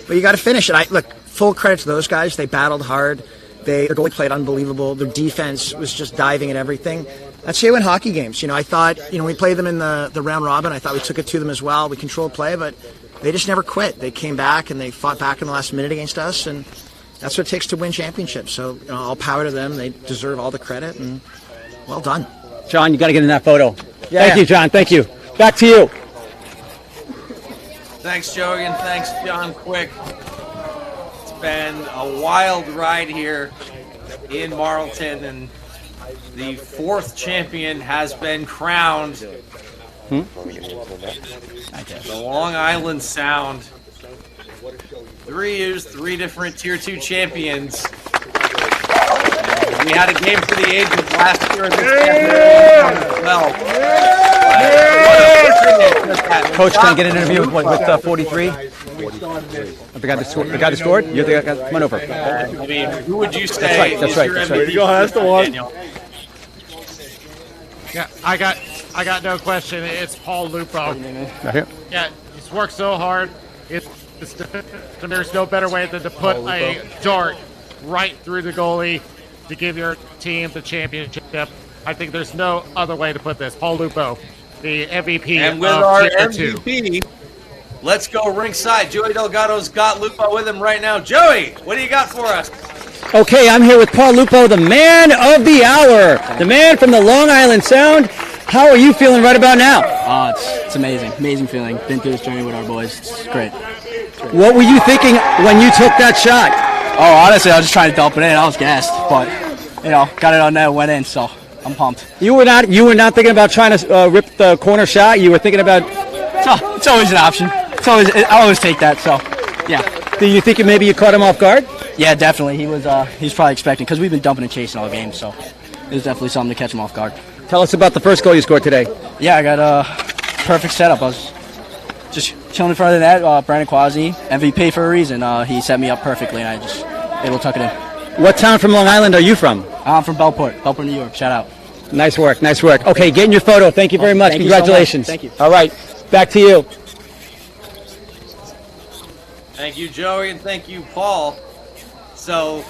but you got to finish it. Look, full credit to those guys. They battled hard. Their goalie played unbelievable. Their defense was just diving at everything. That's how you win hockey games. I thought, we played them in the round robin. I thought we took it to them as well. We controlled play, but they just never quit. They came back and they fought back in the last minute against us, and that's what it takes to win championships. So, all power to them. They deserve all the credit, and well done. John, you got to get in that photo. Yeah. Thank you, John. Thank you. Back to you. Thanks, Joey, and thanks, John Quick. It's been a wild ride here in Marlton, and the fourth champion has been crowned. The Long Island Sound. 3 years, 3 different Tier 2 champions. We had a game for the ages last year in this as well. Coach, can I get an interview with 43? The guy that scored? You're the guy. Come on over. I mean, who would you say That's right. There you go, that's the one. Daniel? Yeah, I got no question. It's Paul Lupo. Right here. Yeah, he's worked so hard. There's no better way than to put a dart right through the goalie to give your team the championship. I think there's no other way to put this. Paul Lupo, the MVP and with of our Tier 2. MVP, let's go ringside. Joey Delgado's got Lupo with him right now. Joey, what do you got for us? Okay, I'm here with Paul Lupo, the man of the hour, the man from the Long Island Sound. How are you feeling right about now? Oh, it's amazing. Amazing feeling. Been through this journey with our boys. It's great. What were you thinking when you took that shot? Oh, honestly, I was just trying to dump it in. I was gassed, but got it on net, went in, so I'm pumped. You were not thinking about trying to rip the corner shot. You were thinking about. It's always an option. I always take that. So, yeah. Do you think maybe you caught him off guard? Yeah, definitely. He's probably expecting because we've been dumping and chasing all game, so it was definitely something to catch him off guard. Tell us about the first goal you scored today. Yeah, I got a perfect setup. I was just chilling in front of the net. Brandon Quasi, MVP for a reason. He set me up perfectly, and I just able to tuck it in. What town from Long Island are you from? I'm from Bellport, New York. Shout out. Nice work. Okay, get in your photo. Thank you very much. Thank Congratulations. You so much. Thank you. All right, back to you. Thank you, Joey, and thank you, Paul. So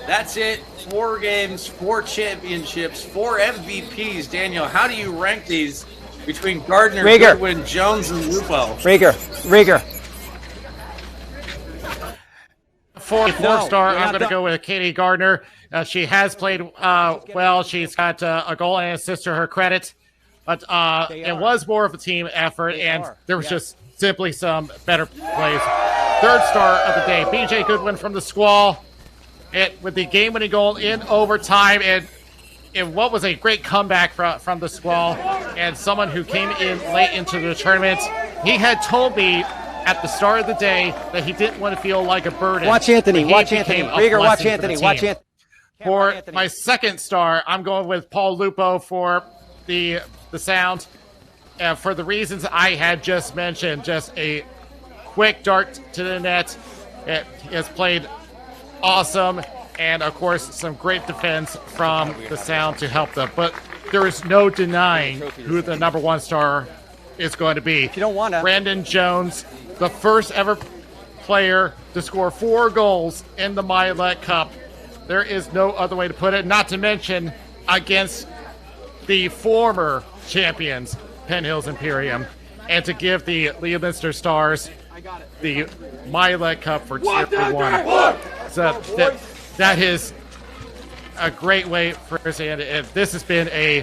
that's it. 4 games, 4 championships, 4 MVPs. Daniel, how do you rank these between Gardner, Goodwin, Jones, and Lupo? Rieger. 4-star. I'm going to go with Katie Gardner. She has played well. She's got a goal and assist to her credit. But it was more of a team effort, and there was just simply some better plays. 3rd star of the day, BJ Goodwin from the Squall. With the game-winning goal in overtime, and what was a great comeback from the Squall, and someone who came in late into the tournament. He had told me at the start of the day that he didn't want to feel like a burden. Watch Anthony. Rieger, watch Anthony. For my 2nd star, I'm going with Paul Lupo for the Sound. For the reasons I had just mentioned, just a quick dart to the net. It has played awesome, and of course some great defense from the Sound to help them. But there is no denying who the number 1 star is going to be. If you don't want to. Brandon Jones, the first ever player to score 4 goals in the Mylec Cup. There is no other way to put it, not to mention against the former champions, Penn Hills Imperium, and to give the Leominster Stars the Mylec Cup for Tier 1. So that is a great way for us, and this has been a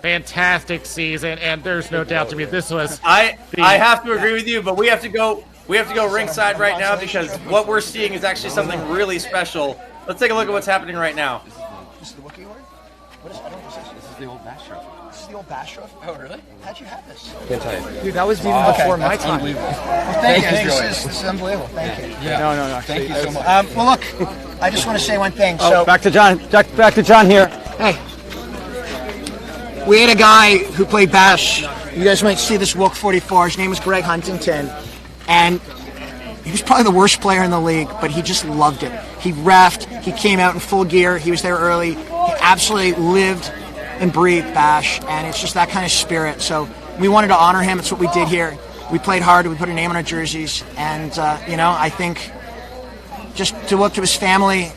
fantastic season, and there's no doubt to me this was. I have to agree with you, but we have to go ringside right now because what we're seeing is actually something really special. Let's take a look at what's happening right now. This is the Wookiee Award? What is? I don't know what this is. This is the old Bash Trophy. This is the old Bash Trophy? Oh, really? How'd you have this? Can't tell you. Dude, that was even before my time. Unbelievable. Well, thank you. This is unbelievable. Thank you. Yeah. No. Thank you so much. Well, look, I just want to say one thing. Back to John. Back to John here. Hey, we had a guy who played Bash. You guys might see this Wook 44. His name was Greg Huntington, and he was probably the worst player in the league, but he just loved it. He reffed. He came out in full gear. He was there early. He absolutely lived and breathed Bash, and it's just that kind of spirit. So we wanted to honor him. It's what we did here. We played hard. We put a name on our jerseys, and I think just to look to his family.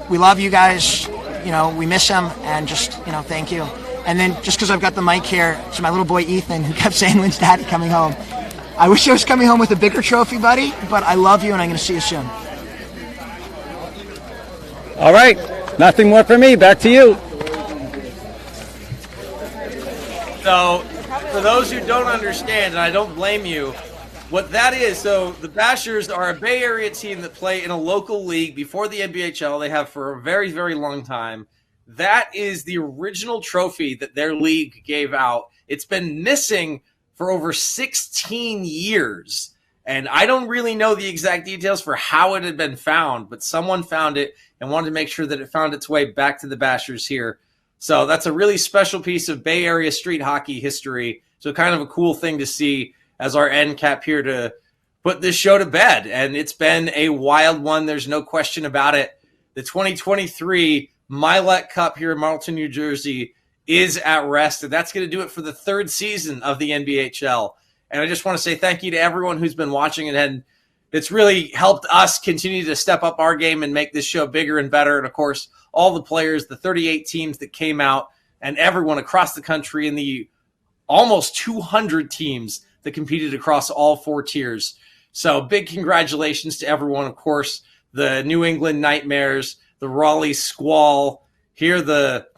We love you guys. We miss him, and just thank you. And then just because I've got the mic here, to my little boy Ethan, who kept saying, "When's Daddy coming home?" I wish I was coming home with a bigger trophy, buddy, but I love you, and I'm going to see you soon. All right. Nothing more for me. Back to you. So, for those who don't understand, and I don't blame you, what that is, so the Bashers are a Bay Area team that play in a local league before the NBHL. They have for a very, very long time. That is the original trophy that their league gave out. It's been missing for over 16 years. And I don't really know the exact details for how it had been found, but someone found it and wanted to make sure that it found its way back to the Bashers here. So that's a really special piece of Bay Area street hockey history. So kind of a cool thing to see as our end cap here to put this show to bed. And it's been a wild one. There's no question about it. The 2023 Mylec Cup here in Marlton, New Jersey is at rest. And that's going to do it for the 3rd season of the NBHL. And I just want to say thank you to everyone who's been watching it. And it's really helped us continue to step up our game and make this show bigger and better. And, of course, all the players, the 38 teams that came out, and everyone across the country and the almost 200 teams that competed across all 4 tiers. So big congratulations to everyone. Of course, the New England Nightmares, the Raleigh Squall, here the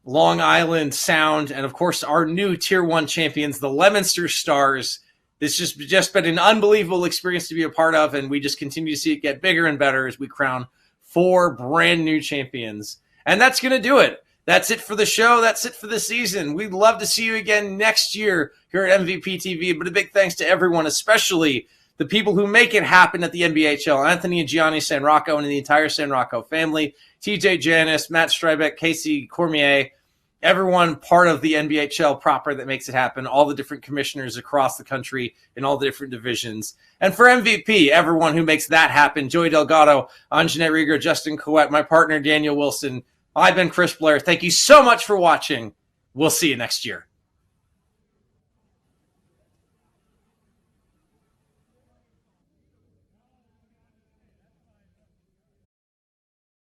Long Island Sound, and, of course, our new Tier 1 champions, the Leominster Stars. This just been an unbelievable experience to be a part of, and we just continue to see it get bigger and better as we crown 4 brand new champions. And that's going to do it. That's it for the show. That's it for the season. We'd love to see you again next year here at MVP TV. But a big thanks to everyone, especially the people who make it happen at the NBHL, Anthony and Gianni San Rocco and the entire San Rocco family, TJ Janis, Matt Strybeck, Casey Cormier, everyone part of the NBHL proper that makes it happen, all the different commissioners across the country in all the different divisions. And for MVP, everyone who makes that happen, Joey Delgado, Anjanette Rieger, Justin Coette, my partner Daniel Wilson. I've been Chris Blair. Thank you so much for watching. We'll see you next year.